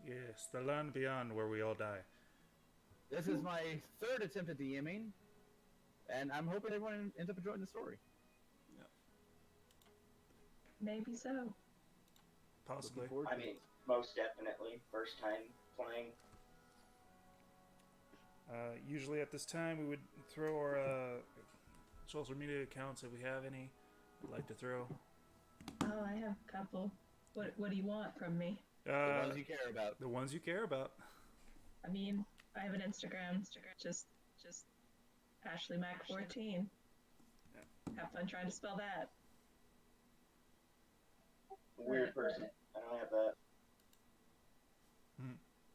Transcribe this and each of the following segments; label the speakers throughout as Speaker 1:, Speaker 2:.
Speaker 1: Yes, the land beyond where we all die.
Speaker 2: This is my third attempt at DMing, and I'm hoping everyone ends up enjoying the story.
Speaker 1: Yeah.
Speaker 3: Maybe so.
Speaker 1: Possibly.
Speaker 4: I mean, most definitely. First time playing.
Speaker 1: Usually at this time, we would throw our social media accounts if we have any. We'd like to throw.
Speaker 3: Oh, I have a couple. What do you want from me?
Speaker 2: The ones you care about.
Speaker 1: The ones you care about.
Speaker 3: I mean, I have an Instagram. Just Ashley Mac 14.
Speaker 1: Yeah.
Speaker 3: Have fun trying to spell that.
Speaker 4: Weird person. I don't have that.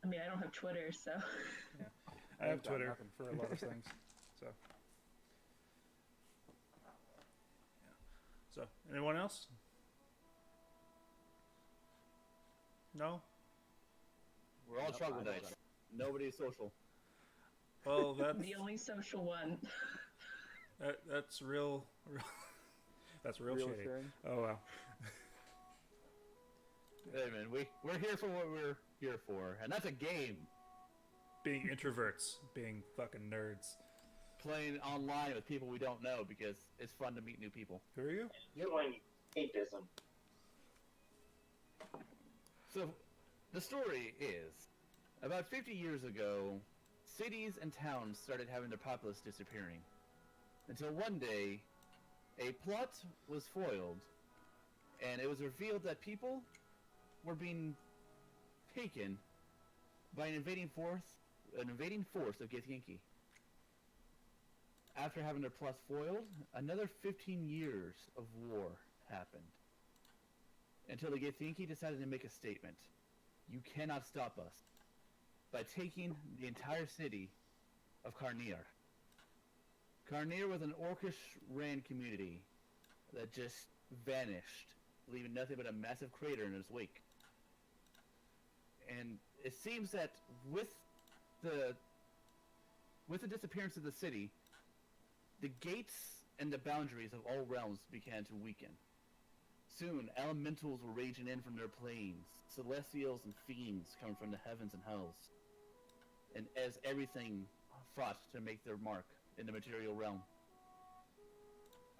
Speaker 3: I mean, I don't have Twitter, so.
Speaker 1: Yeah. I have Twitter for a lot of things. So. Yeah. So, anyone else? No?
Speaker 2: We're all troglodytes. Nobody's social.
Speaker 1: Well, that's
Speaker 3: The only social one.
Speaker 1: that's real that's real shady.
Speaker 5: sharing.
Speaker 1: Oh wow.
Speaker 2: Hey man, we're here for what we're here for, and that's a game.
Speaker 1: Being introverts, being fucking nerds.
Speaker 2: Playing online with people we don't know because it's fun to meet new people.
Speaker 1: Who are you?
Speaker 4: Doing atheism.
Speaker 2: So, the story is, about 50 years ago, cities and towns started having their populace disappearing. Until one day, a plot was foiled, and it was revealed that people were being taken by an invading force of Githyanki. After having their plot foiled, another 15 years of war happened. Until the Githyanki decided to make a statement. You cannot stop us by taking the entire city of Karnir. Karnir was an orcish-ran community that just vanished, leaving nothing but a massive crater in its wake. And it seems that with the disappearance of the city, the gates and the boundaries of all realms began to weaken. Soon, elementals were raging in from their planes, celestials and fiends coming from the heavens and hells, and as everything fought to make their mark in the material realm.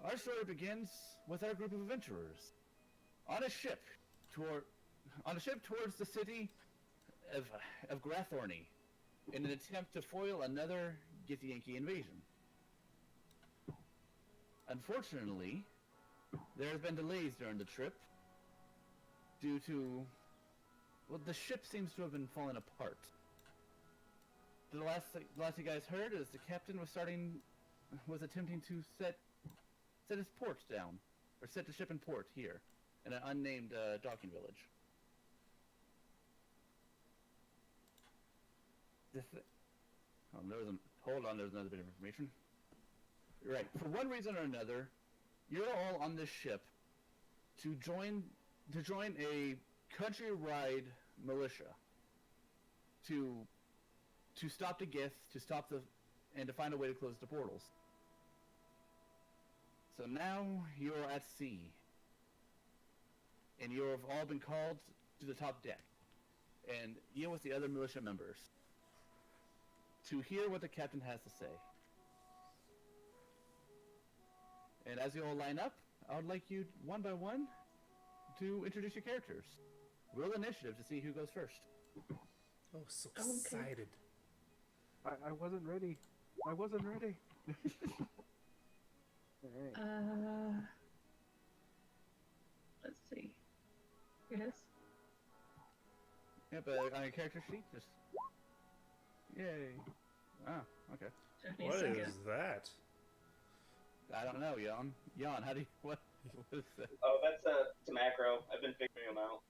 Speaker 2: Our story begins with our group of adventurers on a ship towards the city of Grathorny in an attempt to foil another Githyanki invasion. Unfortunately, there have been delays during the trip due to, well, the ship seems to have been falling apart. The last you guys heard is the captain was attempting to set his port down, or set the ship in port here, in an unnamed docking village. Hold on, there's another bit of information. Right, for one reason or another, you're all on this ship to join a countrywide militia to stop the Gith, and to find a way to close the portals. So now you're at sea, and you have all been called to the top deck, and you with the other militia members, to hear what the captain has to say. And as you all line up, I would like you, one by one, to introduce your characters. Roll initiative to see who goes first.
Speaker 1: Oh, so excited.
Speaker 5: I wasn't ready. I wasn't ready. Alright.
Speaker 3: Let's see. Here it is.
Speaker 2: Yep, on your character sheet, just... Yay. Ah, okay.
Speaker 3: Took me a
Speaker 1: What
Speaker 3: second.
Speaker 1: is that?
Speaker 2: I don't know, Jan. Jan, how do you... What is that?
Speaker 4: Oh, that's it's a macro. I've been figuring them out.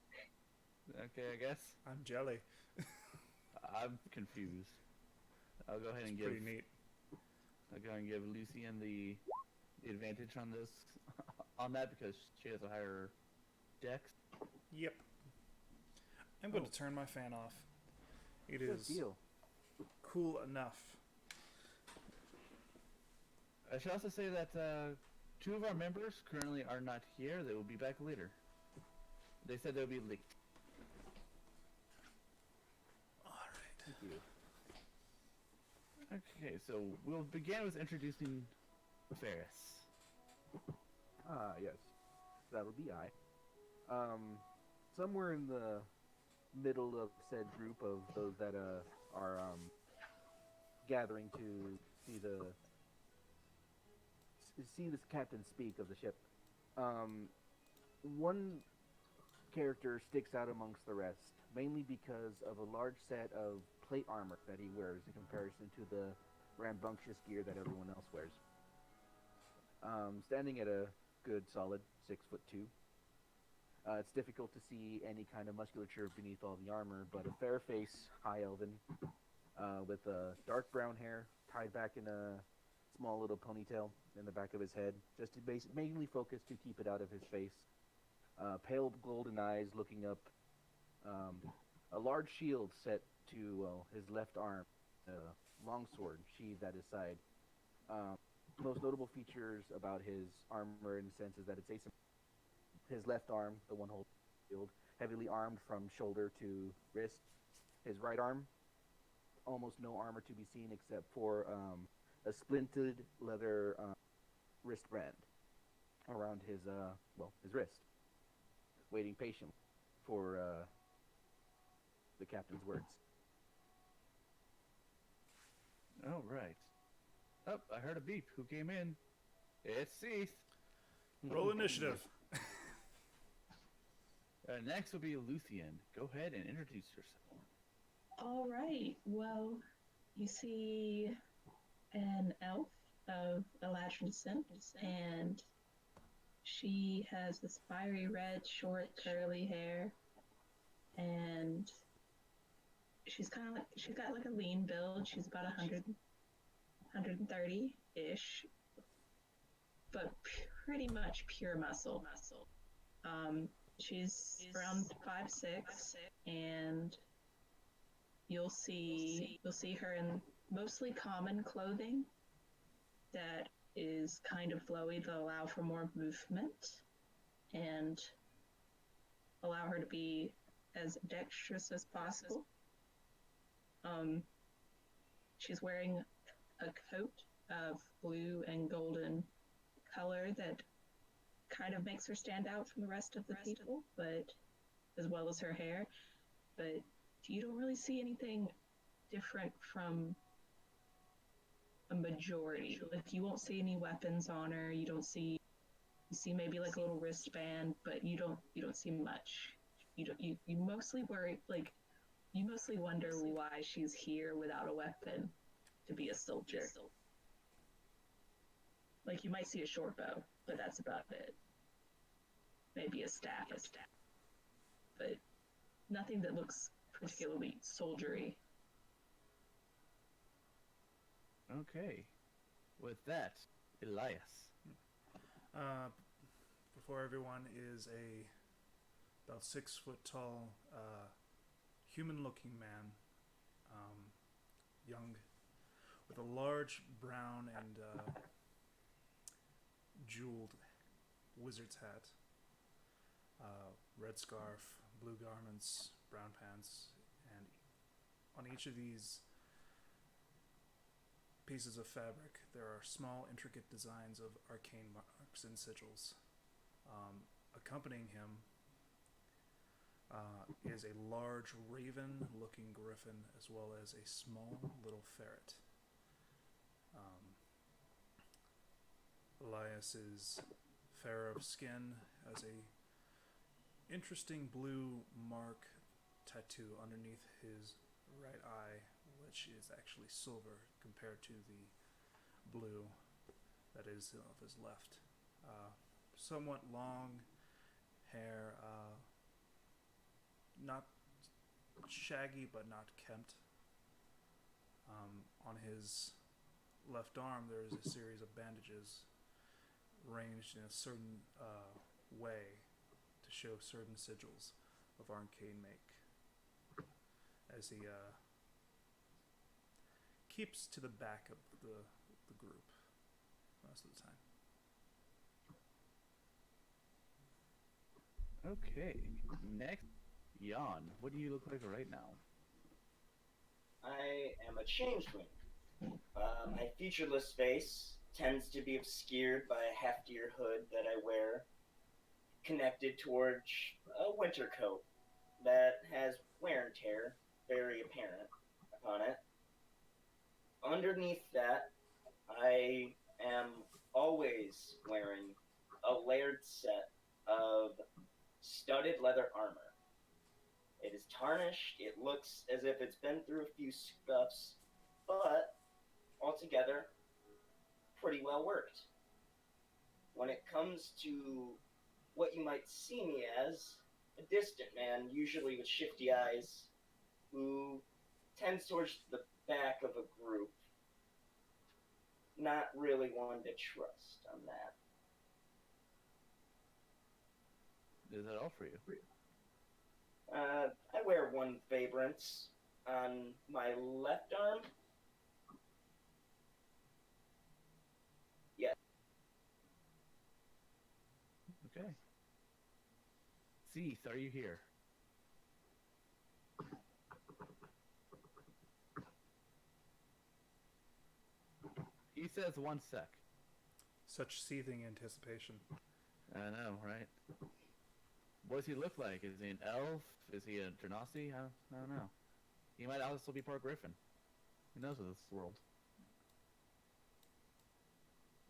Speaker 2: Okay, I guess.
Speaker 1: I'm jelly.
Speaker 2: I'm confused. I'll go ahead
Speaker 1: It's
Speaker 2: and
Speaker 1: pretty neat.
Speaker 2: I'll go ahead and give Lucian the advantage on this, on that, because she has a higher dex.
Speaker 1: Yep. I'm going to turn my fan off. It
Speaker 5: Good
Speaker 1: is
Speaker 5: deal.
Speaker 1: cool enough.
Speaker 2: I should also say that two of our members currently are not here. They will be back later. They said they'll be late.
Speaker 5: you.
Speaker 2: Okay, so we'll begin with introducing Ferris.
Speaker 5: Ah, yes. That'll be I. Somewhere in the middle of said group of those that are gathering to see this captain speak of the ship. One character sticks out amongst the rest, mainly because of a large set of plate armor that he wears in comparison to the rambunctious gear that everyone else wears. Standing at a good solid 6'2". It's difficult to see any kind of musculature beneath all the armor, but a fair face, high elven, with dark brown hair tied back in a small little ponytail in the back of his head, just to mainly focus to keep it out of his face. Pale golden eyes looking up, a large shield set to his left arm, a longsword sheathed at his side. Most notable features about his armor, in a sense, is that it's asymmetrical. His left arm, the one holding the shield, heavily armed from shoulder to wrist. His right arm, almost no armor to be seen except for a splinted leather wristband around his wrist, waiting patiently for the captain's words.
Speaker 2: All right. Oh, I heard a beep. Who came in? It's Seath.
Speaker 1: Roll initiative.
Speaker 2: Next will be Luthien. Go ahead and introduce yourself.
Speaker 3: All right. Well, you see an elf of Eladrin descent, and she has this fiery red, short, curly hair, and she's got like a lean build. She's about 130-ish, but pretty much pure muscle. She's around 5'6", and you'll see her in mostly common clothing that is kind of flowy to allow for more movement and allow her to be as dexterous as possible. She's wearing a coat of blue and golden color that kind of makes her stand out from the rest of the people, but as well as her hair. But you don't really see anything different from a majority. Like, you won't see any weapons on her. You see maybe like a little wristband, but you don't see much. You mostly worry, like, you mostly wonder why she's here without a weapon to be a soldier. Like, you might see a short bow, but that's about it. Maybe a staff. But nothing that looks particularly soldiery.
Speaker 2: Okay. With that, Elias.
Speaker 1: Before everyone is about 6 foot tall, human-looking man, young, with a large brown and jeweled wizard's hat, red scarf, blue garments, brown pants, and on each of these pieces of fabric there are small intricate designs of arcane marks and sigils. Accompanying him is a large raven-looking griffin as well as a small little ferret. Elias is fair of skin, has a interesting blue mark tattoo underneath his right eye, which is actually silver compared to the blue that is of his left. Somewhat long hair, not shaggy but not kempt. On his left arm there is a series of bandages arranged in a certain way to show certain sigils of arcane make, as he keeps to the back of the group most of the time.
Speaker 2: Okay. Next, Jan. What do you look like right now?
Speaker 4: I am a changeling. My featureless face tends to be obscured by a heftier hood that I wear, connected towards a winter coat that has wear and tear very apparent upon it. Underneath that, I am always wearing a layered set of studded leather armor. It is tarnished, it looks as if it's been through a few scuffs, but altogether, pretty well worked. When it comes to what you might see me as, a distant man, usually with shifty eyes, who tends towards the back of a group. Not really one to trust on that.
Speaker 2: Is that all for you?
Speaker 4: I wear one Vabrance on my left arm. Yes.
Speaker 2: Okay. Cease, are you here? He says 1 sec.
Speaker 1: Such seething anticipation.
Speaker 2: I know, right? What does he look like? Is he an elf? Is he a Genasi? I don't know. He might also be part Griffin. Who knows with this world?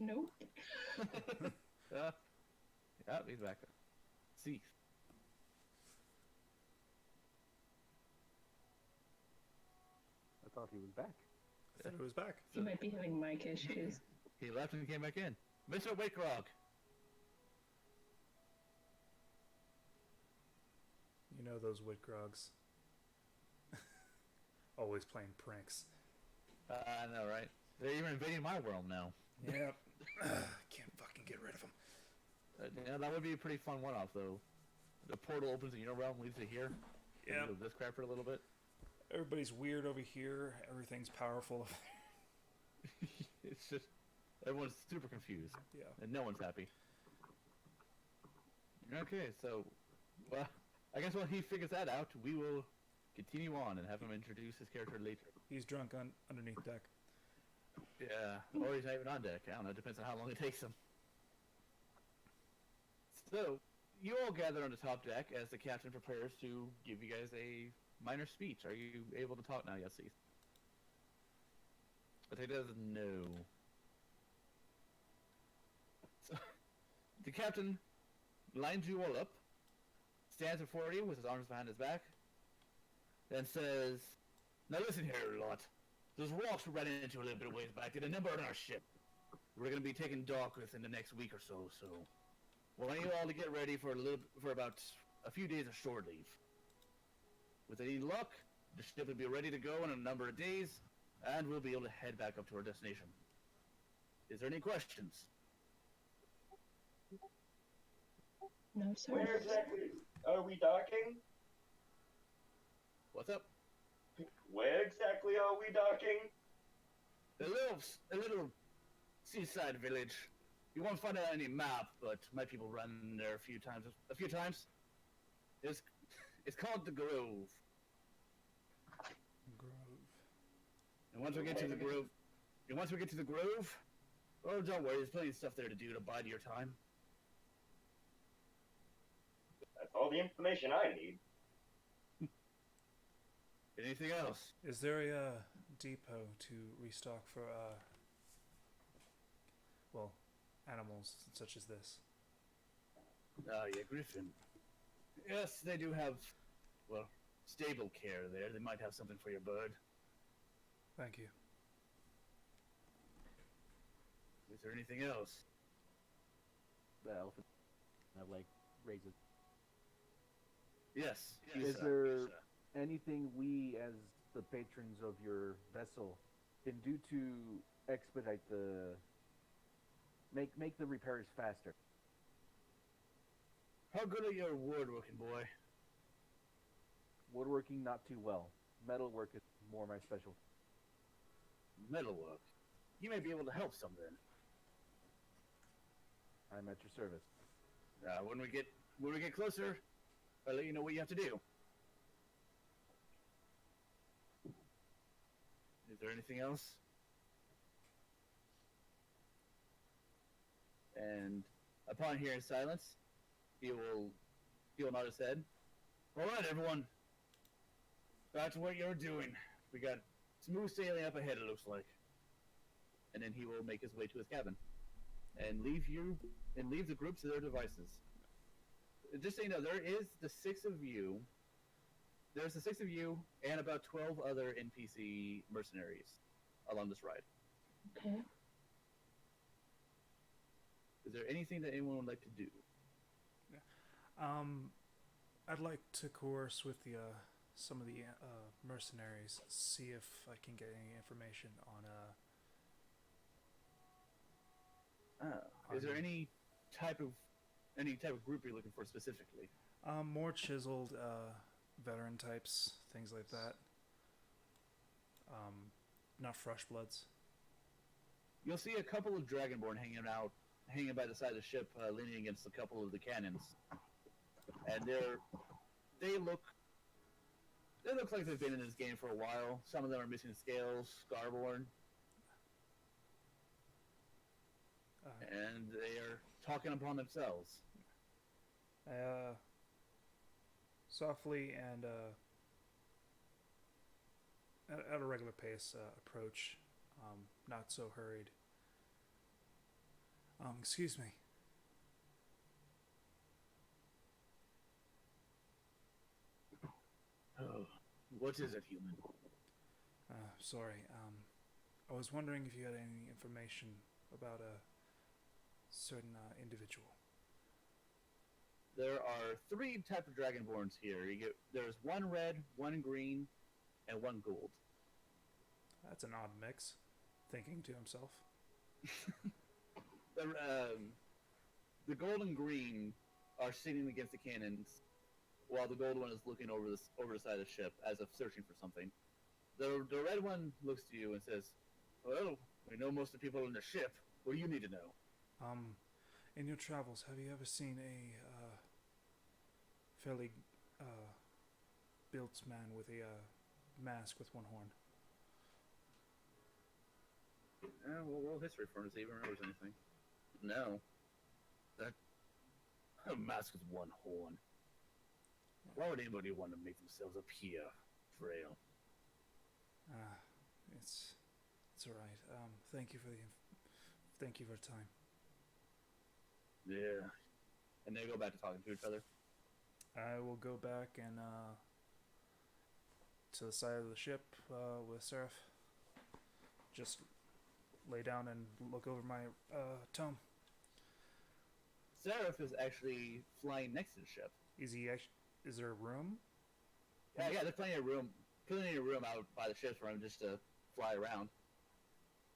Speaker 3: Nope.
Speaker 2: Yeah, he's back. Cease.
Speaker 5: I thought he was back.
Speaker 1: I thought it was back.
Speaker 3: You might be having mic issues.
Speaker 2: He left and came back in. Mr. Wakegrog.
Speaker 1: You know those Whitgrogs. Always playing pranks.
Speaker 2: I know, right? They're even invading my world now.
Speaker 1: Yep. Can't fucking get rid of them.
Speaker 2: Yeah, that would be a pretty fun one-off, though. The portal opens in your realm, leads to here.
Speaker 1: Yeah.
Speaker 2: This crap for a little bit.
Speaker 1: Everybody's weird over here. Everything's powerful.
Speaker 2: It's just everyone's super confused.
Speaker 1: Yeah.
Speaker 2: And no one's happy. Okay, so well, I guess while he figures that out, we will continue on and have him introduce his character later.
Speaker 1: He's drunk underneath deck.
Speaker 2: Yeah, or he's not even on deck. I don't know. It depends on how long it takes him. So, you all gather on the top deck as the captain prepares to give you guys a minor speech. Are you able to talk now, Yessie? But he doesn't know. So, the captain lines you all up, stands before you with his arms behind his back, then says, "Now listen here, lot. Those rocks we ran into a little bit of ways back did a number on our ship. We're going to be taking dock within the next week or so, so we want you all to get ready for about a few days of shore leave. With any luck, the ship will be ready to go in a number of days, and we'll be able to head back up to our destination. Is there any questions?"
Speaker 3: No, sir.
Speaker 4: Where exactly are we docking?
Speaker 2: What's up?
Speaker 4: Where exactly are we docking?
Speaker 2: A little seaside village. You won't find it on any map, but my people run there a few times. It's called the Grove.
Speaker 1: Grove.
Speaker 2: And once we get to the Grove, oh, don't worry, there's plenty of stuff there to do to bide your time.
Speaker 4: That's all the information I need.
Speaker 2: Anything else?
Speaker 1: Is there a depot to restock for, well, animals such as this?
Speaker 2: Yeah, Griffin. Yes, they do have, well, stable care there. They might have something for your bird.
Speaker 1: Thank you.
Speaker 2: Is there anything else?
Speaker 5: The elephant have like raises.
Speaker 2: Yes.
Speaker 5: Is there anything we, as the patrons of your vessel, can do to expedite the make the repairs faster?
Speaker 2: How good are your woodworking, boy?
Speaker 5: Woodworking, not too well. Metalwork is more my specialty.
Speaker 2: Metalwork. You may be able to help some then.
Speaker 5: I'm at your service.
Speaker 2: When we get closer, I'll let you know what you have to do. Is there anything else? And upon hearing silence, he will nod his head. All right, everyone. Back to what you're doing. We got smooth sailing up ahead, it looks like. And then he will make his way to his cabin and leave the group to their devices. Just so you know, there is the six of you. There's the six of you and about 12 other NPC mercenaries along this ride.
Speaker 3: Okay.
Speaker 2: Is there anything that anyone would like to do?
Speaker 1: I'd like to coerce with the some of the mercenaries, see if I can get any information on
Speaker 2: Is there any type of group you're looking for specifically?
Speaker 1: more chiseled veteran types, things like that. Not fresh bloods.
Speaker 2: You'll see a couple of Dragonborn hanging by the side of the ship, leaning against a couple of the cannons, and they look like they've been in this game for a while. Some of them are missing scales, scarborn, and they are talking upon themselves.
Speaker 1: Softly and at a regular pace approach, not so hurried. Excuse me.
Speaker 2: Oh, what is it, human?
Speaker 1: Sorry. I was wondering if you had any information about a certain individual.
Speaker 2: There are 3 types of Dragonborns here. There's one red, one green, and one gold.
Speaker 1: That's an odd mix. Thinking to himself.
Speaker 2: The gold and green are sitting against the cannons, while the gold one is looking over the side of the ship as if searching for something. The red one looks to you and says, "Well, we know most of the people in the ship. What do you need to know?"
Speaker 1: In your travels, have you ever seen a fairly built man with a mask with one horn?
Speaker 2: We'll roll history for him to see if he remembers anything. No. That a mask with one horn. Why would anybody want to make themselves appear frail?
Speaker 1: It's all right. Thank you for the time.
Speaker 2: Yeah. And they go back to talking to each other.
Speaker 1: I will go back and to the side of the ship with Seraph. Just lay down and look over my tome.
Speaker 2: Seraph is actually flying next to the ship.
Speaker 1: Is there a room?
Speaker 2: Yeah, there's plenty of room out by the ship for him just to fly around.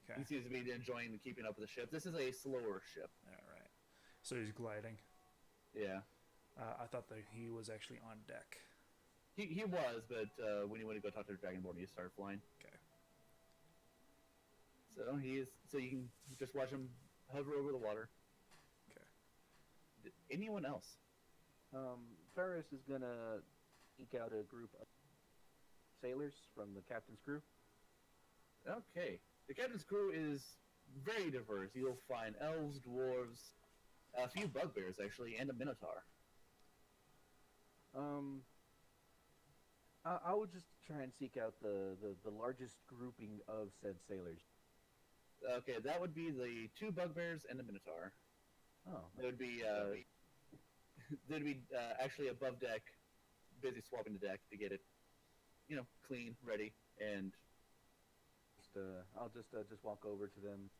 Speaker 1: Okay.
Speaker 2: He seems to be enjoying keeping up with the ship. This is a slower ship.
Speaker 1: All right. So he's gliding.
Speaker 2: Yeah.
Speaker 1: I thought that he was actually on deck.
Speaker 2: He was, but when he went to go talk to the Dragonborn, he started flying.
Speaker 1: Okay.
Speaker 2: So you can just watch him hover over the water.
Speaker 1: Okay.
Speaker 2: Anyone else?
Speaker 5: Ferris is gonna eke out a group of sailors from the captain's crew.
Speaker 2: Okay. The captain's crew is very diverse. You'll find elves, dwarves, a few bugbears actually, and a minotaur.
Speaker 5: I would just try and seek out the largest grouping of said sailors.
Speaker 2: Okay, that would be the 2 bugbears and the minotaur.
Speaker 5: Oh,
Speaker 2: It would be they'd be actually above deck, busy swapping the deck to get it, clean, ready, and
Speaker 5: I'll just walk over to them.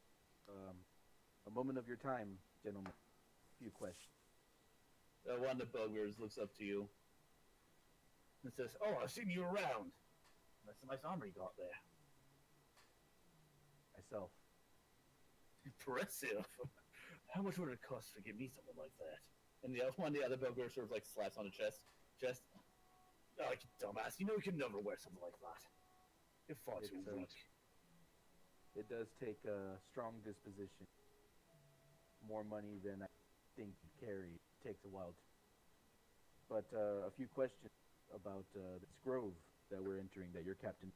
Speaker 5: A moment of your time, gentlemen. A few questions.
Speaker 2: one of the bugbears looks up to you and says, "Oh, I've seen you around. That's a nice armor you got there.
Speaker 5: Myself.
Speaker 2: Impressive. How much would it cost to give me something like that?" And one of the other bugbears sort of like slaps on the chest. Oh, you dumbass! You know you can never wear something like that. You're far too weak.
Speaker 5: It does take a strong disposition. More money than I think you'd carry. It takes a while. But a few questions about this grove that we're entering, that you're captain,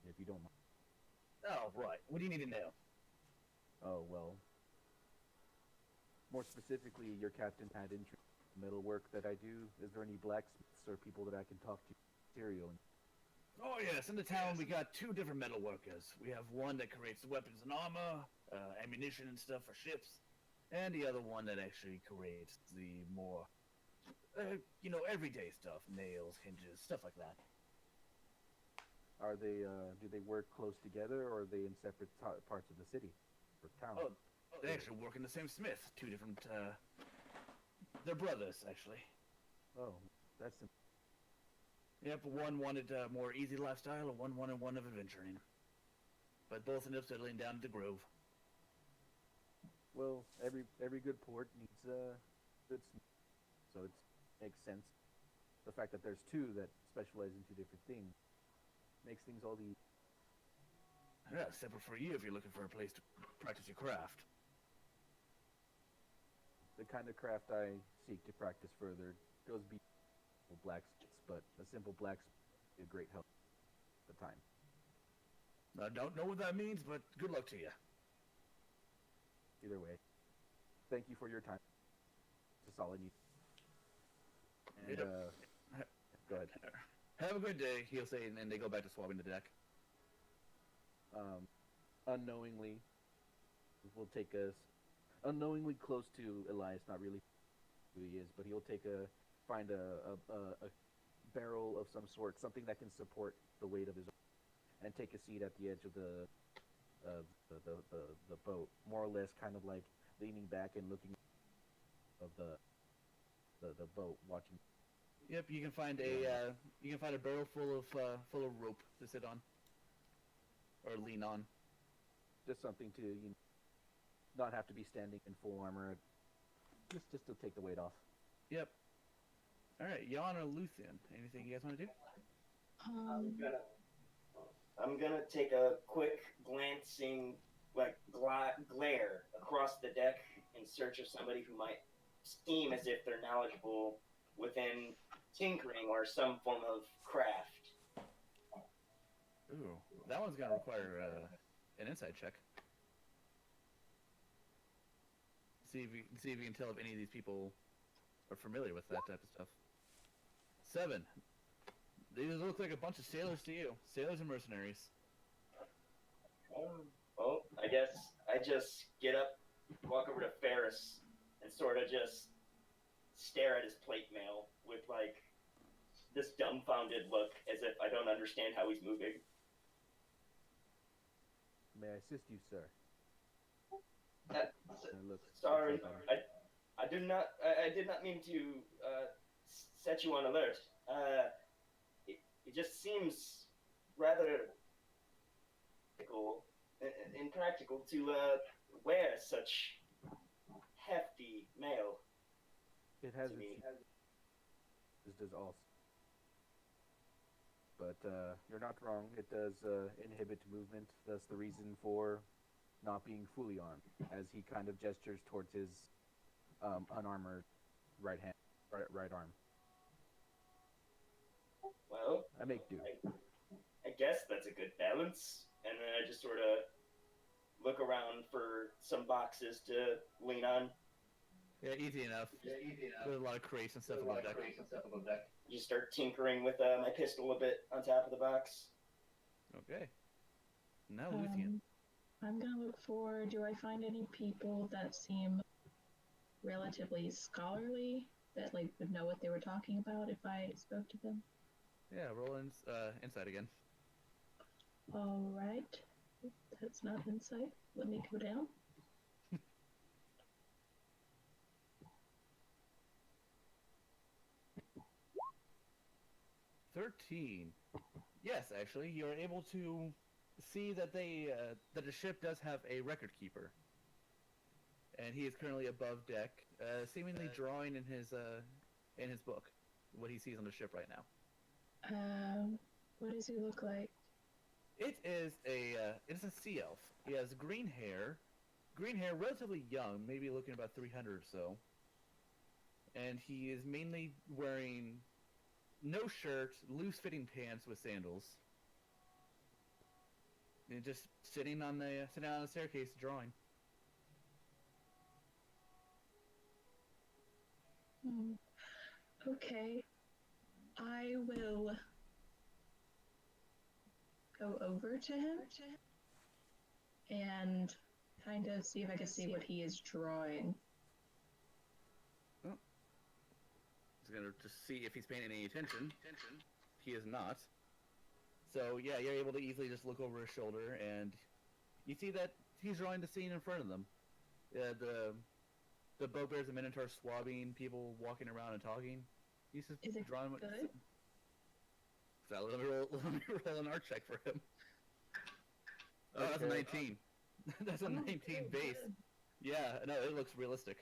Speaker 5: if you don't mind.
Speaker 2: Oh, right. What do you need to know?
Speaker 5: Oh, well. More specifically, your captain had interest in metal work that I do. Is there any blacksmiths or people that I can talk to? Material.
Speaker 2: Oh, yes. In the town, we got two different metal workers. We have one that creates weapons and armor, ammunition and stuff for ships, and the other one that actually creates the more, everyday stuff. Nails, hinges, stuff like that.
Speaker 5: Are they, do they work close together, or are they in separate parts of the city or town?
Speaker 2: Oh, they actually work in the same smith. Two different, they're brothers, actually.
Speaker 5: Oh, that's
Speaker 2: Yep, one wanted a more easy lifestyle, and one wanted one of adventuring. But both ended up settling down to the Grove.
Speaker 5: well. Every good port needs good smith, so it makes sense. The fact that there's two that specialize in two different things makes things all the
Speaker 2: Yeah, separate for you if you're looking for a place to practice your craft.
Speaker 5: kind of craft I seek to practice further goes beyond blacksmiths, but a simple blacksmith is a great help at the time.
Speaker 2: I don't know what that means, but good luck to you.
Speaker 5: Either way, thank you for your time. It's a solid need. And
Speaker 2: Yep.
Speaker 5: go ahead.
Speaker 2: Have a good day, he'll say, and then they go back to swabbing the deck.
Speaker 5: Unknowingly, will take us unknowingly close to Elias. Not really who he is, but he'll find a barrel of some sort, something that can support the weight of his, and take a seat at the edge of the boat, more or less, kind of like leaning back and looking of the boat, watching.
Speaker 2: Yep, you can find a barrel full of rope to sit on, or lean on.
Speaker 5: Just something to not have to be standing in full armor. Just to take the weight off.
Speaker 2: Yep. All right, Jan or Luthien, anything you guys want to do?
Speaker 4: I'm gonna take a quick glancing, glare across the deck in search of somebody who might seem as if they're knowledgeable within tinkering or some form of craft.
Speaker 2: Ooh, that one's gonna require an insight check. See if you can tell if any of these people are familiar with that type of stuff. 7. These look like a bunch of sailors to you. Sailors and mercenaries.
Speaker 4: Well, I guess I just get up, walk over to Ferris, and sort of just stare at his plate mail with this dumbfounded look, as if I don't understand how he's moving.
Speaker 5: May I assist you, sir? Look,
Speaker 4: Sorry, I did not mean to set you on alert. It just seems rather impractical to wear such hefty mail.
Speaker 5: It has
Speaker 4: to me.
Speaker 5: As does also. But you're not wrong. It does inhibit movement. That's the reason for not being fully armed, as he kind of gestures towards his unarmored right arm.
Speaker 4: Well,
Speaker 5: I make do.
Speaker 4: I guess that's a good balance. And then I just sort of look around for some boxes to lean on.
Speaker 2: Yeah, easy enough. There's a lot of crates and stuff above deck.
Speaker 4: Just start tinkering with my pistol a bit on top of the box.
Speaker 2: Okay. Now Luthien.
Speaker 3: I'm gonna look for. Do I find any people that seem relatively scholarly that would know what they were talking about if I spoke to them?
Speaker 2: Yeah, roll insight again.
Speaker 3: All right, that's not insight. Let me go down.
Speaker 2: 13. Yes, actually, you're able to see that that the ship does have a record keeper, and he is currently above deck, seemingly drawing in his book what he sees on the ship right now.
Speaker 3: What does he look like?
Speaker 2: It is a sea elf. He has green hair, relatively young, maybe looking about 300 or so, and he is mainly wearing no shirt, loose-fitting pants with sandals. And just sitting on the staircase drawing.
Speaker 3: Hmm. Okay. I will go over to him and kind of see if I can see what he is drawing.
Speaker 2: He's gonna just see if he's paying any attention. He is not. So yeah, you're able to easily just look over his shoulder, and you see that he's drawing the scene in front of them. The bugbears and minotaurs swabbing, people walking around and talking. He's just
Speaker 3: Is it
Speaker 2: drawing.
Speaker 3: good?
Speaker 2: So let me roll an art check for him. Oh, that's a
Speaker 5: Okay.
Speaker 2: 19. That's a 19
Speaker 3: good,
Speaker 2: base.
Speaker 3: good.
Speaker 2: Yeah, no, it looks realistic.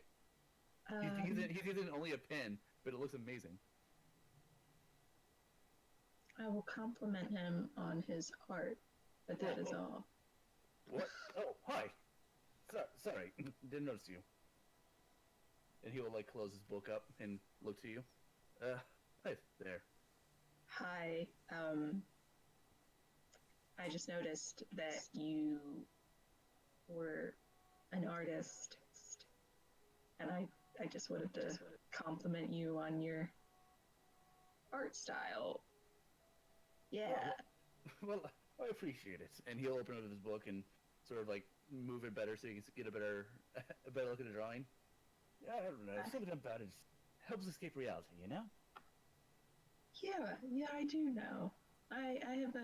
Speaker 2: He's using only a pen, but it looks amazing.
Speaker 3: I will compliment him on his art, but that is all.
Speaker 2: What? Oh, hi. Sorry, didn't notice you. And he will like close his book up and look to you. Hi there.
Speaker 3: Hi, I just noticed that you were an artist, and I just wanted to compliment you on your art style. Yeah.
Speaker 2: Well, I appreciate it. And he'll open up his book and sort of like move it better so you can get a better look at the drawing. Yeah, I don't know. Something about it helps escape reality, you know?
Speaker 3: Yeah, I do know. I have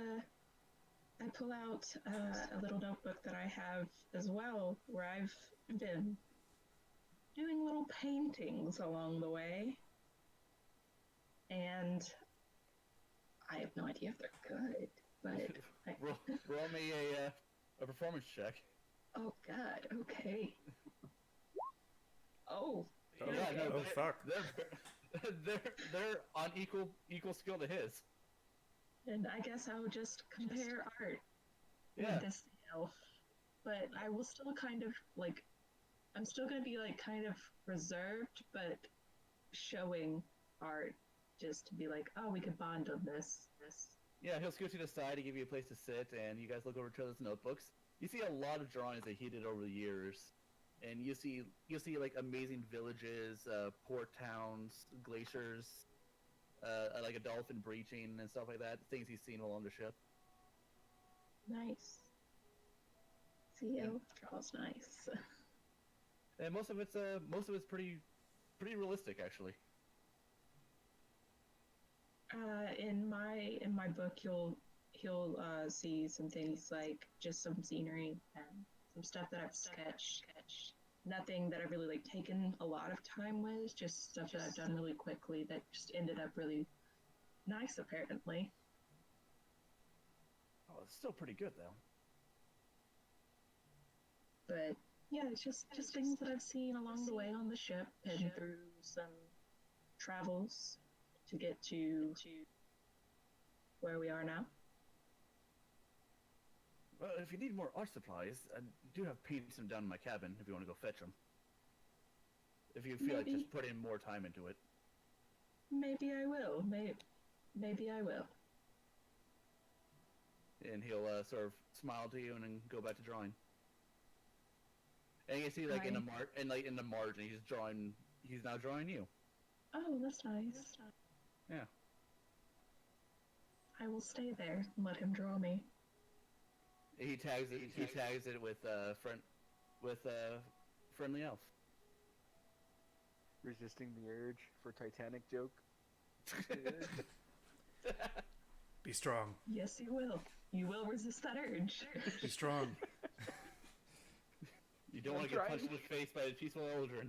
Speaker 3: I pull out a little notebook that I have as well, where I've been doing little paintings along the way, and I have no idea if they're good, but
Speaker 2: roll me a performance check.
Speaker 3: oh god, okay. Oh,
Speaker 1: Oh,
Speaker 2: Yeah, no,
Speaker 1: oh fuck.
Speaker 2: They're on equal skill to his.
Speaker 3: and I guess I'll just compare art
Speaker 2: Yeah.
Speaker 3: with this elf, but I will still kind of like, I'm still gonna be like kind of reserved, but showing art just to be like, oh, we could bond on this.
Speaker 2: Yeah, he'll scoot you to the side to give you a place to sit, and you guys look over each other's notebooks. You see a lot of drawings that he did over the years, and you see like amazing villages, port towns, glaciers, like a dolphin breaching and stuff like that. Things he's seen while on the ship.
Speaker 3: Nice. See, elf draws nice.
Speaker 2: And most of it's pretty realistic actually.
Speaker 3: In my book, he'll see some things like just some scenery and some stuff that I've sketched. Nothing that I've really like taken a lot of time with, just stuff that I've done really quickly that just ended up really nice apparently.
Speaker 2: Oh, it's still pretty good though.
Speaker 3: But yeah, it's just things that I've seen along the way on the ship and through some travels to get to where we are now.
Speaker 2: Well, if you need more art supplies, I do have painted some down in my cabin if you want to go fetch them. If you feel like
Speaker 3: Maybe.
Speaker 2: just putting more time into it.
Speaker 3: Maybe I will. Maybe I will.
Speaker 2: And he'll sort of smile to you and then go back to drawing. And you see, like in the margin, he's now drawing you.
Speaker 3: Oh, that's nice.
Speaker 2: Yeah.
Speaker 3: I will stay there and let him draw me.
Speaker 2: He tags it with friendly elf.
Speaker 5: Resisting the urge for Titanic joke.
Speaker 1: Be strong.
Speaker 3: Yes, you will. You will resist that urge.
Speaker 1: Be strong.
Speaker 2: You don't want to get punched in the face by a peaceful Eldrin.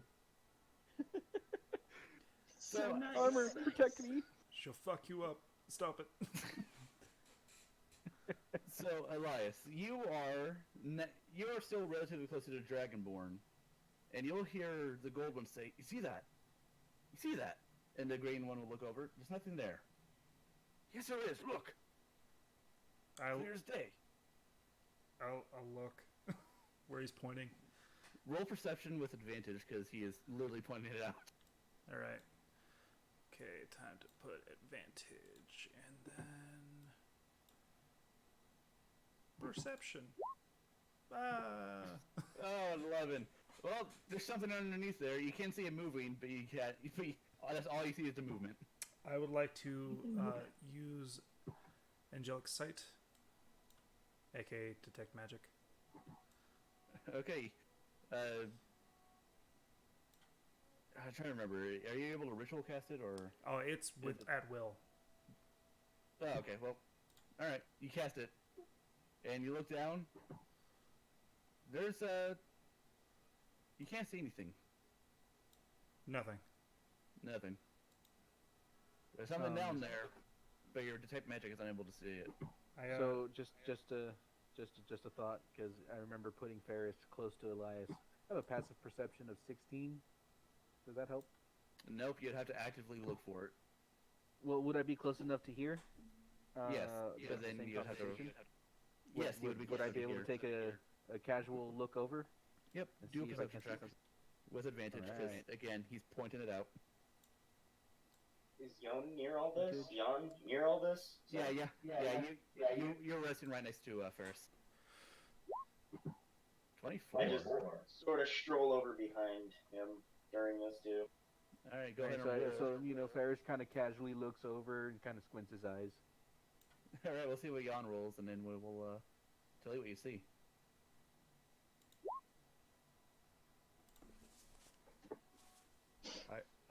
Speaker 3: So nice.
Speaker 5: Armor, protect me.
Speaker 1: She'll fuck you up. Stop it.
Speaker 2: So, Elias, you are still relatively close to the Dragonborn, and you'll hear the gold one say, "You see that? You see that?" And the green one will look over. There's nothing there. Yes, there is. Look, clear as day.
Speaker 1: I'll look where he's pointing.
Speaker 2: Roll perception with advantage because he is literally pointing it out.
Speaker 1: All right. Okay, time to put advantage, and then perception. Ah.
Speaker 2: Oh, 11. Well, there's something underneath there. You can't see it moving, but you can't. That's all you see is the movement.
Speaker 1: I would like to use Angelic Sight, aka Detect Magic.
Speaker 2: Okay. I'm trying to remember. Are you able to ritual cast it, or?
Speaker 1: Oh, it's with at will.
Speaker 2: Oh, okay. Well, all right. You cast it, and you look down. There's you can't see anything.
Speaker 1: Nothing.
Speaker 2: Nothing. There's something down there, but your detect magic is unable to see it.
Speaker 5: So just a thought, because I remember putting Ferris close to Elias. I have a passive perception of 16. Does that help?
Speaker 2: Nope. You'd have to actively look for it.
Speaker 5: Well, would I be close enough to hear?
Speaker 2: Yes.
Speaker 5: But
Speaker 2: But then
Speaker 5: same
Speaker 2: you'd have to.
Speaker 5: conversation?
Speaker 2: Yes, you would be.
Speaker 5: Would I
Speaker 2: close
Speaker 5: be able
Speaker 2: here.
Speaker 5: to take a casual look over?
Speaker 2: Yep.
Speaker 5: and
Speaker 2: Do a
Speaker 5: see if I
Speaker 2: perception
Speaker 5: can see
Speaker 2: check
Speaker 5: something?
Speaker 2: with advantage, because
Speaker 5: Alright.
Speaker 2: again, he's pointing it out.
Speaker 4: Is Yon near all this? Yon near all this?
Speaker 2: Yeah. You're resting right next to Ferris. 24.
Speaker 4: I just sort of stroll over behind him during this too.
Speaker 2: All right, go
Speaker 5: Alright,
Speaker 2: ahead and roll.
Speaker 5: so Ferris kind of casually looks over and kind of squints his eyes.
Speaker 2: All right, we'll see what Jan rolls, and then we'll tell you what you see.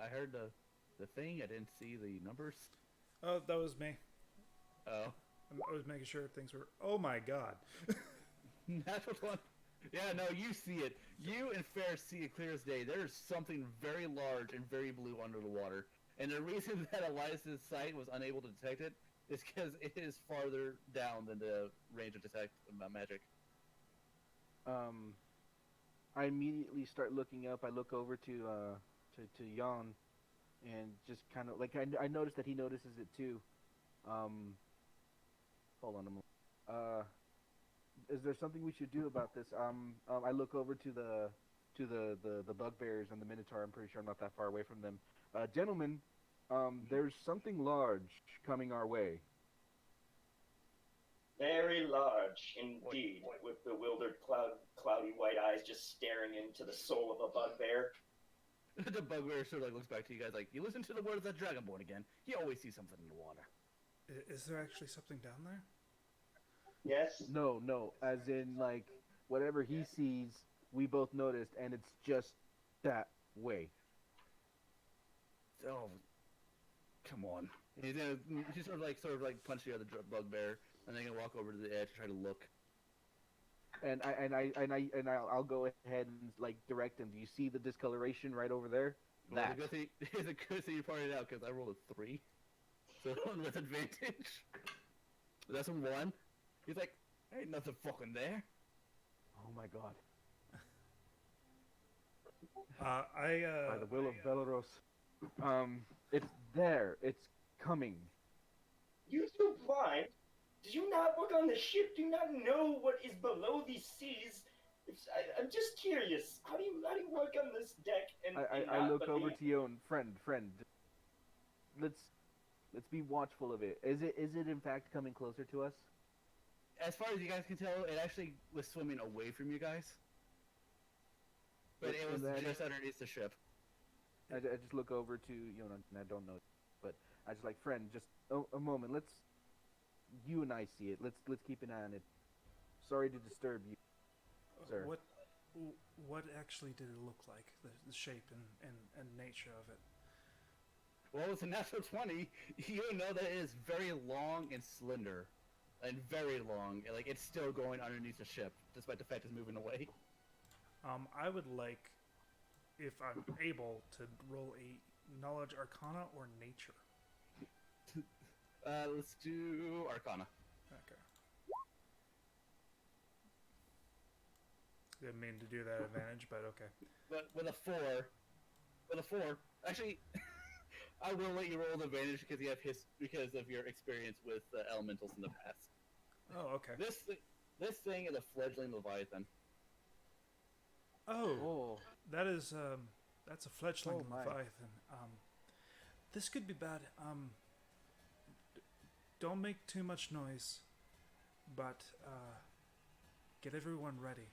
Speaker 2: I heard the thing. I didn't see the numbers.
Speaker 1: Oh, that was me.
Speaker 2: Oh,
Speaker 1: I was making sure things were. Oh my god.
Speaker 2: natural one. Yeah, no, you see it. You and Ferris see it clear as day. There's something very large and very blue under the water. And the reason that Elias's sight was unable to detect it is because it is farther down than the range of detect magic.
Speaker 5: I immediately start looking up. I look over to Jan, and just kind of like I notice that he notices it too. Hold on a moment. Is there something we should do about this? I look over to the bugbears and the minotaur. I'm pretty sure I'm not that far away from them. Gentlemen, there's something large coming our way.
Speaker 4: Very large indeed, with bewildered, cloudy white eyes just staring into the soul of a bugbear.
Speaker 2: The bugbear sort of like looks back to you guys like, you listen to the words of that dragonborn again. He always sees something in the water.
Speaker 1: Is there actually something down there?
Speaker 4: Yes?
Speaker 5: No, as in like whatever he sees, we both noticed, and it's just that way.
Speaker 2: Oh, come on. He's gonna sort of like punch the other bugbear, and then gonna walk over to the edge and try to look.
Speaker 5: And I'll go ahead and like direct him. Do you see the discoloration right over there?
Speaker 2: Well,
Speaker 5: That.
Speaker 2: it's a good thing you pointed out, because I rolled a 3, so with advantage. That's a 1. He's like, ain't nothing fucking there.
Speaker 5: Oh my god.
Speaker 1: By
Speaker 5: By the will of Belaros. It's there. It's coming.
Speaker 4: You two blind? Do you not work on the ship? Do you not know what is below these seas? I'm just curious. How do you work on this deck? And
Speaker 5: I look over to you and friend. Let's be watchful of it. Is it in fact coming closer to us?
Speaker 2: As far as you guys can tell, it actually was swimming away from you guys. But it was just underneath the ship.
Speaker 5: I just look over to and I don't know, but I just like friend. Just a moment. You and I see it. Let's keep an eye on it. Sorry to disturb you, sir.
Speaker 1: What actually did it look like? The shape and nature of it.
Speaker 2: Well, it's a natural 20. You know that it is very long and slender. And very long. Like, it's still going underneath the ship, despite the fact it's moving away.
Speaker 1: I would like, if I'm able, to roll a knowledge arcana or nature.
Speaker 2: Let's do Arcana.
Speaker 1: Okay. Didn't mean to do that advantage, but okay.
Speaker 2: But with a 4, actually, I will let you roll the advantage because you have because of your experience with elementals in the past.
Speaker 1: Oh, okay.
Speaker 2: This thing is a fledgling leviathan.
Speaker 1: Oh, that's a fledgling
Speaker 5: Oh, my.
Speaker 1: leviathan. This could be bad. Don't make too much noise, but Get everyone ready.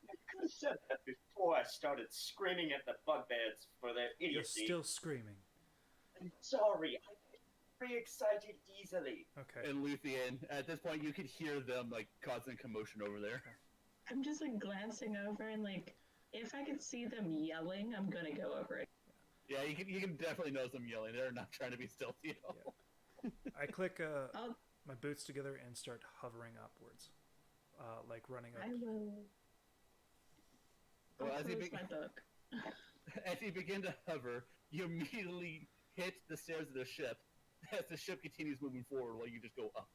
Speaker 4: You could have said that before I started screaming at the bugbears for their
Speaker 1: You're
Speaker 4: idiocy.
Speaker 1: still screaming.
Speaker 4: I'm sorry. I get very excited easily.
Speaker 1: Okay.
Speaker 2: And Luthien, at this point, you could hear them like causing commotion over there.
Speaker 3: I'm just like glancing over and like, if I could see them yelling, I'm gonna go over it.
Speaker 2: Yeah, you can definitely notice them yelling. They're not trying to be stealthy at all.
Speaker 1: I click
Speaker 3: I'll,
Speaker 1: my boots together and start hovering upwards, like running up.
Speaker 3: I will. I'll
Speaker 2: Well, as you
Speaker 3: close
Speaker 2: be-
Speaker 3: my book.
Speaker 2: As you begin to hover, you immediately hit the stairs of the ship. As the ship continues moving forward, while you just go up.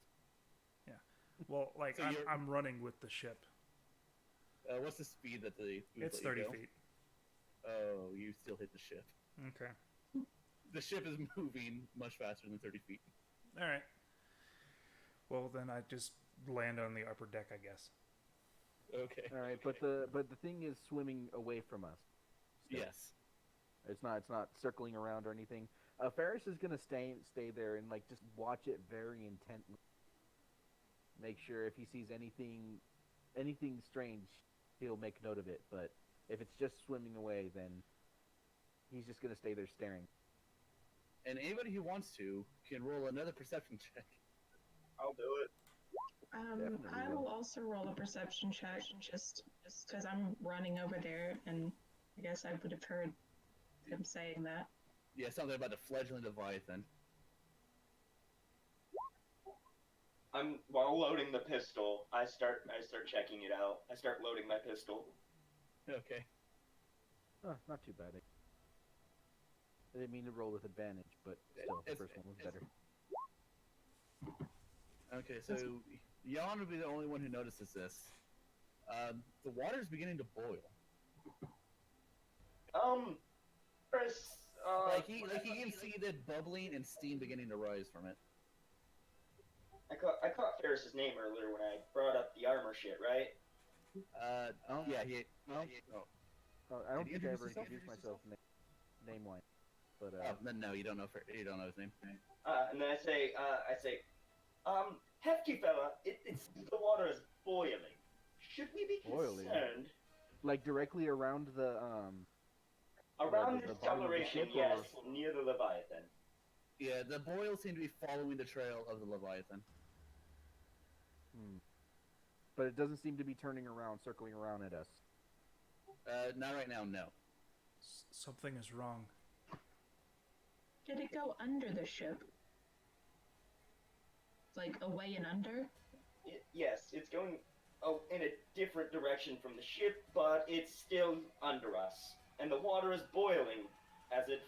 Speaker 1: Well, like
Speaker 2: So
Speaker 1: I'm running with the ship.
Speaker 2: What's the speed that the boots
Speaker 1: It's
Speaker 2: let you
Speaker 1: 30
Speaker 2: go?
Speaker 1: feet.
Speaker 2: Oh, you still hit the ship.
Speaker 1: Okay.
Speaker 2: The ship is moving much faster than 30 feet.
Speaker 1: All right. Well, then I just land on the upper deck, I guess.
Speaker 2: Okay.
Speaker 5: All right, but the thing is swimming away from us. still.
Speaker 2: Yes.
Speaker 5: It's not circling around or anything. Ferris is gonna stay there and like just watch it very intently. Make sure if he sees anything strange, he'll make note of it. But if it's just swimming away, then he's just gonna stay there staring.
Speaker 2: And anybody who wants to can roll another perception check.
Speaker 4: I'll do it.
Speaker 5: Definitely
Speaker 3: I
Speaker 5: will.
Speaker 3: will also roll a perception check just because I'm running over there, and I guess I would have heard him saying that.
Speaker 2: Yeah, something about the fledgling Leviathan.
Speaker 4: While loading the pistol, I start checking it out. I start loading my pistol.
Speaker 2: Okay.
Speaker 5: Oh, not too bad. I didn't mean to roll with advantage, but still, the first one was better.
Speaker 2: Okay, so Jan would be the only one who notices this. The water's beginning to boil.
Speaker 4: Chris,
Speaker 2: Like he can see the bubbling and steam beginning to rise from it.
Speaker 4: I caught Ferris's name earlier when I brought up the armor shit, right?
Speaker 5: Oh.
Speaker 2: Yeah, he.
Speaker 5: No.
Speaker 2: Oh.
Speaker 5: I don't
Speaker 2: Did you
Speaker 5: think I
Speaker 2: introduce
Speaker 5: ever
Speaker 2: yourself?
Speaker 5: introduced myself name-wise. But
Speaker 2: Oh, then no, you don't know. You don't know his name.
Speaker 4: And then I say, hefty fella, it's the water is boiling. Should we be
Speaker 5: Boiling?
Speaker 4: concerned?
Speaker 5: like directly around the
Speaker 4: Around
Speaker 5: the
Speaker 4: this
Speaker 5: bottom of the
Speaker 4: deceleration,
Speaker 5: ship,
Speaker 4: yes,
Speaker 5: or-
Speaker 4: near the Leviathan.
Speaker 2: Yeah, the boils seem to be following the trail of the Leviathan.
Speaker 5: But it doesn't seem to be turning around, circling around at us.
Speaker 2: Not right now, no.
Speaker 1: Something is wrong.
Speaker 3: Did it go under the ship? Like away and under?
Speaker 4: Yes, it's going in a different direction from the ship, but it's still under us, and the water is boiling as it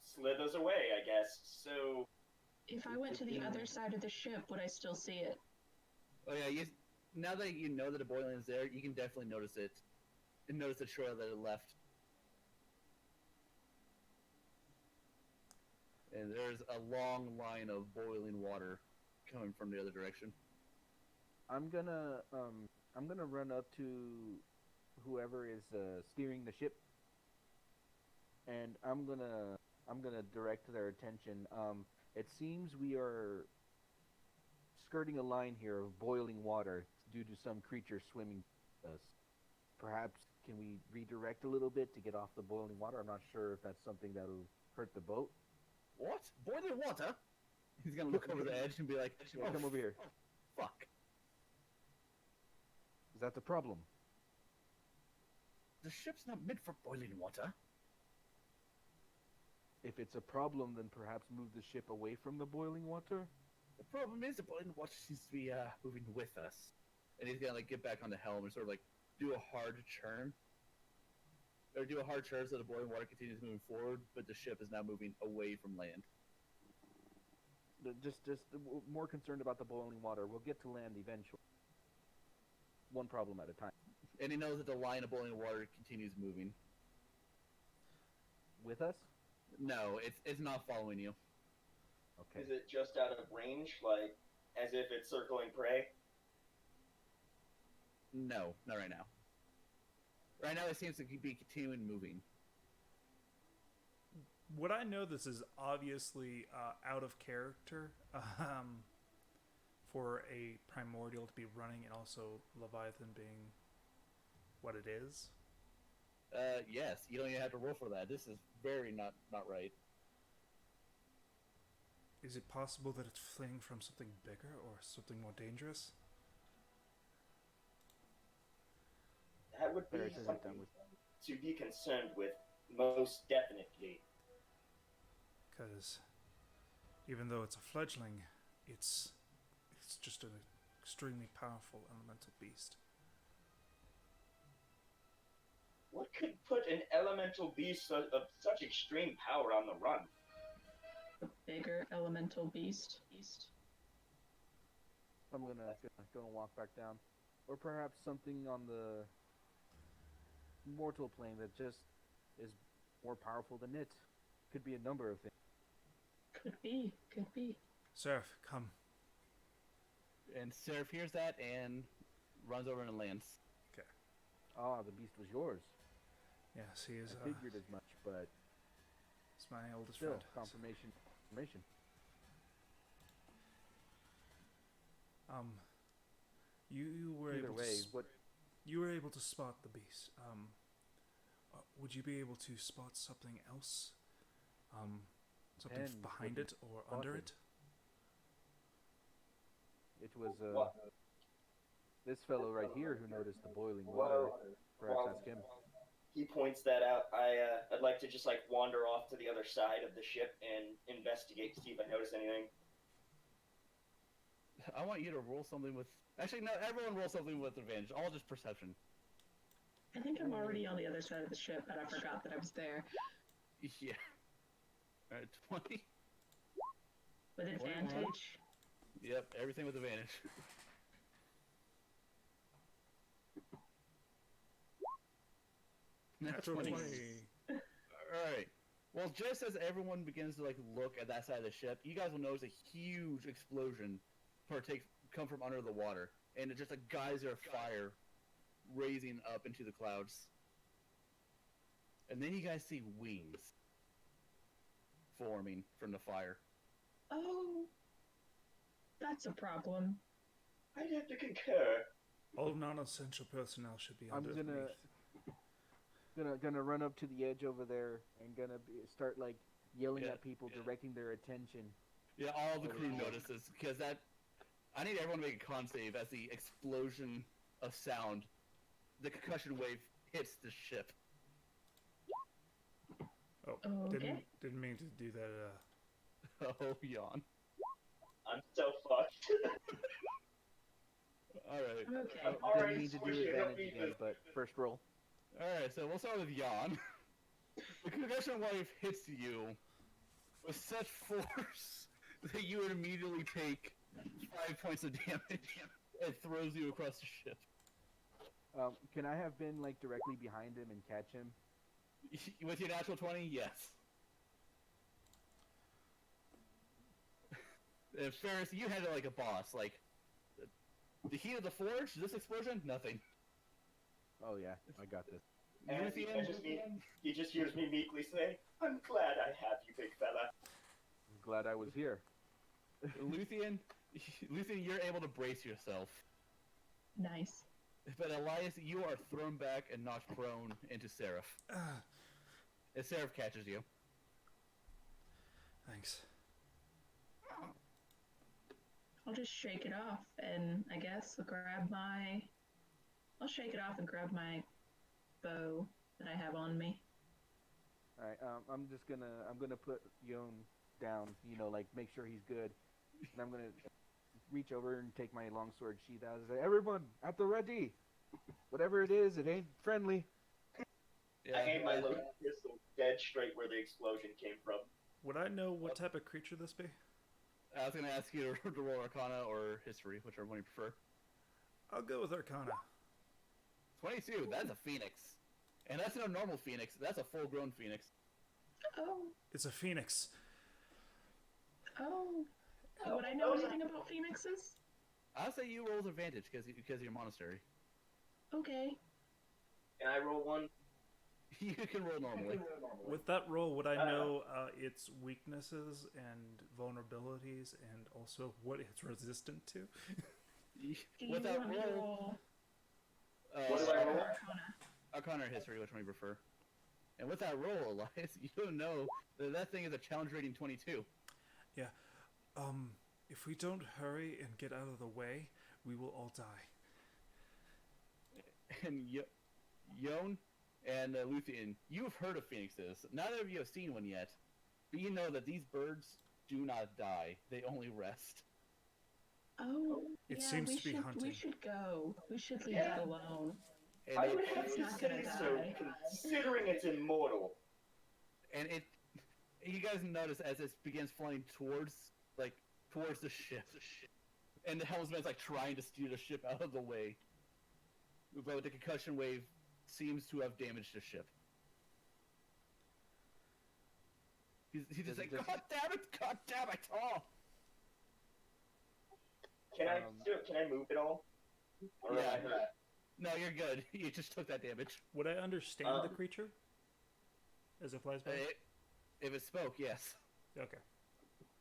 Speaker 4: slithers away, I guess. So
Speaker 3: If I went to the other side of the ship, would I still see it?
Speaker 2: Oh yeah, now that you know that the boiling is there, you can definitely notice it. And notice the trail that it left. And there's a long line of boiling water coming from the other direction.
Speaker 5: I'm gonna run up to whoever is steering the ship, and I'm gonna direct their attention. It seems we are skirting a line here of boiling water due to some creature swimming us. Perhaps can we redirect a little bit to get off the boiling water? I'm not sure if that's something that'll hurt the boat.
Speaker 2: What? Boiling water? He's gonna look over the edge and be like,
Speaker 5: Yeah, come over here.
Speaker 2: Fuck.
Speaker 5: Is that the problem?
Speaker 2: The ship's not meant for boiling water.
Speaker 5: If it's a problem, then perhaps move the ship away from the boiling water?
Speaker 2: The problem is the boiling water seems to be moving with us. And he's gonna like get back on the helm and sort of like do a hard turn. Or do a hard turn so the boiling water continues moving forward, but the ship is now moving away from land.
Speaker 5: Just more concerned about the boiling water. We'll get to land eventually. One problem at a time.
Speaker 2: And he knows that the line of boiling water continues moving.
Speaker 5: With us?
Speaker 2: No, it's not following you.
Speaker 5: Okay.
Speaker 4: is it just out of range, like as if it's circling prey?
Speaker 2: No, not right now. Right now it seems to be continuing moving.
Speaker 1: Would I know this is obviously out of character for a primordial to be running and also Leviathan being what it is?
Speaker 2: Yes, you don't even have to roll for that. This is very not right.
Speaker 1: Is it possible that it's fleeing from something bigger or something more dangerous?
Speaker 4: That would be
Speaker 5: Ferris isn't
Speaker 4: something
Speaker 5: done with.
Speaker 4: to be concerned with, most definitely.
Speaker 1: Because even though it's a fledgling, it's just an extremely powerful elemental beast.
Speaker 4: What could put an elemental beast of such extreme power on the run?
Speaker 3: A bigger elemental beast.
Speaker 5: I'm gonna walk back down, or perhaps something on the mortal plane that just is more powerful than it. Could be a number of things.
Speaker 3: Could be.
Speaker 1: Seraph, come.
Speaker 2: And Seraph hears that and runs over and lands.
Speaker 5: Ah, the beast was yours.
Speaker 1: Yes, he is.
Speaker 5: I figured as much, but
Speaker 1: It's my oldest
Speaker 5: still,
Speaker 1: friend.
Speaker 5: confirmation.
Speaker 1: You were
Speaker 5: Either
Speaker 1: able
Speaker 5: way,
Speaker 1: to you were able to spot the beast. Would you be able to spot something else? Something
Speaker 5: Depends
Speaker 1: behind
Speaker 5: what
Speaker 1: it or under
Speaker 5: spotted.
Speaker 1: it?
Speaker 5: it was
Speaker 4: What?
Speaker 5: this fellow right here who noticed the boiling water. Perhaps ask him.
Speaker 4: He points that out. I'd like to just like wander off to the other side of the ship and investigate to see if I notice anything.
Speaker 2: I want you to roll something with. Actually, no. Everyone roll something with advantage. All just perception.
Speaker 3: I think I'm already on the other side of the ship, but I forgot that I was there.
Speaker 2: Yeah. All right, 20.
Speaker 3: With advantage.
Speaker 2: Yep, everything with advantage.
Speaker 1: Natural 20.
Speaker 2: Alright. Well, just as everyone begins to like look at that side of the ship, you guys will notice a huge explosion come from under the water, and it's just a geyser of fire raising up into the clouds. And then you guys see wings forming from the fire.
Speaker 3: Oh, that's a problem.
Speaker 4: I'd have to concur.
Speaker 1: All non-essential personnel should be
Speaker 5: I'm
Speaker 1: underneath.
Speaker 5: gonna run up to the edge over there and start like yelling
Speaker 2: Yeah,
Speaker 5: at people,
Speaker 2: yeah.
Speaker 5: directing their attention.
Speaker 2: Yeah, all the crew notices, because I need everyone to make a con save as the explosion of sound, the concussion wave hits the ship.
Speaker 1: Oh,
Speaker 3: Okay.
Speaker 1: didn't mean to do that.
Speaker 2: Oh, yawn.
Speaker 4: I'm so fucked.
Speaker 2: Alright.
Speaker 3: Okay.
Speaker 4: I'm
Speaker 5: Didn't
Speaker 4: already
Speaker 5: need to do
Speaker 4: squished.
Speaker 5: advantage again, but first roll.
Speaker 2: Alright, so we'll start with yawn. The concussion wave hits you with such force that you would immediately take 5 points of damage. It throws you across the ship.
Speaker 5: Can I have been like directly behind him and catch him?
Speaker 2: With your natural 20, yes. Ferris, you had it like a boss. Like, the heat of the forge, this explosion, nothing.
Speaker 5: Oh yeah, I got this.
Speaker 4: And he just hears me meekly say, "I'm glad I have you, big fella."
Speaker 5: I'm glad I was here.
Speaker 2: Luthien, you're able to brace yourself.
Speaker 3: Nice.
Speaker 2: But Elias, you are thrown back and knocked prone into Seraph. As Seraph catches you.
Speaker 1: Thanks.
Speaker 3: I'll just shake it off and I guess I'll shake it off and grab my bow that I have on me.
Speaker 5: All right, I'm gonna put Yon down. You know, like make sure he's good, and I'm gonna reach over and take my longsword sheath out and say, "Everyone, at the ready! Whatever it is, it ain't friendly."
Speaker 2: Yeah,
Speaker 4: I aim my loaded pistol dead straight where the explosion came from.
Speaker 1: Would I know what type of creature this be?
Speaker 2: I was going to ask you to roll Arcana or History, whichever one you prefer.
Speaker 1: I'll go with Arcana.
Speaker 2: 22, that's a phoenix. And that's not a normal phoenix, that's a full-grown phoenix.
Speaker 3: Oh.
Speaker 1: It's a phoenix.
Speaker 3: Oh. Would I know anything about phoenixes?
Speaker 2: I'll say you roll with advantage because of your monastery.
Speaker 3: Okay.
Speaker 4: Can I roll one?
Speaker 2: You can roll normally.
Speaker 1: With that roll, would I know its weaknesses and vulnerabilities, and also what it's resistant to?
Speaker 3: Do
Speaker 2: With
Speaker 3: you
Speaker 2: that
Speaker 3: want to
Speaker 2: roll,
Speaker 3: roll
Speaker 4: What do I roll?
Speaker 3: Arcana?
Speaker 2: Arcana or History, which one you prefer? And with that roll, Elias, you don't know that thing is a challenge rating 22.
Speaker 1: Yeah. If we don't hurry and get out of the way, we will all die.
Speaker 2: And Yon and Luthien, you've heard of phoenixes. Neither of you have seen one yet, but you know that these birds do not die; they only rest.
Speaker 3: Oh,
Speaker 1: It
Speaker 3: yeah,
Speaker 1: seems
Speaker 3: we
Speaker 1: to be
Speaker 3: should,
Speaker 1: hunting.
Speaker 3: We should go. We should leave
Speaker 4: Yeah.
Speaker 3: it alone.
Speaker 2: And
Speaker 4: I
Speaker 2: it,
Speaker 4: would have
Speaker 3: It's
Speaker 4: to
Speaker 3: not gonna
Speaker 4: say so,
Speaker 3: die.
Speaker 4: considering it's immortal.
Speaker 2: and it, you guys notice as it begins flying towards the ship, and the helmsman's like trying to steer the ship out of the way, but the concussion wave seems to have damaged the ship. He's just like, God damn it, oh!
Speaker 4: Can I move it all? Or am I
Speaker 2: Yeah.
Speaker 4: hurt?
Speaker 2: No, you're good. You just took that damage.
Speaker 1: Would I understand the creature as it flies by?
Speaker 2: If it spoke, yes.
Speaker 1: Okay.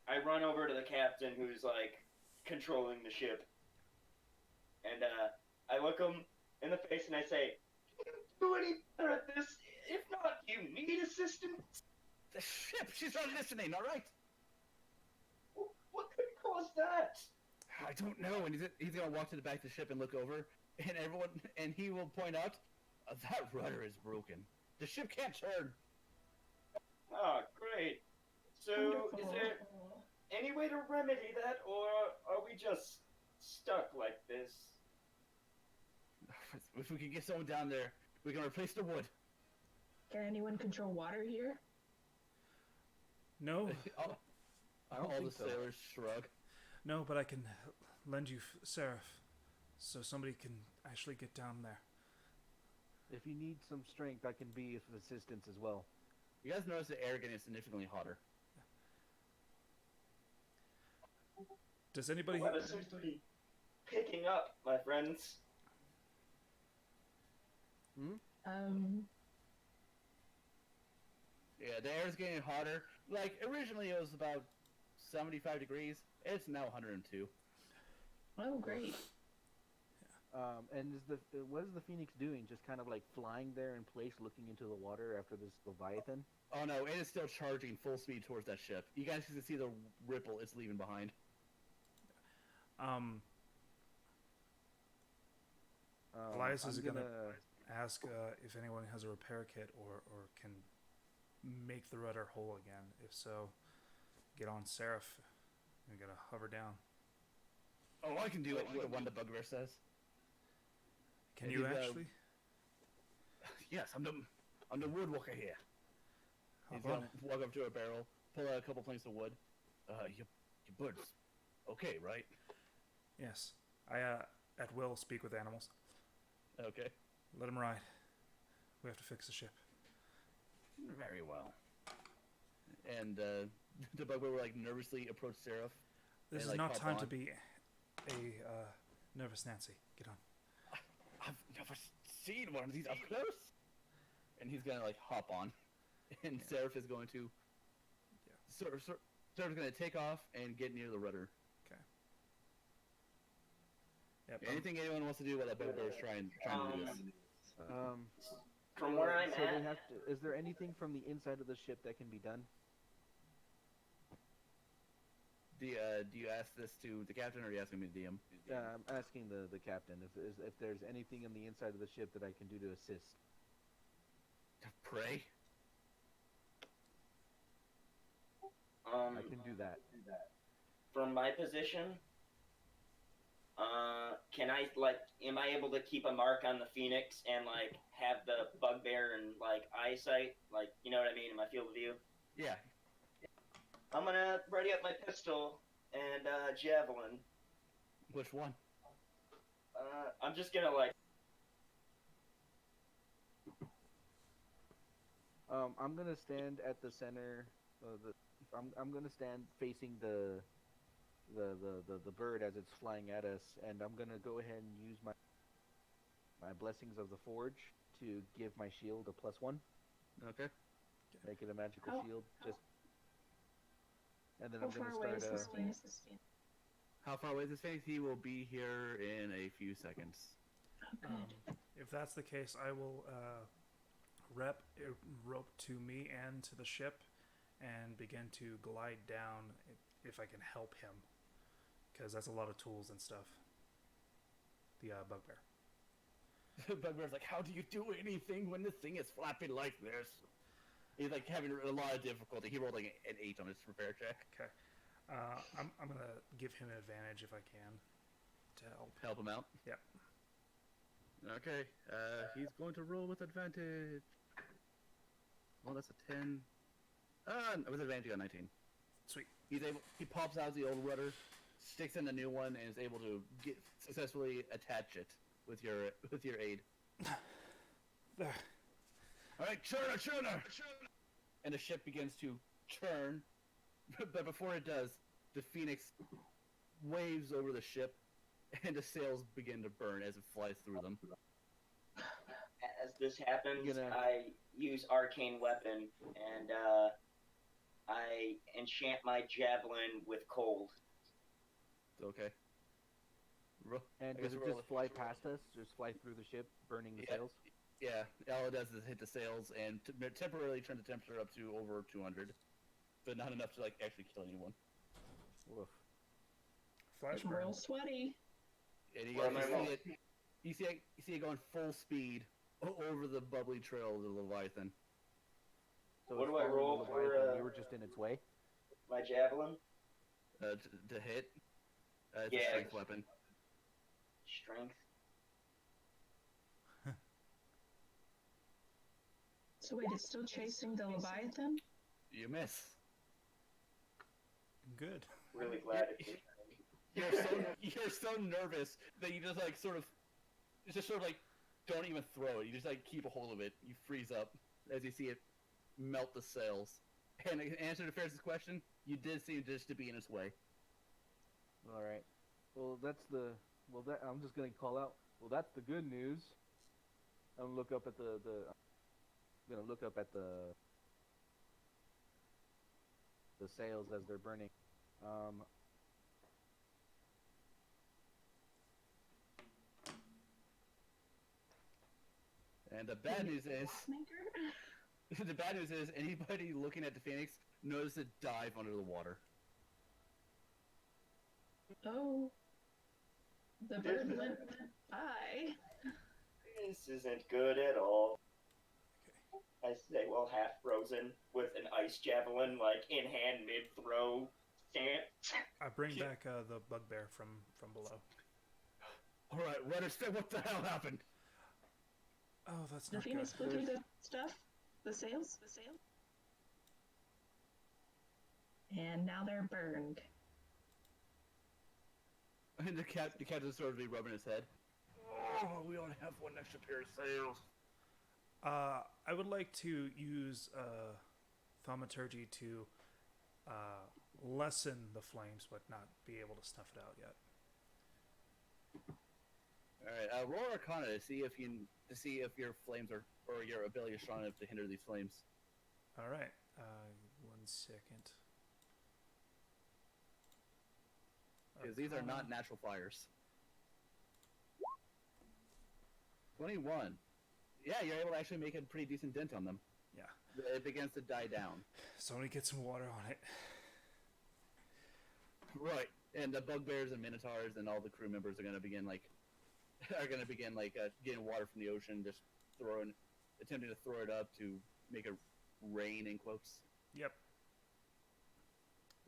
Speaker 4: I run over to the captain who's like controlling the ship, and I look him in the face and I say, "Do any better at this? If not, do you need assistance?
Speaker 2: The ship! She's not listening, alright?
Speaker 4: What could cause that?"
Speaker 2: I don't know, and he's gonna walk to the back of the ship and look over, and he will point out, that rudder is broken. The ship can't turn.
Speaker 4: Ah, great. So, is there any way to remedy that, or are we just stuck like this?
Speaker 2: If we can get someone down there, we can replace the wood.
Speaker 3: Can anyone control water here?
Speaker 1: No,
Speaker 5: I don't
Speaker 2: All
Speaker 5: think
Speaker 2: the
Speaker 5: so.
Speaker 2: sailors shrug.
Speaker 1: no, but I can lend you Seraph, so somebody can actually get down there.
Speaker 5: If you need some strength, I can be of assistance as well.
Speaker 2: You guys notice the air getting significantly hotter.
Speaker 1: Does anybody?
Speaker 4: Weather seems to be picking up, my friends.
Speaker 2: Yeah, the air's getting hotter. Like, originally it was about 75 degrees. It's now 102.
Speaker 3: Oh, great.
Speaker 5: And what is the Phoenix doing? Just kind of like flying there in place, looking into the water after this Leviathan?
Speaker 2: Oh no, it is still charging full speed towards that ship. You guys can see the ripple it's leaving behind.
Speaker 1: Elias is
Speaker 5: I'm
Speaker 1: gonna ask if anyone has a repair kit or can make the rudder whole again. If so, get on Seraph. You gotta hover down.
Speaker 2: Oh, I can do it. The one the bugbear says.
Speaker 1: Can
Speaker 2: And
Speaker 1: you
Speaker 2: he's,
Speaker 1: actually?
Speaker 2: Yes, I'm the woodworker here. He's
Speaker 1: Hop on.
Speaker 2: gonna walk up to a barrel, pull out a couple planks of wood. Your birds, okay, right?
Speaker 1: Yes, I at will speak with animals.
Speaker 2: Okay.
Speaker 1: Let them ride. We have to fix the ship.
Speaker 2: Very well. And the bugbear will like nervously approach Seraph.
Speaker 1: This
Speaker 2: and,
Speaker 1: is
Speaker 2: like,
Speaker 1: not
Speaker 2: hop
Speaker 1: time
Speaker 2: on.
Speaker 1: to be a nervous Nancy. Get on.
Speaker 2: I've never seen one of these up close. And he's gonna like hop on, and Seraph is going to.
Speaker 1: Yeah.
Speaker 2: Seraph's gonna take off and get near the rudder.
Speaker 1: Okay. Yep.
Speaker 2: Anything anyone wants to do while that bugbear is trying to do this?
Speaker 4: From where I'm
Speaker 5: so
Speaker 4: at,
Speaker 5: they have to, is there anything from the inside of the ship that can be done?
Speaker 2: Do you ask this to the captain, or are you asking me to DM?
Speaker 5: I'm asking the captain if there's anything in the inside of the ship that I can do to assist.
Speaker 2: Pray.
Speaker 5: I can do that.
Speaker 4: from my position, can I am I able to keep a mark on the Phoenix and like have the bugbear and like eyesight, like you know what I mean, in my field of view?
Speaker 2: Yeah.
Speaker 4: I'm gonna ready up my pistol and javelin.
Speaker 2: Which one?
Speaker 4: I'm just gonna like.
Speaker 5: I'm gonna stand at the center. I'm gonna stand facing the bird as it's flying at us, and I'm gonna go ahead and use my blessings of the forge to give my shield a +1.
Speaker 2: Okay.
Speaker 5: Make it a magical
Speaker 3: How-
Speaker 5: shield. Just and then
Speaker 3: How
Speaker 5: I'm
Speaker 3: far
Speaker 5: gonna
Speaker 3: away
Speaker 5: start.
Speaker 3: is this Phoenix?
Speaker 2: How far away is this Phoenix? He will be here in a few seconds.
Speaker 3: Oh, good.
Speaker 1: If that's the case, I will rep a rope to me and to the ship and begin to glide down if I can help him. Because that's a lot of tools and stuff. The bugbear.
Speaker 2: Bugbear's like, how do you do anything when the thing is flapping like this? He's like having a lot of difficulty. He rolled like an 8 on his repair check.
Speaker 1: Okay. I'm going to give him an advantage if I can to help.
Speaker 2: Help him out.
Speaker 1: Yep.
Speaker 2: Okay. He's going to roll with advantage. Well, that's a 10. With advantage, he got 19.
Speaker 1: Sweet.
Speaker 2: He pops out the old rudder, sticks in the new one, and is able to successfully attach it with your aid.
Speaker 1: There.
Speaker 2: All right, churner! And the ship begins to churn, but before it does, the Phoenix waves over the ship, and the sails begin to burn as it flies through them.
Speaker 4: As this happens,
Speaker 5: Gonna-
Speaker 4: I use arcane weapon and I enchant my javelin with cold.
Speaker 2: Okay.
Speaker 5: And
Speaker 2: I
Speaker 5: does
Speaker 2: guess
Speaker 5: it
Speaker 2: roll
Speaker 5: just fly past us? Just fly through the ship, burning the
Speaker 2: Yeah.
Speaker 5: sails?
Speaker 2: Yeah, all it does is hit the sails and temporarily turn the temperature up to over 200, but not enough to like actually kill anyone.
Speaker 5: Woof.
Speaker 1: Flash
Speaker 3: I'm
Speaker 1: burn.
Speaker 3: real sweaty.
Speaker 2: And you
Speaker 4: Where
Speaker 2: guys
Speaker 4: am I
Speaker 2: see it. You see it going full speed over the bubbly trail of the Leviathan.
Speaker 5: So
Speaker 4: What
Speaker 5: it's
Speaker 4: do I
Speaker 5: following the
Speaker 4: roll for,
Speaker 5: Leviathan, you were just in its way?
Speaker 4: My javelin,
Speaker 2: To hit. It's
Speaker 4: Yeah.
Speaker 2: a strength weapon.
Speaker 4: strength.
Speaker 3: So wait, it's still chasing the Leviathan?
Speaker 2: You miss.
Speaker 1: Good.
Speaker 4: Really glad it did.
Speaker 2: You're so nervous that you just like sort of like don't even throw it. You just like keep a hold of it. You freeze up as you see it melt the sails. And in answer to Ferris's question, you did seem just to be in its way.
Speaker 5: All right. Well, I'm just gonna call out. Well, that's the good news. I'm gonna look up at the sails as they're burning.
Speaker 2: And the bad news is,
Speaker 3: Maker?
Speaker 2: the bad news is anybody looking at the Phoenix knows to dive under the water.
Speaker 3: Oh. The bird went by.
Speaker 4: This isn't good at all. I say, well, half frozen with an ice javelin, like in hand, mid throw stance.
Speaker 1: I bring back the bugbear from below.
Speaker 2: All right, rudder, what the hell happened?
Speaker 1: Oh, that's
Speaker 3: The
Speaker 1: not good.
Speaker 3: Phoenix flew through the stuff? The sails? And now they're burned.
Speaker 2: And the captain sort of be rubbing his head. Oh, we ought to have one extra pair of sails.
Speaker 1: I would like to use thaumaturgy to lessen the flames, but not be able to snuff it out yet.
Speaker 2: All right, roll Arcana to see if your flames or your ability is strong enough to hinder these flames.
Speaker 1: All right. 1 second.
Speaker 2: Because these are not natural fires. 21. Yeah, you're able to actually make a pretty decent dent on them.
Speaker 1: Yeah.
Speaker 2: It begins to die down.
Speaker 1: Somebody get some water on it.
Speaker 2: Right. And the bugbears and minotaurs and all the crew members are going to begin getting water from the ocean, just attempting to throw it up to make it rain in quotes.
Speaker 1: Yep.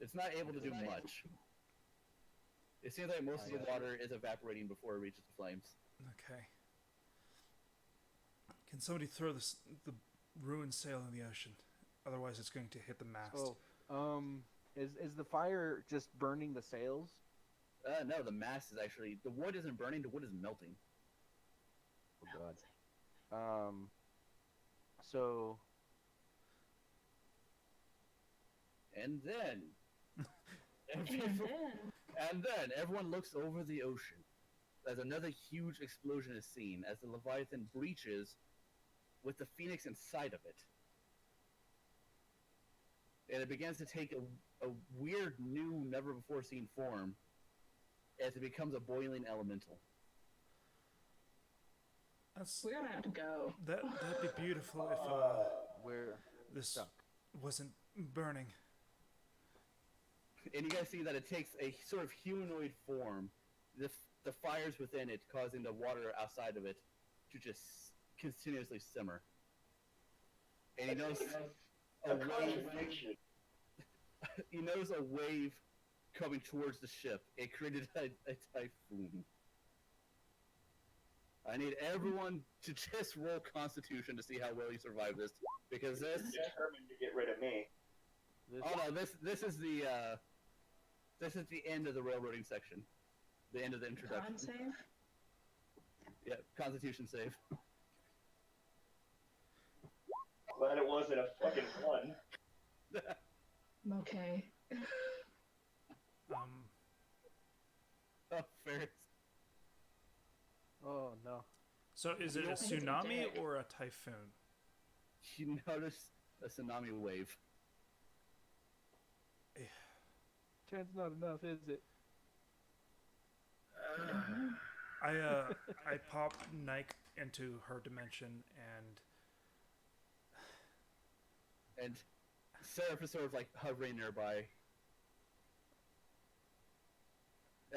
Speaker 2: It's not able to do much. It seems like most of the water is evaporating before it reaches the flames.
Speaker 1: Okay. Can somebody throw the ruined sail in the ocean? Otherwise, it's going to hit the mast.
Speaker 5: Oh, is the fire just burning the sails?
Speaker 2: No, the mast is actually, the wood isn't burning, the wood is melting.
Speaker 5: Oh God. So.
Speaker 2: And then,
Speaker 3: And then,
Speaker 2: everyone looks over the ocean as another huge explosion is seen as the Leviathan breaches with the Phoenix inside of it. and it begins to take a weird, new, never before seen form as it becomes a boiling elemental.
Speaker 1: That's
Speaker 3: We're gonna have to go.
Speaker 1: that'd be beautiful if
Speaker 5: We're
Speaker 1: this
Speaker 5: stuck.
Speaker 1: wasn't burning.
Speaker 2: And you guys see that it takes a sort of humanoid form. The fires within it causing the water outside of it to just continuously simmer. And you notice a wave. You notice a wave coming towards the ship. It created a typhoon. I need everyone to just roll Constitution to see how well you survive this, because this.
Speaker 4: Determined to get rid of me.
Speaker 2: Oh no, this is the end of the railroading section, the end of the introduction.
Speaker 3: Con save?
Speaker 2: Yeah, Constitution save.
Speaker 4: Glad it wasn't a fucking one.
Speaker 3: Okay.
Speaker 2: Oh, fair.
Speaker 5: Oh no.
Speaker 1: So is it a tsunami or a typhoon?
Speaker 2: You notice a tsunami wave.
Speaker 5: 10's not enough, is it?
Speaker 1: I pop Nike into her dimension
Speaker 2: And Seraph is sort of like hovering nearby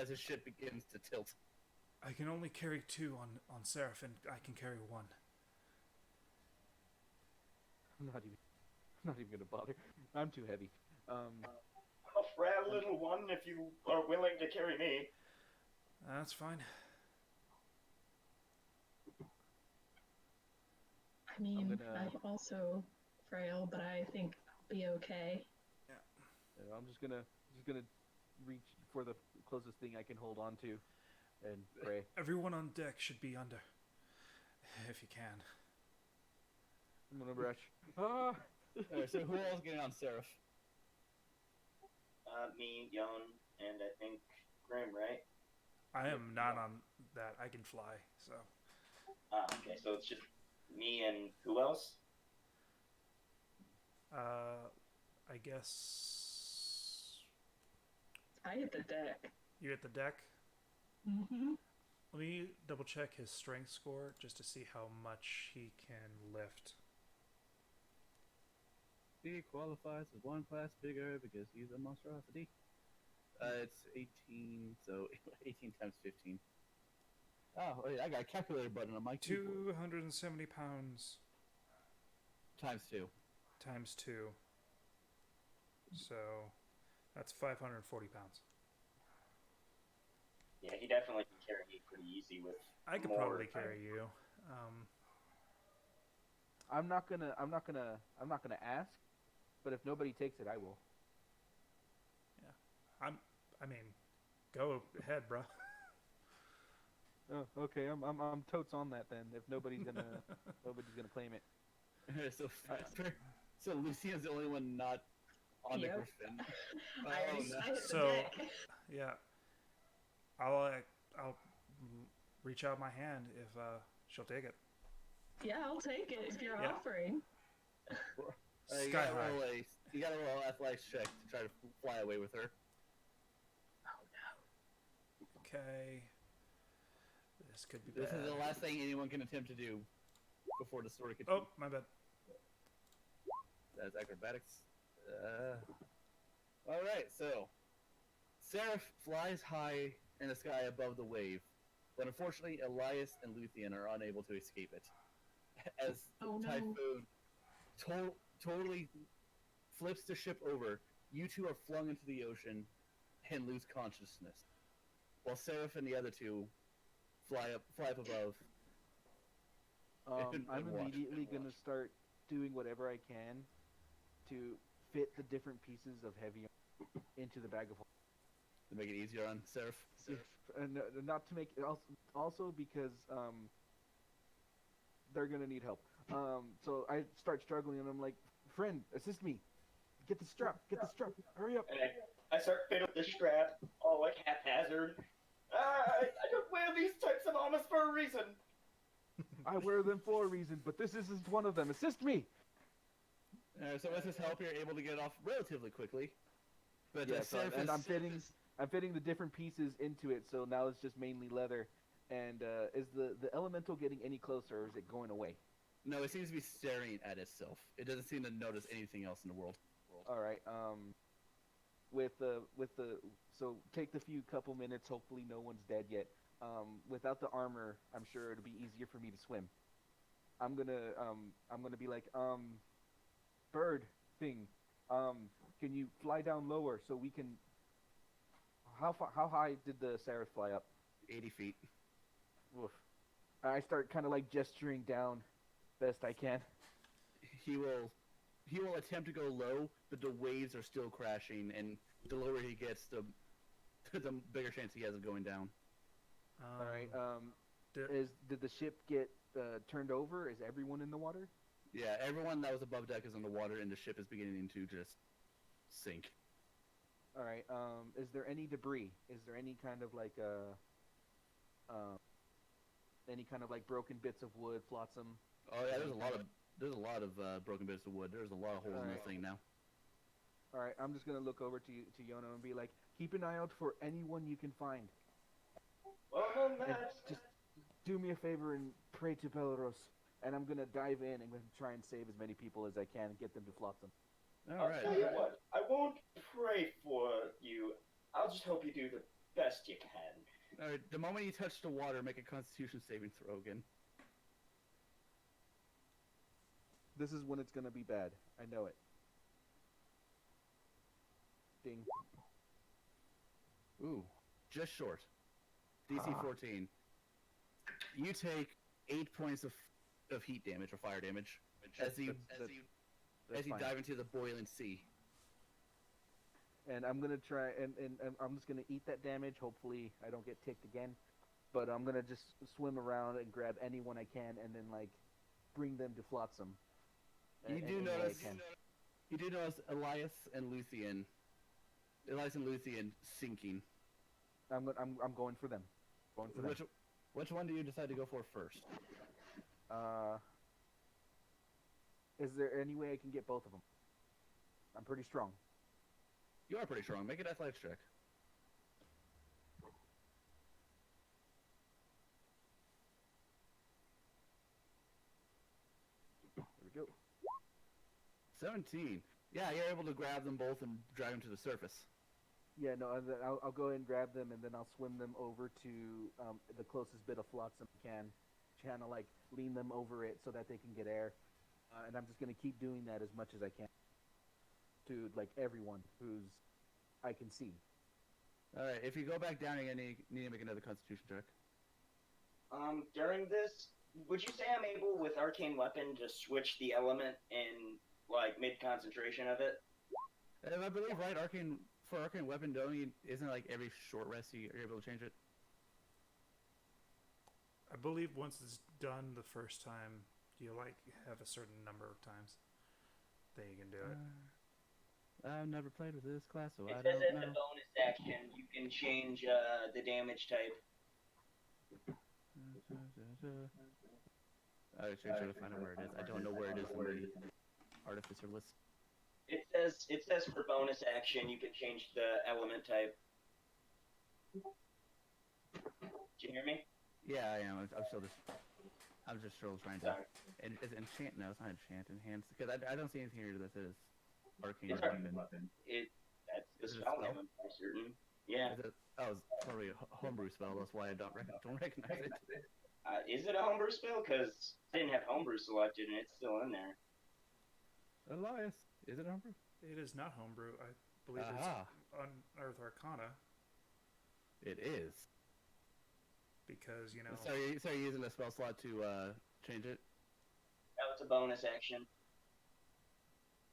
Speaker 2: as his ship begins to tilt.
Speaker 1: I can only carry 2 on Seraph, and I can carry 1.
Speaker 5: I'm not even gonna bother. I'm too heavy.
Speaker 4: A frail little one if you are willing to carry me.
Speaker 1: That's fine.
Speaker 3: I mean,
Speaker 5: gonna-
Speaker 3: I'm also frail, but I think I'll be okay.
Speaker 5: I'm just gonna reach for the closest thing I can hold on to, and pray.
Speaker 1: Everyone on deck should be under, if you can.
Speaker 5: I'm gonna rush. Ah!
Speaker 2: Alright, so who else is getting on Seraph?
Speaker 4: Me, Yon, and I think Grim, right?
Speaker 1: I am not on that. I can fly, so.
Speaker 4: Okay, so it's just me and who else?
Speaker 1: I guess
Speaker 3: I hit the deck.
Speaker 1: you hit the deck.
Speaker 3: Mm-hmm.
Speaker 1: Let me double check his strength score just to see how much he can lift.
Speaker 2: He qualifies as one class bigger because he's a monstrosity. It's 18, so 18 times 15. Oh, wait, I got a calculator button on my keyboard.
Speaker 1: 270 pounds
Speaker 2: Times 2.
Speaker 1: times 2. So that's 540 pounds.
Speaker 4: Yeah, he definitely can carry me pretty easy with.
Speaker 1: I could
Speaker 4: more
Speaker 1: probably carry you.
Speaker 5: I'm not gonna ask, but if nobody takes it, I will.
Speaker 1: I mean, go ahead, bro.
Speaker 5: Oh, okay. I'm totes on that then. If nobody's gonna claim it.
Speaker 2: So Lucian's the only one not on the
Speaker 3: Yep.
Speaker 2: griffin.
Speaker 3: I hit the
Speaker 1: So-
Speaker 3: deck.
Speaker 1: Yeah, I'll reach out my hand if she'll take it.
Speaker 3: Yeah, I'll take it if you're
Speaker 1: Yeah.
Speaker 3: offering.
Speaker 2: You
Speaker 1: Sky
Speaker 2: gotta
Speaker 1: high.
Speaker 2: roll an athletics check to try to fly away with her.
Speaker 3: Oh no.
Speaker 1: Okay. This could be
Speaker 2: This
Speaker 1: bad.
Speaker 2: is the last thing anyone can attempt to do before the story
Speaker 1: Oh,
Speaker 2: continues.
Speaker 1: my bad.
Speaker 2: That's acrobatics. Alright, so Seraph flies high in the sky above the wave, but unfortunately Elias and Luthien are unable to escape it. As
Speaker 3: Oh, no.
Speaker 2: Typhoon totally flips the ship over, you two are flung into the ocean and lose consciousness, while Seraph and the other two fly up above. And
Speaker 5: I'm
Speaker 2: watch.
Speaker 5: immediately gonna start doing whatever I can to fit the different pieces of heavy into the bag of holding.
Speaker 2: To make it easier on Seraph.
Speaker 5: And not to make also because they're gonna need help. So I start struggling and I'm like, friend, assist me. Get the strap. Hurry up.
Speaker 4: And I start fiddling with the strap, all like haphazard. I don't wear these types of armors for a reason.
Speaker 5: I wear them for a reason, but this isn't one of them. Assist me.
Speaker 2: So with his help, you're able to get it off relatively quickly. But
Speaker 5: Yeah,
Speaker 2: the
Speaker 5: so
Speaker 2: surface...
Speaker 5: and I'm fitting the different pieces into it, so now it's just mainly leather. And is the elemental getting any closer, or is it going away?
Speaker 2: No, it seems to be staring at itself. It doesn't seem to notice anything else in the world.
Speaker 5: All right. With the so take the few couple minutes. Hopefully, no one's dead yet. Without the armor, I'm sure it'll be easier for me to swim. I'm gonna be like, bird thing, can you fly down lower so we can? How high did the Seraph fly up?
Speaker 2: 80 feet.
Speaker 5: Oof. I start kind of like gesturing down, best I can.
Speaker 2: He will attempt to go low, but the waves are still crashing, and the lower he gets, the bigger chance he has of going down.
Speaker 5: All right. Did the ship get turned over? Is everyone in the water?
Speaker 2: Yeah, everyone that was above deck is in the water, and the ship is beginning to just sink.
Speaker 5: All right. Is there any debris? Is there any kind of like broken bits of wood, flotsam?
Speaker 2: Oh yeah, there's a lot of broken bits of wood. There's a lot of holes in this thing now.
Speaker 5: All right, I'm just gonna look over to Yono and be like, keep an eye out for anyone you can find.
Speaker 4: Well,
Speaker 5: And just do me a favor and pray to Belros. And I'm gonna dive in and gonna try and save as many people as I can and get them to flotsam.
Speaker 2: All
Speaker 4: I'll
Speaker 2: right.
Speaker 4: tell you what, I won't pray for you. I'll just hope you do the best you can.
Speaker 2: All right. The moment you touch the water, make a Constitution saving throw again.
Speaker 5: This is when it's gonna be bad. I know it. Ding.
Speaker 2: Ooh, just short. DC 14. You take 8 points of heat damage or fire damage as you dive into the boiling sea.
Speaker 5: And I'm gonna try and I'm just gonna eat that damage. Hopefully I don't get ticked again. But I'm gonna just swim around and grab anyone I can and then like bring them to flotsam.
Speaker 2: You do notice Elias and Luthien sinking.
Speaker 5: I'm going for them.
Speaker 2: Which one do you decide to go for first?
Speaker 5: Is there any way I can get both of them? I'm pretty strong.
Speaker 2: You are pretty strong. Make an athletics check.
Speaker 5: There we go.
Speaker 2: 17. Yeah, you're able to grab them both and drag them to the surface.
Speaker 5: Yeah, no, and then I'll go ahead and grab them, and then I'll swim them over to the closest bit of flotsam I can, kind of like lean them over it so that they can get air, and I'm just gonna keep doing that as much as I can to like everyone who's I can see.
Speaker 2: All right, if you go back down again, you need to make another Constitution check.
Speaker 4: During this, would you say I'm able with Arcane Weapon to switch the element in like mid-concentration of it?
Speaker 2: I believe, right? For Arcane Weapon, isn't like every short rest you're able to change it?
Speaker 1: I believe once it's done the first time, you like have a certain number of times that you can do it.
Speaker 2: I've never played with this class, so
Speaker 4: It
Speaker 2: I
Speaker 4: says
Speaker 2: don't
Speaker 4: in
Speaker 2: know.
Speaker 4: the bonus action you can change the damage type.
Speaker 2: I should try to find out where it is. I don't know where it is in the Artificer list.
Speaker 4: It says for bonus action you can change the element type. Did you hear me?
Speaker 2: Yeah, I am. I'm just still trying to.
Speaker 4: Sorry.
Speaker 2: Is it enchant? No, it's not enchant. Enhance. Because I don't see anything here that says arcane
Speaker 4: It's
Speaker 2: weapon.
Speaker 4: That's the
Speaker 2: Is it a
Speaker 4: spell
Speaker 2: spell?
Speaker 4: name, I'm certain. Yeah.
Speaker 2: It's probably a homebrew spell. That's why I don't recognize it.
Speaker 4: Is it a homebrew spell? Because I didn't have homebrew selected and it's still in there.
Speaker 2: Elias, is it homebrew?
Speaker 1: It is not homebrew. I believe
Speaker 2: Aha.
Speaker 1: it's Unearth Arcana
Speaker 2: It is.
Speaker 1: because
Speaker 2: So you're using a spell slot to change it?
Speaker 4: That was a bonus action.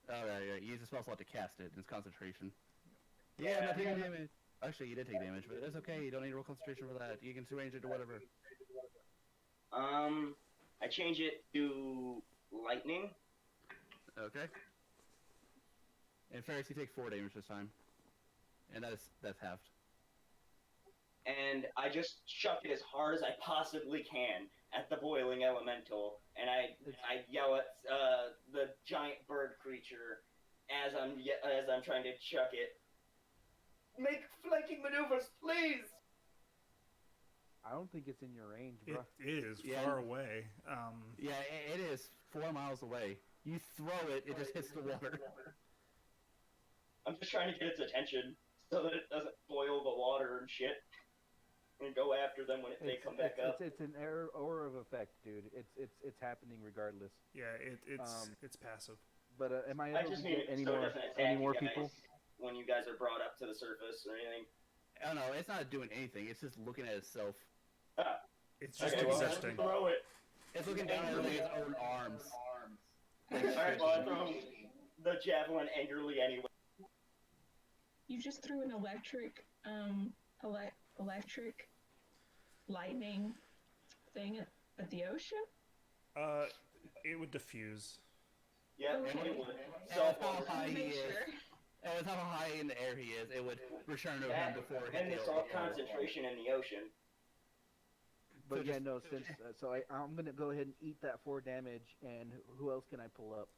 Speaker 2: Oh, right. You use a spell slot to cast it. It's concentration. Yeah, I'm not taking damage. Actually, you did take damage, but it's okay. You don't need to roll concentration for that. You can change it to whatever.
Speaker 4: I change it to lightning.
Speaker 2: Okay. And Ferris, you take 4 damage this time. And that's halved.
Speaker 4: and I just chuck it as hard as I possibly can at the boiling elemental, and I yell at the giant bird creature as I'm trying to chuck it. Make flanking maneuvers, please.
Speaker 5: I don't think it's in your range,
Speaker 1: It
Speaker 5: bro.
Speaker 1: is
Speaker 2: Yeah.
Speaker 1: far away.
Speaker 2: Yeah, it is 4 miles away. You throw it, it just hits the water.
Speaker 4: I'm just trying to get its attention so that it doesn't boil the water and shit, and go after them when they come back up.
Speaker 5: It's an aura of effect, dude. It's happening regardless.
Speaker 1: Yeah, it's passive.
Speaker 5: But am I
Speaker 4: I
Speaker 5: able
Speaker 4: just
Speaker 5: to
Speaker 4: need
Speaker 5: get
Speaker 4: it
Speaker 5: any
Speaker 4: so it
Speaker 5: more
Speaker 4: doesn't attack you guys
Speaker 5: people?
Speaker 4: when you guys are brought up to the surface or anything.
Speaker 2: Oh no, it's not doing anything. It's just looking at itself.
Speaker 1: It's just
Speaker 4: Okay, well,
Speaker 1: existing.
Speaker 4: throw it.
Speaker 2: It's looking down at its own arms.
Speaker 4: Alright, well, I throw the javelin angrily anyway.
Speaker 3: You just threw an electric lightning thing at the ocean?
Speaker 1: It would diffuse.
Speaker 4: Yeah,
Speaker 3: Okay.
Speaker 4: it would.
Speaker 2: And
Speaker 4: So,
Speaker 2: with how high he
Speaker 3: Make
Speaker 2: is,
Speaker 3: sure.
Speaker 2: and with how high in the air he is, it would return to him before it hit
Speaker 4: and
Speaker 2: the
Speaker 4: it's all
Speaker 2: ocean.
Speaker 4: concentration in the ocean.
Speaker 5: But
Speaker 2: So
Speaker 5: yeah,
Speaker 2: just-
Speaker 5: no. Since I'm gonna go ahead and eat that 4 damage. And who else can I pull up?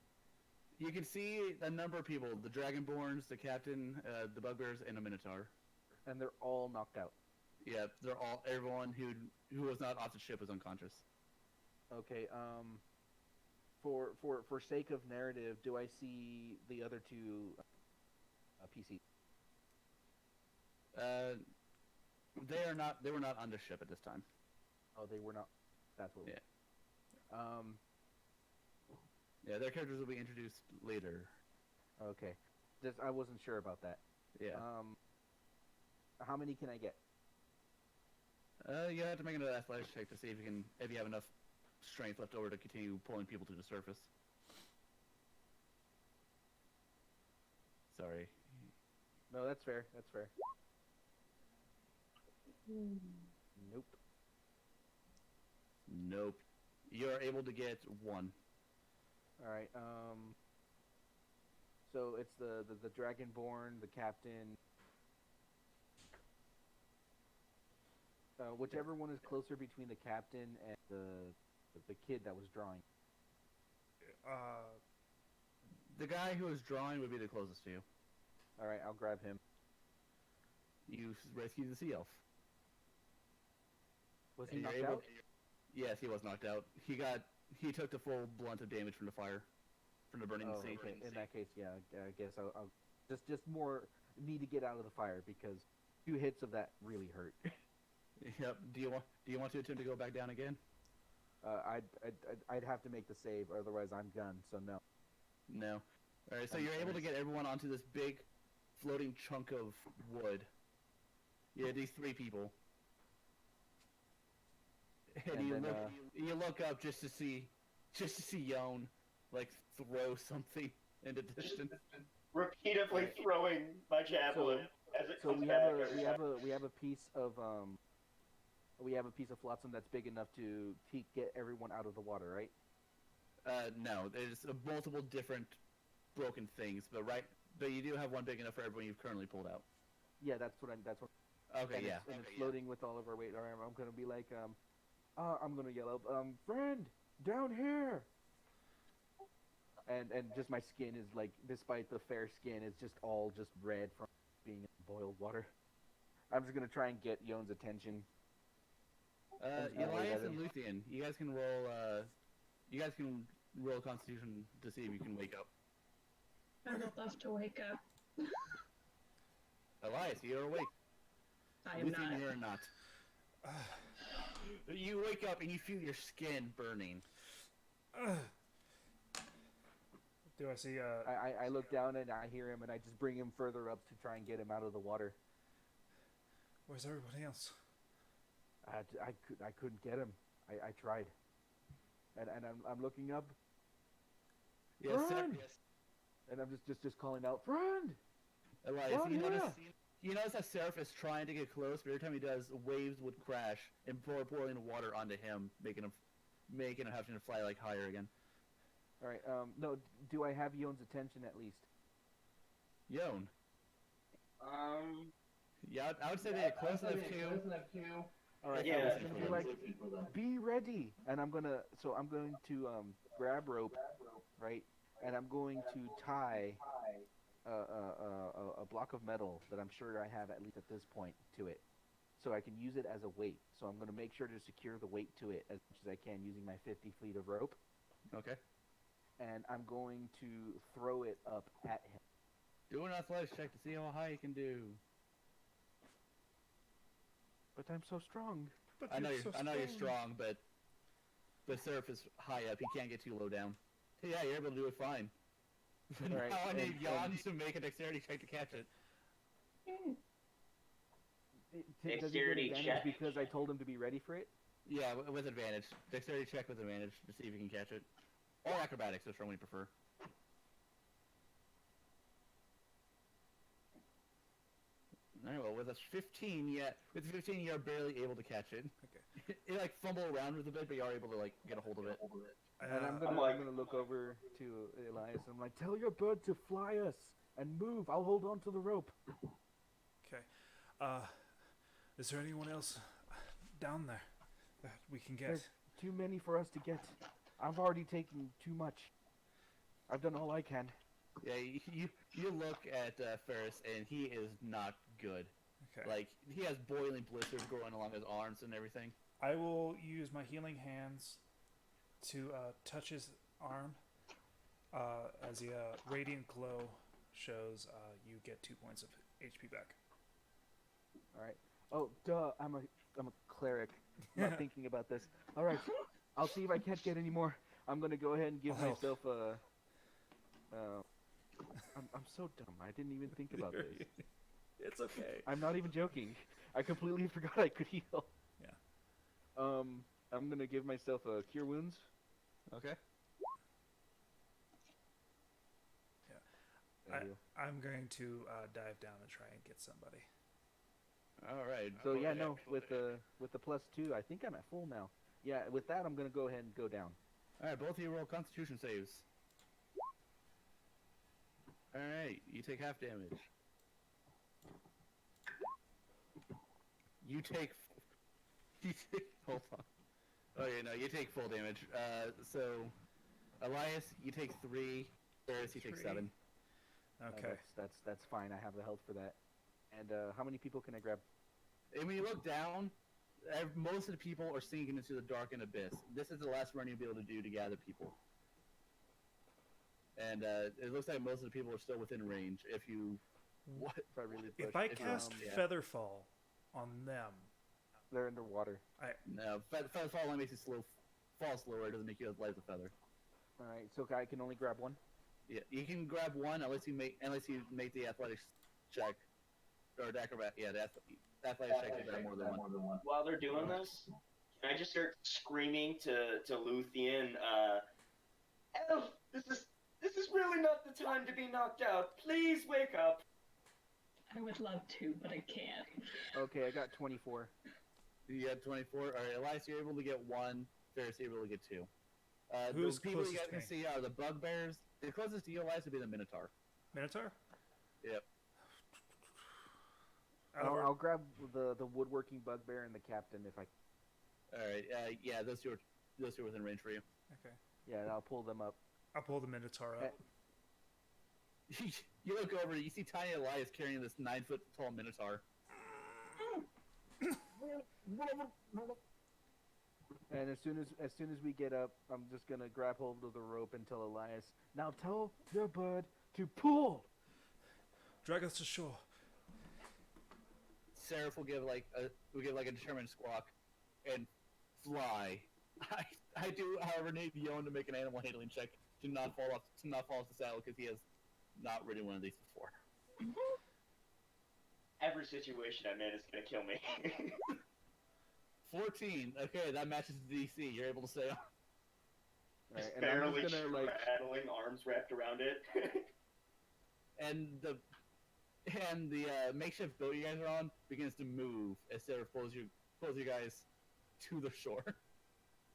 Speaker 2: You can see a number of people: the Dragonborns, the captain, the Bugbears, and a Minotaur.
Speaker 5: And they're all knocked out.
Speaker 2: Yeah, they're all everyone who was not off the ship was unconscious.
Speaker 5: Okay. For sake of narrative, do I see the other 2 PC?
Speaker 2: They were not on the ship at this time.
Speaker 5: Oh, they were not. That's what.
Speaker 2: Yeah. Yeah, their characters will be introduced later.
Speaker 5: Okay. Just I wasn't sure about that.
Speaker 2: Yeah.
Speaker 5: How many can I get?
Speaker 2: You have to make another athletics check to see if you have enough strength left over to continue pulling people to the surface. Sorry.
Speaker 5: No, that's fair. That's fair. Nope.
Speaker 2: Nope. You're able to get 1.
Speaker 5: All right. So it's the Dragonborn, the captain. Whichever one is closer between the captain and the kid that was drawing.
Speaker 2: The guy who was drawing would be the closest to you.
Speaker 5: All right, I'll grab him.
Speaker 2: You rescued the sea elf.
Speaker 5: Was he
Speaker 2: And you're
Speaker 5: knocked
Speaker 2: able-
Speaker 5: out?
Speaker 2: Yes, he was knocked out. He took the full blunt of damage from the fire, from the burning
Speaker 5: Oh,
Speaker 2: sea.
Speaker 5: okay. In that case, yeah, I guess I'll just more need to get out of the fire because 2 hits of that really hurt.
Speaker 2: Yep. Do you want to attempt to go back down again?
Speaker 5: I'd have to make the save, otherwise I'm gone. So no.
Speaker 2: No. All right. So
Speaker 5: I'm
Speaker 2: you're able to
Speaker 5: sorry.
Speaker 2: get everyone onto this big, floating chunk of wood. Yeah, these 3 people. And,
Speaker 5: And
Speaker 2: you
Speaker 5: then,
Speaker 2: you look up just to see Yon like throw something in the distance.
Speaker 4: Repeatedly throwing my javelin as it
Speaker 5: So
Speaker 4: comes
Speaker 5: we
Speaker 4: back.
Speaker 5: have a piece of flotsam that's big enough to get everyone out of the water, right?
Speaker 2: No, there's multiple different broken things, but you do have one big enough for everyone you've currently pulled out.
Speaker 5: Yeah, that's what.
Speaker 2: Okay,
Speaker 5: And
Speaker 2: yeah.
Speaker 5: it's floating with all of our weight. I'm gonna be like, I'm gonna yell out, friend, down here. And just my skin is like, despite the fair skin, it's just all just red from being in boiled water. I'm just gonna try and get Yon's attention.
Speaker 2: Elias and Luthien, you guys can roll. You guys can roll Constitution to see if you can wake up.
Speaker 3: I would love to wake up.
Speaker 2: Elias, you're awake.
Speaker 3: I am
Speaker 2: Luthien,
Speaker 3: not.
Speaker 2: you're not. You wake up and you feel your skin burning.
Speaker 1: Do I see?
Speaker 5: I look down and I hear him, and I just bring him further up to try and get him out of the water.
Speaker 1: Where's everybody else?
Speaker 5: I couldn't get him. I tried. And I'm looking up,
Speaker 2: Yes,
Speaker 5: Friend! and I'm just calling out, friend.
Speaker 2: Elias,
Speaker 5: Oh, yeah.
Speaker 2: you notice that Seraph is trying to get close, but every time he does, waves would crash and pour boiling water onto him, making him having to fly like higher again.
Speaker 5: All right. No. Do I have Yon's attention at least?
Speaker 2: Yon, Yeah, I would say they're close enough to.
Speaker 5: All right,
Speaker 4: Yeah.
Speaker 5: I was gonna be like, be ready, and I'm going to grab rope, right, and I'm going to tie a block of metal that I'm sure I have at least at this point to it, so I can use it as a weight. So I'm going to make sure to secure the weight to it as much as I can using my 50 feet of rope,
Speaker 2: Okay.
Speaker 5: and I'm going to throw it up at him.
Speaker 2: Do an athletics check to see how high you can do.
Speaker 5: But I'm so strong.
Speaker 1: But
Speaker 2: I know
Speaker 1: you're
Speaker 2: you're,
Speaker 1: so
Speaker 2: I know you're strong, but the surf is high up. He can't get too low down. Yeah, you're able to do it fine. But
Speaker 5: All right,
Speaker 2: now I need
Speaker 5: and-
Speaker 2: Jan to make a dexterity check to catch it.
Speaker 5: Does he get
Speaker 4: Dexterity
Speaker 5: advantage
Speaker 4: check.
Speaker 5: because I told him to be ready for it?
Speaker 2: Yeah, with advantage. Dexterity check with advantage to see if you can catch it. Or acrobatics, which one we prefer. Alright, well, with a 15, you're barely able to catch it.
Speaker 1: Okay.
Speaker 2: You like fumble around with a bit, but you are able to like get a hold of it.
Speaker 5: And I'm
Speaker 1: Uh,
Speaker 5: gonna look over to Elias. I'm like, tell your bird to fly us and move. I'll hold on to the rope.
Speaker 1: okay. Is there anyone else down there that we can get?
Speaker 5: There's too many for us to get. I've already taken too much. I've done all I can.
Speaker 2: Yeah, you look at Ferris, and he is not good.
Speaker 1: Okay.
Speaker 2: Like, he has boiling blisters growing along his arms and everything.
Speaker 1: I will use my healing hands to touch his arm. As the radiant glow shows, you get 2 points of HP back.
Speaker 5: All right. Oh, duh. I'm a cleric. I'm not thinking about this. All right. I'll see if I can't get any more. I'm gonna go ahead and give
Speaker 1: I'll help.
Speaker 5: myself a. I'm so dumb. I didn't even think about this.
Speaker 1: It's okay.
Speaker 5: I'm not even joking. I completely forgot I could heal.
Speaker 1: Yeah.
Speaker 5: I'm gonna give myself a cure wounds.
Speaker 2: Okay.
Speaker 1: I,
Speaker 5: I heal.
Speaker 1: I'm going to dive down and try and get somebody.
Speaker 2: Alright.
Speaker 5: So yeah, no, with the +2, I think I'm at full now. Yeah, with that, I'm gonna go ahead and go down.
Speaker 2: Alright, both of you roll Constitution saves. Alright, you take half damage. You take... Hold on. Oh yeah, no, you take full damage. So... Elias, you take 3. Ferris, you take
Speaker 1: 3.
Speaker 2: 7.
Speaker 1: Okay.
Speaker 5: That's fine. I have the health for that. And how many people can I grab?
Speaker 2: And when you look down, most of the people are sinking into the darkened abyss. This is the last run you'll be able to do to gather people. And it looks like most of the people are still within range. If you...
Speaker 5: What? If I really push.
Speaker 1: If I cast
Speaker 2: yeah.
Speaker 1: Featherfall on them,
Speaker 5: They're underwater.
Speaker 2: No, feather fall only makes you fall slower. It doesn't make you as light as a feather.
Speaker 5: All right, so I can only grab one.
Speaker 2: Yeah, you can grab one unless you make the athletics check or the acrobat. Yeah, the athletics check to grab more than one.
Speaker 4: While they're doing this, can I just start screaming to Luthien, Elf, this is really not the time to be knocked out. Please wake up.
Speaker 3: I would love to, but I can't.
Speaker 5: Okay, I got 24.
Speaker 2: You got 24. All right, Elias, you're able to get 1. Ferris, you're able to get 2.
Speaker 1: Who's
Speaker 2: the people you
Speaker 1: closest
Speaker 2: guys
Speaker 1: to
Speaker 2: can see are the bugbears. The closest to you, Elias, would be the Minotaur.
Speaker 1: Minotaur?
Speaker 2: Yep.
Speaker 5: I'll grab the woodworking bugbear and the captain if I.
Speaker 2: All right. Yeah, those two are within range for you.
Speaker 1: Okay.
Speaker 5: Yeah, and I'll pull them up.
Speaker 1: I'll pull the Minotaur up.
Speaker 2: You look over, you see tiny Elias carrying this 9-foot tall Minotaur.
Speaker 5: And as soon as we get up, I'm just gonna grab hold of the rope and tell Elias. Now tell your bird to pull.
Speaker 1: Drag us to shore.
Speaker 2: Seraph will give like a determined squawk and fly. I do, however, need Yon to make an animal handling check to not fall off the saddle because he has not ridden one of these before.
Speaker 4: Every situation I'm in is gonna kill me.
Speaker 2: 14. Okay, that matches the DC. You're able to sail.
Speaker 5: Right,
Speaker 4: Just
Speaker 5: and I'm
Speaker 4: barely
Speaker 5: just gonna
Speaker 4: straddling, arms wrapped around it.
Speaker 2: And the makeshift boat you guys are on begins to move as Seraph pulls you guys to the shore.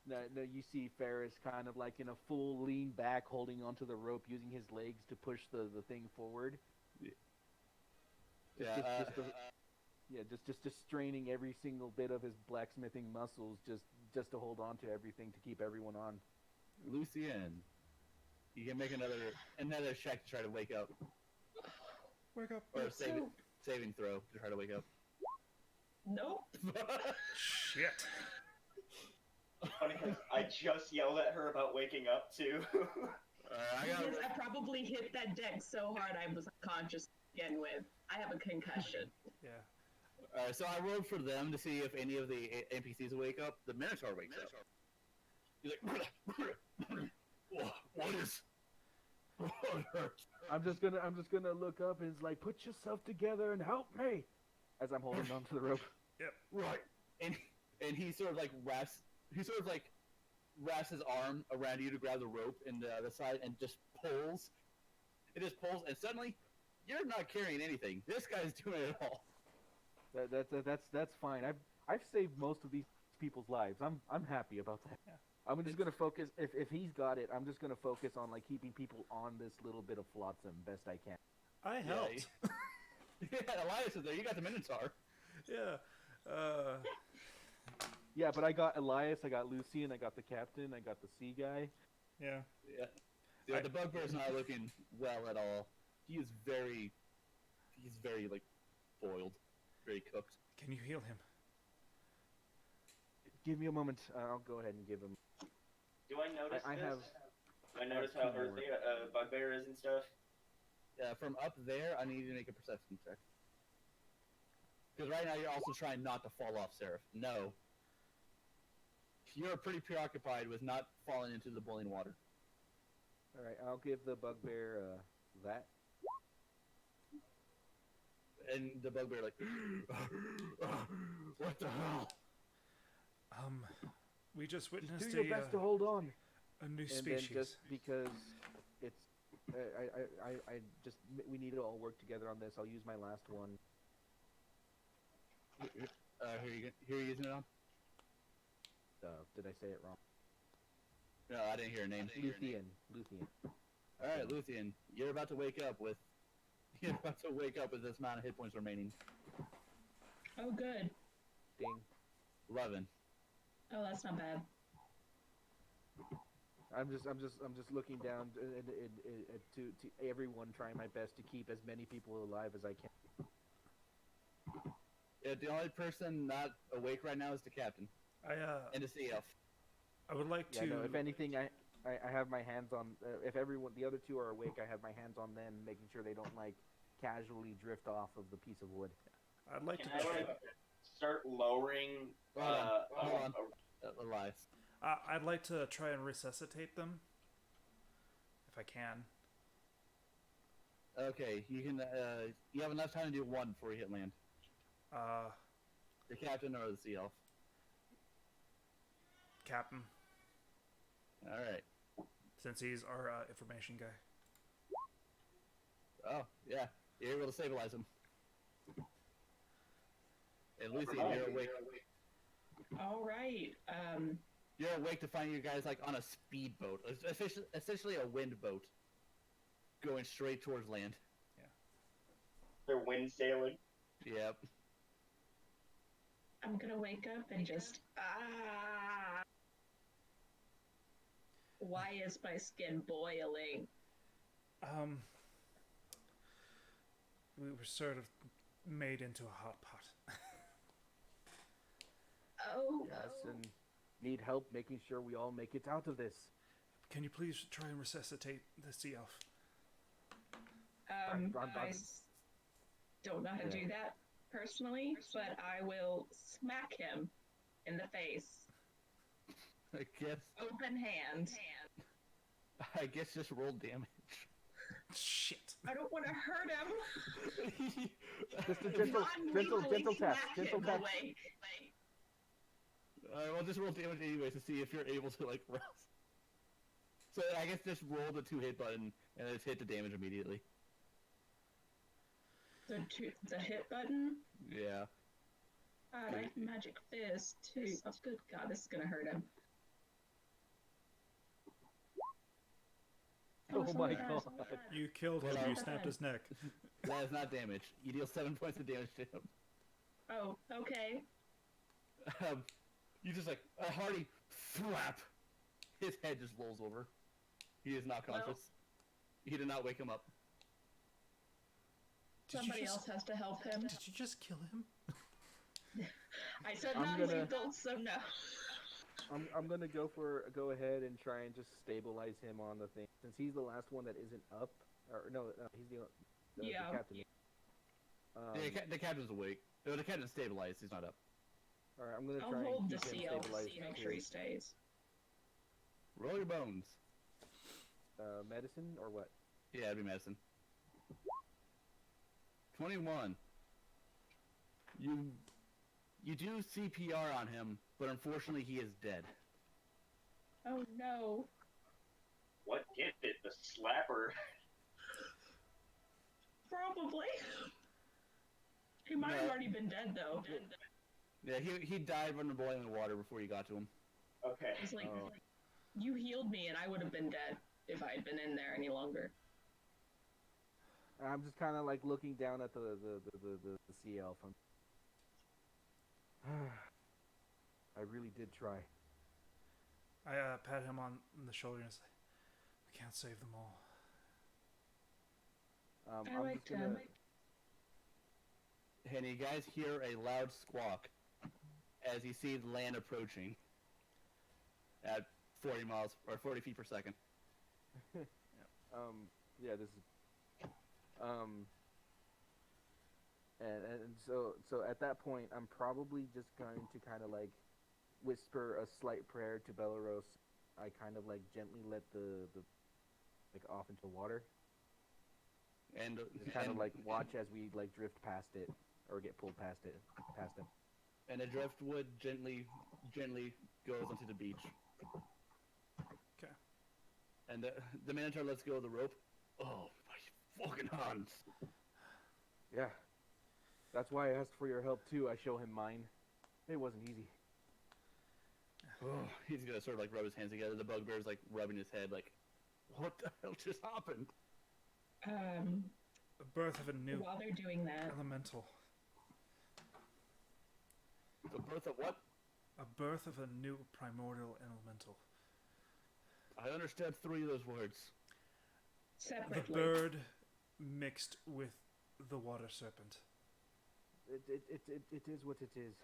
Speaker 5: No, you see Ferris kind of like in a full lean back, holding onto the rope, using his legs to push the thing forward.
Speaker 2: Yeah.
Speaker 5: Yeah, just straining every single bit of his blacksmithing muscles just to hold on to everything to keep everyone on.
Speaker 2: Lucien, you can make another check to try to wake up,
Speaker 1: Wake up.
Speaker 2: or a
Speaker 3: So-
Speaker 2: saving throw to try to wake up.
Speaker 3: Nope.
Speaker 1: Shit.
Speaker 4: Funny 'cause I just yelled at her about waking up too.
Speaker 3: Because I probably hit that deck so hard I was unconscious to begin with. I have a concussion.
Speaker 1: Yeah.
Speaker 2: So I rolled for them to see if any of the NPCs will wake up. The Minotaur wakes up. He's like, what is? What hurts?
Speaker 5: I'm just gonna look up and it's like, put yourself together and help me, as I'm holding onto the rope.
Speaker 2: Right. And he sort of like wraps his arm around you to grab the rope in the other side and just pulls. It just pulls, and suddenly you're not carrying anything. This guy's doing it all.
Speaker 5: That's fine. I've saved most of these people's lives. I'm happy about that.
Speaker 1: Yeah.
Speaker 5: I'm just gonna focus. If he's got it, I'm just gonna focus on like keeping people on this little bit of flotsam best I can.
Speaker 1: I helped.
Speaker 2: Yeah, Elias is there. You got the Minotaur.
Speaker 1: Yeah.
Speaker 5: Yeah, but I got Elias, I got Lucien, I got the captain, I got the sea guy.
Speaker 1: Yeah.
Speaker 2: Yeah, the bugbear's not looking well at all. He's very like boiled, very cooked.
Speaker 1: Can you heal him?
Speaker 5: Give me a moment. I'll go ahead and give him.
Speaker 4: Do I notice
Speaker 5: I
Speaker 4: this?
Speaker 5: have.
Speaker 4: Do I notice how earthy a bugbear is and stuff?
Speaker 2: From up there, I need you to make a perception check. Because right now you're also trying not to fall off, Seraph. No. You're pretty preoccupied with not falling into the boiling water.
Speaker 5: All right, I'll give the bugbear that.
Speaker 2: And the bugbear like, what the hell?
Speaker 1: We just witnessed
Speaker 5: Do your best to hold on.
Speaker 1: a new
Speaker 5: And
Speaker 1: species.
Speaker 5: then just because it's, we need to all work together on this. I'll use my last one.
Speaker 2: Here you using it on?
Speaker 5: Did I say it wrong?
Speaker 2: No, I didn't hear a name.
Speaker 5: Luthien.
Speaker 2: All right, Luthien, you're about to wake up with this amount of hit points remaining.
Speaker 3: Oh, good.
Speaker 5: Ding.
Speaker 2: 11.
Speaker 3: Oh, that's not bad.
Speaker 5: I'm just looking down to everyone, trying my best to keep as many people alive as I can.
Speaker 2: Yeah, the only person not awake right now is the captain and the CF.
Speaker 1: I would like to.
Speaker 5: Yeah, no, if anything, I have my hands on. If everyone, the other two are awake, I have my hands on them, making sure they don't like casually drift off of the piece of wood.
Speaker 1: I'd like
Speaker 4: Can
Speaker 1: to.
Speaker 4: I start lowering?
Speaker 2: Hold on. Elias.
Speaker 1: I'd like to try and resuscitate them, if I can.
Speaker 2: Okay, you can. You have enough time to do one before you hit land. The captain or the CF.
Speaker 1: Captain,
Speaker 2: All right.
Speaker 1: since he's our information guy.
Speaker 2: Oh, yeah. You're able to stabilize him. And Lucy, you're awake.
Speaker 3: All right.
Speaker 2: You're awake to find you guys like on a speedboat, essentially a wind boat, going straight towards land.
Speaker 4: They're wind sailing.
Speaker 2: Yep.
Speaker 3: I'm gonna wake up and just Why is my skin boiling?
Speaker 1: We were sort of made into a hot pot.
Speaker 3: Oh.
Speaker 5: Yes, and need help making sure we all make it out of this.
Speaker 1: Can you please try and resuscitate the sea elf?
Speaker 3: I don't know how to do that personally, but I will smack him in the face.
Speaker 2: I guess.
Speaker 3: Open hand.
Speaker 2: I guess just roll damage.
Speaker 1: Shit.
Speaker 3: I don't want to hurt him.
Speaker 5: Just a gentle tap. Gentle tap.
Speaker 2: Alright, well, just roll damage anyways to see if you're able to, like, rouse. So I guess just roll the 2-hit button and just hit the damage immediately.
Speaker 3: The hit button?
Speaker 2: Yeah.
Speaker 3: God, I have magic fist too. Oh, good God, this is gonna hurt him.
Speaker 5: Oh
Speaker 3: it's
Speaker 5: my
Speaker 3: not bad,
Speaker 5: God.
Speaker 3: it's not bad.
Speaker 1: You killed him.
Speaker 2: Well,
Speaker 1: You snapped his neck.
Speaker 2: That is not damage. You deal 7 points of damage to him.
Speaker 3: Oh, okay.
Speaker 2: You just like a hearty slap. His head just rolls over. He is not
Speaker 3: Well-
Speaker 2: conscious. He did not wake him up.
Speaker 3: Somebody else has to help him.
Speaker 1: Did you just kill him?
Speaker 3: I said
Speaker 5: I'm
Speaker 3: non-lethal, so no.
Speaker 5: I'm gonna go ahead and try and just stabilize him on the thing since he's the last one that isn't up. Or no, he's the
Speaker 3: Yeah.
Speaker 5: captain.
Speaker 2: The captain's awake. No, the captain's stabilized. He's not up.
Speaker 5: All right, I'm gonna
Speaker 3: I'll
Speaker 5: try and
Speaker 3: hold the
Speaker 5: keep him
Speaker 3: CL
Speaker 5: stabilized.
Speaker 3: to make sure he stays.
Speaker 2: Roll your bones.
Speaker 5: Medicine or what?
Speaker 2: Yeah, it'd be medicine. 21. You do CPR on him, but unfortunately he is dead.
Speaker 3: Oh no.
Speaker 4: What did it? The slapper.
Speaker 3: Probably. He might have
Speaker 2: No.
Speaker 3: already been dead though.
Speaker 2: Yeah, he died from the boiling water before you got to him.
Speaker 4: Okay.
Speaker 3: It's like,
Speaker 5: Oh.
Speaker 3: you healed me and I would have been dead if I had been in there any longer.
Speaker 5: I'm just kind of like looking down at the CL from. I really did try.
Speaker 1: I pat him on the shoulder and say, "We can't save them all."
Speaker 3: I
Speaker 5: I'm
Speaker 3: like
Speaker 5: just gonna.
Speaker 2: And you guys hear a loud squawk as you see the land approaching at 40 miles or 40 feet per second.
Speaker 5: Yeah, this is. And so at that point, I'm probably just going to kind of like whisper a slight prayer to Belaros. I kind of like gently let the like off into the water.
Speaker 2: And
Speaker 5: Just kind of like watch as we like drift past it or get pulled past him.
Speaker 2: And the driftwood gently goes onto the beach.
Speaker 1: Okay.
Speaker 2: And the Minotaur lets go of the rope. Oh, my fucking hands!
Speaker 5: Yeah, that's why I asked for your help too. I show him mine. It wasn't easy.
Speaker 2: Oh, he's gonna sort of like rub his hands together. The bugbear's like rubbing his head, like, what the hell just happened?
Speaker 1: The birth of a new
Speaker 3: While they're doing that,
Speaker 1: elemental.
Speaker 2: The birth of what?
Speaker 1: A birth of a new primordial elemental.
Speaker 2: I understand 3 of those words.
Speaker 1: The
Speaker 3: separately,
Speaker 1: bird mixed with the water serpent.
Speaker 5: It is what it is.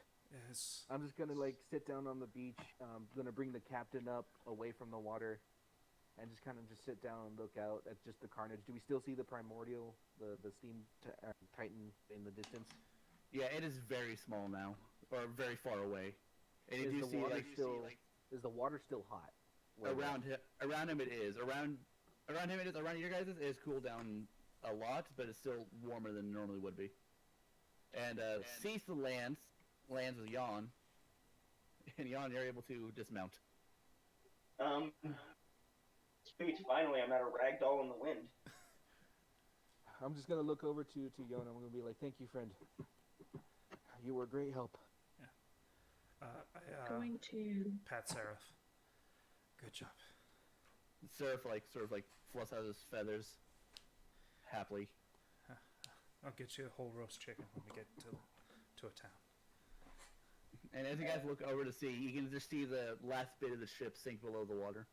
Speaker 1: Yes.
Speaker 5: I'm just gonna like sit down on the beach. I'm gonna bring the captain up away from the water, and just kind of just sit down and look out at just the carnage. Do we still see the primordial, the steam titan in the distance?
Speaker 2: Yeah, it is very small now, or very far away. And you
Speaker 5: Is
Speaker 2: do
Speaker 5: the
Speaker 2: see
Speaker 5: water
Speaker 2: like
Speaker 5: still? Is the water still hot?
Speaker 2: around him it is. Around him it is. Around your guys it is cooled down a lot, but it's still warmer than it normally would be. And Cecil lands with Yawn, and Yawn, you're able to dismount.
Speaker 4: Sweet, finally I'm at a ragdoll in the wind.
Speaker 5: I'm just gonna look over to Yona. I'm gonna be like, "Thank you, friend. You were a great help."
Speaker 1: I
Speaker 3: going to
Speaker 1: pat Seraph. Good job.
Speaker 2: Surf sort of fluffs out his feathers happily.
Speaker 1: I'll get you a whole roast chicken when we get to a town.
Speaker 2: And as you guys look over to sea, you can just see the last bit of the ship sink below the water.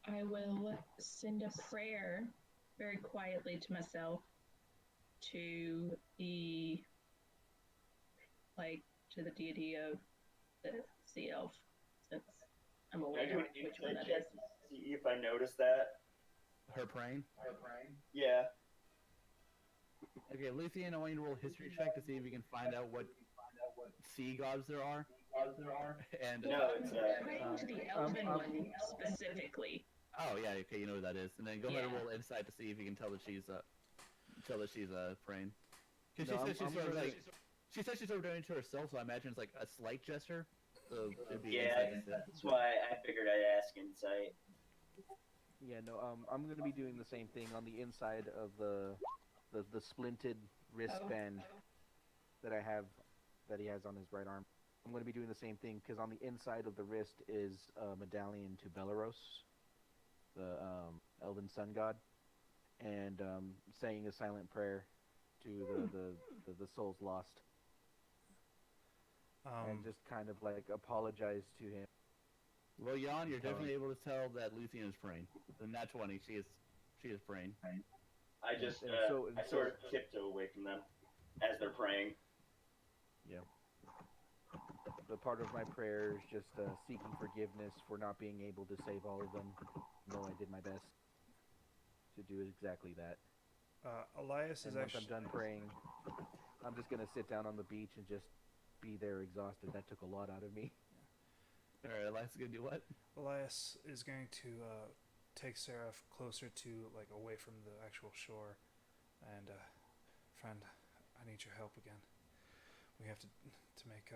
Speaker 3: I will send a prayer very quietly to myself to the deity of the sea elf, since I'm
Speaker 4: Can I
Speaker 3: aware
Speaker 4: do an
Speaker 3: which one
Speaker 4: insight
Speaker 3: that
Speaker 4: check
Speaker 3: is.
Speaker 4: to see if I notice that?
Speaker 2: Her praying.
Speaker 4: Yeah.
Speaker 2: Okay, Lucian, I want you to roll a history check to see if you can find out what sea gods there are. And
Speaker 4: No, it's
Speaker 3: Praying to the elven one specifically.
Speaker 2: oh yeah, okay, you know who that is. And then go ahead and
Speaker 3: Yeah.
Speaker 2: roll insight to see if you can tell that she's praying. Because
Speaker 5: No,
Speaker 2: she said
Speaker 5: I'm gonna-
Speaker 2: she said she's sort of doing it to herself, so I imagine it's like a slight gesture. So it'd be
Speaker 4: yeah.
Speaker 2: insight to
Speaker 4: That's why I figured I'd ask insight.
Speaker 5: Yeah, no. I'm gonna be doing the same thing on the inside of the splinted wristband that I have, that he has on his right arm. I'm gonna be doing the same thing because on the inside of the wrist is a medallion to Belaros, the elven sun god, and saying a silent prayer to the souls lost, and just kind of like apologize to him.
Speaker 2: Well, Jan, you're
Speaker 5: Tell him.
Speaker 2: definitely able to tell that Luthien is praying. The nat 20, she is praying.
Speaker 4: I just
Speaker 5: And
Speaker 4: I sort of tiptoe away from them as they're praying.
Speaker 5: Yeah. But part of my prayer is just seeking forgiveness for not being able to save all of them, though I did my best to do exactly that.
Speaker 1: Elias
Speaker 5: And
Speaker 1: is
Speaker 5: once
Speaker 1: actually.
Speaker 5: I'm done praying, I'm just gonna sit down on the beach and just be there exhausted. That took a lot out of me.
Speaker 2: All right, Elias is gonna do what?
Speaker 1: Elias is going to take Seraph closer to, like, away from the actual shore, and friend, I need your help again. We have to make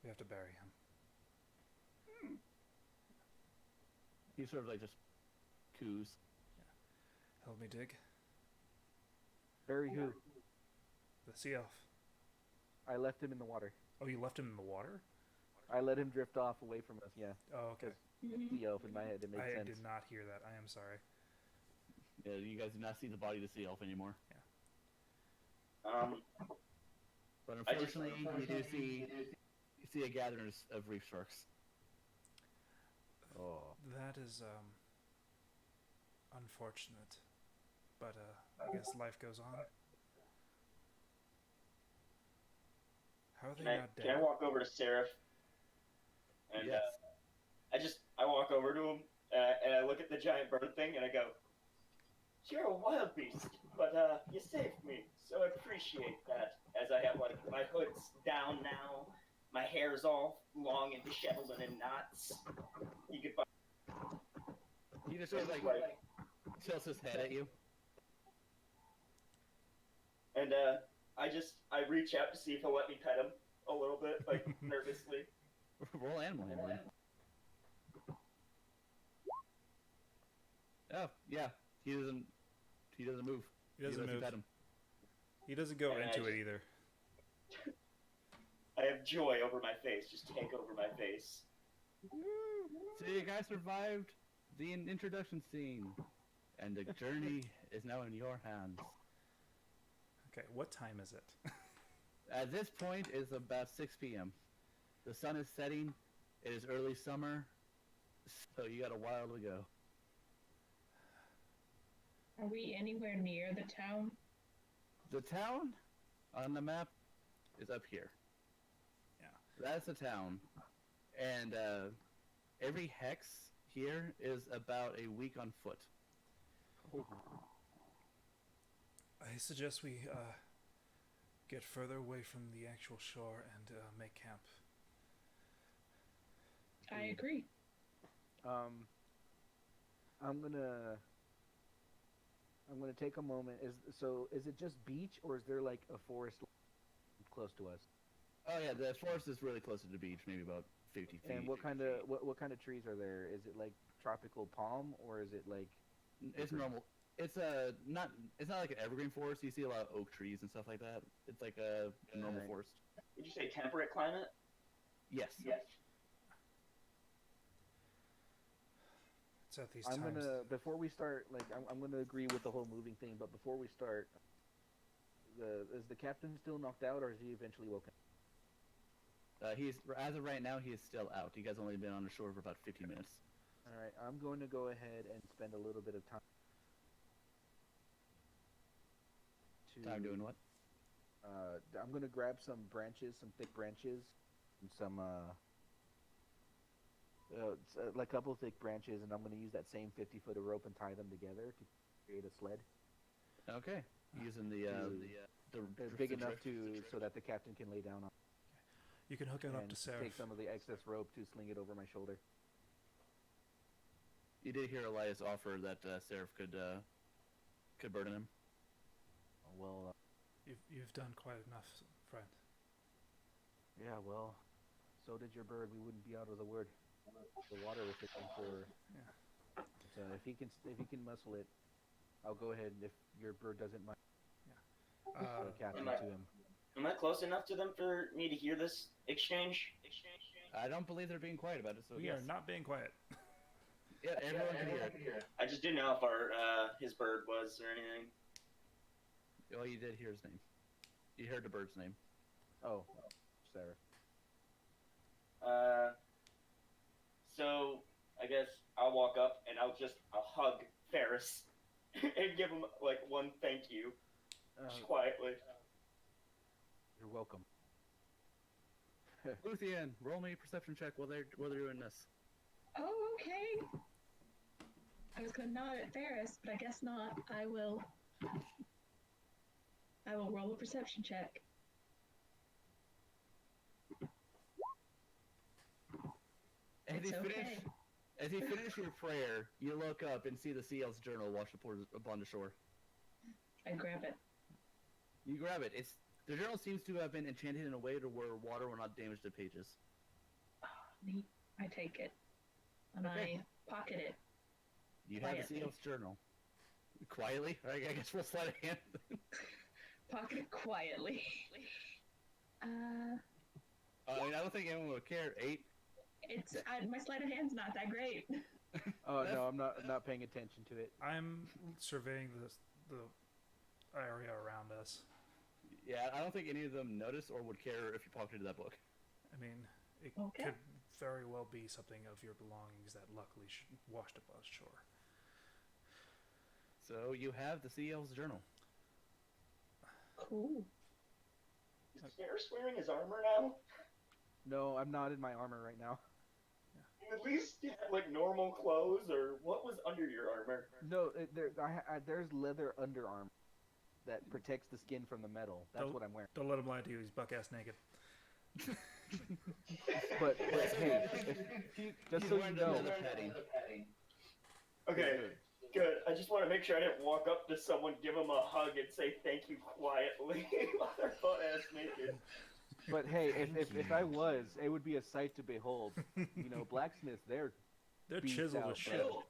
Speaker 1: we have to bury him.
Speaker 2: He sort of like just coos.
Speaker 1: Help me dig.
Speaker 5: Bury who?
Speaker 1: The sea elf.
Speaker 5: I left him in the water.
Speaker 1: Oh, you left him in the water?
Speaker 5: I let him drift off away from us. Yeah,
Speaker 1: Oh, okay.
Speaker 5: the elf in my head. It makes
Speaker 1: I
Speaker 5: sense.
Speaker 1: did not hear that. I am sorry.
Speaker 2: Yeah, you guys do not see the body of the sea elf anymore. But unfortunately, you do see a gathering of reef sharks.
Speaker 5: Oh,
Speaker 1: That is unfortunate, but I guess life goes on. How are they not dead?
Speaker 4: Can I walk over to Seraph? And
Speaker 2: Yes.
Speaker 4: I walk over to him and I look at the giant bird thing and I go, "You're a wild beast, but you saved me, so I appreciate that." As I have like my hood's down now, my hair's all long and disheveled and in knots. You could
Speaker 2: He just sort of like tilts his head at you.
Speaker 4: and I reach out to see if he'll let me pet him a little bit, like nervously.
Speaker 2: Roll animal handling. Oh yeah, he doesn't move.
Speaker 1: He doesn't
Speaker 2: lets you
Speaker 1: move.
Speaker 2: pet him.
Speaker 1: He doesn't go
Speaker 4: And
Speaker 1: into it either.
Speaker 4: I have joy over my face, just take over my face.
Speaker 2: So you guys survived the introduction scene, and the journey is now in your hands.
Speaker 1: Okay, what time is it?
Speaker 2: At this point, it's about 6 p.m. The sun is setting. It is early summer, so you got a while to go.
Speaker 3: Are we anywhere near the town?
Speaker 2: The town on the map is up here.
Speaker 1: Yeah.
Speaker 2: That's the town. And every hex here is about a week on foot.
Speaker 1: I suggest we get further away from the actual shore and make camp.
Speaker 3: I agree.
Speaker 5: I'm gonna take a moment. Is it just beach, or is there like a forest close to us?
Speaker 2: Oh yeah, the forest is really close to the beach, maybe about 50 feet.
Speaker 5: And what kind of trees are there? Is it like tropical palm, or is it like?
Speaker 2: It's normal. It's not like an evergreen forest. You see a lot of oak trees and stuff like that. It's like a normal
Speaker 5: Right.
Speaker 2: forest.
Speaker 4: Would you say temperate climate?
Speaker 2: Yes.
Speaker 4: Yes.
Speaker 1: It's at these
Speaker 5: I'm
Speaker 1: times.
Speaker 5: gonna before we start. Like I'm gonna agree with the whole moving thing, but before we start, is the captain still knocked out, or is he eventually woken?
Speaker 2: He's as of right now, he is still out. You guys only been on the shore for about 15 minutes.
Speaker 5: All right, I'm going to go ahead and spend a little bit of time.
Speaker 2: Time doing what?
Speaker 5: I'm going to grab some branches, some thick branches, and some like a couple of thick branches, and I'm going to use that same 50-foot of rope and tie them together to create a sled.
Speaker 2: Okay. Using the
Speaker 5: Big enough so that the captain can lay down on.
Speaker 1: You can hook it up
Speaker 5: And
Speaker 1: to Seraph.
Speaker 5: take some of the excess rope to sling it over my shoulder.
Speaker 2: You did hear Elias offer that Seraph could burden him.
Speaker 5: Well,
Speaker 1: You've done quite enough, friend.
Speaker 5: yeah, well, so did your bird. We wouldn't be out of the water if it weren't for.
Speaker 1: Yeah.
Speaker 5: But, if he can muscle it, I'll go ahead. And if your bird doesn't mind, the captain to him.
Speaker 4: Am I close enough to them for me to hear this exchange?
Speaker 2: I don't believe they're being quiet about it. So
Speaker 1: We
Speaker 2: yes.
Speaker 1: are not being quiet.
Speaker 2: Yeah, everyone can hear it.
Speaker 4: I just didn't know if our his bird was or anything.
Speaker 2: Oh, you did hear his name. You heard the bird's name.
Speaker 5: Oh, Sarah.
Speaker 4: So I guess I'll walk up and I'll hug Ferris and give him like one thank you, just quietly.
Speaker 5: You're welcome.
Speaker 2: Luthien, roll me a perception check while they're doing this.
Speaker 3: Oh, okay. I was gonna nod at Ferris, but I guess not. I will roll a perception check.
Speaker 2: As you finish your prayer, you look up and see the CL's journal washed upon the shore.
Speaker 3: I grab it.
Speaker 2: You grab it. The journal seems to have been enchanted in a way to where water will not damage the pages.
Speaker 3: Neat. I take it. And
Speaker 2: Okay.
Speaker 3: I pocket it.
Speaker 2: You have the
Speaker 3: Quietly.
Speaker 2: CL's journal. Quietly? I guess we'll slide a hand.
Speaker 3: Pocket it quietly.
Speaker 2: I mean, I don't think anyone would care. 8?
Speaker 3: My sleight of hand's not that great.
Speaker 5: Oh no, I'm not paying attention to it.
Speaker 1: I'm surveying the area around us.
Speaker 2: Yeah, I don't think any of them notice or would care if you pocketed that book.
Speaker 1: I mean, it
Speaker 3: Okay.
Speaker 1: could very well be something of your belongings that luckily washed up on shore.
Speaker 2: So you have the CL's journal.
Speaker 3: Cool.
Speaker 4: Is Ferris wearing his armor now?
Speaker 5: No, I'm not in my armor right now.
Speaker 4: At least you had like normal clothes, or what was under your armor?
Speaker 5: No, there's leather underarm that protects the skin from the metal. That's what I'm wearing.
Speaker 1: Don't let him lie to you. He's buck-ass naked.
Speaker 5: But hey, just so you know,
Speaker 4: Okay, good. I just want to make sure I didn't walk up to someone, give them a hug, and say thank you quietly while they're butt-ass naked.
Speaker 5: but hey, if I was, it would be a sight to behold. You know, blacksmiths, they're beast
Speaker 1: chiseled
Speaker 5: out,
Speaker 1: as shit.
Speaker 5: bro.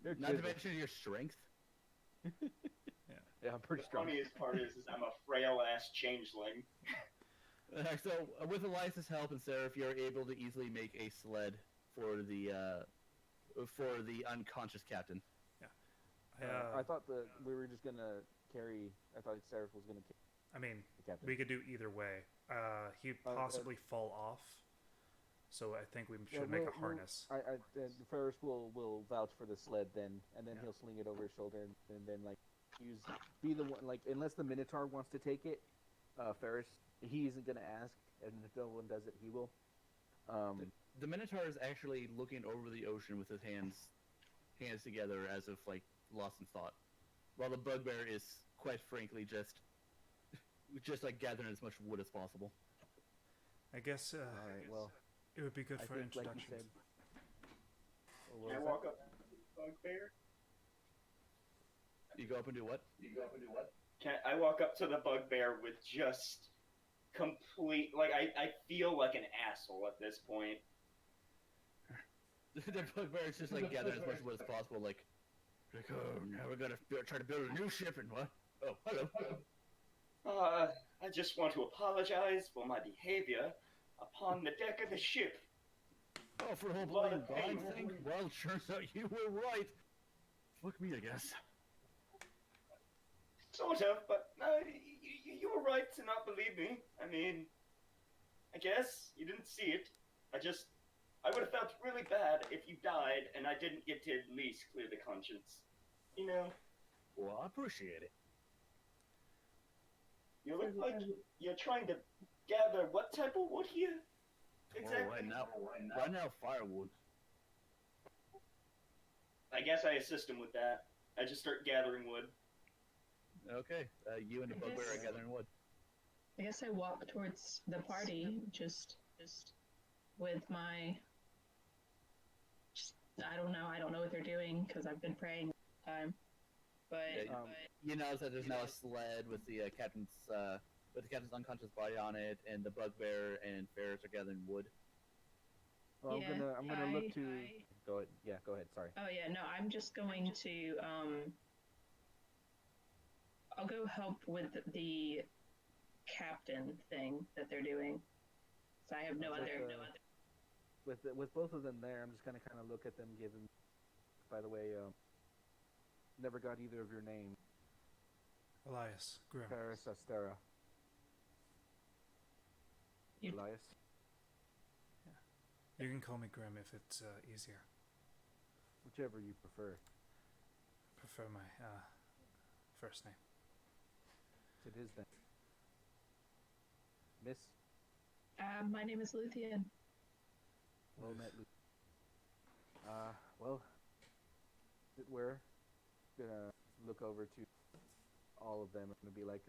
Speaker 5: They're
Speaker 2: Not to
Speaker 5: chiseled.
Speaker 2: mention your strength.
Speaker 5: Yeah, I'm pretty
Speaker 4: The
Speaker 5: strong.
Speaker 4: funniest part is I'm a frail-ass changeling.
Speaker 2: So, with Elias's help and Seraph, you're able to easily make a sled for the unconscious captain.
Speaker 5: I thought we were just gonna carry. I thought Seraph was gonna carry
Speaker 1: I mean,
Speaker 5: the captain.
Speaker 1: we could do either way. He'd possibly fall off, so I think we should make a harness.
Speaker 5: Ferris will vouch for the sled then, and then he'll sling it over his shoulder, and then like be the one, like, unless the Minotaur wants to take it, Ferris, he isn't gonna ask, and if no one does it, he will.
Speaker 2: The Minotaur is actually looking over the ocean with his hands together as if like lost in thought, while the bugbear is quite frankly just like gathering as much wood as possible.
Speaker 1: I guess
Speaker 5: All right, well,
Speaker 1: it would be good
Speaker 5: I
Speaker 1: for
Speaker 5: think, like you
Speaker 1: introductions.
Speaker 5: said.
Speaker 4: Can I walk up to the bugbear?
Speaker 2: You go up and do what?
Speaker 4: Can I walk up to the bugbear with just complete, like, I feel like an asshole at this point.
Speaker 2: The bugbear is just like gathering as much wood as possible, like oh, now we're gonna try to build a new ship and what? Oh, hello.
Speaker 4: I just want to apologize for my behavior upon the deck of the ship.
Speaker 2: Oh, for the whole
Speaker 4: Lot
Speaker 2: bloody
Speaker 4: of
Speaker 2: bond
Speaker 4: pain.
Speaker 2: thing? Well, it turns out you were right. Fuck me, I guess.
Speaker 4: Sort of, but you were right to not believe me. I mean, I guess you didn't see it. I would have felt really bad if you died and I didn't get to at least clear the conscience. You know?
Speaker 2: Well, I appreciate it.
Speaker 4: You look like you're trying to gather what type of wood here? Exactly.
Speaker 2: Well, right now, firewood.
Speaker 4: I guess I assist him with that. I just start gathering wood.
Speaker 2: Okay, you and the bugbear are gathering wood.
Speaker 3: I guess I walk towards the party just with my. I don't know what they're doing because I've been praying all the time. But
Speaker 2: You notice that there's now a sled with the captain's unconscious body on it, and the bugbear and Ferris are gathering wood.
Speaker 5: Well,
Speaker 3: Yeah,
Speaker 5: I'm gonna look to. Go ahead. Yeah, go ahead. Sorry.
Speaker 3: Oh yeah, no, I'm just going to I'll go help with the captain thing that they're doing. So I have no other.
Speaker 5: With both of them there, I'm just gonna kind of look at them, give them by the way. Never got either of your names.
Speaker 1: Elias Grim.
Speaker 5: Paris Astera.
Speaker 3: You-
Speaker 5: Elias?
Speaker 1: You can call me Grim if it's easier.
Speaker 5: Whichever you prefer.
Speaker 1: Prefer my first name.
Speaker 5: It is then. Miss,
Speaker 3: My name is Luthien.
Speaker 5: well met, Luke. Well, we're gonna look over to all of them and be like,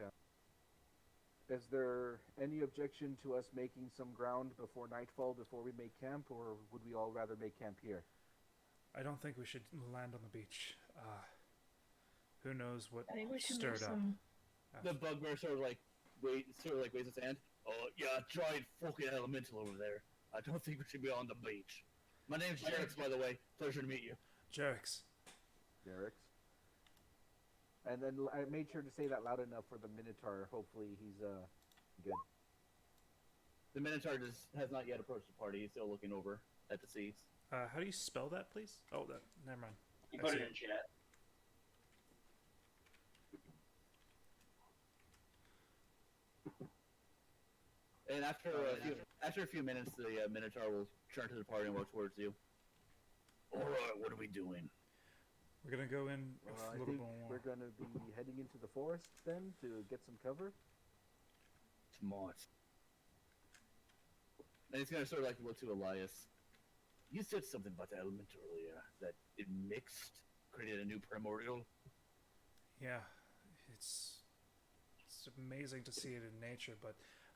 Speaker 5: is there any objection to us making some ground before nightfall before we make camp, or would we all rather make camp here?
Speaker 1: I don't think we should land on the beach. Who knows what
Speaker 3: I think we should
Speaker 1: stirred
Speaker 3: make
Speaker 1: up.
Speaker 3: some.
Speaker 2: The bugbear sort of like waves his hand. Oh yeah, giant fucking elemental over there. I don't think we should be on the beach. My name's Jarex, by the way. Pleasure to meet you.
Speaker 1: Jerex.
Speaker 5: Derek's. And then I made sure to say that loud enough for the Minotaur. Hopefully he's good.
Speaker 2: The Minotaur has not yet approached the party. He's still looking over at the seas.
Speaker 1: How do you spell that, please? Oh, that. Never mind.
Speaker 4: You
Speaker 1: I
Speaker 4: put
Speaker 1: see
Speaker 4: it in chat.
Speaker 2: And after a few minutes, the Minotaur will turn to the party and walk towards you. All right, what are we doing?
Speaker 1: We're gonna go in a
Speaker 5: I
Speaker 1: little
Speaker 5: think
Speaker 1: bit more.
Speaker 5: we're gonna be heading into the forest then to get some cover.
Speaker 2: Smart. And he's gonna sort of like look to Elias. You said something about the element earlier that it mixed, created a new primordial.
Speaker 1: Yeah, it's amazing to see it in nature, but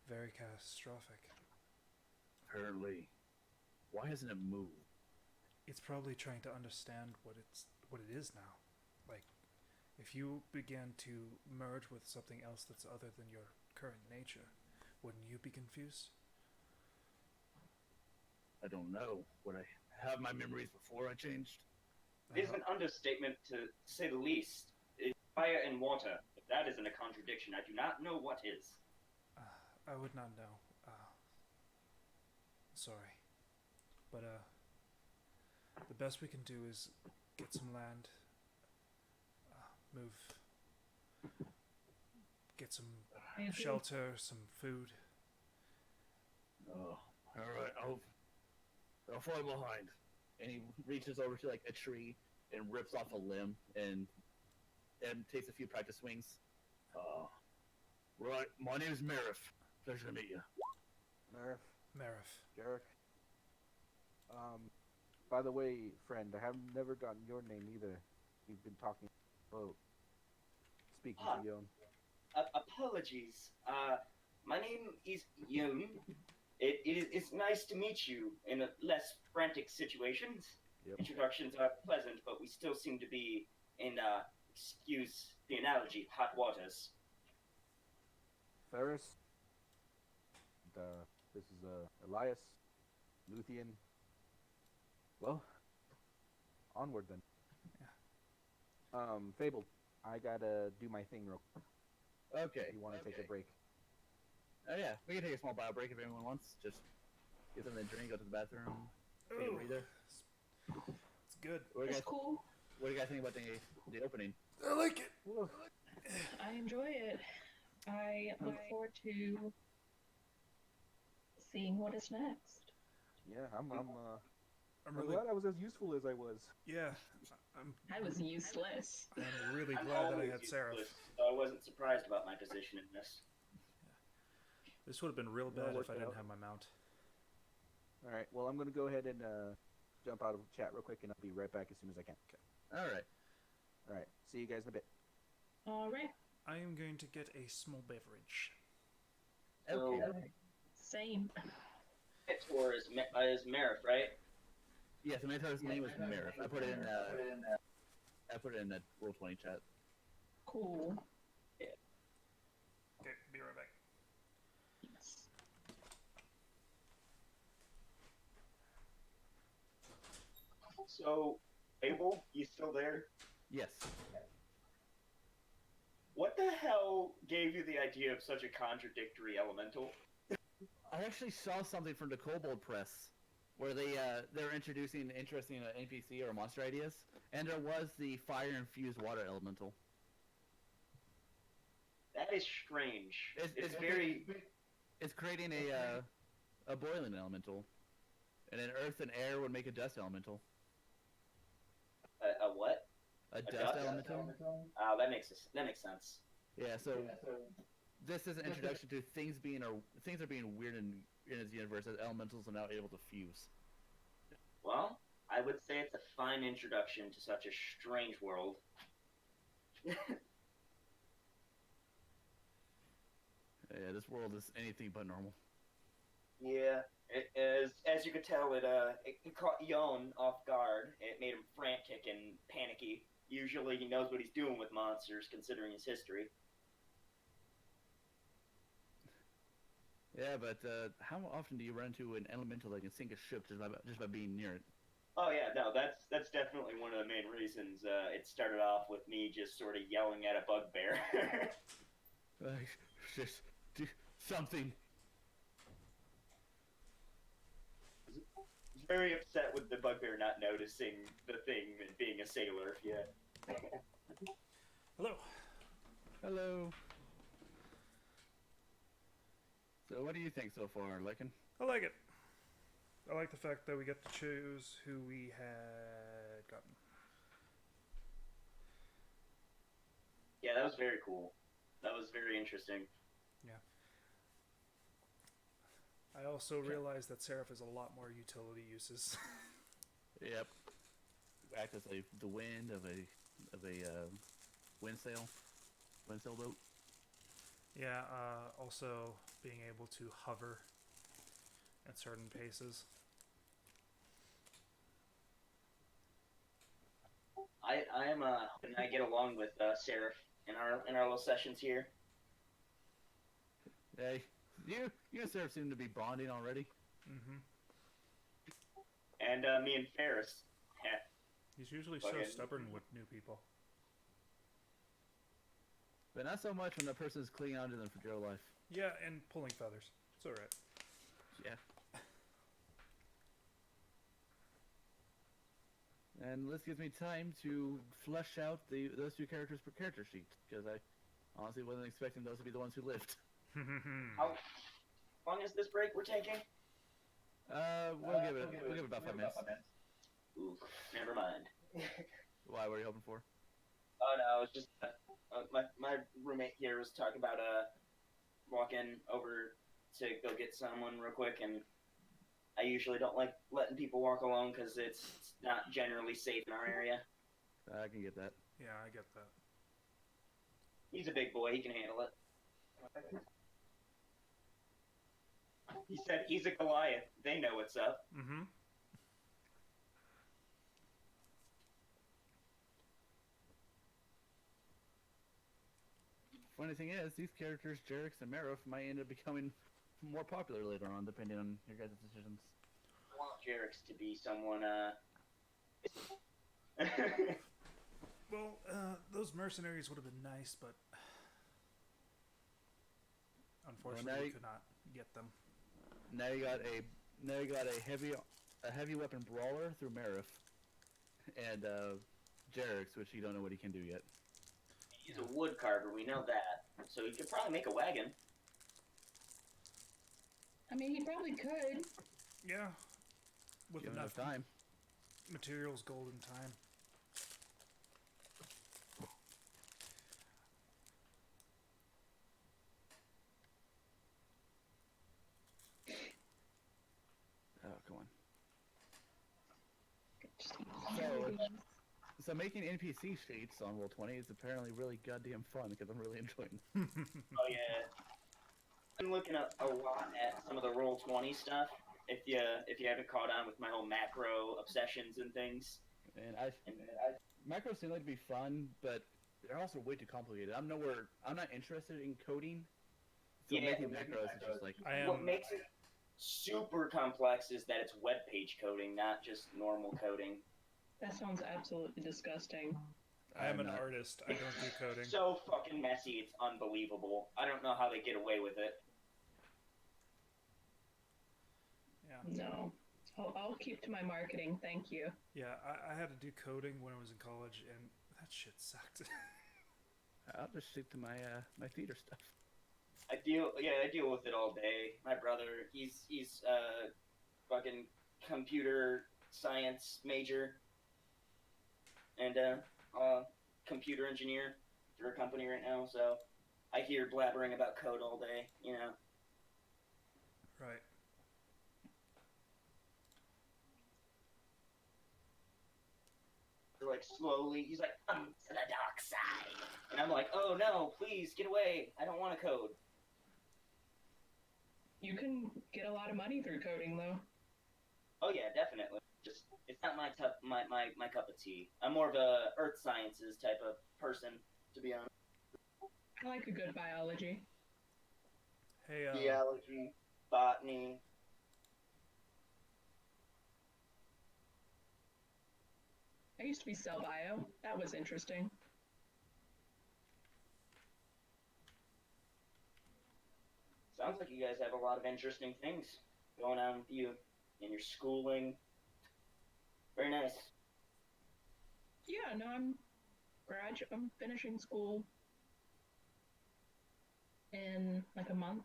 Speaker 1: very catastrophic.
Speaker 2: Apparently, why hasn't it moved?
Speaker 1: It's probably trying to understand what it is now. Like, if you began to merge with something else that's other than your current nature, wouldn't you be confused?
Speaker 2: I don't know. Would I have my memories before I changed?
Speaker 4: It is an understatement to say the least. It's fire and water. If that isn't a contradiction, I do not know what is.
Speaker 1: I would not know. Sorry. But, the best we can do is get some land, get some shelter, some food.
Speaker 2: Oh, all right. I'll follow behind. And he reaches over to like a tree and rips off a limb and takes a few practice swings. Right. My name is Marif. Pleasure to meet you.
Speaker 5: Marif,
Speaker 1: Marif.
Speaker 5: Jarek. By the way, friend, I have never gotten your name either. You've been talking about speaking to Yon.
Speaker 4: Apologies. My name is Yoon. It's nice to meet you in less frantic situations.
Speaker 5: Yep.
Speaker 4: Introductions are pleasant, but we still seem to be in, excuse the analogy, hot waters.
Speaker 5: Ferris. This is Elias, Luthien. Well, onward then.
Speaker 1: Yeah.
Speaker 5: Fabled, I gotta do my thing real quick.
Speaker 2: Okay.
Speaker 5: If you want to take a break.
Speaker 2: Oh yeah, we can take a small bio break if anyone wants. Just get something to drink, go to the bathroom, take a breather.
Speaker 1: It's good.
Speaker 2: What do you
Speaker 3: It's
Speaker 2: guys,
Speaker 3: cool.
Speaker 2: what do you guys think about the opening?
Speaker 1: I like it.
Speaker 5: Whoa.
Speaker 3: I enjoy it. I look forward to seeing what is next.
Speaker 5: Yeah, I'm
Speaker 1: I'm
Speaker 5: really
Speaker 1: really
Speaker 5: glad I was as useful as I was.
Speaker 1: yeah. I'm
Speaker 3: I was useless.
Speaker 1: really
Speaker 4: I'm
Speaker 1: glad that I
Speaker 4: always
Speaker 1: had Seraph.
Speaker 4: useless, so I wasn't surprised about my position in this.
Speaker 1: This would have been real
Speaker 5: No,
Speaker 1: bad if
Speaker 5: worked
Speaker 1: I didn't
Speaker 5: out.
Speaker 1: have my mount.
Speaker 5: All right, well, I'm gonna go ahead and jump out of chat real quick, and I'll be right back as soon as I can.
Speaker 2: All right.
Speaker 5: All right, see you guys in a bit.
Speaker 3: All right.
Speaker 1: I am going to get a small beverage.
Speaker 2: Okay.
Speaker 3: Same.
Speaker 4: Or is Marif, right?
Speaker 2: Yes, the Minotaur's name was Marif. I put it in. I put it in the Roll20 chat.
Speaker 3: Cool.
Speaker 1: Okay, be right back.
Speaker 3: Yes.
Speaker 4: So, Abel, you still there?
Speaker 2: Yes.
Speaker 4: What the hell gave you the idea of such a contradictory elemental?
Speaker 2: I actually saw something from the Kobold Press where they're introducing interesting NPC or monster ideas, And there was the fire-infused water elemental.
Speaker 4: That is strange. It's
Speaker 2: very... It's creating a boiling elemental. And then earth and air would make a dust elemental.
Speaker 4: A what?
Speaker 2: A dust elemental?
Speaker 4: Oh, that makes sense.
Speaker 2: Yeah, so this is an introduction to things are being weird in this universe as elementals are now able to fuse.
Speaker 4: Well, I would say it's a fine introduction to such a strange world.
Speaker 2: Yeah, this world is anything but normal.
Speaker 4: Yeah, as you could tell, it caught Yon off guard. It made him frantic and panicky. Usually he knows what he's doing with monsters, considering his history.
Speaker 2: Yeah, but how often do you run into an elemental that can sink a ship just by being near it?
Speaker 4: Oh yeah, no, that's definitely one of the main reasons. It started off with me just sort of yelling at a bugbear.
Speaker 2: Just do something.
Speaker 4: Very upset with the bugbear not noticing the thing and being a sailor. Yeah.
Speaker 1: Hello.
Speaker 2: Hello. So, what do you think so far, Lycan?
Speaker 1: I like it. I like the fact that we get to choose who we had gotten.
Speaker 4: Yeah, that was very cool. That was very interesting.
Speaker 1: Yeah. I also realized that Seraph has a lot more utility uses.
Speaker 2: Yep. Act as the wind of a wind sail boat.
Speaker 1: Yeah. Also being able to hover at certain paces.
Speaker 4: I am hoping I get along with Seraph in our little sessions here.
Speaker 2: Hey, you and Seraph seem to be bonding already.
Speaker 1: Mm-hmm.
Speaker 4: And me and Ferris.
Speaker 1: He's usually so stubborn with new people.
Speaker 2: But not so much when that person is clinging onto them for dear life.
Speaker 1: Yeah, and pulling feathers. It's alright.
Speaker 2: Yeah. And this gives me time to flesh out those two characters per character sheet, because I honestly wasn't expecting those to be the ones who lived.
Speaker 4: How long is this break we're taking?
Speaker 2: We'll give it about 5 minutes.
Speaker 4: Ooh, never mind.
Speaker 2: Why? What are you hoping for?
Speaker 4: Oh no, it was just my roommate here was talking about walking over to go get someone real quick, and I usually don't like letting people walk alone because it's not generally safe in our area.
Speaker 2: I can get that.
Speaker 1: Yeah, I get that.
Speaker 4: He's a big boy; he can handle it. He said he's a Goliath. They know what's up.
Speaker 1: Mm-hmm.
Speaker 2: Funny thing is, these characters, Jerix and Marif, might end up becoming more popular later on, depending on your guys' decisions.
Speaker 4: I want Jerix to be someone,
Speaker 1: Well, those mercenaries would have been nice, but unfortunately we could not get them.
Speaker 2: Now you got a heavy weapon brawler through Marif, and Jerix, which you don't know what he can do yet.
Speaker 4: He's a wood carver, we know that. So he could probably make a wagon.
Speaker 3: I mean, he probably could.
Speaker 1: Yeah. With
Speaker 2: Give
Speaker 1: enough
Speaker 2: time.
Speaker 1: materials, gold, and time.
Speaker 2: Oh, come on. So making NPC sheets on Roll20 is apparently really goddamn fun because I'm really enjoying it.
Speaker 4: Oh yeah. I've been looking a lot at some of the Roll20 stuff. If you haven't caught on with my whole macro obsessions and things.
Speaker 2: And macros seem like to be fun, but they're also way too complicated. I'm not interested in coding. So
Speaker 4: Yeah,
Speaker 2: making macros is just like
Speaker 4: what makes it super complex is that it's web page coding, not just normal coding.
Speaker 3: That sounds absolutely disgusting.
Speaker 1: I am an artist. I don't do coding.
Speaker 4: So fucking messy, it's unbelievable. I don't know how they get away with it.
Speaker 1: Yeah.
Speaker 3: No, it's I'll keep to my marketing. Thank you.
Speaker 1: Yeah, I had to do coding when I was in college, and that shit sucked.
Speaker 2: I'll just stick to my theater stuff.
Speaker 4: I deal with it all day. My brother, he's fucking computer science major and computer engineer for a company right now. So I hear blabbering about code all day. You know.
Speaker 1: Right.
Speaker 4: Like slowly, he's like, "Come to the dark side," and I'm like, "Oh no, please get away! I don't want to code."
Speaker 3: You can get a lot of money through coding, though.
Speaker 4: Oh yeah, definitely. Just it's not my cup of tea. I'm more of a earth sciences type of person, to be honest.
Speaker 3: I like a good biology.
Speaker 1: Hey,
Speaker 4: Geology, botany.
Speaker 3: I used to be cell bio. That was interesting.
Speaker 4: Sounds like you guys have a lot of interesting things going on with you and your schooling. Very nice.
Speaker 3: Yeah, no, I'm finishing school in like a month.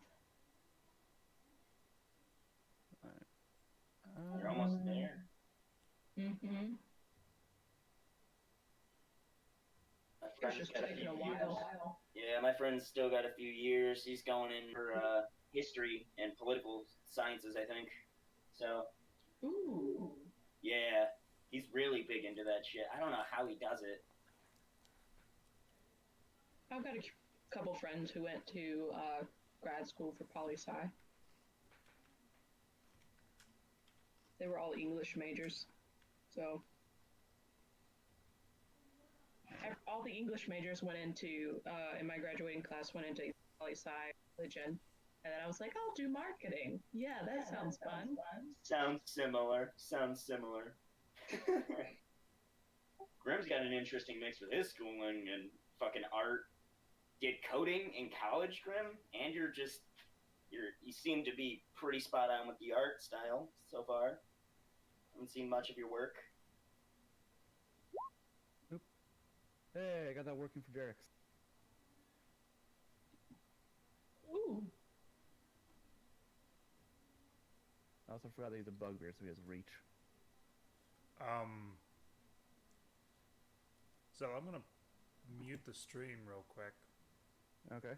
Speaker 4: You're almost there.
Speaker 3: Mm-hmm.
Speaker 4: My
Speaker 3: It's
Speaker 4: friend's
Speaker 3: just
Speaker 4: got a
Speaker 3: taking
Speaker 4: few
Speaker 3: a
Speaker 4: years.
Speaker 3: while.
Speaker 4: Yeah, my friend's still got a few years. He's going in for history and political sciences, I think. So,
Speaker 3: Ooh.
Speaker 4: yeah, he's really big into that shit. I don't know how he does it.
Speaker 3: I've got a couple friends who went to grad school for poli sci. They were all English majors, so all the English majors went into in my graduating class went into poli sci religion, and then I was like, I'll do marketing. Yeah, that sounds fun.
Speaker 4: Sounds similar. Sounds similar. Grimm's got an interesting mix with his schooling and fucking art. Did coding in college, Grim, and you seem to be pretty spot on with the art style so far. Haven't seen much of your work.
Speaker 2: Hey, I got that working for Derek's.
Speaker 3: Ooh.
Speaker 2: I also forgot that he's a bugbear, so he has reach.
Speaker 1: So I'm gonna mute the stream real quick.
Speaker 2: Okay.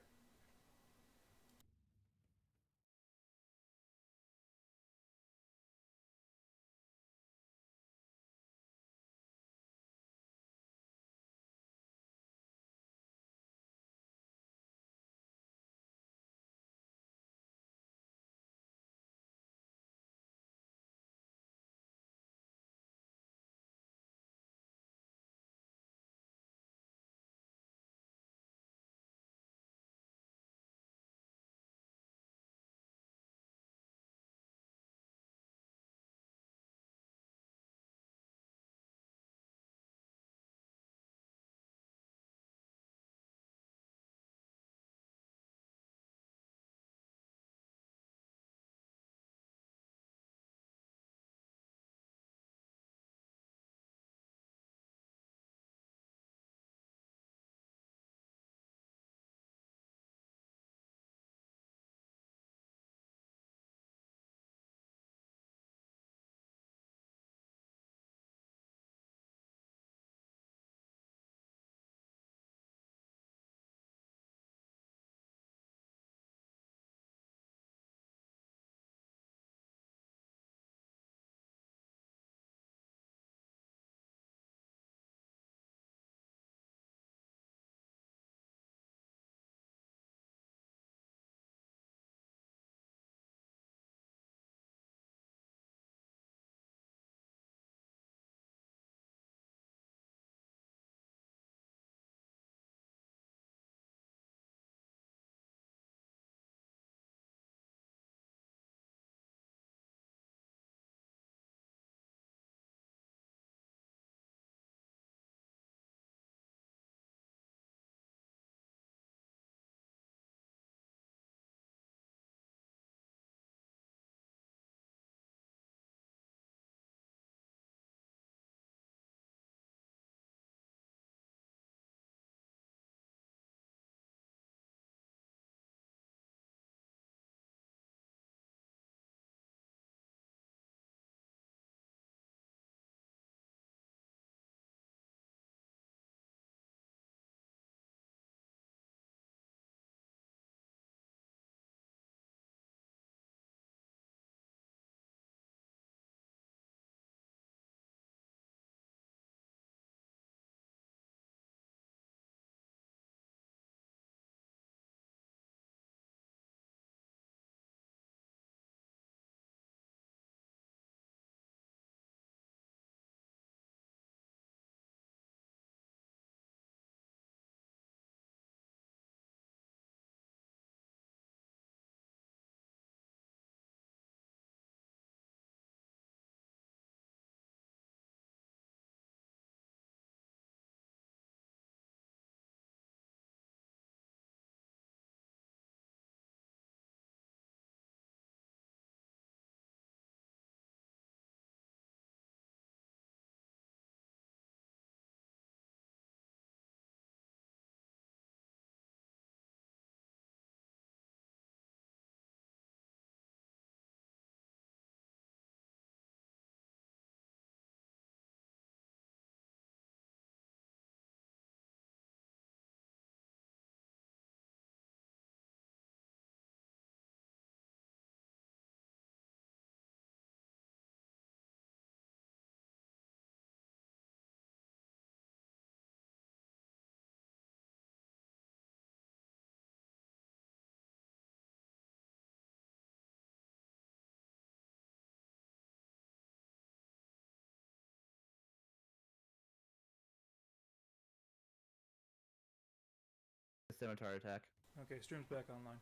Speaker 2: scimitar attack.
Speaker 1: Okay, stream's back online.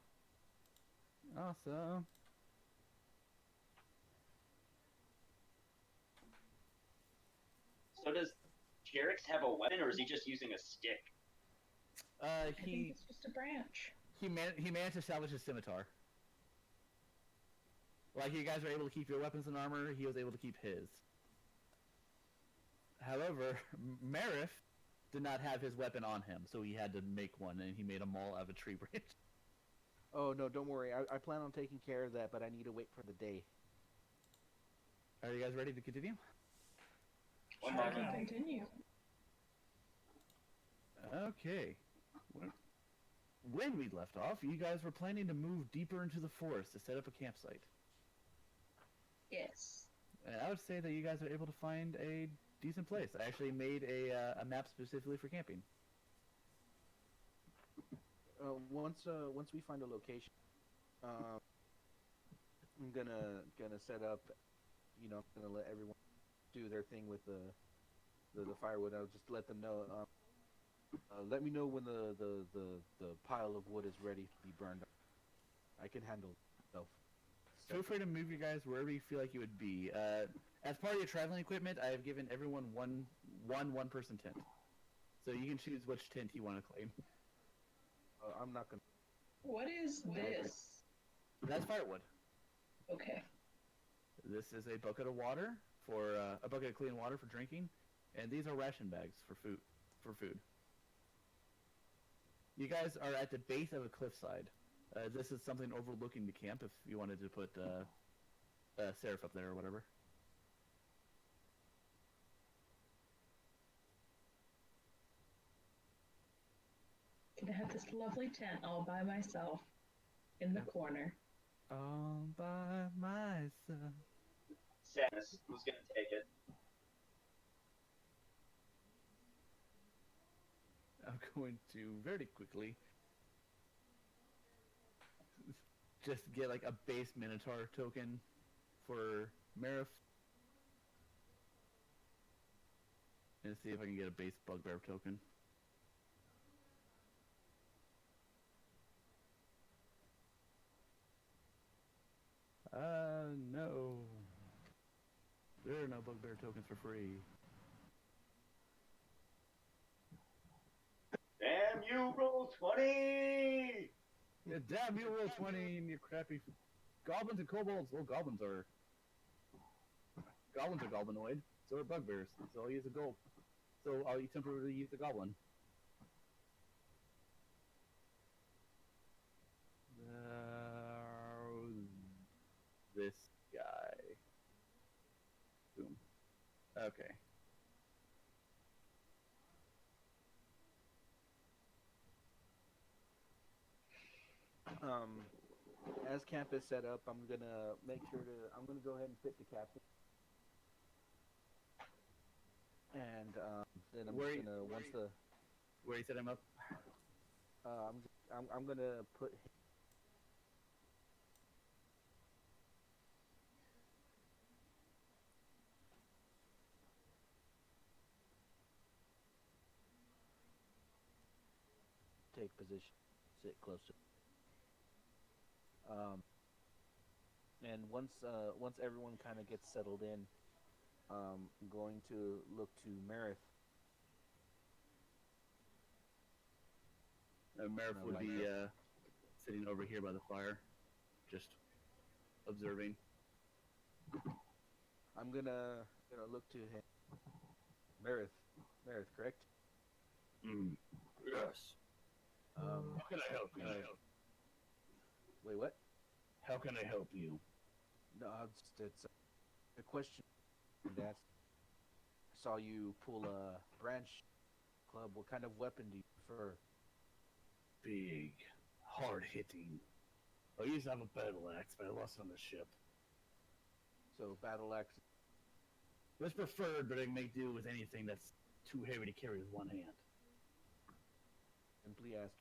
Speaker 2: Awesome.
Speaker 4: So does Jerix have a weapon, or is he just using a stick?
Speaker 3: I think
Speaker 2: He
Speaker 3: it's just a branch.
Speaker 2: he managed to salvage his scimitar. Like, you guys were able to keep your weapons and armor, he was able to keep his. However, Marif did not have his weapon on him, so he had to make one, and he made a maul out of a tree branch.
Speaker 5: Oh no, don't worry. I plan on taking care of that, but I need to wait for the day.
Speaker 2: Are you guys ready to continue?
Speaker 4: One
Speaker 3: Sure,
Speaker 4: moment.
Speaker 3: continue.
Speaker 2: Okay. When we left off, you guys were planning to move deeper into the forest to set up a campsite.
Speaker 3: Yes.
Speaker 2: And I would say that you guys are able to find a decent place. I actually made a map specifically for camping.
Speaker 5: Once we find a location, I'm gonna set up. You know, I'm gonna let everyone do their thing with the firewood. I'll just let them know. Let me know when the pile of wood is ready to be burned. I can handle myself.
Speaker 2: Feel free to move you guys wherever you feel like you would be. As part of your traveling equipment, I have given everyone one-person tent. So you can choose which tent you want to claim.
Speaker 5: I'm not gonna.
Speaker 3: What is this?
Speaker 2: That's firewood.
Speaker 3: Okay.
Speaker 2: This is a bucket of water for a bucket of clean water for drinking, and these are ration bags for food. You guys are at the base of a cliffside. This is something overlooking the camp. If you wanted to put Seraph up there or whatever.
Speaker 3: Gonna have this lovely tent all by myself in the corner.
Speaker 2: All by myself.
Speaker 4: Sadness. Who's gonna take it?
Speaker 2: I'm going to very quickly just get like a base Minotaur token for Marif. And see if I can get a base Bugbear token. No. There are no Bugbear tokens for free.
Speaker 4: Damn you, roll 20!
Speaker 2: Yeah, damn you, roll 20 and you crappy goblins and kobolds. Well, goblins are goblinoid, so are bugbears. So I'll use a gold. So I'll temporarily use the goblin. This guy. Boom. Okay.
Speaker 5: As camp is set up, I'm gonna go ahead and fit the captain, and then I'm
Speaker 2: Where
Speaker 5: gonna once the
Speaker 2: Where you set him up?
Speaker 5: I'm gonna put. Take position, sit close to. And once everyone kind of gets settled in, I'm going to look to Marith.
Speaker 2: Marif
Speaker 5: No,
Speaker 2: would
Speaker 5: like
Speaker 2: be sitting over here by the fire, just observing.
Speaker 5: I'm gonna look to him. Marith, correct?
Speaker 2: Yes. How can I help you?
Speaker 5: Wait, what?
Speaker 2: How can I help you?
Speaker 5: No, it's a question. That I saw you pull a branch club. What kind of weapon do you prefer?
Speaker 2: Big, hard-hitting. I used to have a battle axe, but I lost it on the ship.
Speaker 5: So battle axe.
Speaker 2: It was preferred, but I can make do with anything that's too heavy to carry with one hand.
Speaker 5: Simply ask.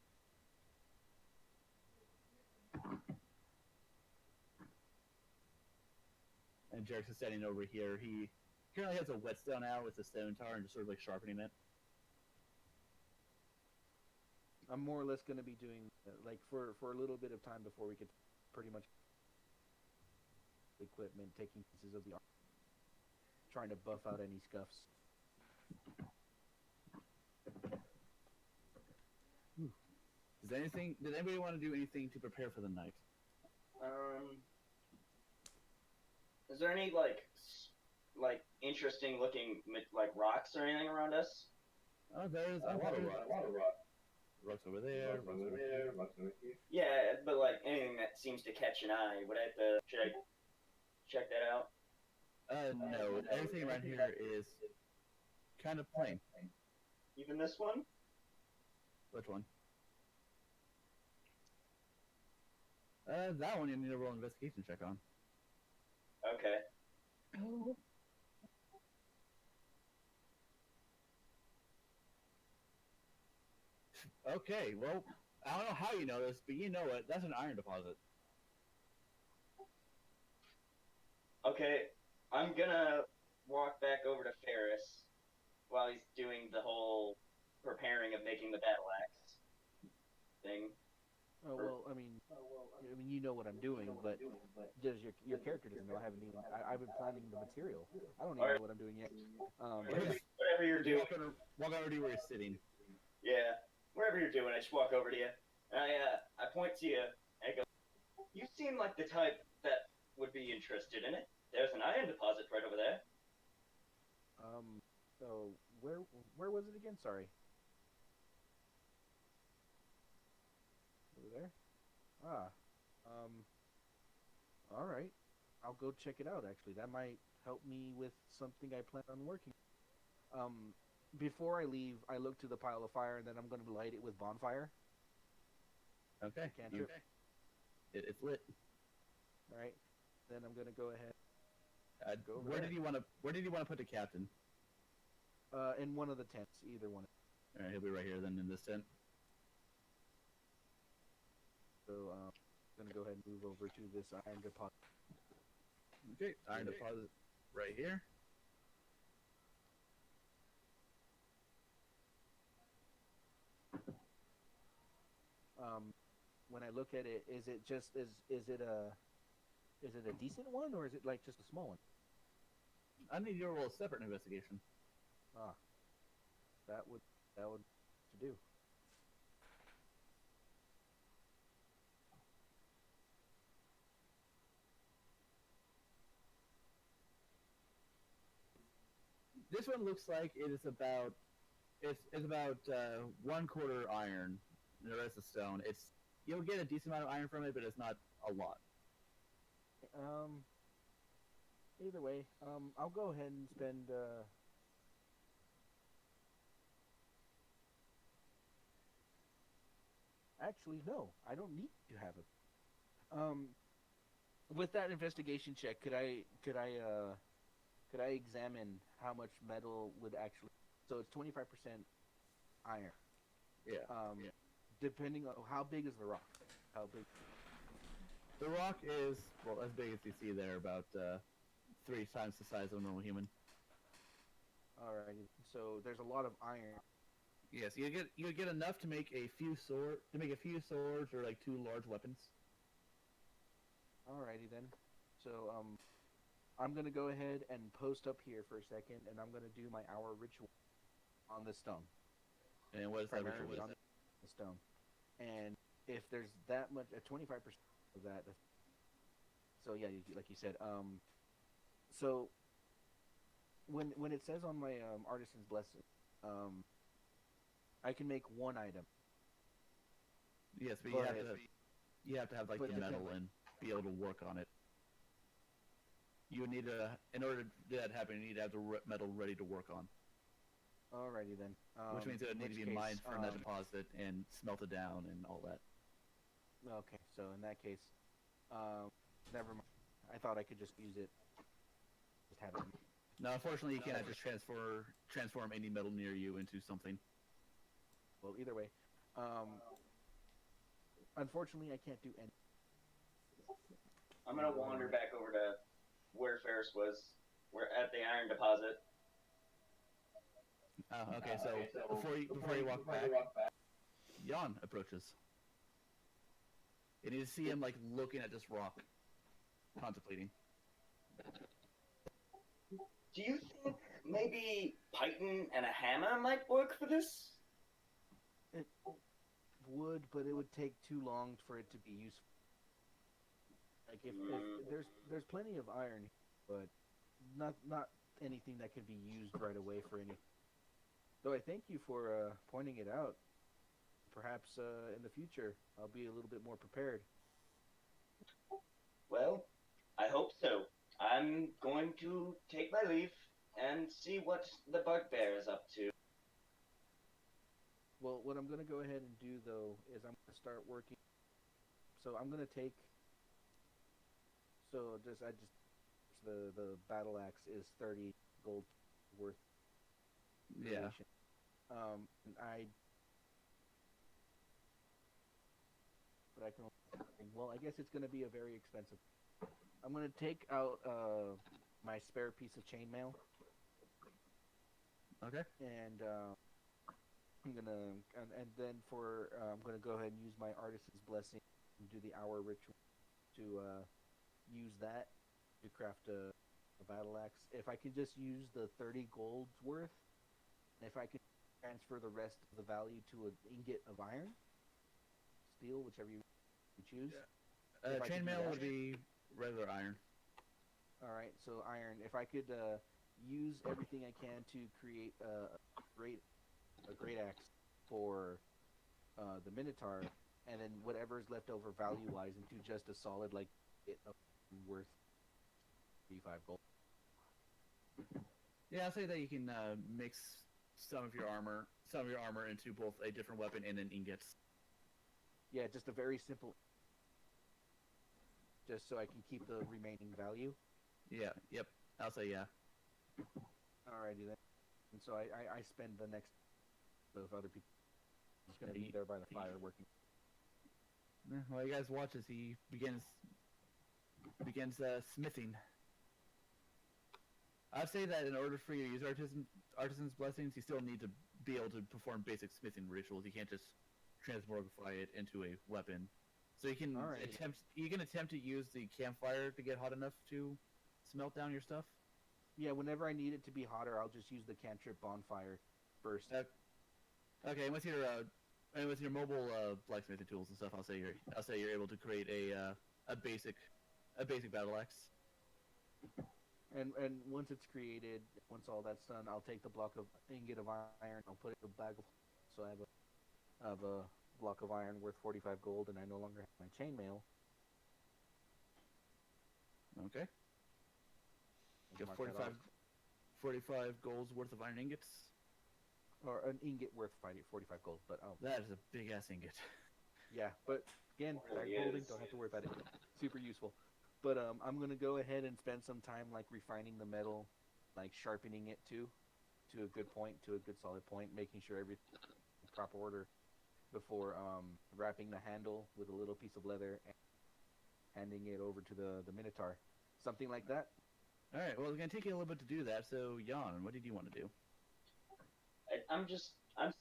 Speaker 2: And Jerix is standing over here. He currently has a whetstone out with a stone tar and just sort of like sharpening it.
Speaker 5: I'm more or less going to be doing like for a little bit of time before we could pretty much equipment, taking pieces of the armor, trying to buff out any scuffs.
Speaker 2: Does anybody want to do anything to prepare for the night?
Speaker 4: Is there any like interesting looking like rocks or anything around us?
Speaker 2: Oh, there's a lot of rocks. Rocks over there, rocks over here.
Speaker 4: Yeah, but like anything that seems to catch an eye. Should I check that out?
Speaker 2: No, everything around here is kind of plain.
Speaker 4: Even this one?
Speaker 2: Which one? That one you need to roll an investigation check on.
Speaker 4: Okay.
Speaker 3: Oh,
Speaker 2: Okay, well, I don't know how you know this, but you know it. That's an iron deposit.
Speaker 4: Okay, I'm gonna walk back over to Ferris while he's doing the whole preparing of making the battle axe thing.
Speaker 5: Oh well, I mean, you know what I'm doing, but does your character doesn't know. I haven't even. I've been planning the material. I don't even know what I'm doing yet.
Speaker 4: Whatever you're doing.
Speaker 2: Walk over to where you're sitting.
Speaker 4: Yeah, wherever you're doing, I just walk over to you. And I point to you and I go, "You seem like the type that would be interested in it. There's an iron deposit right over there."
Speaker 5: So where was it again? Sorry. Over there? All right. I'll go check it out, actually. That might help me with something I plan on working. Before I leave, I look to the pile of fire, and then I'm going to light it with bonfire.
Speaker 2: Okay.
Speaker 5: Cantrip.
Speaker 2: It's lit.
Speaker 5: All right. Then I'm going to go ahead. Go over
Speaker 2: Where
Speaker 5: there.
Speaker 2: did you want to put the captain?
Speaker 5: In one of the tents, either one.
Speaker 2: All right, he'll be right here then in this tent.
Speaker 5: So I'm going to go ahead and move over to this iron deposit.
Speaker 2: Okay, iron deposit right here.
Speaker 5: When I look at it, is it a decent one, or is it like just a small one?
Speaker 2: I need you to roll a separate investigation.
Speaker 5: That would to do.
Speaker 2: This one looks like it is about 1/4 iron, and the rest is stone. You'll get a decent amount of iron from it, but it's not a lot.
Speaker 5: Either way, I'll go ahead and spend. Actually, no, I don't need to have it. With that investigation check, could I examine how much metal would actually? So it's 25% iron.
Speaker 2: Yeah.
Speaker 5: Depending on how big is the rock? How big?
Speaker 2: The rock is, well, as big as you see there, about 3 times the size of a normal human.
Speaker 5: Alrighty. So there's a lot of iron.
Speaker 2: Yes, you get enough to make a few swords or like 2 large weapons.
Speaker 5: Alrighty then. So I'm gonna go ahead and post up here for a second, and I'm gonna do my hour ritual on the stone.
Speaker 2: And what is that
Speaker 5: Primarily
Speaker 2: ritual?
Speaker 5: on the stone. And if there's that much, 25% of that. So yeah, like you said. So when it says on my artisan's blessing, I can make 1 item.
Speaker 2: Yes, but you have to have like the metal and be able to work on it. You need in order for that to happen, you need to have the metal ready to work on.
Speaker 5: Alrighty then.
Speaker 2: Which means it would need to be mined from that deposit and smelted down and all that.
Speaker 5: Okay, so in that case, never mind. I thought I could just use it. Just have it.
Speaker 2: No, unfortunately, you cannot just transform any metal near you into something.
Speaker 5: Well, either way, unfortunately, I can't do any.
Speaker 4: I'm gonna wander back over to where Ferris was. We're at the iron deposit.
Speaker 2: Okay, so before you walk back, Jan approaches. And you see him like looking at this rock, contemplating.
Speaker 4: Do you think maybe Python and a hammer might work for this?
Speaker 5: It would, but it would take too long for it to be useful. Like if there's plenty of iron, but not anything that can be used right away for any. Though I thank you for pointing it out. Perhaps in the future I'll be a little bit more prepared.
Speaker 4: Well, I hope so. I'm going to take my leave and see what the bugbear is up to.
Speaker 5: Well, what I'm going to go ahead and do though is I'm going to start working. So I'm going to take. So the battle axe is 30 gold worth.
Speaker 2: Yeah.
Speaker 5: And but I can. Well, I guess it's going to be a very expensive. I'm going to take out my spare piece of chainmail.
Speaker 2: Okay.
Speaker 5: And I'm gonna and then I'm gonna go ahead and use my artisan's blessing and do the hour ritual to use that to craft a battle axe. If I can just use the 30 gold's worth, and if I can transfer the rest of the value to an ingot of iron, steel, whichever you choose.
Speaker 2: Yeah. Chainmail would be regular iron.
Speaker 5: All right, so iron. If I could use everything I can to create a great axe for the Minotaur, and then whatever is left over value-wise into just a solid like it worth 35 gold.
Speaker 2: Yeah, I'll say that you can mix some of your armor into both a different weapon and then ingots.
Speaker 5: Yeah, just a very simple. Just so I can keep the remaining value.
Speaker 2: Yeah. Yep. I'll say yeah.
Speaker 5: Alrighty then. And so I spend the next of other people just gonna be there by the fire working.
Speaker 2: Well, you guys watch as he begins smithing. I'd say that in order for you to use artisan's blessings, you still need to be able to perform basic smithing rituals. You can't just transmogrify it into a weapon. So you can attempt to use the campfire to get hot enough to smelt down your stuff.
Speaker 5: Yeah, whenever I need it to be hotter, I'll just use the cantrip bonfire first.
Speaker 2: Okay, and with your mobile blacksmithing tools and stuff, I'll say you're able to create a basic battle axe.
Speaker 5: And once it's created, once all that's done, I'll take the block of ingot of iron. I'll put it in a bag of. So I have a block of iron worth 45 gold, and I no longer have my chainmail.
Speaker 2: Okay. You have 45 golds worth of iron ingots.
Speaker 5: Or an ingot worth 45 gold, but
Speaker 2: that is a big ass ingot.
Speaker 5: Yeah, but again, golding, don't have to worry about it. Super useful. But I'm gonna go ahead and spend some time like refining the metal, like sharpening it to a good point, to a good solid point, making sure everything's in proper order before wrapping the handle with a little piece of leather and handing it over to the Minotaur. Something like that.
Speaker 2: All right. Well, it's gonna take you a little bit to do that. So, Jan, what did you want to do?
Speaker 4: I'm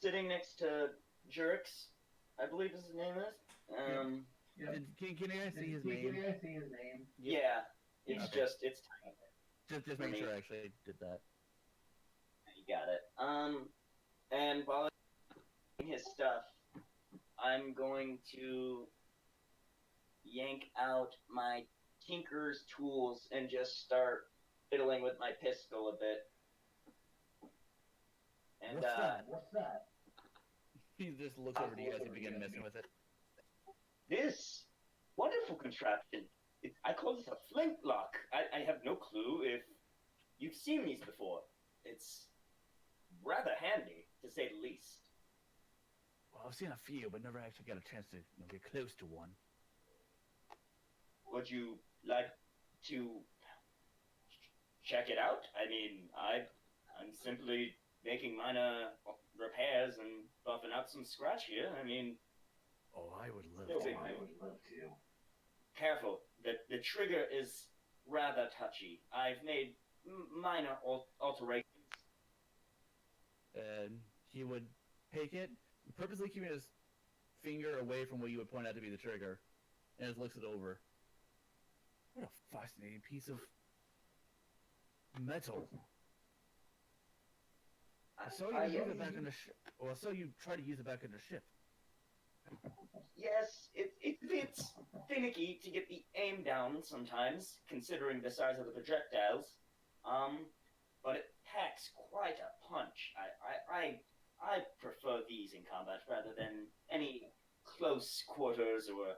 Speaker 4: sitting next to Jerix, I believe his name is.
Speaker 2: Yeah. Can you guys see his name?
Speaker 4: Yeah, it's
Speaker 2: okay.
Speaker 4: it's tiny.
Speaker 2: Just make sure I actually did that.
Speaker 4: You got it. And while I'm doing his stuff, I'm going to yank out my tinker's tools and just start fiddling with my pistol a bit. And
Speaker 2: What's that? He just looks over to you guys and begins messing with it.
Speaker 4: This wonderful contraption. I call this a flintlock. I have no clue if you've seen these before. It's rather handy, to say the least.
Speaker 2: Well, I've seen a few, but never actually got a chance to get close to one.
Speaker 4: Would you like to check it out? I mean, I'm simply making minor repairs and buffing out some scratch here. I mean...
Speaker 2: Oh, I would love
Speaker 4: to. Careful. The trigger is rather touchy. I've made minor alterations.
Speaker 2: And he would take it, purposely keeping his finger away from what you would point out to be the trigger, and just looks it over. What a fascinating piece of metal. I saw you use it back in the ship. Well, I saw you try to use it back in the ship.
Speaker 4: Yes, it's a bit finicky to get the aim down sometimes, considering the size of the projectiles. But it packs quite a punch. I prefer these in combat rather than any close quarters or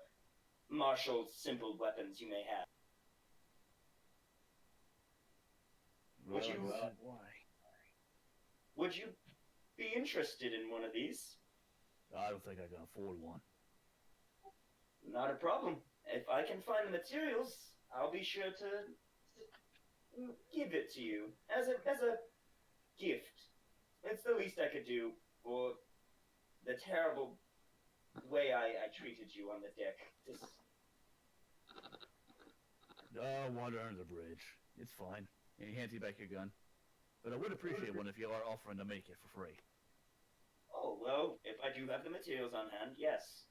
Speaker 4: martial simple weapons you may have. Would you
Speaker 2: Why?
Speaker 4: would you be interested in one of these?
Speaker 2: I don't think I can afford one.
Speaker 4: Not a problem. If I can find the materials, I'll be sure to give it to you as a gift. It's the least I could do for the terrible way I treated you on the deck. Just
Speaker 2: Water under the bridge. It's fine. And he hands you back your gun. But I would appreciate one if you are offering to make it for free.
Speaker 4: oh well, if I do have the materials on hand, yes,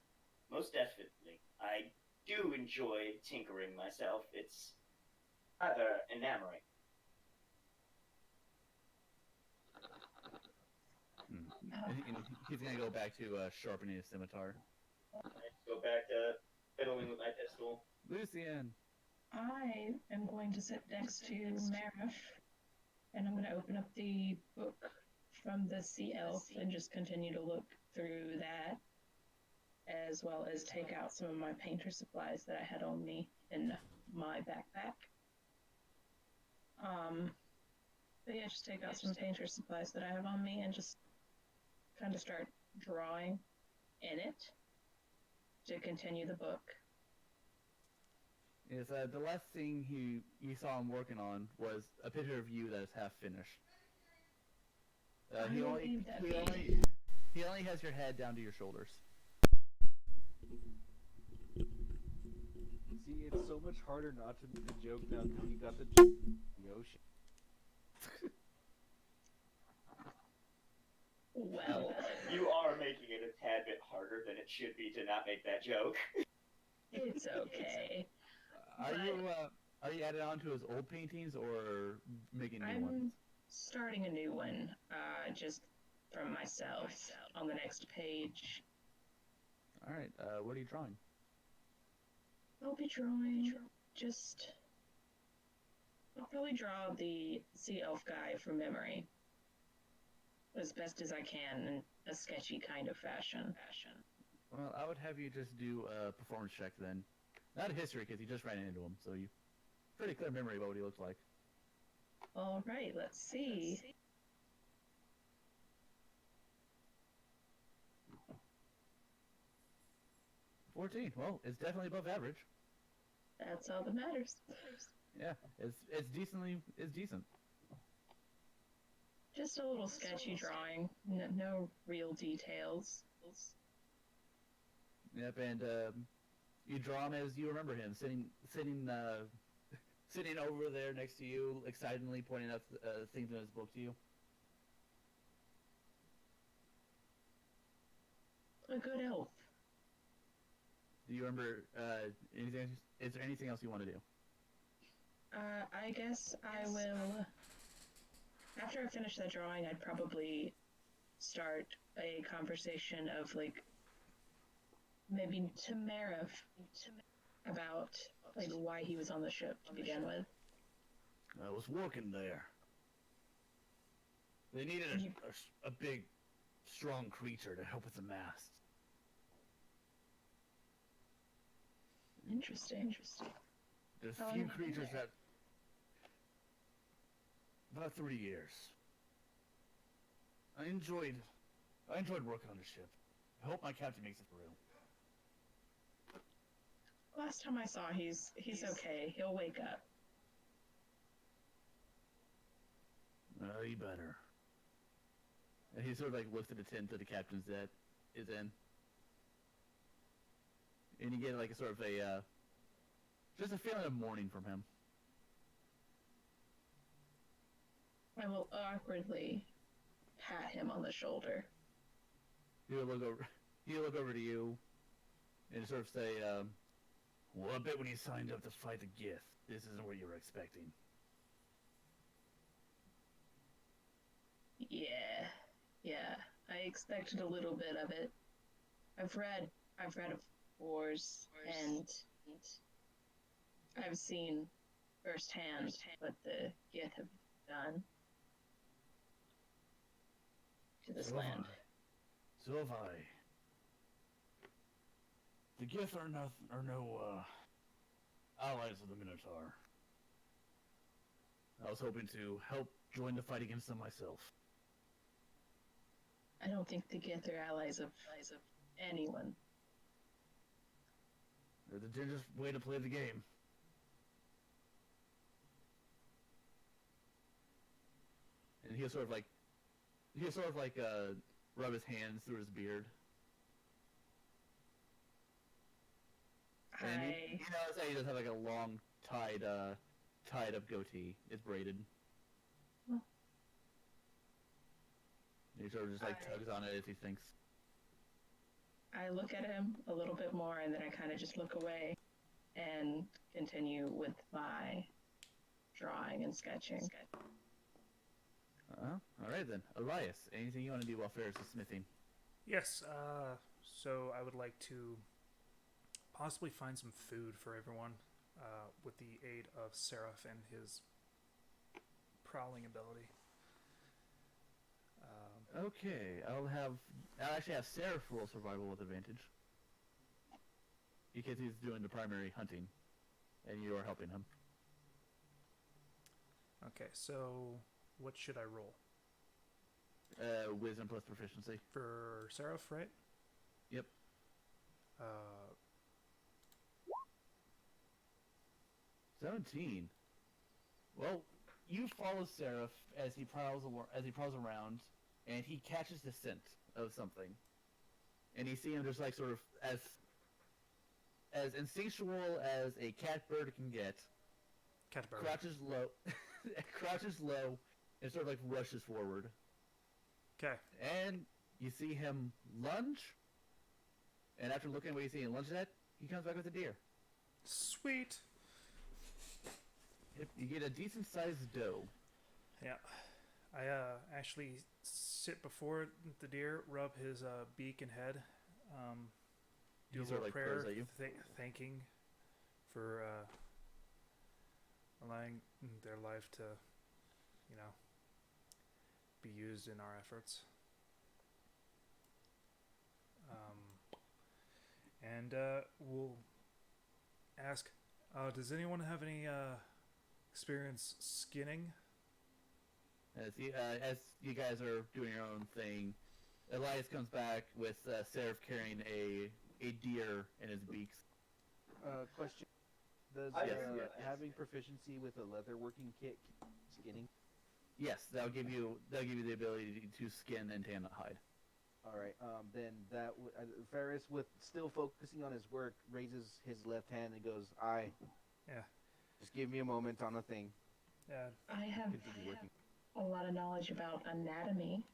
Speaker 4: most definitely. I do enjoy tinkering myself. It's rather enamoring.
Speaker 2: And he's gonna go back to sharpening his scimitar.
Speaker 4: I go back to fiddling with my pistol.
Speaker 2: Lucian!
Speaker 3: I am going to sit next to Marif, and I'm going to open up the book from the Sea Elf and just continue to look through that, as well as take out some of my painter supplies that I had on me in my backpack. But yeah, just take out some painter supplies that I have on me and just kind of start drawing in it to continue the book.
Speaker 2: Yes, the last thing you saw him working on was a picture of you that is half finished. He only has your head down to your shoulders.
Speaker 5: See, it's so much harder not to make the joke now because you got the ocean.
Speaker 3: Well,
Speaker 4: You are making it a tad bit harder than it should be to not make that joke.
Speaker 3: it's okay.
Speaker 2: Are you adding on to his old paintings or making new
Speaker 3: I'm
Speaker 2: ones?
Speaker 3: starting a new one, just from myself on the next page.
Speaker 2: All right. What are you drawing?
Speaker 3: I'll be drawing I'll probably draw the sea elf guy from memory as best as I can in a sketchy kind of fashion.
Speaker 2: Well, I would have you just do a performance check then. Not a history, because you just ran into him, so you pretty clear memory about what he looks like.
Speaker 3: All right, let's see.
Speaker 2: $14. Well, it's definitely above average.
Speaker 3: That's all that matters.
Speaker 2: Yeah, it's decent.
Speaker 3: Just a little sketchy drawing, no real details.
Speaker 2: Yep, and you draw him as you remember him, sitting over there next to you, excitedly pointing out things in his book to you.
Speaker 3: A good elf.
Speaker 2: Do you remember anything? Is there anything else you want to do?
Speaker 3: I guess I will. After I finish that drawing, I'd probably start a conversation of maybe to Marif about why he was on the ship to begin with.
Speaker 2: I was working there. They needed a big, strong creature to help with the mast.
Speaker 3: Interesting.
Speaker 2: There's
Speaker 3: How long
Speaker 2: few
Speaker 3: have you been
Speaker 2: creatures
Speaker 3: there?
Speaker 2: that. About 3 years. I enjoyed working on the ship. I hope my captain makes it through.
Speaker 3: Last time I saw, he's okay. He'll wake up.
Speaker 2: You better. And he sort of looks at the tent that the captain's is in. And you get a sort of just a feeling of mourning from him.
Speaker 3: I will awkwardly pat him on the shoulder.
Speaker 2: He'll look over. he'll look over to you and sort of say, well, I bet when you signed up to fight the Gith, this isn't what you were expecting.
Speaker 3: Yeah. I expected a little bit of it. I've read of wars, and I've seen firsthand what the Gith have done to this land.
Speaker 2: So have I. The Gith are no allies of the Minotaur. I was hoping to help join the fight against them myself.
Speaker 3: I don't think the Gith are allies of anyone.
Speaker 2: They're the dangerous way to play the game. And he'll sort of rub his hands through his beard. And he knows that he does have like a long tied up goatee. It's braided.
Speaker 3: Oh.
Speaker 2: He sort of just tugs on it as he thinks.
Speaker 3: I look at him a little bit more, and then I kind of just look away and continue with my drawing and sketching.
Speaker 2: Alright then. Elias, anything you want to do while Ferris is smithing?
Speaker 1: Yes, so I would like to possibly find some food for everyone with the aid of Seraph and his prowling ability.
Speaker 2: Okay, I'll actually have Seraph roll survival with advantage. Because he's doing the primary hunting, and you are helping him.
Speaker 1: Okay, so what should I roll?
Speaker 2: Wisdom plus proficiency.
Speaker 1: For Seraph, right?
Speaker 2: Yep. 17. Well, you follow Seraph as he prowls around, and he catches the scent of something. And you see him just like sort of as instinctual as a catbird can get.
Speaker 1: Catbird.
Speaker 2: Crouches low, and sort of like rushes forward.
Speaker 1: Okay.
Speaker 2: And you see him lunge, and after looking at what you see him lunge at, he comes back with a deer.
Speaker 1: Sweet.
Speaker 2: You get a decent-sized doe.
Speaker 1: Yeah. I actually sit before the deer, rub his beak and head, do a little prayer, thanking for allowing their life to, be used in our efforts. And we'll ask, does anyone have any experience skinning?
Speaker 2: As you guys are doing your own thing, Elias comes back with Seraph carrying a deer in his beaks.
Speaker 5: Question: Does having proficiency with a leatherworking kit skinning?
Speaker 2: Yes, that'll give you the ability to skin and tan the hide.
Speaker 5: All right. Then that Ferris, with still focusing on his work, raises his left hand and goes, "I."
Speaker 1: Yeah.
Speaker 5: Just give me a moment on the thing.
Speaker 1: Yeah.
Speaker 3: I have a lot of knowledge about anatomy.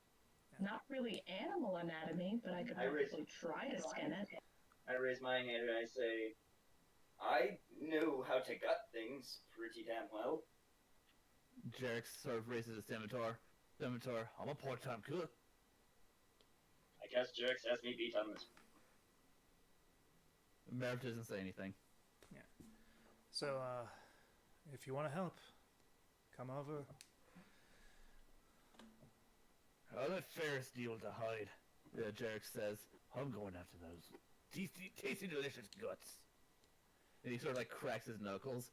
Speaker 3: Not really animal anatomy, but I could probably try to skin it.
Speaker 4: I raise my hand and I say, I know how to gut things pretty damn well.
Speaker 2: Jarek sort of raises his scimitar. I'm a part-time cook.
Speaker 4: I guess Jerks has me beat on this.
Speaker 2: Merv doesn't say anything.
Speaker 1: Yeah. So, if you want to help, come over.
Speaker 2: I'll let Ferris deal with the hide. Jarek says, I'm going after those tasty, delicious guts. And he sort of like cracks his knuckles,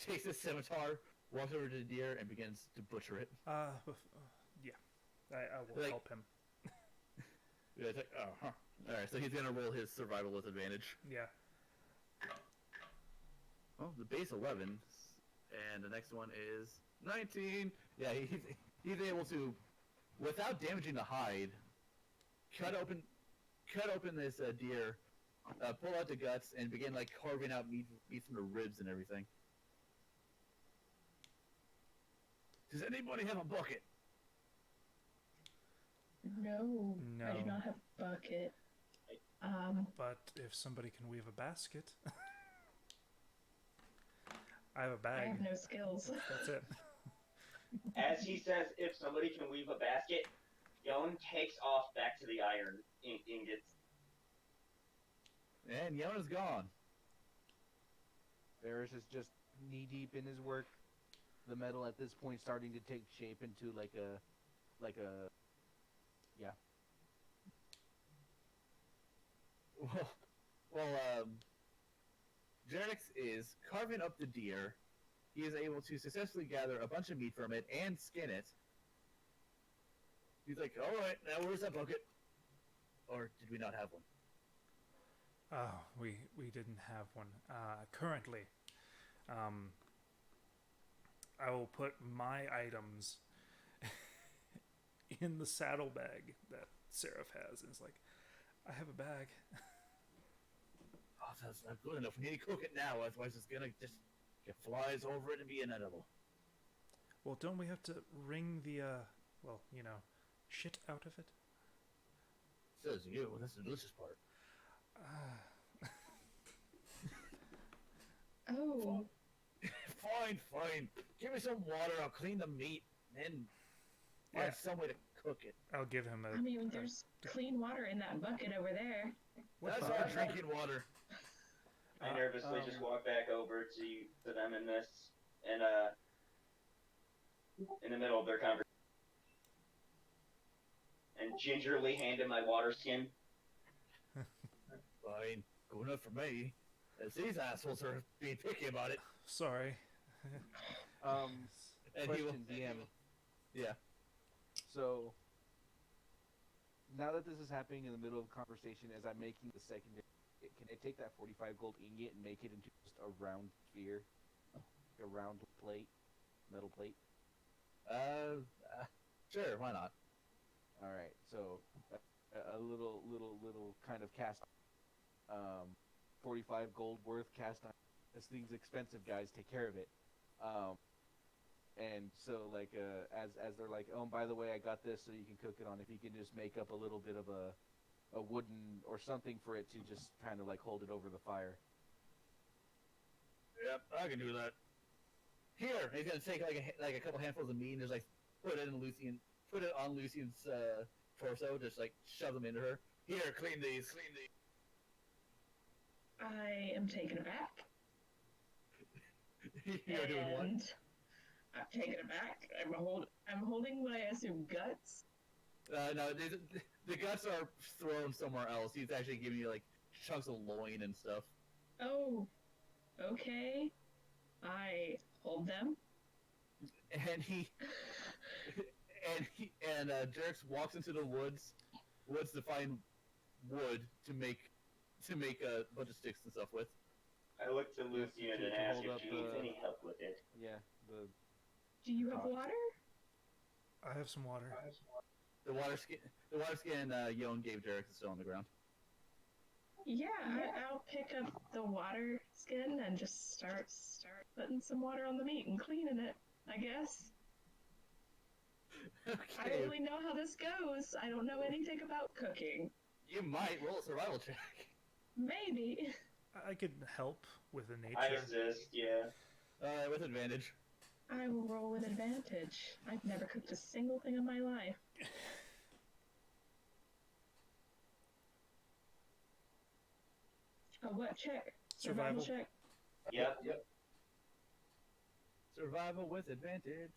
Speaker 2: takes his scimitar, walks over to the deer, and begins to butcher it.
Speaker 1: Yeah. I will help him.
Speaker 2: Yeah, it's like, Alright, so he's gonna roll his survival with advantage.
Speaker 1: Yeah.
Speaker 2: Well, the base 11, and the next one is 19. Yeah, he's able to, without damaging the hide, cut open this deer, pull out the guts, and begin like carving out meat from the ribs and everything. Does anybody have a bucket?
Speaker 3: No. I do not have a bucket.
Speaker 1: But if somebody can weave a basket, I have a
Speaker 3: I
Speaker 1: bag.
Speaker 3: have no skills.
Speaker 1: That's it.
Speaker 4: As he says, if somebody can weave a basket, Yon takes off back to the iron ingots.
Speaker 2: And Yona's gone.
Speaker 5: Ferris is just knee deep in his work. The metal at this point starting to take shape into like a yeah.
Speaker 2: Well, Jerix is carving up the deer. He is able to successfully gather a bunch of meat from it and skin it. He's like, all right, now where's that bucket? Or did we not have one?
Speaker 1: Oh, we didn't have one. Currently, I will put my items in the saddlebag that Seraph has, and it's like, I have a bag.
Speaker 2: Oh, that's not good enough. We need to cook it now, otherwise it's gonna just get flies over it and be inedible.
Speaker 1: Well, don't we have to wring the, shit out of it?
Speaker 2: Says you. That's the delicious part.
Speaker 3: Oh,
Speaker 2: Fine. Give me some water. I'll clean the meat, and find
Speaker 1: Yeah.
Speaker 2: some way to cook it.
Speaker 1: I'll give him a.
Speaker 3: I mean, there's clean water in that bucket over there.
Speaker 2: That's our drinking water.
Speaker 4: I nervously just walk back over to them in this, and in the middle of their conversation, and gingerly hand him my water skin.
Speaker 2: Fine. Good enough for me. As these assholes are being picky about it.
Speaker 1: Sorry.
Speaker 2: And he will.
Speaker 5: Question, DM.
Speaker 2: Yeah.
Speaker 5: So now that this is happening in the middle of a conversation, as I'm making the secondary, can I take that 45 gold ingot and make it into just a round sphere, a round plate, metal plate?
Speaker 2: Sure. Why not?
Speaker 5: All right, so a little kind of cast, 45 gold worth cast iron. This thing's expensive, guys. Take care of it. And so like as they're like, oh, and by the way, I got this, so you can cook it on. If you can just make up a little bit of a wooden or something for it to just kind of like hold it over the fire.
Speaker 2: Yep, I can do that. Here, he's gonna take like a couple handfuls of meat and just like put it on Lucian's torso, just like shove them into her. Here, clean these.
Speaker 3: I am taken aback.
Speaker 2: You're doing what?
Speaker 3: And I'm taken aback. I'm holding what I assume guts.
Speaker 2: No, the guts are thrown somewhere else. He's actually giving you like chunks of loin and stuff.
Speaker 3: Oh, okay. I hold them.
Speaker 2: And Jerix walks into the woods to find wood to make a bunch of sticks and stuff with.
Speaker 4: I look to Lucian
Speaker 5: to
Speaker 4: and ask
Speaker 5: hold
Speaker 4: if
Speaker 5: up
Speaker 4: she needs
Speaker 5: the-
Speaker 4: any help with it.
Speaker 5: Yeah, the
Speaker 3: Do you have water?
Speaker 1: I have some water.
Speaker 2: The water skin Yon gave Jerix is still on the ground.
Speaker 3: Yeah, I'll pick up the water skin and just start putting some water on the meat and cleaning it, I guess. I
Speaker 2: Okay.
Speaker 3: don't really know how this goes. I don't know anything about cooking.
Speaker 2: You might roll a survival check.
Speaker 3: Maybe.
Speaker 1: I could help with the nature.
Speaker 4: I assist, yeah.
Speaker 2: With advantage.
Speaker 3: I will roll with advantage. I've never cooked a single thing in my life. A what check?
Speaker 1: Survival.
Speaker 3: check.
Speaker 4: Yep.
Speaker 2: Survival with advantage.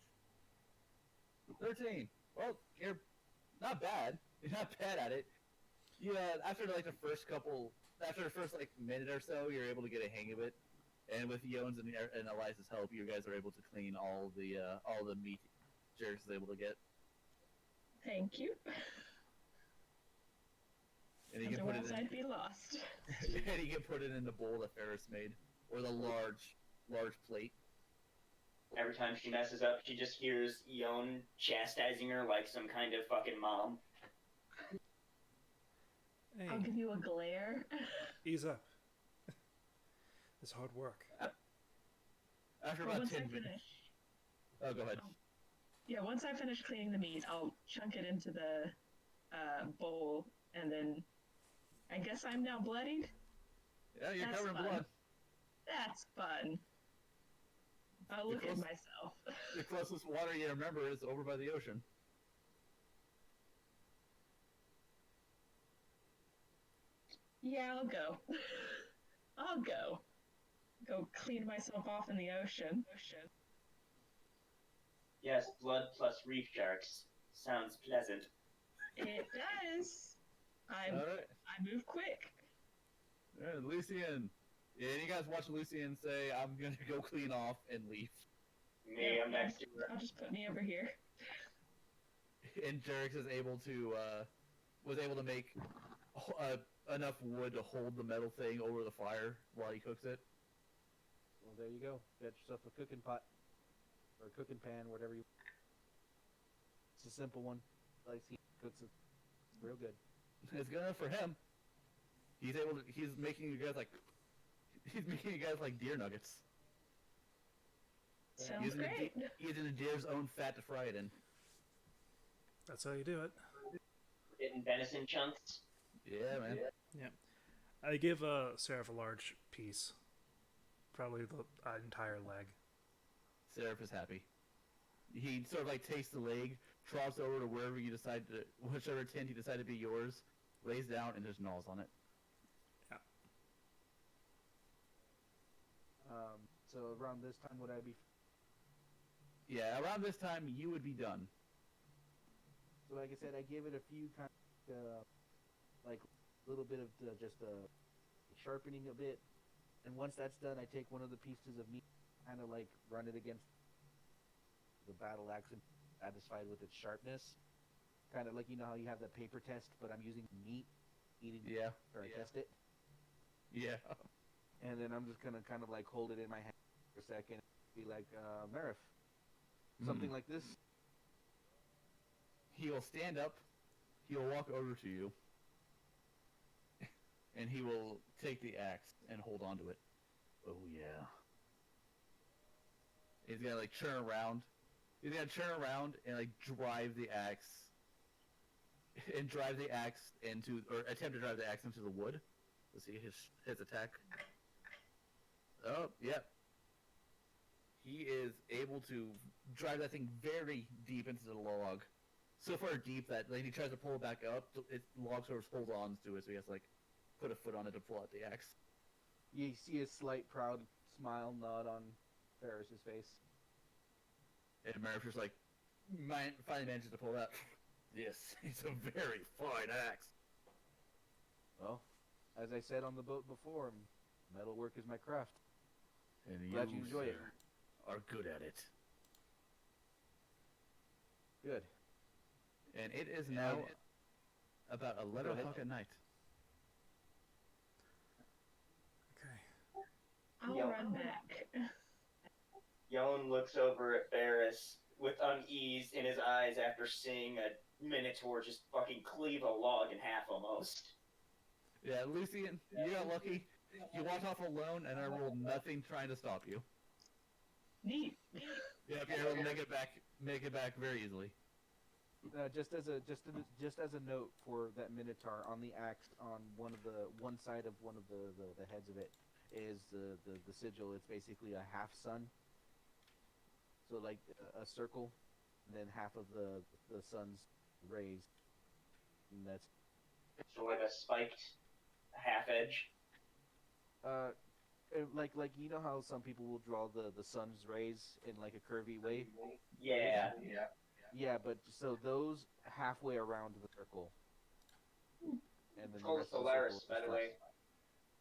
Speaker 2: 13. Well, you're not bad. You're not bad at it. You after the first minute or so, you're able to get a hang of it. And with Yone's and Eliza's help, you guys are able to clean all the meat Jerix is able to get.
Speaker 3: Thank you.
Speaker 2: And you can put it
Speaker 3: Otherwise, I'd be lost.
Speaker 2: and you can put it in the bowl that Ferris made, or the large plate.
Speaker 4: Every time she messes up, she just hears Yon chastising her like some kind of fucking mom.
Speaker 1: Hey,
Speaker 3: I'll give you a glare.
Speaker 1: ease up. It's hard work.
Speaker 2: After
Speaker 3: But
Speaker 2: about
Speaker 3: once
Speaker 2: 10
Speaker 3: I
Speaker 2: minutes.
Speaker 3: finish,
Speaker 2: Oh, go ahead.
Speaker 3: yeah, once I finish cleaning the meat, I'll chunk it into the bowl, and then I guess I'm now bloodied.
Speaker 2: Yeah, you're
Speaker 3: That's
Speaker 2: covered in
Speaker 3: fun.
Speaker 2: blood.
Speaker 3: That's fun. I'll look at myself.
Speaker 2: The closest water you remember is over by the ocean.
Speaker 3: Yeah, I'll go. I'll go. Go clean myself off in the ocean.
Speaker 4: Yes, blood plus reef sharks. Sounds pleasant.
Speaker 3: It does.
Speaker 2: All right.
Speaker 3: I move quick.
Speaker 2: Yeah, Lucian. Yeah, and you guys watch Lucian say, "I'm gonna go clean off and leave,"
Speaker 4: Me, I'm next to her.
Speaker 3: I'll just put me over here.
Speaker 2: and Jerix is able to was able to make enough wood to hold the metal thing over the fire while he cooks it.
Speaker 5: Well, there you go. Got yourself a cooking pot or a cooking pan, whatever you. It's a simple one. Like he cooks it. It's real good.
Speaker 2: It's good enough for him. He's able to. He's making you guys like. He's making you guys like deer nuggets.
Speaker 3: Sounds great.
Speaker 2: Using a deer's own fat to fry it in.
Speaker 1: That's how you do it.
Speaker 4: Getting venison chunks.
Speaker 2: Yeah, man.
Speaker 1: Yeah. I give Seraph a large piece. Probably the entire leg.
Speaker 2: Seraph is happy. He sort of like takes the leg, trots over to wherever you decide to, whichever tent you decide to be yours, lays down, and just gnaws on it.
Speaker 1: Yeah.
Speaker 5: So around this time, would I be?
Speaker 2: Yeah, around this time you would be done.
Speaker 5: So like I said, I give it a few kind of, like a little bit of just sharpening a bit, and once that's done, I take one of the pieces of meat, kind of like run it against the battle axe and satisfied with its sharpness. Kind of like, you know how you have that paper test, but I'm using meat, eating or I test it.
Speaker 2: Yeah.
Speaker 5: And then I'm just gonna kind of like hold it in my hand for a second, be like, Marif, something like this.
Speaker 2: He will stand up, he will walk over to you, and he will take the axe and hold on to it. Oh yeah. He's gonna like turn around. He's gonna turn around and like drive the axe into, or attempt to drive the axe into the wood. Let's see his attack. Oh, yep. He is able to drive that thing very deep into the log. So far deep that like, he tries to pull it back up, it log sort of holds on to it, so he has to like put a foot on it to pull out the axe.
Speaker 5: You see a slight proud smile nod on Ferris's face.
Speaker 2: And Marif's just like, finally manages to pull it out. Yes, it's a very fine axe.
Speaker 5: Well, as I said on the boat before, metalwork is my craft.
Speaker 2: And
Speaker 5: Glad you enjoy it.
Speaker 2: Are good at it.
Speaker 5: Good.
Speaker 2: And it is now about 11
Speaker 5: ahead.
Speaker 2: o'clock at night.
Speaker 1: Okay.
Speaker 3: I'll
Speaker 4: Yep.
Speaker 3: run back.
Speaker 4: Yon looks over at Ferris with unease in his eyes after seeing a Minotaur just fucking cleave a log in half almost.
Speaker 2: Yeah, Lucian, you got lucky. You walked off alone, and I rolled nothing trying to stop you.
Speaker 3: Neat.
Speaker 2: Yeah, okay, I'll make it back very easily.
Speaker 5: Just as a note for that Minotaur, on the axe, on one side of one of the heads of it is the sigil. It's basically a half sun. So like a circle, and then half of the sun's rays. And that's
Speaker 4: So like a spiked half edge.
Speaker 5: like you know how some people will draw the sun's rays in like a curvy way.
Speaker 4: Yeah.
Speaker 5: Yeah, but so those halfway around the circle, and then the
Speaker 4: Called
Speaker 5: rest of the
Speaker 4: Solaris,
Speaker 5: circle
Speaker 4: by
Speaker 5: is
Speaker 4: the
Speaker 5: flat.
Speaker 4: way.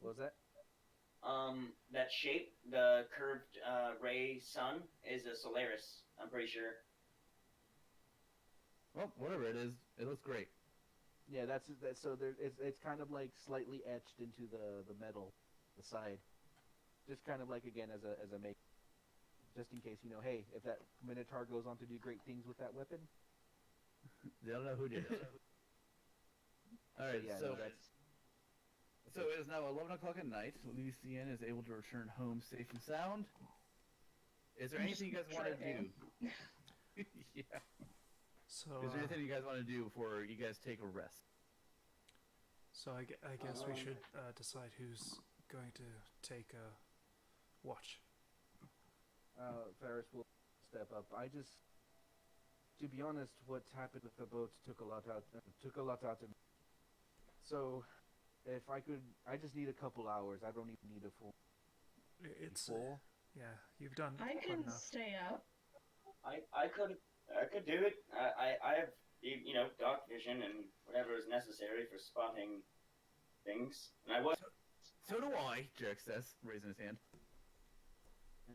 Speaker 5: What was that?
Speaker 4: That shape, the curved ray sun, is a Solaris. I'm pretty sure.
Speaker 2: Well, whatever it is, it looks great.
Speaker 5: Yeah, that's so there. It's kind of like slightly etched into the metal, the side, just kind of like again as a make, just in case hey, if that Minotaur goes on to do great things with that weapon,
Speaker 2: They'll know who did it. All right,
Speaker 5: yeah,
Speaker 2: so
Speaker 5: no, that's
Speaker 2: so it is now 11 o'clock at night. Lucian is able to return home safe and sound. Is there anything you guys want to do? Yeah.
Speaker 1: So,
Speaker 2: Is there anything you guys want to do before you guys take a rest?
Speaker 1: So I guess we
Speaker 4: Um,
Speaker 1: should decide who's going to take a watch.
Speaker 5: Ferris will step up. To be honest, what happened with the boat took a lot out of me. So, if I could, I just need a couple hours. I don't even need a
Speaker 1: It's
Speaker 5: full.
Speaker 1: yeah, you've done
Speaker 3: I
Speaker 1: quite
Speaker 3: can
Speaker 1: enough.
Speaker 3: stay up.
Speaker 4: I could do it. I have dark vision and whatever is necessary for spotting things. And I was
Speaker 2: So do I, Jarek says, raising his hand.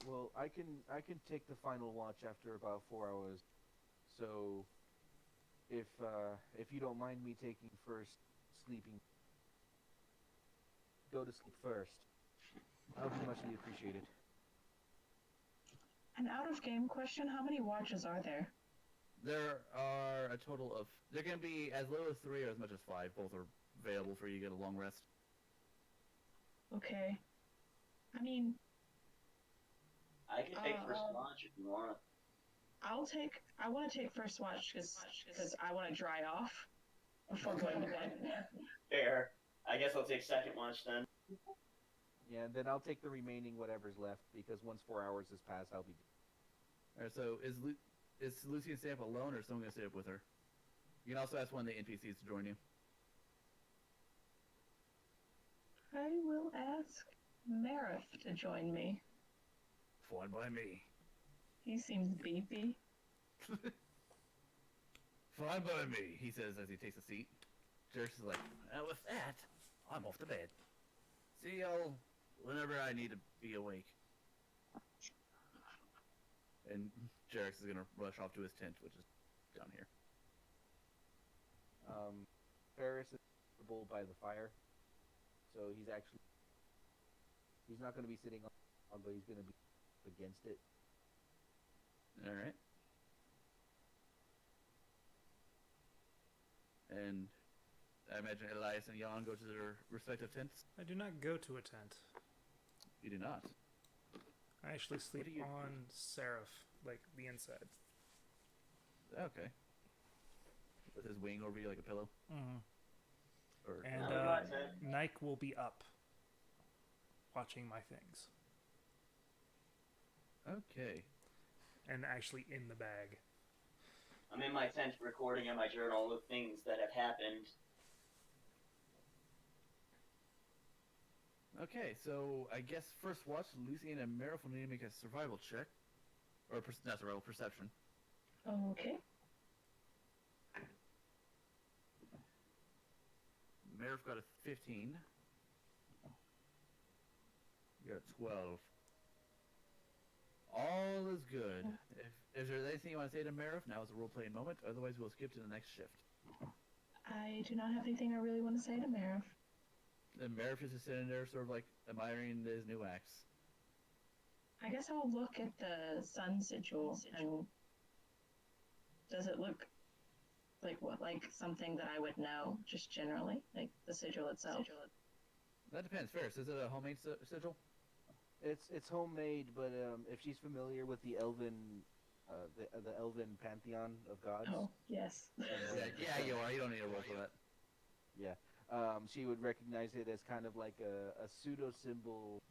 Speaker 5: Well, I can take the final watch after about 4 hours. So, if you don't mind me taking first sleeping, go to sleep first. That'll be muchly appreciated.
Speaker 3: An out of game question, how many watches are there?
Speaker 2: There are a total of... There can be as little as 3 or as much as 5. Both are available for you to get a long rest.
Speaker 3: Okay. I mean,
Speaker 4: I can take first
Speaker 3: Uh,
Speaker 4: watch if you want.
Speaker 3: I want to take first watch because I want to dry off before going to bed.
Speaker 4: Fair. I guess I'll take second watch then.
Speaker 5: Yeah, and then I'll take the remaining whatever's left because once 4 hours has passed, I'll be.
Speaker 2: Alright, so is Lucy gonna stay up alone, or is someone gonna stay up with her? You can also ask one of the NPCs to join you.
Speaker 3: I will ask Marif to join me.
Speaker 2: Fine by me.
Speaker 3: He seems beefy.
Speaker 2: Fine by me, he says as he takes a seat. Jerks is like, with that, I'm off to bed. See y'all whenever I need to be awake. And Jerix is gonna rush off to his tent, which is down here.
Speaker 5: Ferris is comfortable by the fire, so he's not going to be sitting on, but he's going to be against it.
Speaker 2: Alright. And I imagine Elias and Jan go to their respective tents?
Speaker 1: I do not go to a tent.
Speaker 2: You do not.
Speaker 1: I actually sleep
Speaker 2: do you-
Speaker 1: on Seraph, like the inside.
Speaker 2: Okay. With his wing over you like a pillow?
Speaker 1: Mm-hmm.
Speaker 2: Or
Speaker 1: And
Speaker 4: Oh, God, man.
Speaker 1: Nike will be up, watching my things,
Speaker 2: Okay.
Speaker 1: and actually in the bag.
Speaker 4: I'm in my tent recording in my journal of things that have happened.
Speaker 2: Okay, so I guess first watch, Lucian and Marif will need to make a survival check. Or not survival, perception.
Speaker 3: Okay.
Speaker 2: Marif got a 15. You got a 12. All is good. If there's anything you want to say to Marif, now is a role-playing moment. Otherwise, we'll skip to the next shift.
Speaker 3: I do not have anything I really want to say to Marif.
Speaker 2: And Marif is just sitting there sort of like admiring his new axe.
Speaker 3: I guess I'll look at the sun sigil and does it look like what, like something that I would know, just generally, like the sigil itself?
Speaker 2: That depends. Ferris, is it a homemade sigil?
Speaker 5: It's homemade, but if she's familiar with the elven pantheon of gods,
Speaker 3: Oh, yes.
Speaker 2: Yeah, you are. You don't need a roll for that.
Speaker 5: yeah, she would recognize it as kind of like a pseudo symbol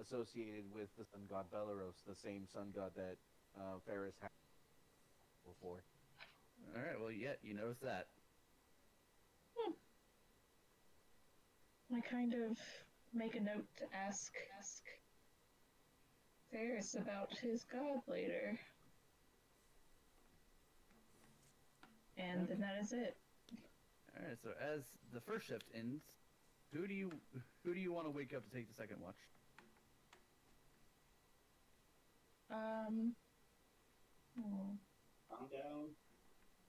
Speaker 5: associated with the sun god Belaros, the same sun god that Ferris had before.
Speaker 2: All right. Well, yeah, you notice that.
Speaker 3: I kind of make a note to ask Ferris about his god later. And then that is it.
Speaker 2: All right. So as the first shift ends, who do you want to wake up to take the second watch?
Speaker 3: Hmm.
Speaker 4: Calm down.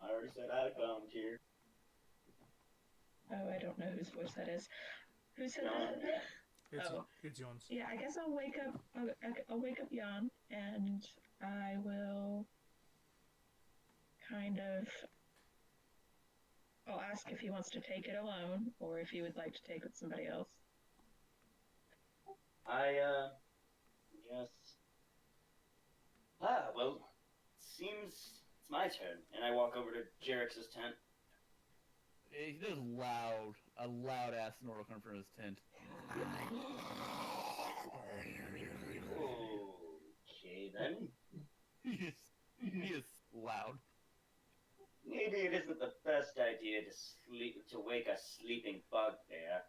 Speaker 4: I already said I calmed here.
Speaker 3: Oh, I don't know whose voice that is. Who said
Speaker 4: Jan.
Speaker 3: that? Oh.
Speaker 1: It's Jones.
Speaker 3: Yeah, I guess I'll wake up. I'll wake up Jan, and I will kind of. I'll ask if he wants to take it alone, or if he would like to take it with somebody else.
Speaker 4: Yes. Well, seems it's my turn, and I walk over to Jerix's tent.
Speaker 2: There's a loud ass snort coming from his tent.
Speaker 4: Okay then.
Speaker 2: He is loud.
Speaker 4: Maybe it isn't the best idea to wake a sleeping bugbear.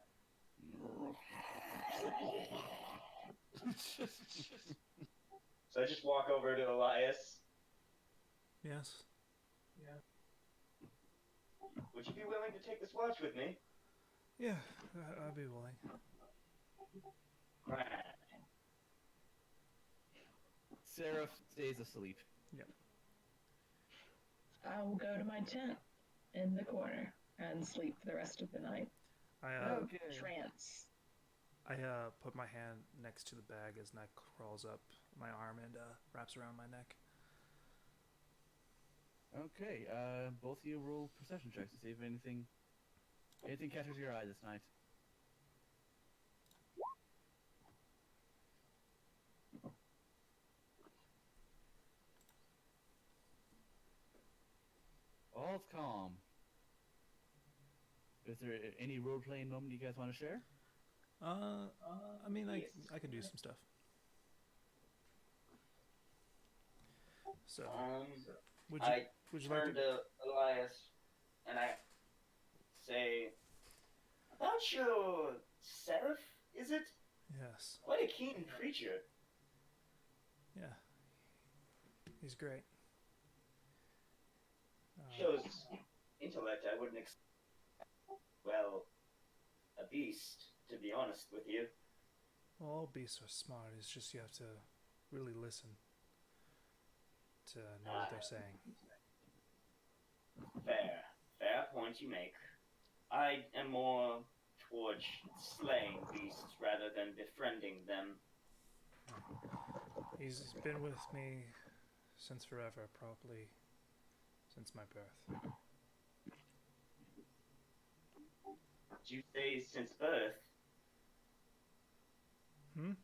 Speaker 4: So I just walk over to Elias.
Speaker 1: Yes.
Speaker 4: Would you be willing to take this watch with me?
Speaker 1: Yeah, I'd be willing.
Speaker 4: Right.
Speaker 2: Seraph stays asleep.
Speaker 3: I will go to my tent in the corner and sleep for the rest of the night.
Speaker 2: Okay.
Speaker 3: Trance.
Speaker 1: I put my hand next to the bag as Neck crawls up my arm and wraps around my neck.
Speaker 2: Okay, both of you roll perception checks to see if anything catches your eye this night. All's calm. Is there any role-playing moment you guys want to share?
Speaker 1: I mean, I can do some stuff. So, would
Speaker 4: I
Speaker 1: you
Speaker 4: turn
Speaker 1: like to?
Speaker 4: to Elias and I say, about your Seraph, is it?
Speaker 1: Yes.
Speaker 4: Quite a keen creature.
Speaker 1: Yeah. He's great.
Speaker 4: Shows intellect I wouldn't expect. Well, a beast, to be honest with you.
Speaker 1: Well, all beasts are smart. It's just you have to really listen to know what they're saying.
Speaker 4: Fair point you make. I am more towards slaying beasts rather than befriending them.
Speaker 1: He's been with me since forever, probably since my birth.
Speaker 4: Did you say since birth?
Speaker 1: Hmm?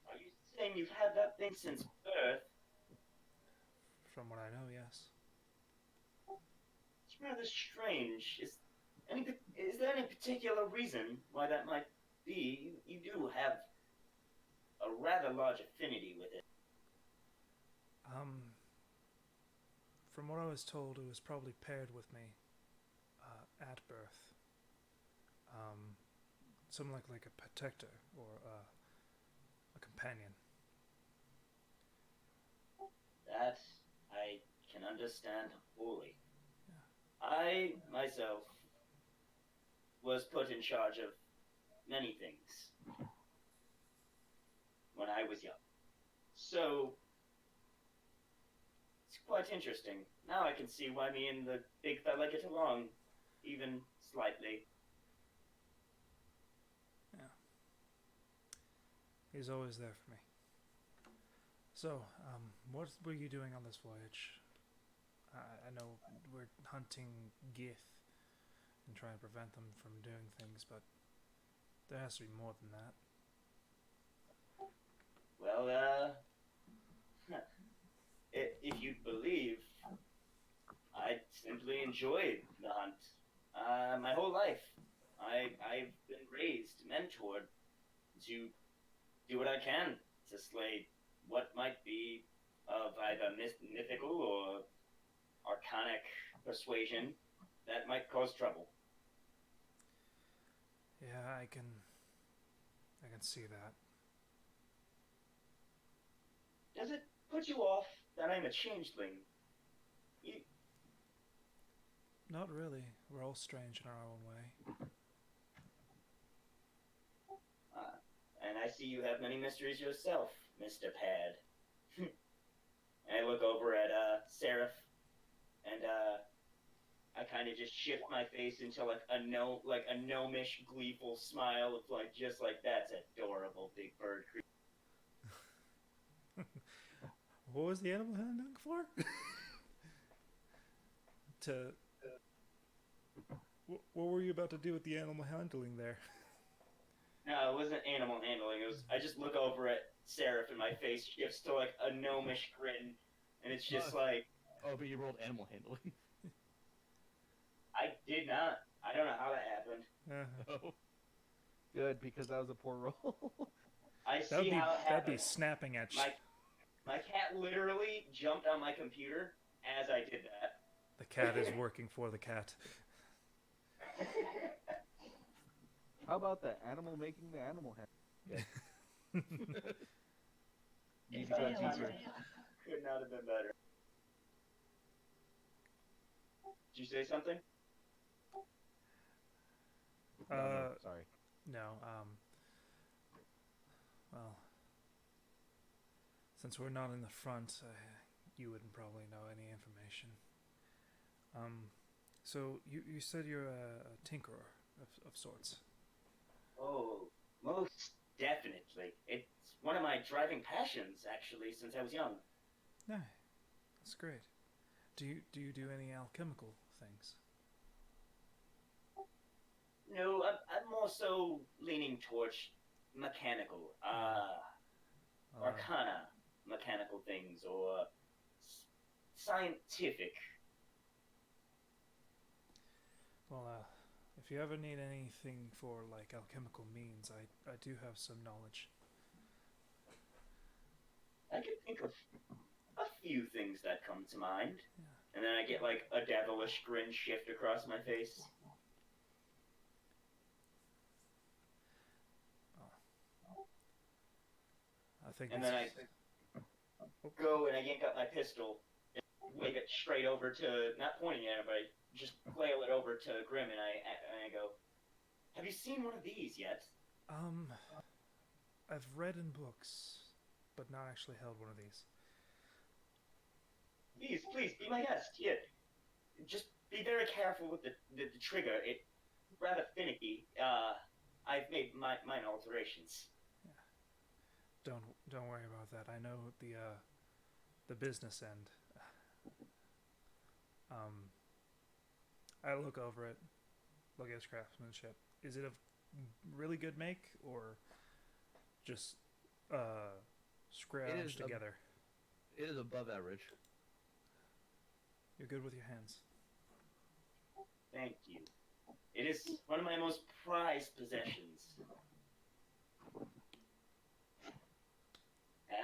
Speaker 4: Are you saying you've had that thing since birth?
Speaker 1: From what I know, yes.
Speaker 4: It's rather strange. Is there any particular reason why that might be? You do have a rather large affinity with it.
Speaker 1: From what I was told, it was probably paired with me at birth. Something like a protector or a companion.
Speaker 4: That I can understand fully. I, myself, was put in charge of many things when I was young. So, it's quite interesting. Now I can see why me and the big fella get along, even slightly.
Speaker 1: Yeah. He's always there for me. So, what were you doing on this voyage? I know we're hunting Gith and trying to prevent them from doing things, but there has to be more than that.
Speaker 4: Well, if you believe, I simply enjoyed the hunt. My whole life, I've been raised, mentored to do what I can to slay what might be of either mythical or arcanic persuasion that might cause trouble.
Speaker 1: Yeah, I can see that.
Speaker 4: Does it put you off that I'm a changeling?
Speaker 1: Not really. We're all strange in our own way.
Speaker 4: And I see you have many mysteries yourself, Mr. Pad. And I look over at Seraph, and I kind of just shift my face into like a gnomish, gleeful smile of like just like that's adorable, big bird creature.
Speaker 1: What was the animal handling for? What were you about to do with the animal handling there?
Speaker 4: No, it wasn't animal handling. It was I just look over at Seraph and my face shifts to like a gnomish grin, and it's just like
Speaker 2: Oh, but you rolled animal handling.
Speaker 4: I Did not. I don't know how that happened.
Speaker 2: Oh.
Speaker 5: Good, because that was a poor roll.
Speaker 4: I see how it
Speaker 1: that'd be
Speaker 4: happened.
Speaker 1: snapping at
Speaker 4: My cat literally jumped on my computer as I did that.
Speaker 1: the cat is working for the cat.
Speaker 5: How about the animal making the animal hand?
Speaker 3: It
Speaker 5: Got
Speaker 3: failed.
Speaker 5: easier.
Speaker 4: Could not have been better. Did you say something?
Speaker 5: No, sorry.
Speaker 1: No. Well, since we're not in the front, you wouldn't probably know any information. So you said you're a tinkerer of sorts.
Speaker 4: Oh, most definitely. It's one of my driving passions, actually, since I was young.
Speaker 1: No, that's great. Do you do any alchemical things?
Speaker 4: No, I'm more so leaning towards mechanical, arcana mechanical things, or scientific.
Speaker 1: Well, if you ever need anything for like alchemical means, I do have some knowledge.
Speaker 4: I can think of a few things that come to mind.
Speaker 1: Yeah.
Speaker 4: And then I get like a devilish grin shift across my face.
Speaker 1: I think.
Speaker 4: And then I go and I yank out my pistol and wave it straight over to, not pointing at anybody, just flail it over to Grim, and I go, "Have you seen one of these yet?"
Speaker 1: I've read in books, but not actually held one of these.
Speaker 4: Please, be my guest. Here, just be very careful with the trigger. It's rather finicky. I've made mine alterations.
Speaker 1: Don't worry about that. I know the business end. I look over it, look at his craftsmanship. Is it a really good make or just scrounged together?
Speaker 2: It is above average.
Speaker 1: You're good with your hands.
Speaker 4: Thank you. It is one of my most prized possessions.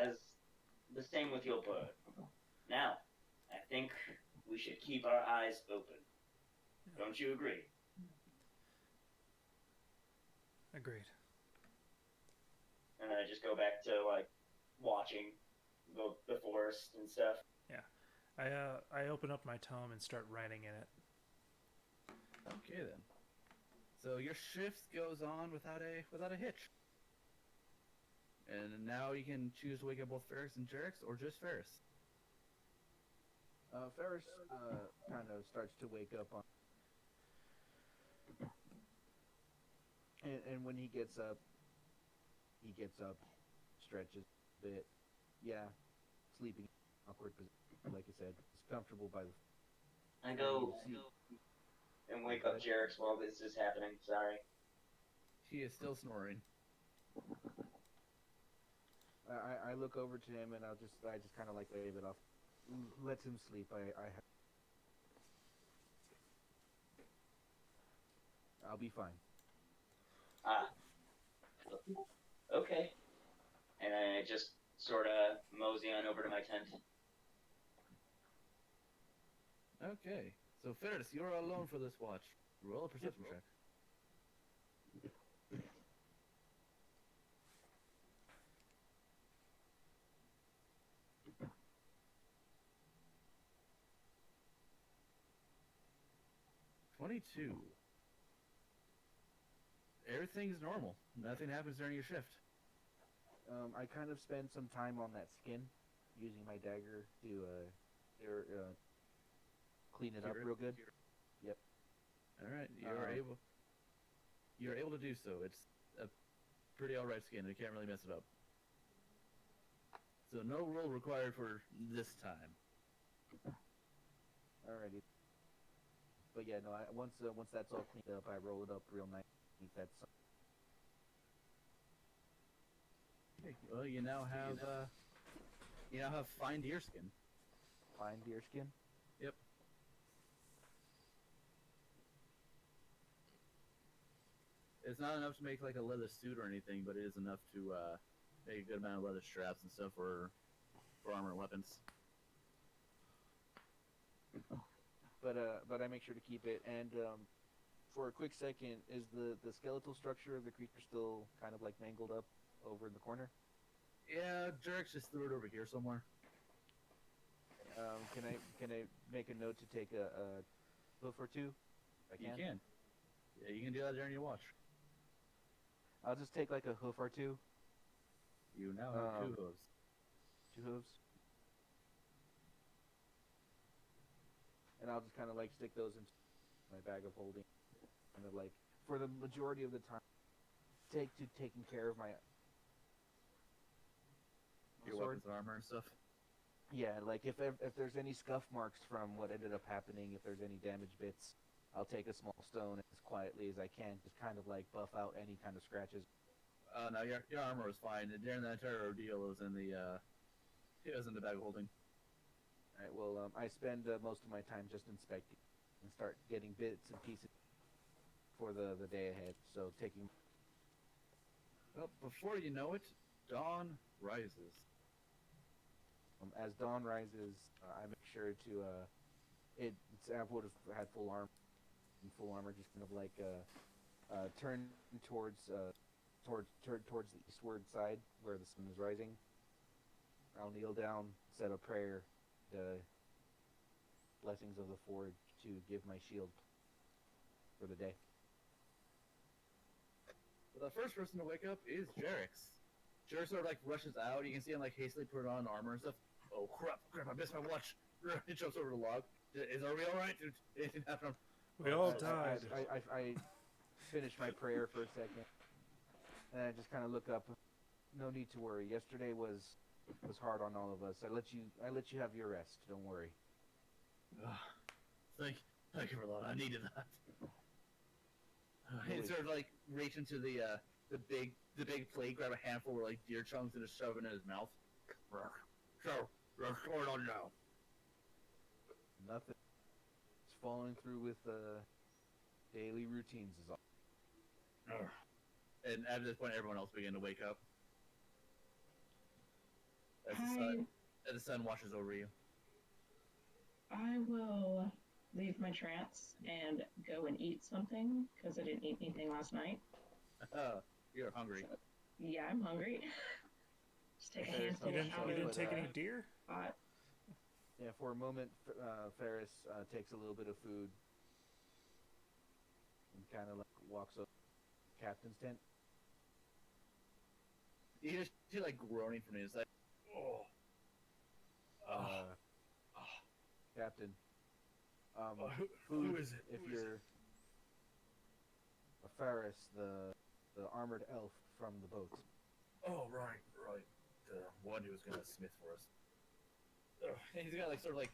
Speaker 4: As the same with your bird. Now, I think we should keep our eyes open. Don't you agree?
Speaker 1: Agreed.
Speaker 4: And then I just go back to like watching the forest and stuff.
Speaker 1: I open up my tome and start writing in it.
Speaker 2: Okay then. So your shift goes on without a hitch. And now you can choose to wake up both Ferris and Jerix, or just Ferris.
Speaker 5: Ferris kind of starts to wake up on, and when he gets up, stretches a bit. Yeah, sleeping awkward position, like I said, it's comfortable by the.
Speaker 4: I go and wake up Jerix while this is happening. Sorry.
Speaker 2: He is still snoring.
Speaker 5: I look over to him and I just kind of like wave it off. Let him sleep. I'll be fine.
Speaker 4: Ah. Okay. And I just sort of mosey on over to my tent.
Speaker 2: Okay. So Ferris, you're alone for this watch. Roll a perception check. $22. Everything's normal. Nothing happens during your shift.
Speaker 5: I kind of spend some time on that skin, using my dagger to clean it up real good. Yep.
Speaker 2: All right, you're able to do so. It's a pretty alright skin. They can't really mess it up. So no roll required for this time.
Speaker 5: Alrighty. But yeah, no. Once that's all cleaned up, I roll it up real nice. That's
Speaker 2: Okay. Well, you now have fine deer skin.
Speaker 5: fine deer skin.
Speaker 2: Yep. It's not enough to make like a leather suit or anything, but it is enough to make a good amount of leather straps and stuff for armor and weapons.
Speaker 5: But I make sure to keep it. And for a quick second, is the skeletal structure of the creature still kind of like mangled up over in the corner?
Speaker 2: Yeah, Jerks just threw it over here somewhere.
Speaker 5: Can I make a note to take a hoof or two? I
Speaker 2: You can. Yeah, you can do that during your watch.
Speaker 5: I'll just take like a hoof or two.
Speaker 2: You now have 2 hooves.
Speaker 5: 2 hooves. And I'll just kind of like stick those into my bag of holding. Kind of like, for the majority of the time, taking care of my
Speaker 2: Your
Speaker 5: sword.
Speaker 2: weapons and armor and stuff.
Speaker 5: Yeah, like if there's any scuff marks from what ended up happening, if there's any damaged bits, I'll take a small stone as quietly as I can, just kind of like buff out any kind of scratches.
Speaker 2: No, your armor was fine. During the entire ordeal, it was in the bag of holding.
Speaker 5: All right. Well, I spend most of my time just inspecting and start getting bits and pieces for the day ahead. So taking.
Speaker 2: Well, before you know it, dawn rises.
Speaker 5: As dawn rises, I make sure to I would have had full armor, just kind of like turn towards the eastward side where the sun is rising. I'll kneel down, set a prayer, the blessings of the forge to give my shield for the day.
Speaker 2: The first person to wake up is Jerix. Jerix sort of like rushes out. You can see him like hastily put on armor and stuff. Oh crap! I missed my watch. He jumps over the log. Are we all right? Did anything happen?
Speaker 1: We all died.
Speaker 5: I finished my prayer for a second, and I just kind of look up. No need to worry. Yesterday was hard on all of us. I let you have your rest. Don't worry.
Speaker 2: Thank you for that. I needed that. He sort of like reach into the big plate, grab a handful of like deer chunks, and just shove it in his mouth. So, what's going on now?
Speaker 5: Nothing. Just following through with daily routines is all.
Speaker 2: And at this point, everyone else began to wake up. As the sun washes over you.
Speaker 3: I will leave my trance and go and eat something because I didn't eat anything last night.
Speaker 2: You're hungry.
Speaker 3: So, yeah, I'm hungry. Just take a handful
Speaker 1: You
Speaker 3: out
Speaker 1: didn't
Speaker 3: of
Speaker 1: take
Speaker 3: the
Speaker 1: any deer?
Speaker 3: pot.
Speaker 5: Yeah, for a moment, Ferris takes a little bit of food and kind of like walks up to the captain's tent.
Speaker 2: He's like groaning from the inside.
Speaker 5: Captain,
Speaker 2: who is it?
Speaker 5: If you're a Ferris, the armored elf from the boats.
Speaker 2: Oh, right. The one who was gonna smith for us. He's gonna like sort of like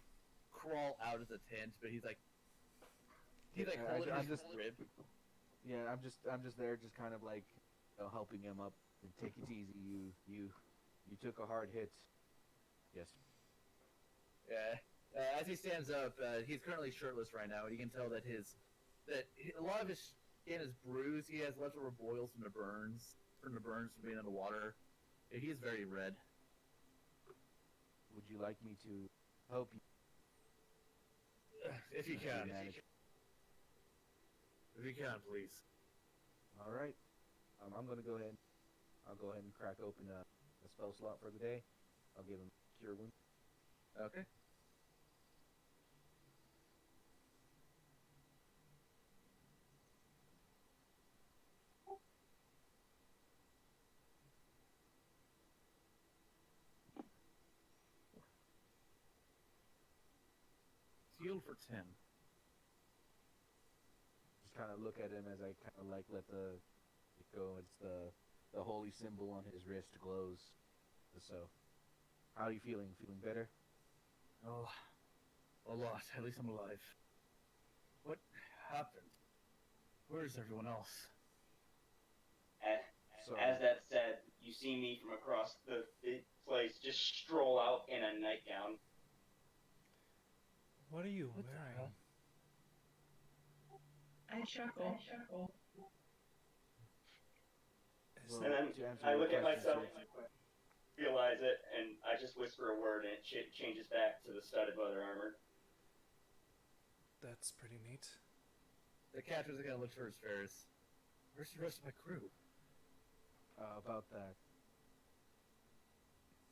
Speaker 2: crawl out of the tent, but he's like holding his rib.
Speaker 5: Yeah, I'm just there, just kind of like helping him up. And take it easy. You took a hard hit. Yes.
Speaker 2: Yeah. As he stands up, he's currently shirtless right now, and you can tell that a lot of his skin is bruised. He has leftover boils from the burns from being in the water. He is very red.
Speaker 5: Would you like me to help you?
Speaker 2: If you can. If you can, please.
Speaker 5: All right. I'll go ahead and crack open a spell slot for the day. I'll give him cure wound.
Speaker 2: Okay. Healed for 10.
Speaker 5: Just kind of look at him as I kind of like let it go. It's the holy symbol on his wrist glows. So, how are you feeling? Feeling better?
Speaker 2: Oh, a lot. At least I'm alive. What happened? Where's everyone else?
Speaker 4: As that said, you see me from across the place just stroll out in a nightgown.
Speaker 1: What are you
Speaker 2: What the
Speaker 1: wearing?
Speaker 2: hell?
Speaker 3: I chuckle.
Speaker 5: Well,
Speaker 4: And then
Speaker 5: to answer
Speaker 4: I
Speaker 5: your
Speaker 4: look at
Speaker 5: question,
Speaker 4: myself,
Speaker 5: Six,
Speaker 4: realize it, and I just whisper a word, and it changes back to the studded leather armor.
Speaker 1: That's pretty neat.
Speaker 2: The captain's gonna look towards Ferris. Where's the rest of my crew?
Speaker 5: about that,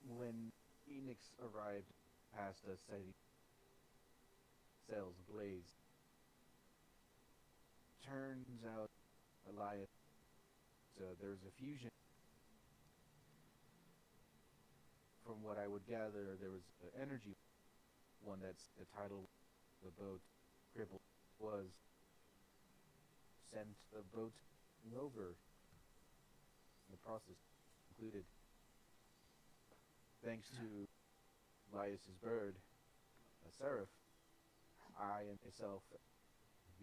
Speaker 5: when Phoenix arrived past us, setting sails ablaze, turns out Elias, there's a fusion. From what I would gather, there was an energy one that's the title of the boat crippled was sent the boat over. The process concluded. Thanks to Elias's bird, a seraph, I and myself,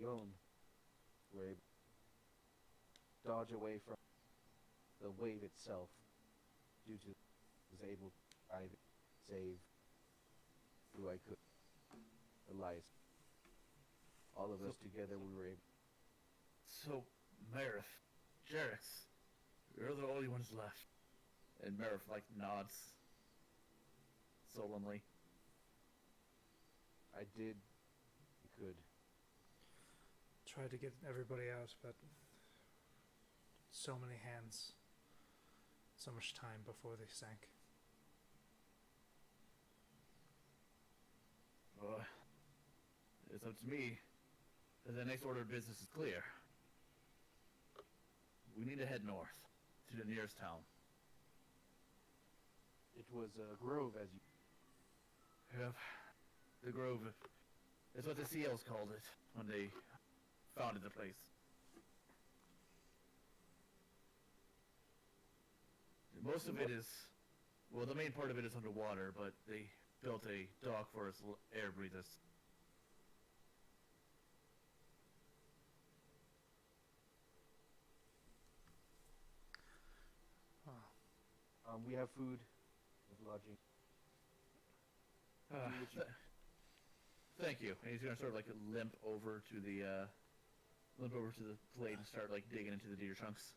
Speaker 5: Yon, were able to dodge away from the wave itself due to was able to save who I could. Elias. All of us together we were able.
Speaker 2: So, Marith, Jerix, you're the only ones left. And Marith, like, nods sullenly.
Speaker 5: I did could.
Speaker 1: Tried to get everybody out, but so many hands, so much time before they sank.
Speaker 2: It's up to me. The next order of business is clear. We need to head north, to the nearest town.
Speaker 5: It was a grove as you
Speaker 2: Yep. The Grove. It's what the Seals called it when they founded the place. Most of it is, well, the main part of it is underwater, but they built a dock for us air breathers.
Speaker 5: we have food, lodging.
Speaker 2: Thank you. And he's gonna sort of like limp over to the plate and start like digging into the deer chunks.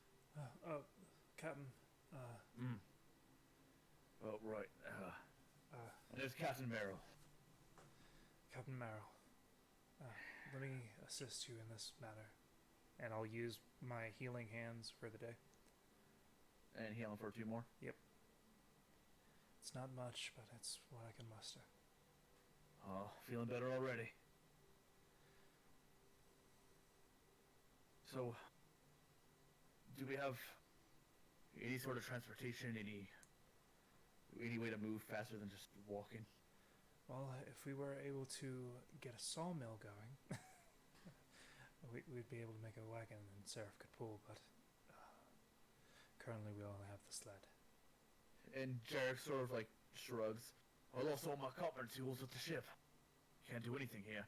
Speaker 1: Captain,
Speaker 2: Oh right. And there's Captain Merrill.
Speaker 1: Captain Marrow, let me assist you in this matter, and I'll use my healing hands for the day.
Speaker 2: And healing for 2 more.
Speaker 1: Yep. It's not much, but it's what I can muster.
Speaker 2: Oh, feeling better already. So, do we have any sort of transportation, any way to move faster than just walking?
Speaker 1: Well, if we were able to get a sawmill going, we'd be able to make a wagon and Seraph could pull, but currently we only have the sled.
Speaker 2: And Jarek sort of like shrugs. I lost all my carpenter tools at the ship. Can't do anything here.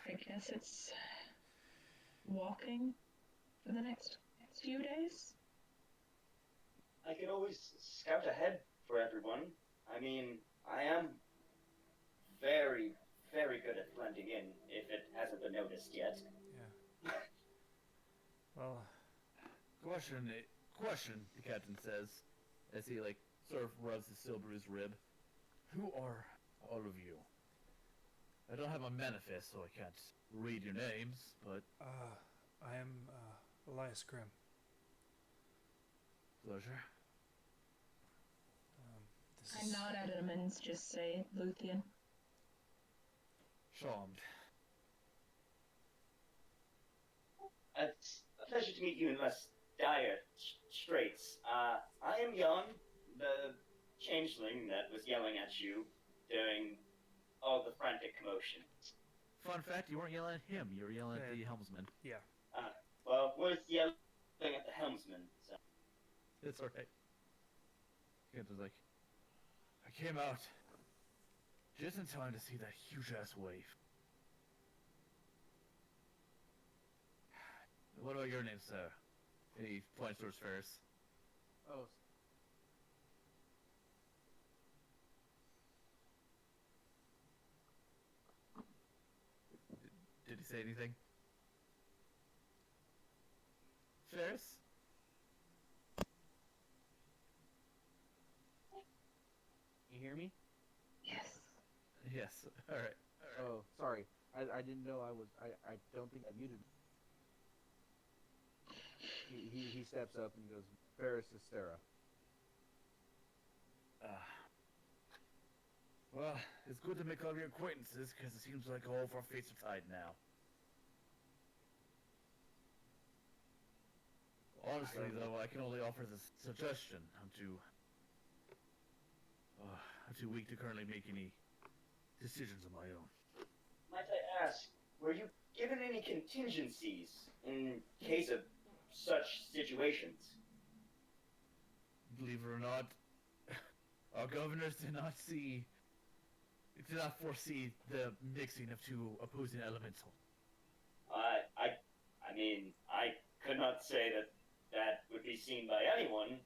Speaker 3: I guess it's walking for the next few days.
Speaker 4: I could always scout ahead for everyone. I mean, I am very, very good at blending in, if it hasn't been noticed yet.
Speaker 1: Yeah. Well,
Speaker 2: Question, the captain says, as he like sort of rubs his still bruised rib. Who are all of you? I don't have a manifest, so I can't read your names, but
Speaker 1: I am Elias Grimm.
Speaker 2: Pleasure.
Speaker 3: I nod at him and just say Luthien.
Speaker 2: Charmed.
Speaker 4: It's a pleasure to meet you in less dire straits. I am Jan, the changeling that was yelling at you during all the frantic commotion.
Speaker 2: Fun fact, you weren't yelling at him, you were yelling at the helmsman.
Speaker 1: Yeah.
Speaker 4: Well, was yelling at the helmsman, so.
Speaker 2: It's alright. Captain's like, I came out just in time to see that huge-ass wave. What about your name, sir? And he points towards Ferris.
Speaker 5: Oh,
Speaker 2: Did he say anything? Ferris?
Speaker 5: You hear me?
Speaker 3: Yes.
Speaker 2: Yes. All right.
Speaker 5: Oh, sorry. I didn't know I was. I don't think I muted. He steps up and goes, Ferris is Sarah.
Speaker 2: Well, it's good to make all your acquaintances, because it seems like all of our fates are tied now. Honestly, though, I can only offer this suggestion. I'm too weak to currently make any decisions of my own.
Speaker 4: Might I ask, were you given any contingencies in case of such situations?
Speaker 2: Believe it or not, our governors did not foresee the mixing of two opposing elementals.
Speaker 4: I mean, I could not say that would be seen by anyone.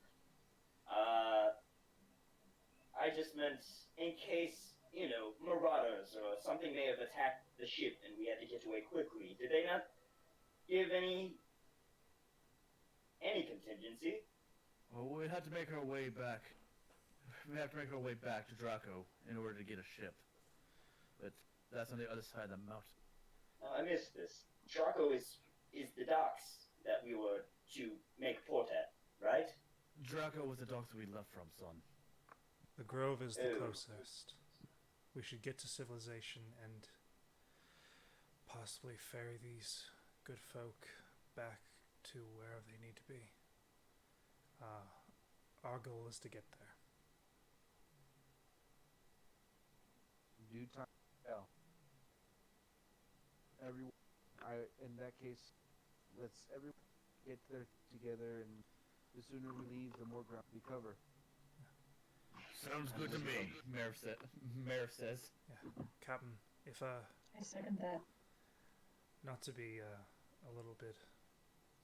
Speaker 4: I just meant in case, marauders or something may have attacked the ship and we had to get away quickly. Did they not give any contingency?
Speaker 2: Well, we had to make our way back. We have to make our way back to Draco in order to get a ship. But that's on the other side of the mountain.
Speaker 4: I missed this. Draco is the docks that we were to make port at, right?
Speaker 2: Draco was the docks we left from, son.
Speaker 1: The grove is the
Speaker 4: Ew.
Speaker 1: closest. We should get to civilization and possibly ferry these good folk back to wherever they need to be. Our goal is to get there.
Speaker 5: Due time. Yeah. In that case, let's everyone get there together, and the sooner we leave, the more ground we cover.
Speaker 2: Sounds good to me, Mayor says.
Speaker 1: Yeah, Captain. If
Speaker 3: I second that.
Speaker 1: not to be a little bit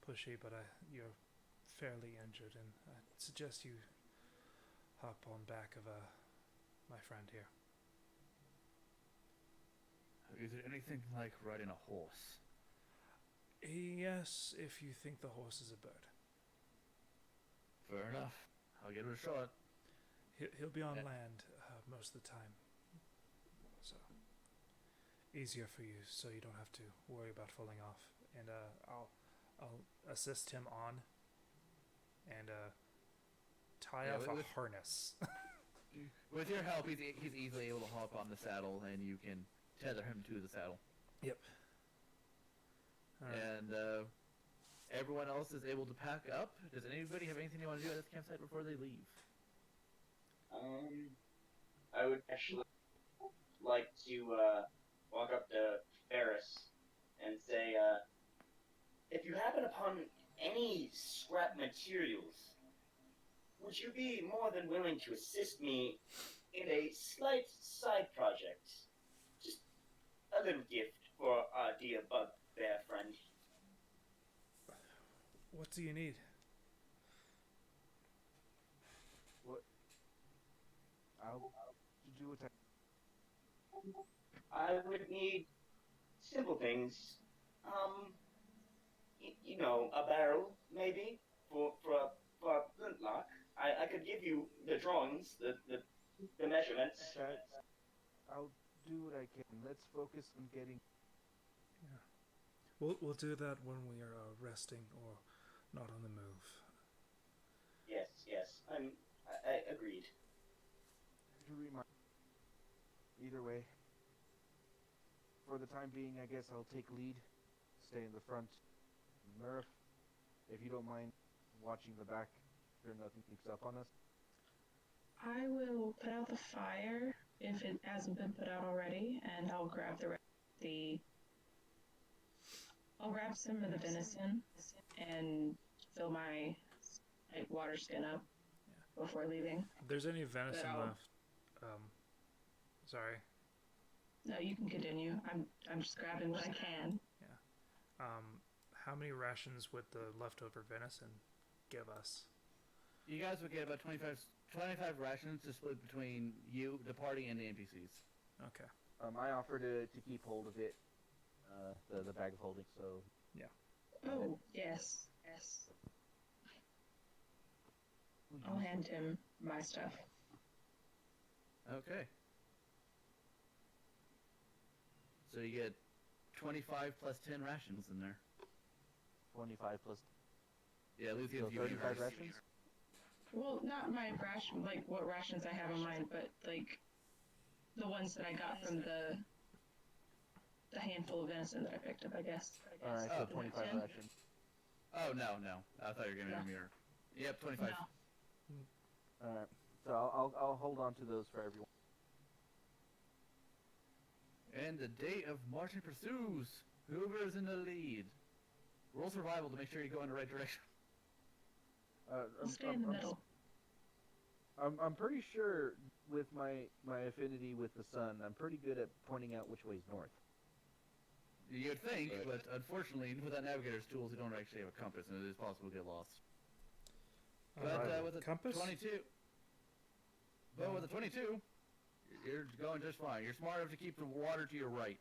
Speaker 1: pushy, but you're fairly injured, and I suggest you hop on back of my friend here.
Speaker 2: Is it anything like riding a horse?
Speaker 1: Yes, if you think the horse is a bird.
Speaker 2: Fair enough. I'll give it a shot.
Speaker 1: He'll be on
Speaker 2: Yeah.
Speaker 1: land most of the time, so easier for you, so you don't have to worry about falling off. And I'll assist him on and tie
Speaker 2: Yeah,
Speaker 1: off a
Speaker 2: with-
Speaker 1: harness.
Speaker 2: With your help, he's easily able to hop on the saddle, and you can tether him to the saddle.
Speaker 1: Yep. All right.
Speaker 2: And everyone else is able to pack up. Does anybody have anything they want to do at this campsite before they leave?
Speaker 4: I would actually like to walk up to Ferris and say, if you happen upon any scrap materials, would you be more than willing to assist me in a slight side project? Just a little gift for our dear bugbear friend.
Speaker 1: What do you need?
Speaker 5: I'll do what
Speaker 4: I would need simple things. A barrel, maybe, for a flintlock. I could give you the drawings, the measurements.
Speaker 5: I'll do what I can. Let's focus on getting.
Speaker 1: We'll do that when we are resting or not on the move.
Speaker 4: Yes. I agreed.
Speaker 5: To remind. Either way. For the time being, I guess I'll take lead. Stay in the front. Murph, if you don't mind watching the back, sure nothing sneaks up on us.
Speaker 3: I will put out the fire if it hasn't been put out already, and I'll grab I'll grab some of the venison and fill my water skin up before leaving.
Speaker 1: If there's any venison
Speaker 3: But I'll-
Speaker 1: left, sorry.
Speaker 3: No, you can continue. I'm just grabbing what I can.
Speaker 1: How many rations would the leftover venison give us?
Speaker 2: You guys will get about 25 rations to split between you, the party, and the NPCs.
Speaker 1: Okay.
Speaker 5: I offer to keep hold of it, the bag of holding. So
Speaker 3: Oh, yes. Yes. I'll hand him my stuff.
Speaker 2: Okay. So you get 25 plus 10 rations in there.
Speaker 5: 25 plus.
Speaker 2: Yeah, at least
Speaker 5: So 35 rations.
Speaker 3: Well, not my ration, like what rations I have in mind, but like the ones that I got from the handful of venison that I picked up, I guess.
Speaker 5: All right, so
Speaker 2: Oh,
Speaker 5: 25
Speaker 3: 10?
Speaker 5: rations.
Speaker 2: Oh, no. I thought you were giving
Speaker 3: No.
Speaker 2: him your... Yep, 25.
Speaker 3: No.
Speaker 5: All right, so I'll hold on to those for everyone.
Speaker 2: And the day of marching pursues. Whoever is in the lead. Roll survival to make sure you go in the right direction.
Speaker 3: I'll stay in the middle.
Speaker 5: I'm pretty sure with my affinity with the sun, I'm pretty good at pointing out which way is north.
Speaker 2: You'd think, but unfortunately, without navigator's tools, you don't actually have a compass, and it is possible to get lost. But with a
Speaker 1: compass?
Speaker 2: 22... But with a 22, you're going just fine. You're smart enough to keep the water to your right.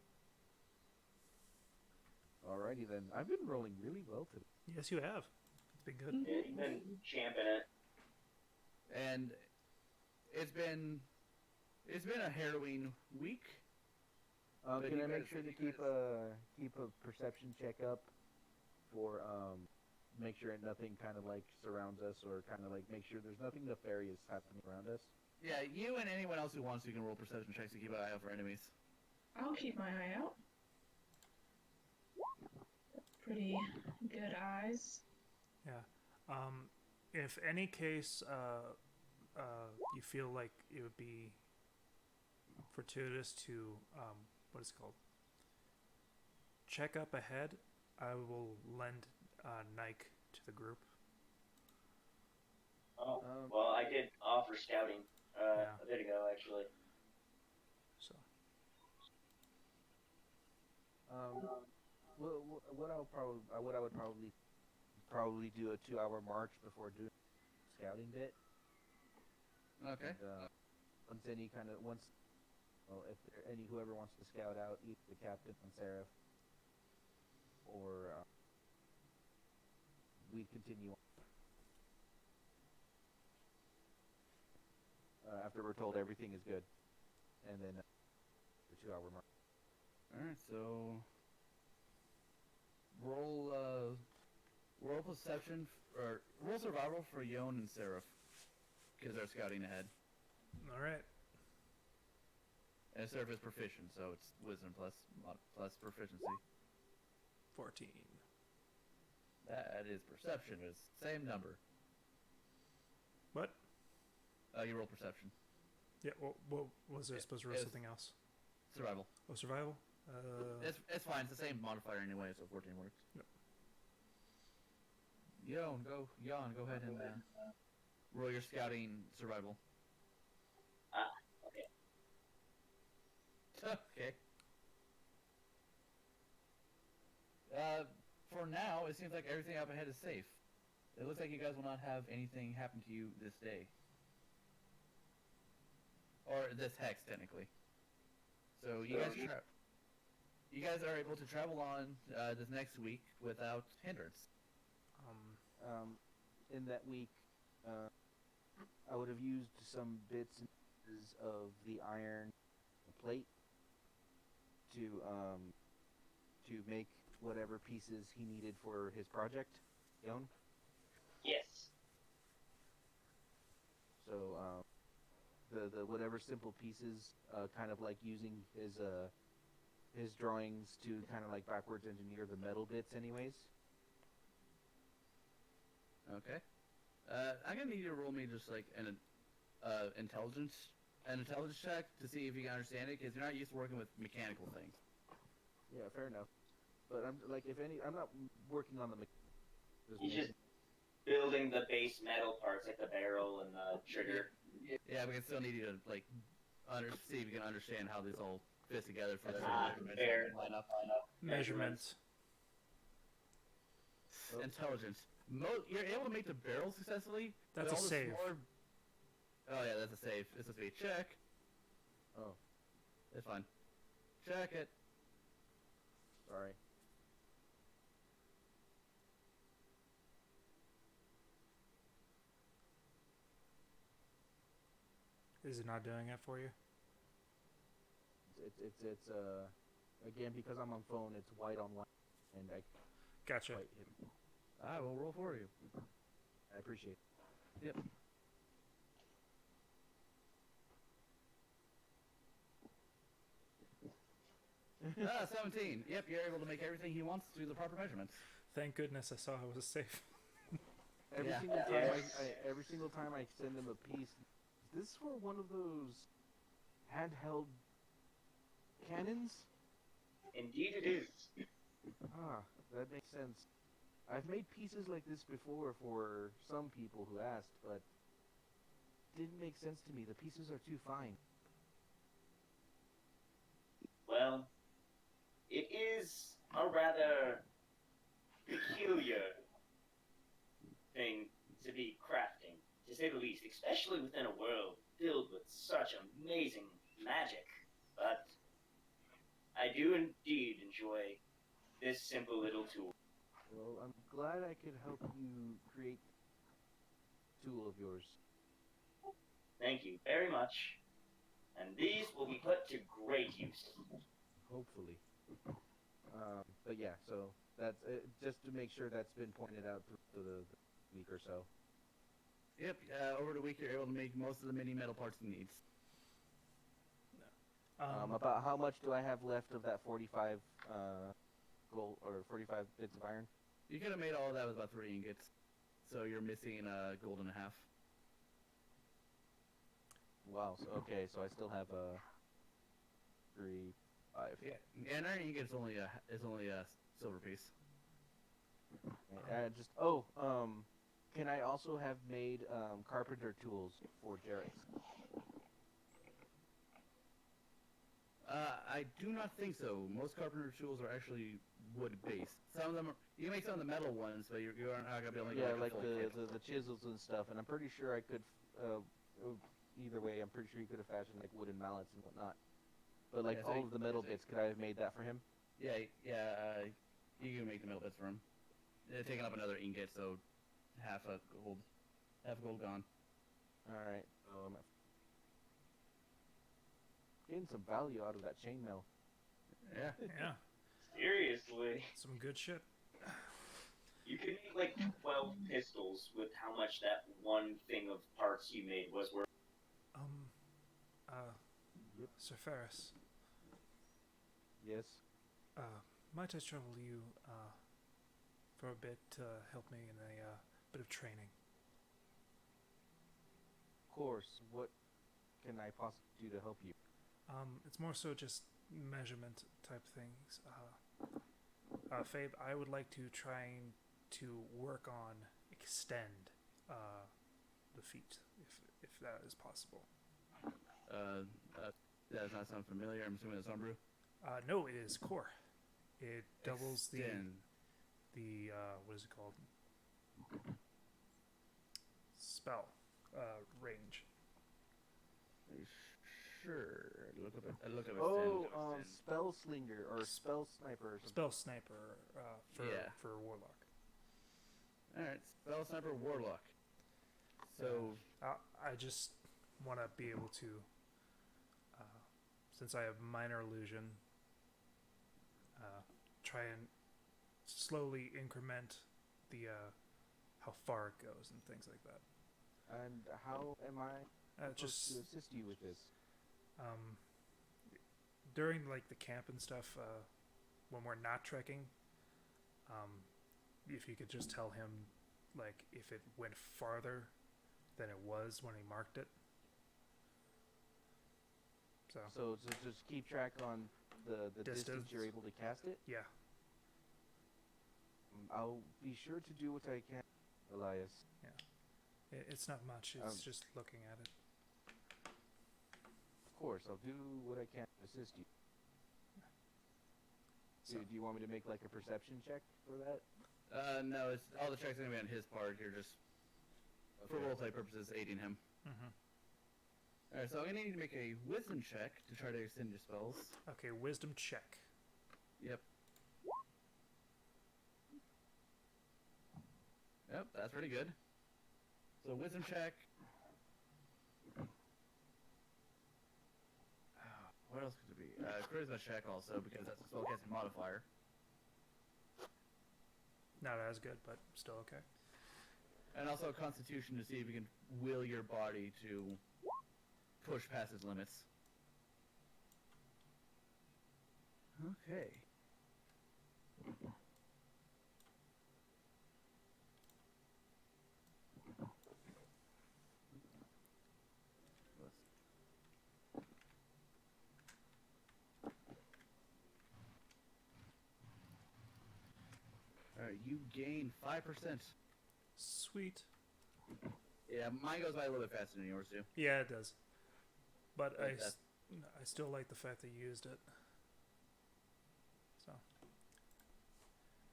Speaker 5: Alrighty then. I've been rolling really well today.
Speaker 1: Yes, you have. It's been good.
Speaker 4: Yeah, you've been champing it.
Speaker 2: And it's been a harrowing week. But
Speaker 5: Can
Speaker 2: you
Speaker 5: I make
Speaker 2: guys-
Speaker 5: sure to keep a perception check up for make sure nothing kind of like surrounds us, or kind of like make sure there's nothing nefarious happening around us?
Speaker 2: Yeah, you and anyone else who wants to can roll perception checks to keep an eye out for enemies.
Speaker 3: I'll keep my eye out. Pretty good eyes.
Speaker 1: Yeah. If any case you feel like it would be fortuitous to what is it called? Check up ahead, I will lend Nike to the group.
Speaker 4: Oh, well, I did offer scouting
Speaker 1: Yeah.
Speaker 4: a bit ago, actually.
Speaker 1: So
Speaker 5: What I would probably do a 2-hour march before doing scouting bit.
Speaker 2: Okay.
Speaker 5: And, if there whoever wants to scout out, either the captain and Seraph, or we continue on. After we're told everything is good, and then the 2-hour mark.
Speaker 2: Alright, so roll perception or roll survival for Yon and Seraph, because they're scouting ahead.
Speaker 1: all right.
Speaker 2: And Seraph is proficient, so it's wisdom plus proficiency.
Speaker 1: 14.
Speaker 2: That is perception. It's same number.
Speaker 1: What?
Speaker 2: You roll perception.
Speaker 1: Yeah. What was there
Speaker 2: Yeah,
Speaker 1: supposed to roll
Speaker 2: it's-
Speaker 1: something else?
Speaker 2: Survival.
Speaker 1: Oh, survival.
Speaker 2: It's fine. It's the same modifier anyway, so 14 works.
Speaker 1: Yep.
Speaker 2: Yon, go ahead and roll your scouting survival.
Speaker 4: Okay.
Speaker 2: Okay. For now, it seems like everything up ahead is safe. It looks like you guys will not have anything happen to you this day. Or this hex, technically. So you guys are able to travel on this next week without hindrance.
Speaker 5: In that week, I would have used some bits and pieces of the iron plate to make whatever pieces he needed for his project. Yon?
Speaker 4: Yes.
Speaker 5: So the whatever simple pieces, kind of like using his drawings to kind of like backwards engineer the metal bits, anyways.
Speaker 2: Okay. I'm gonna need you to roll me just like an intelligence check to see if you can understand it, because you're not used to working with mechanical things.
Speaker 5: Yeah, fair enough. But I'm not working on the.
Speaker 4: He's just building the base metal parts, like the barrel and the trigger.
Speaker 2: Yeah, we can still need you to like see if you can understand how this all fits together for the
Speaker 4: fair.
Speaker 2: line up.
Speaker 1: Measurements.
Speaker 5: Oh.
Speaker 2: Intelligence. You're able to make the barrel successfully.
Speaker 1: That's
Speaker 2: but
Speaker 1: a
Speaker 2: all the
Speaker 1: save.
Speaker 2: Oh yeah, that's a save. This is a check.
Speaker 5: Oh,
Speaker 2: It's fine. Check it.
Speaker 5: sorry.
Speaker 1: Is it not doing it for you?
Speaker 5: It's again, because I'm on phone, it's white on white, and I
Speaker 1: Gotcha.
Speaker 5: quite hit.
Speaker 2: I will roll for you.
Speaker 5: I appreciate it.
Speaker 2: Yep. 17. Yep, you're able to make everything he wants through the proper measurements.
Speaker 1: Thank goodness I saw I was safe.
Speaker 5: Every
Speaker 2: Yeah.
Speaker 5: single time
Speaker 4: Yes.
Speaker 5: every single time I send him a piece, is this for one of those handheld cannons?
Speaker 4: Indeed, it is.
Speaker 5: Ah, that makes sense. I've made pieces like this before for some people who asked, but it didn't make sense to me. The pieces are too fine.
Speaker 4: Well, it is a rather peculiar thing to be crafting, to say the least, especially within a world filled with such amazing magic. But I do indeed enjoy this simple little tool.
Speaker 5: Well, I'm glad I could help you create a tool of yours.
Speaker 4: Thank you very much. And these will be put to great use.
Speaker 5: Hopefully. But yeah, so that's just to make sure that's been pointed out through the week or so.
Speaker 2: Yep, over the week you're able to make most of the mini metal parts he needs.
Speaker 5: About how much do I have left of that 45 gold or 45 bits of iron?
Speaker 2: You could have made all of that with about 3 ingots. So you're missing a gold and a half.
Speaker 5: Wow. So, okay, so I still have 3, 5.
Speaker 2: Yeah, and an ingot is only a silver piece.
Speaker 5: Can I also have made carpenter tools for Jarek?
Speaker 2: I do not think so. Most carpenter tools are actually wood-based. Some of them are, you can make some of the metal ones, but you aren't going to be able to make
Speaker 5: Yeah,
Speaker 2: a
Speaker 5: like
Speaker 2: full kit.
Speaker 5: the chisels and stuff, and I'm pretty sure I could. Either way, I'm pretty sure you could have fashioned like wooden mallets and whatnot. But like
Speaker 2: Yeah, so
Speaker 5: all of the metal bits, could I have made that for him?
Speaker 2: Yeah, you can make the metal bits for him. They're taking up another ingot, so half gold gone.
Speaker 5: All right. So I'm getting some value out of that chainmail.
Speaker 2: Yeah.
Speaker 1: Yeah,
Speaker 4: Seriously.
Speaker 1: some good shit.
Speaker 4: You could make like 12 pistols with how much that one thing of parts you made was worth.
Speaker 5: Yep.
Speaker 1: Sir Ferris,
Speaker 5: Yes.
Speaker 1: might I trouble you for a bit to help me in a bit of training?
Speaker 5: Of course. What can I possibly do to help you?
Speaker 1: It's more so just measurement type things. Fabe, I would like to try to work on extend the feet, if that is possible.
Speaker 2: That does not sound familiar. I'm assuming it's Umbrew.
Speaker 1: No, it is core. It doubles
Speaker 2: Extend.
Speaker 1: the what is it called? Spell range.
Speaker 2: Sure. I look up
Speaker 5: Oh,
Speaker 2: extend.
Speaker 5: spell slinger or spell sniper or something.
Speaker 1: Spell sniper
Speaker 2: Yeah.
Speaker 1: for warlock.
Speaker 2: Alright, spell sniper warlock. So
Speaker 1: I just want to be able to, since I have minor illusion, try and slowly increment the how far it goes and things like that.
Speaker 5: And how am I supposed
Speaker 1: Just
Speaker 5: to assist you with this?
Speaker 1: during like the camp and stuff, when we're not trekking, if you could just tell him like if it went farther than it was when he marked it.
Speaker 5: So just keep track on the distance you're able to cast it.
Speaker 1: Yeah.
Speaker 5: I'll be sure to do what I can, Elias.
Speaker 1: It's not much. It's just looking at it.
Speaker 5: Of course, I'll do what I can to assist you.
Speaker 1: So,
Speaker 5: Do you want me to make like a perception check for that?
Speaker 2: no, it's all the checks are gonna be on his part. You're just for roleplay purposes aiding him. Alright, so I'm gonna need to make a wisdom check to try to extend your spells.
Speaker 1: okay, wisdom check.
Speaker 2: Yep. Yep, that's pretty good. So wisdom check. What else could it be? Charisma check also, because that's a spellcasting modifier.
Speaker 1: Not as good, but still okay.
Speaker 2: And also a Constitution to see if you can will your body to push past its limits. Okay. Alright, you gain 5%.
Speaker 1: Sweet.
Speaker 2: Yeah, mine goes by a little bit faster than yours do.
Speaker 1: Yeah, it does. But
Speaker 2: But
Speaker 1: I still like the fact that you used it. So.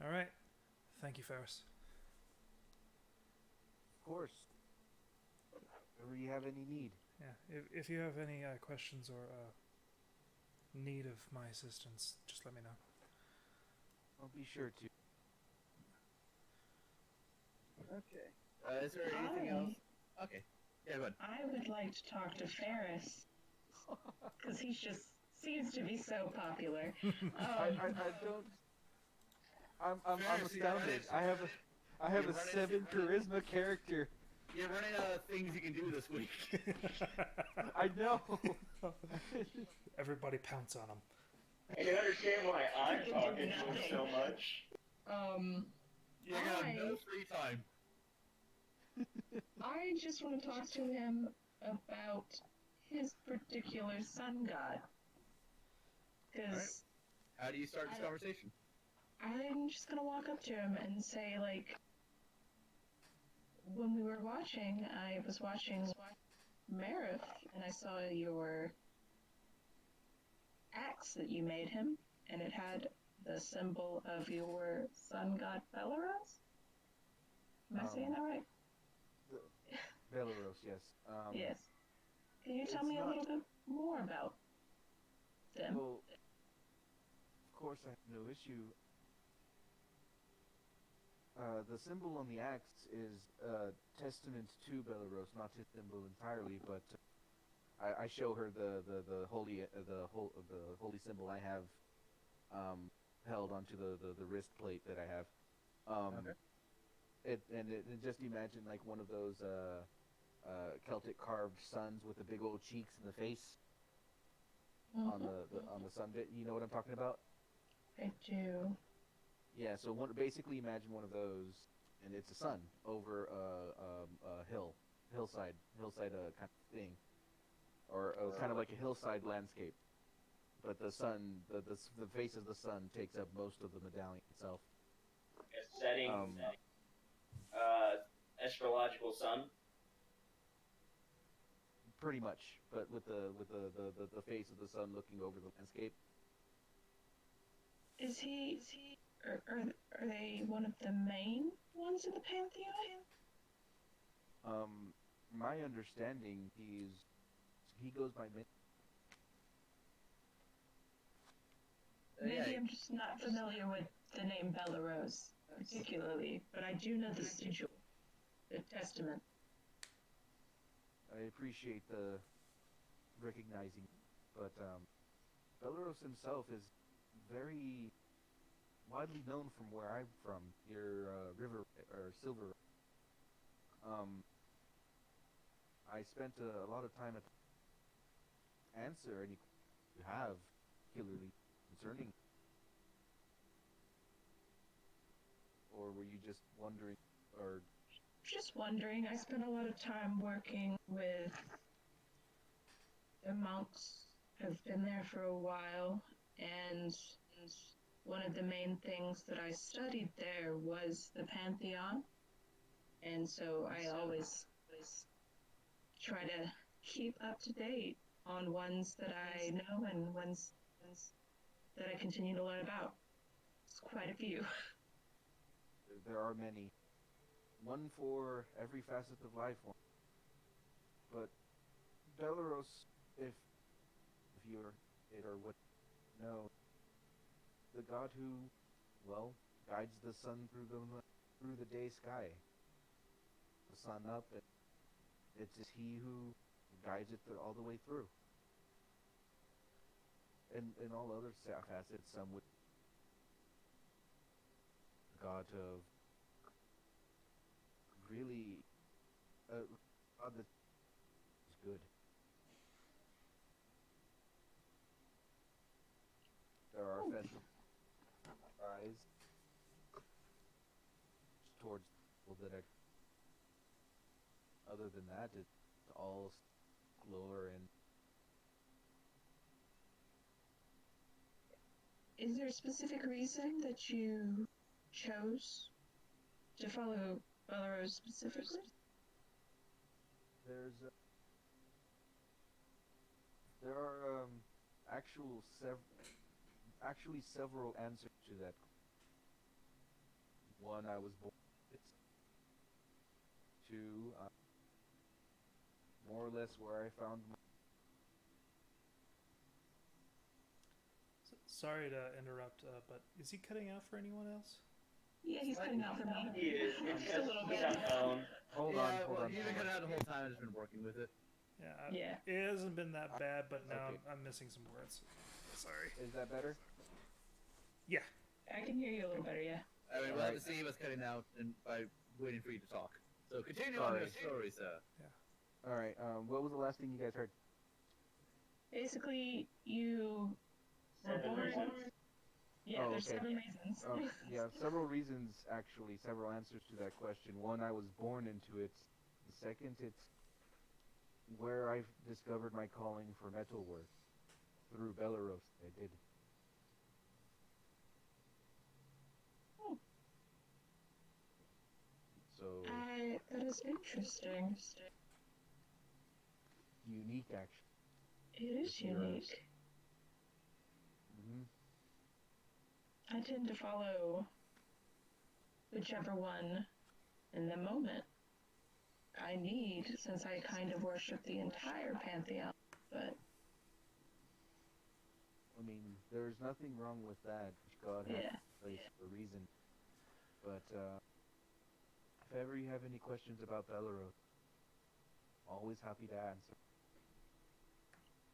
Speaker 1: All right. Thank you, Ferris.
Speaker 5: Of course. Whenever you have any need.
Speaker 1: Yeah. If you have any questions or need of my assistance, just let me know.
Speaker 5: I'll be sure to.
Speaker 2: Okay. Is there anything else? Okay. Yeah, go ahead.
Speaker 3: I would like to talk to Ferris because he just seems to be so popular.
Speaker 5: I don't. I'm
Speaker 2: Ferris,
Speaker 5: astounded. I have a 7 charisma character.
Speaker 2: You're running out of things you can do this week.
Speaker 5: I know.
Speaker 1: Everybody pounce on him.
Speaker 4: I can understand why I'm
Speaker 3: You can do
Speaker 4: talking to him
Speaker 3: nothing.
Speaker 4: so much.
Speaker 2: You got
Speaker 3: I-
Speaker 2: no free time.
Speaker 3: I just want to talk to him about his particular sun god. Because
Speaker 2: How do you start this
Speaker 3: I-
Speaker 2: conversation?
Speaker 3: I'm just gonna walk up to him and say, like, when we were watching, I was watching Marif, and I saw your axe that you made him, and it had the symbol of your sun god Belarus. Am I saying that right?
Speaker 5: Belarus, yes.
Speaker 3: Yes. Can you tell
Speaker 5: it's
Speaker 3: me a
Speaker 5: not-
Speaker 3: little bit more about them?
Speaker 5: Well, of course I have no issue. The symbol on the axe is testament to Belarus, not his symbol entirely, but I show her the holy symbol I have held onto the wrist plate that I have.
Speaker 2: Okay.
Speaker 5: It just imagine like one of those Celtic carved suns with the big old cheeks and the face on the sun bit. You know what I'm talking about?
Speaker 3: I do.
Speaker 5: Yeah. So basically imagine one of those, and it's a sun over a hillside kind of thing, or kind of like a hillside landscape. But the sun, the face of the sun takes up most of the medallion itself.
Speaker 4: A setting, astrological sun.
Speaker 5: Pretty much, but with the face of the sun looking over the landscape.
Speaker 3: Is he? Are they one of the main ones in the pantheon?
Speaker 5: My understanding, he goes by
Speaker 3: Maybe I'm just not familiar with the name Belarus particularly, but I do know the sigil, the testament.
Speaker 5: I appreciate the recognizing, but Belarus himself is very widely known from where I'm from, near River or Silver. I spent a lot of time at answer any questions you have, particularly concerning, or were you just wondering, or
Speaker 3: Just wondering, I spent a lot of time working with the monks. I've been there for a while, and one of the main things that I studied there was the pantheon, and so I always try to keep up to date on ones that I know and ones that I continue to learn about. It's quite a few.
Speaker 5: there are many, one for every facet of life form. But Belarus, if you're it or what you know, the god who, well, guides the sun through the day sky, the sun up, and it's he who guides it all the way through. in all other facets, some would god of really god that is good. There are festivals rise towards people that are. Other than that, it's all lore and
Speaker 3: Is there a specific reason that you chose to follow Belrose specifically?
Speaker 5: there's there are actually several answers to that. One, I was born. It's two, more or less where I found.
Speaker 1: Sorry to interrupt, but is he cutting out for anyone else?
Speaker 3: Yeah, he's cutting out for me.
Speaker 4: He is. It's
Speaker 3: Just a little
Speaker 4: he's
Speaker 3: bit.
Speaker 4: on phone.
Speaker 5: Hold
Speaker 2: yeah,
Speaker 5: on, hold
Speaker 2: well,
Speaker 5: on.
Speaker 2: you've been cut out the whole time. I've just been working with it.
Speaker 1: Yeah.
Speaker 3: Yeah.
Speaker 1: It hasn't been that bad, but now
Speaker 5: Okay.
Speaker 1: I'm missing some words. Sorry.
Speaker 5: Is that better?
Speaker 1: Yeah.
Speaker 3: I can hear you a little better, yeah.
Speaker 2: I mean, we'll have to
Speaker 5: Alright.
Speaker 2: see what's cutting out and by waiting for you to talk. So continue on
Speaker 5: Sorry.
Speaker 2: your story, sir.
Speaker 5: All right. What was the last thing you guys heard?
Speaker 3: Basically, you were
Speaker 4: 7
Speaker 3: born.
Speaker 4: reasons.
Speaker 3: Yeah,
Speaker 5: Oh,
Speaker 3: there's
Speaker 5: okay.
Speaker 3: 7 reasons.
Speaker 5: Yeah, several reasons actually, several answers to that question. One, I was born into it. The second, it's where I've discovered my calling for metalwork through Belarus. I did.
Speaker 3: Oh.
Speaker 5: So
Speaker 3: That is interesting.
Speaker 5: unique, actually.
Speaker 3: It is
Speaker 5: Yes.
Speaker 3: unique.
Speaker 5: Hmm.
Speaker 3: I tend to follow whichever one in the moment I need, since I kind of worship the entire pantheon. But
Speaker 5: I mean, there's nothing wrong with that. God has
Speaker 3: yeah,
Speaker 5: a place for a reason. But if ever you have any questions about Belarus, always happy to answer.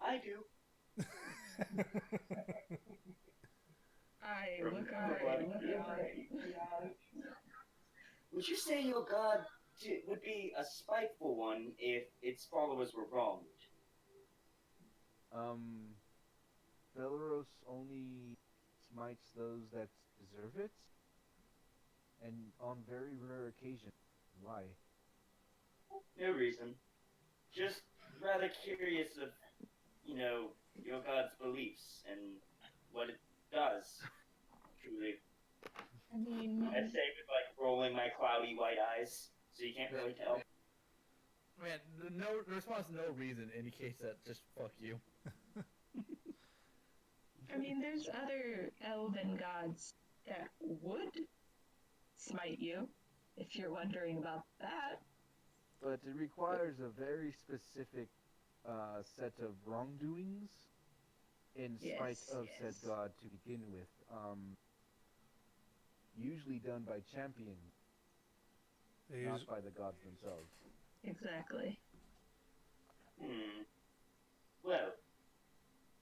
Speaker 4: I do.
Speaker 3: I
Speaker 4: From
Speaker 3: look
Speaker 4: what
Speaker 3: alright.
Speaker 4: Would you say your god would be a spiteful one if its followers were wronged?
Speaker 5: Belarus only smites those that deserve it, and on very rare occasions. Why?
Speaker 4: No reason. Just rather curious of, your god's beliefs and what it does. Truly.
Speaker 3: I mean,
Speaker 4: I'd say with rolling my cloudy white eyes, so you can't really tell.
Speaker 2: Man, the response no reason indicates that just fuck you.
Speaker 3: there's other elven gods that would smite you, if you're wondering about that.
Speaker 5: But it requires a very specific set of wrongdoings in spite
Speaker 3: Yes,
Speaker 5: of said
Speaker 3: yes.
Speaker 5: god to begin with. Usually done by champions,
Speaker 1: They
Speaker 5: not
Speaker 1: use,
Speaker 5: by the gods themselves.
Speaker 3: Exactly.
Speaker 4: Well,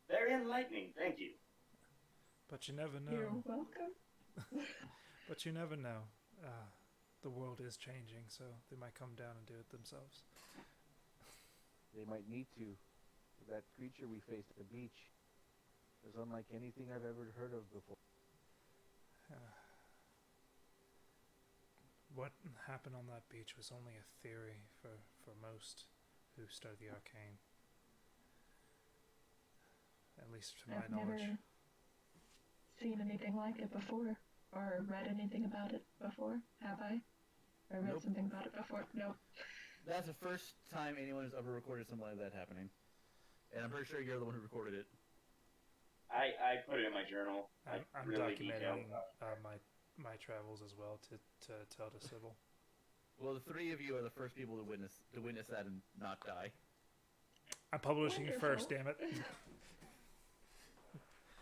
Speaker 4: very enlightening, thank you.
Speaker 1: but you never
Speaker 3: You're
Speaker 1: know.
Speaker 3: welcome.
Speaker 1: But you never know. The world is changing, so they might come down and do it themselves.
Speaker 5: They might need to. That creature we faced at the beach is unlike anything I've ever heard of before.
Speaker 1: What happened on that beach was only a theory for most who study the arcane. At least to my
Speaker 3: I've
Speaker 1: knowledge.
Speaker 3: never seen anything like it before, or read anything about it before, have I? Or read
Speaker 2: Nope.
Speaker 3: something about it before? Nope.
Speaker 2: That's the first time anyone has ever recorded something like that happening. And I'm pretty sure you're the one who recorded it.
Speaker 4: I put it in my journal.
Speaker 1: I'm
Speaker 4: really
Speaker 1: documenting
Speaker 4: detailed.
Speaker 1: my travels as well to tell to Sybil.
Speaker 2: Well, the three of you are the first people to witness that and not die.
Speaker 1: I'm publishing first, damn
Speaker 3: Wonderful.
Speaker 1: it.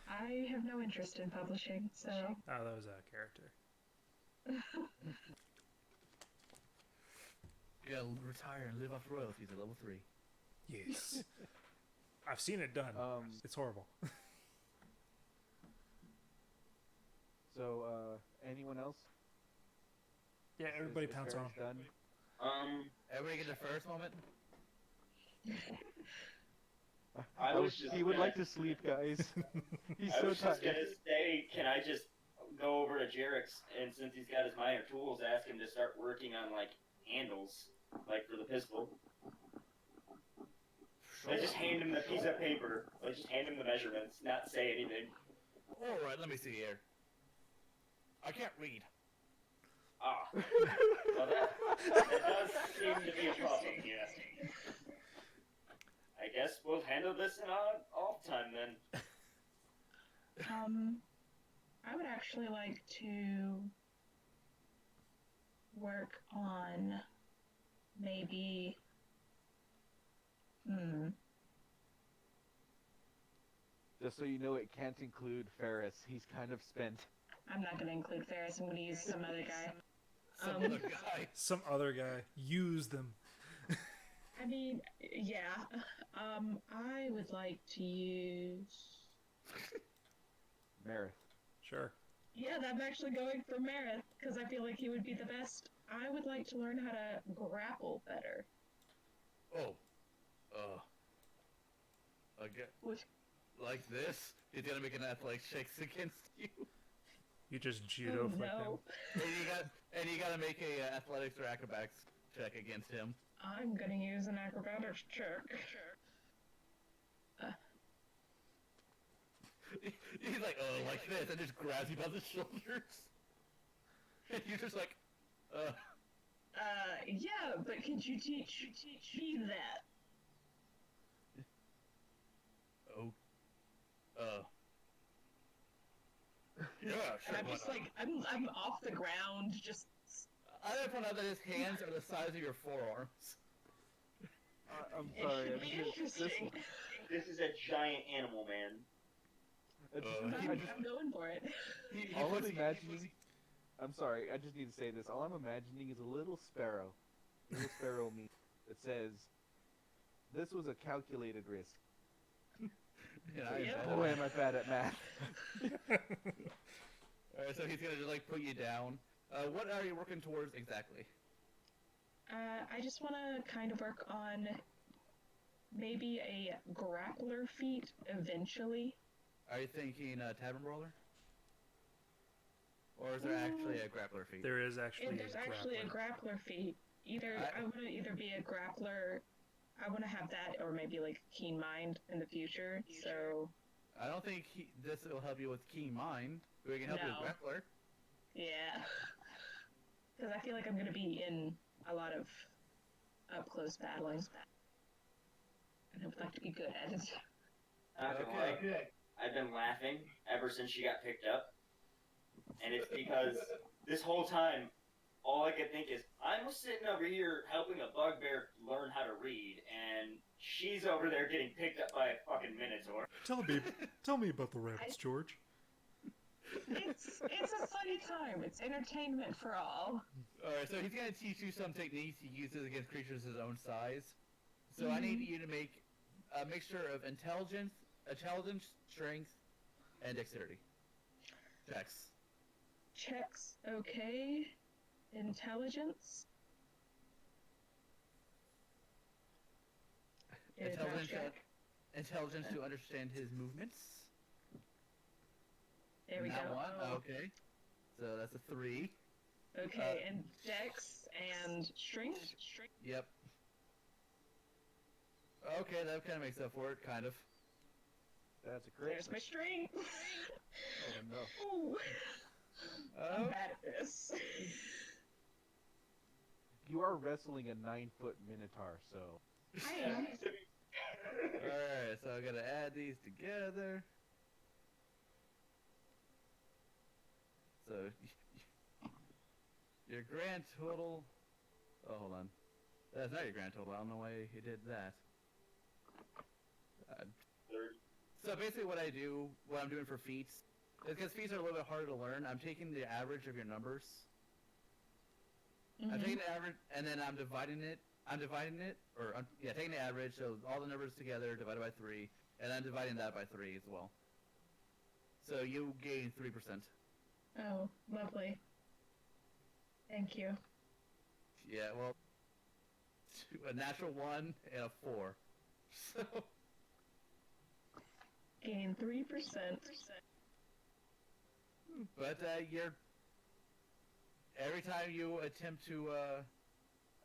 Speaker 3: I have no interest in publishing, so
Speaker 1: Oh, that was a character.
Speaker 2: You gotta retire and live off royalties at level 3.
Speaker 1: Yes. I've seen it done. It's horrible.
Speaker 5: else?
Speaker 1: Yeah, everybody
Speaker 5: Is
Speaker 1: pounce on
Speaker 5: Ferris
Speaker 1: him.
Speaker 5: done?
Speaker 2: Everybody get the first moment.
Speaker 5: He would like to sleep, guys. He's
Speaker 4: I
Speaker 5: so
Speaker 4: was just
Speaker 5: tired.
Speaker 4: gonna say, can I just go over to Jarek's, and since he's got his minor tools, ask him to start working on, like, handles, like, for the pistol. Like, just hand him the piece of paper. Like, just hand him the measurements, not say anything.
Speaker 2: Alright, let me see here. I can't read.
Speaker 4: Ah. Well, that does seem to be a problem, yeah. I guess we'll handle this in our off time, then.
Speaker 3: I would actually like to work on maybe.
Speaker 5: Just so you know, it can't include Ferris. He's kind of spent.
Speaker 3: I'm not going to include Ferris. I'm going to use some other guy.
Speaker 2: Some other guy.
Speaker 1: Some other guy. Use them.
Speaker 3: I mean, yeah. I would like to use.
Speaker 5: Marith.
Speaker 1: Sure.
Speaker 3: Yeah, I'm actually going for Marith because I feel like he would be the best. I would like to learn how to grapple better.
Speaker 2: Oh. Again. Like this? He's gonna make an athletic shakes against you.
Speaker 1: You just judo flip him.
Speaker 2: And you gotta make a athletics or acrobatics check against him.
Speaker 3: I'm gonna use an acrobatics check.
Speaker 2: He's like, oh, like this, and just grabs you by the shoulders. And you're just like,
Speaker 3: Yeah, but could you teach me that?
Speaker 2: oh, yeah, sure.
Speaker 3: And I'm just like, I'm off the ground, just.
Speaker 2: I would point out that his hands are the size of your forearms.
Speaker 5: I'm
Speaker 3: It
Speaker 5: sorry.
Speaker 3: should be interesting.
Speaker 4: This is a giant animal, man.
Speaker 3: I'm going for it.
Speaker 5: All I'm imagining. I'm sorry. I just need to say this. All I'm imagining is a little sparrow. A little sparrow me that says, "This was a calculated risk."
Speaker 2: Yeah,
Speaker 5: Boy, am I bad at math.
Speaker 2: Alright, so he's gonna just like put you down. What are you working towards exactly?
Speaker 3: I just want to kind of work on maybe a grappler feat eventually.
Speaker 2: Are you thinking tavern brawler? Or is there actually a grappler feat?
Speaker 1: There is actually
Speaker 3: There's
Speaker 1: a
Speaker 3: actually a
Speaker 1: grappler.
Speaker 3: grappler feat. I want to either be a grappler. I want to have that, or maybe like keen mind in the future. So
Speaker 2: I don't think this will help you with keen mind. We can help you
Speaker 3: No.
Speaker 2: with grappler.
Speaker 3: yeah, because I feel like I'm gonna be in a lot of up close battling, and I would like to be good at it.
Speaker 4: Not gonna lie, I've been laughing ever since she got picked up. And it's because this whole time, all I could think is, I'm sitting over here helping a bugbear learn how to read, and she's over there getting picked up by a fucking minotaur.
Speaker 1: Tell me about the rabbits, George.
Speaker 3: It's a funny time. It's entertainment for all.
Speaker 2: Alright, so he's gonna teach you some techniques he uses against creatures his own size. So I need you to make a mixture of intelligence, strength, and dexterity. Checks.
Speaker 3: Checks, okay. Intelligence. Is that
Speaker 2: Intelligence,
Speaker 3: check?
Speaker 2: intelligence to understand his movements.
Speaker 3: There we
Speaker 2: That
Speaker 3: go.
Speaker 2: one,
Speaker 3: Oh,
Speaker 2: okay. So that's a 3.
Speaker 3: okay, and Dex and Strength.
Speaker 2: Yep. Okay, that kind of makes up for it, kind of.
Speaker 5: That's a crit.
Speaker 3: There's my strength.
Speaker 5: Oh no.
Speaker 3: Ooh, I'm
Speaker 2: Oh,
Speaker 3: bad at this.
Speaker 5: You are wrestling a 9-foot minotaur, so.
Speaker 3: I am.
Speaker 2: alright, so I gotta add these together. So, your grand total. Oh, hold on. That's not your grand total. I don't know why he did that. So basically, what I'm doing for feats, is because feats are a little bit harder to learn. I'm taking the average of your numbers. I'm taking the average, and then I'm dividing it. Taking the average, so all the numbers together divided by 3, and I'm dividing that by 3 as well. So you gain 3%.
Speaker 3: Oh, lovely. Thank you.
Speaker 2: Yeah, well, a natural 1 and a 4. So,
Speaker 3: Gain 3%.
Speaker 2: but you're every time you attempt to,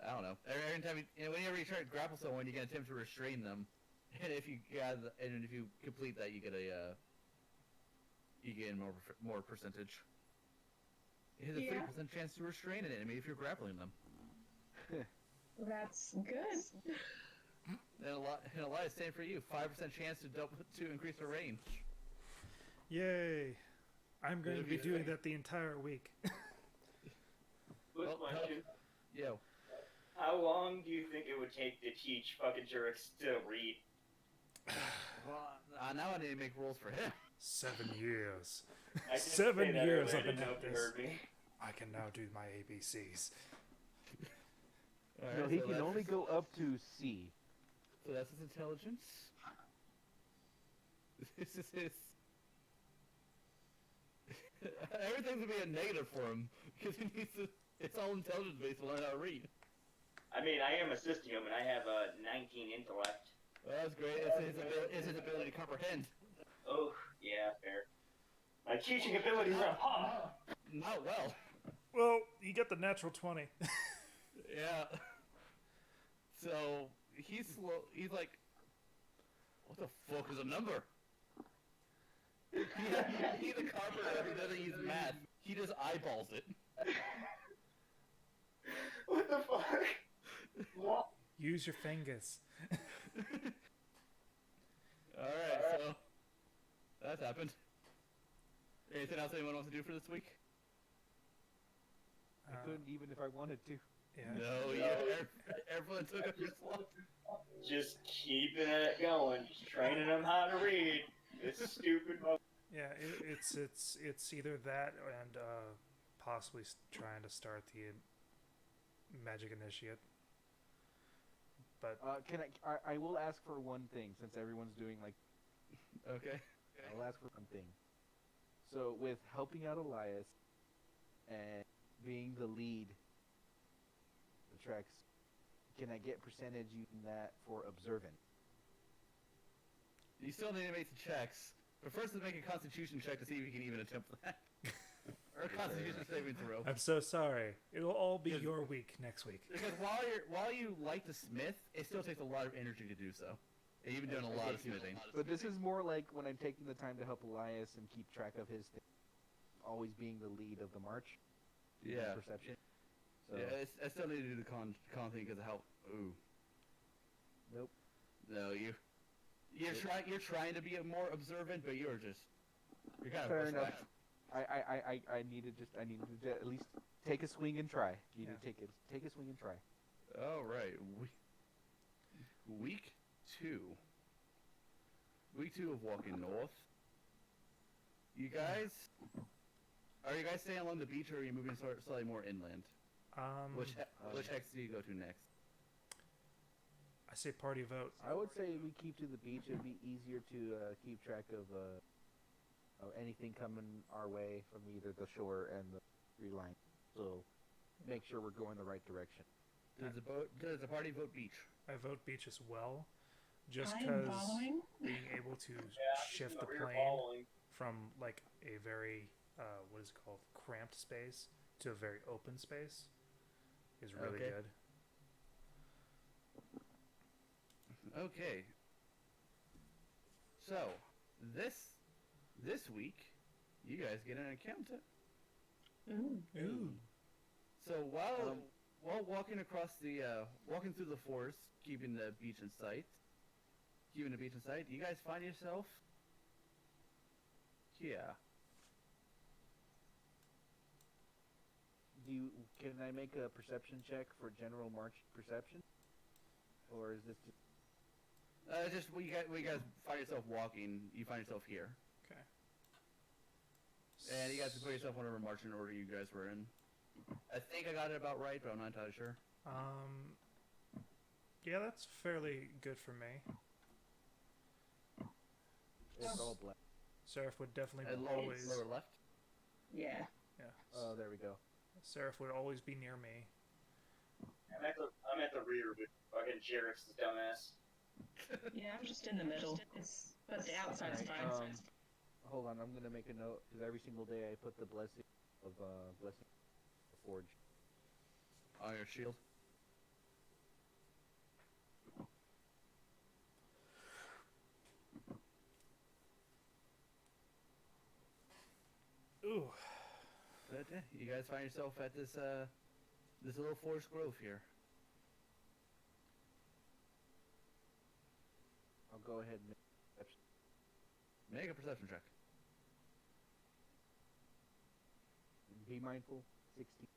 Speaker 2: I don't know, every time whenever you try to grapple someone, you can attempt to restrain them, and if you complete that, you get more percentage. It has a 3% chance to restrain an enemy if you're grappling them.
Speaker 3: That's good.
Speaker 2: And a lot is same for you. 5% chance to increase the range.
Speaker 1: Yay! I'm going to be doing that the entire week.
Speaker 4: Quick question.
Speaker 2: Yo.
Speaker 4: How long do you think it would take to teach fucking Jurix to read?
Speaker 2: Well, now I need to make rules for him.
Speaker 1: 7 years.
Speaker 4: I didn't
Speaker 1: 7
Speaker 4: say that
Speaker 1: years
Speaker 4: earlier, I
Speaker 1: I've been
Speaker 4: didn't know
Speaker 1: at
Speaker 4: if you
Speaker 1: this.
Speaker 4: heard me.
Speaker 1: I can now do my ABCs.
Speaker 5: No, he can only go up to C.
Speaker 2: So that's his intelligence. This is his. Everything's gonna be a negative for him because he needs to. It's all intelligence based to learn how to read.
Speaker 4: I mean, I am a systhuman. I have a 19 intellect.
Speaker 2: Well, that's great. It's his ability to comprehend.
Speaker 4: Oh, yeah, fair. My teaching abilities are up.
Speaker 2: Not well.
Speaker 1: Well, you get the natural 20.
Speaker 2: Yeah. So he's slow. He's like, what the fuck is a number? He's a carpenter who doesn't use math. He just eyeballs it.
Speaker 4: What the fuck? What?
Speaker 1: Use your fingers.
Speaker 2: Alright, so that's happened. Anything else anyone wants to do for this week?
Speaker 5: I couldn't even if I wanted to.
Speaker 1: Yeah.
Speaker 2: No, everyone took up your slot.
Speaker 4: Just keeping it going. Just training them how to read. This stupid mother.
Speaker 1: Yeah, it's either that and possibly trying to start the magic initiate. But
Speaker 5: I will ask for one thing since everyone's doing like.
Speaker 2: Okay.
Speaker 5: I'll ask for one thing. So with helping out Elias and being the lead, the tracks, can I get percentage using that for observant?
Speaker 2: You still need to make the checks, but first let's make a Constitution check to see if you can even attempt that. Or a Constitution saving throw.
Speaker 1: I'm so sorry. It'll all be your week next week.
Speaker 2: Because while you like to smith, it still takes a lot of energy to do so. And you've been doing a lot of smithing.
Speaker 5: But this is more like when I'm taking the time to help Elias and keep track of his thing, always being the lead of the march.
Speaker 2: Yeah.
Speaker 5: Perception. So.
Speaker 2: Yeah, I still need to do the con thing because of how. Ooh.
Speaker 5: Nope.
Speaker 2: No, you're trying to be more observant, but you're kind of
Speaker 5: Fair
Speaker 2: pushed
Speaker 5: enough.
Speaker 2: back.
Speaker 5: I needed to at least take a swing and try. You need to take a swing and try.
Speaker 2: All right. Week 2. Week 2 of walking north. Are you guys staying along the beach, or are you moving slightly more inland? Which hex do you go to next?
Speaker 1: I say party vote.
Speaker 5: I would say we keep to the beach. It'd be easier to keep track of anything coming our way from either the shore and the tree line. So make sure we're going the right direction.
Speaker 2: Does the party vote beach?
Speaker 1: I vote beach as well, just
Speaker 3: I am
Speaker 1: because
Speaker 3: following.
Speaker 1: being able to shift the plane from like a very what is it called, cramped space to a very open space is really
Speaker 2: Okay.
Speaker 1: good.
Speaker 2: Okay. So this week, you guys get an accountant.
Speaker 3: Ooh.
Speaker 2: So while walking across walking through the forest, keeping the beach in sight, you guys find yourself. Yeah.
Speaker 5: Can I make a perception check for general march perception, or is this just?
Speaker 2: When you guys find yourself walking, you find yourself here,
Speaker 1: Okay.
Speaker 2: and you guys can put yourself whatever marching order you guys were in. I think I got it about right, but I'm not entirely sure.
Speaker 1: Yeah, that's fairly good for me.
Speaker 5: It's all black.
Speaker 1: Seraph would definitely
Speaker 2: And
Speaker 1: always.
Speaker 2: lower left.
Speaker 3: Yeah.
Speaker 1: Yeah.
Speaker 5: Oh, there we go.
Speaker 1: Seraph would always be near me.
Speaker 4: I'm at the rear with fucking Sheriff's dumbass.
Speaker 3: Yeah, I'm just in the middle. But the outside's
Speaker 5: Alright,
Speaker 3: fine.
Speaker 5: hold on, I'm gonna make a note because every single day I put the blessing of blessing forge.
Speaker 2: On your shield.
Speaker 1: Ooh.
Speaker 2: But you guys find yourself at this this little forest grove here.
Speaker 5: I'll go ahead and
Speaker 2: Make a perception check.
Speaker 5: be mindful. 60.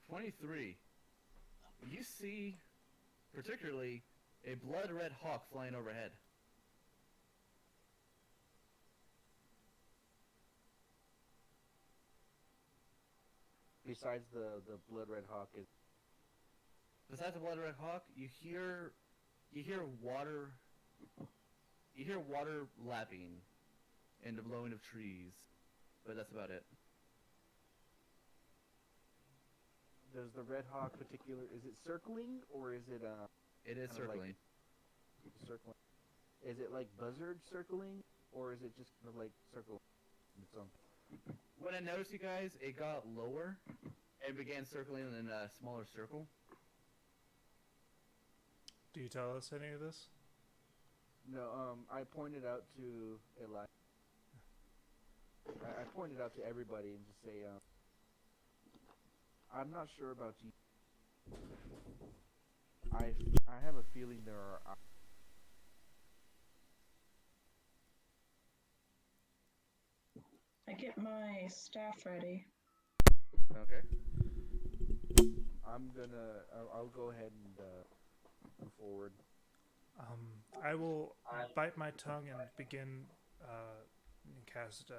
Speaker 2: 23. You see, particularly, a blood-red hawk flying overhead.
Speaker 5: Besides the blood red hawk is
Speaker 2: Besides the blood-red hawk, you hear water. You hear water lapping, and the blowing of trees, but that's about it.
Speaker 5: does the red hawk particular is it circling or is it
Speaker 2: It is
Speaker 5: Kinda like-
Speaker 2: circling.
Speaker 5: circling? Is it like buzzard circling or is it just kind of like circling on its own?
Speaker 2: When I noticed you guys, it got lower and began circling in a smaller circle.
Speaker 1: Do you tell us any of this?
Speaker 5: No, I pointed out to Eli. I pointed out to everybody and just say, I'm not sure about you. I have a feeling there are.
Speaker 3: I get my staff ready.
Speaker 2: Okay.
Speaker 5: I'll go ahead and move forward.
Speaker 1: I will bite my tongue and begin and cast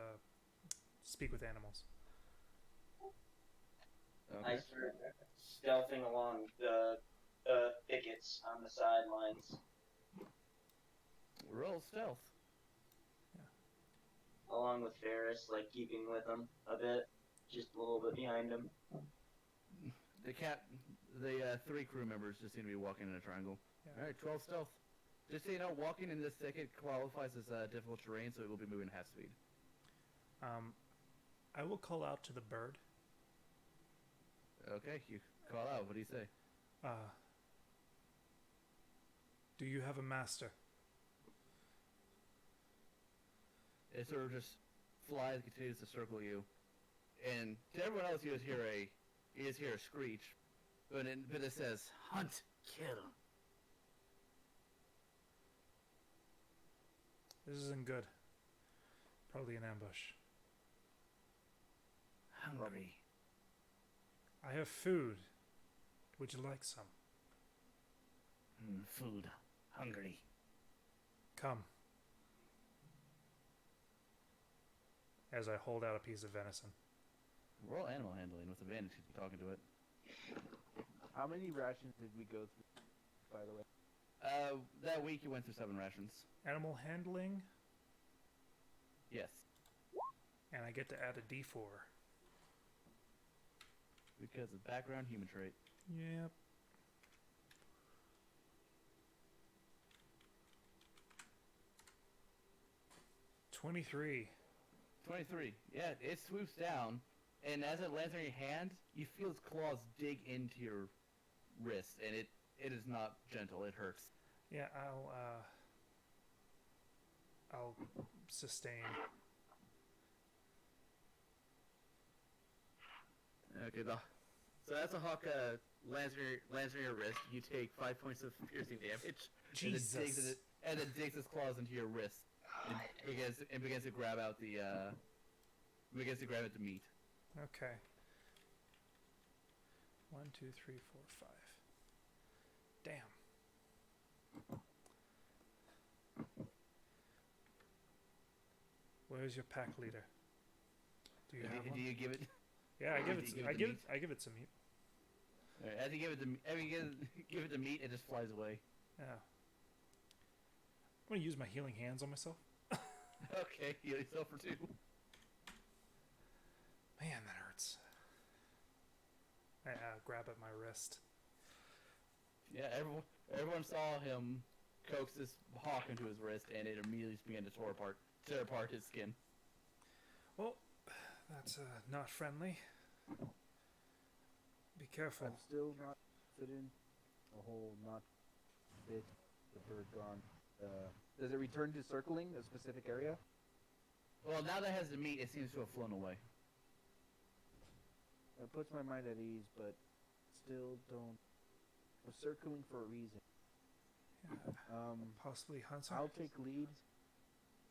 Speaker 1: speak with animals.
Speaker 4: I start stealthing along the thickets on the sidelines,
Speaker 2: Roll stealth.
Speaker 4: along with Ferris, like keeping with him a bit, just a little bit behind him.
Speaker 2: The three crew members just seem to be walking in a triangle.
Speaker 1: Yeah.
Speaker 2: All right, 12 stealth. Just so you know, walking in this thicket qualifies as difficult terrain, so it will be moving half speed.
Speaker 1: I will call out to the bird.
Speaker 2: Okay, you call out. What do you say?
Speaker 1: Do you have a master?
Speaker 2: It sort of just flies, continues to circle you, and to everyone else, you just hear a screech, but it says, "Hunt, kill."
Speaker 1: This isn't good. Probably an ambush.
Speaker 2: Hungry.
Speaker 1: I have food. Would you like some?
Speaker 2: Food. Hungry.
Speaker 1: Come. As I hold out a piece of venison.
Speaker 2: Roll animal handling with advantage if you're talking to it.
Speaker 5: How many rations did we go through, by the way?
Speaker 2: That week you went through 7 rations.
Speaker 1: Animal handling,
Speaker 2: Yes.
Speaker 1: and I get to add a D4.
Speaker 2: Because of background human trait.
Speaker 1: Yep. $23.
Speaker 2: 23. Yeah, it swoops down, and as it lands on your hand, you feel its claws dig into your wrist, and it is not gentle. It hurts.
Speaker 1: Yeah, I'll sustain.
Speaker 2: Okay, so as the hawk lands on your wrist, you take 5 points of piercing damage.
Speaker 1: Jesus.
Speaker 2: And it digs its claws into your wrist. And begins to grab out the meat.
Speaker 1: Okay. 1, 2, 3, 4, 5. Damn. Where's your pack leader? Do you have
Speaker 2: Do
Speaker 1: one?
Speaker 2: you give it?
Speaker 1: Yeah, I give it.
Speaker 2: do you
Speaker 1: I
Speaker 2: give it
Speaker 1: give
Speaker 2: the
Speaker 1: it. I give it some meat.
Speaker 2: Alright, as you give it the meat, it just flies away.
Speaker 1: Yeah. I'm gonna use my healing hands on myself.
Speaker 2: Okay, heal yourself for 2.
Speaker 1: Man, that hurts. I grab at my wrist.
Speaker 2: Yeah, everyone saw him coax this hawk into his wrist, and it immediately began to tear apart his skin.
Speaker 1: Well, that's not friendly. Be careful.
Speaker 5: I'm still not confident. A whole not bit. The bird gone. Does it return to circling a specific area?
Speaker 2: Well, now that it has the meat, it seems to have flown away.
Speaker 5: It puts my mind at ease, but still don't. I'm circling for a reason.
Speaker 1: Yeah, possibly hunt some.
Speaker 5: I'll take lead.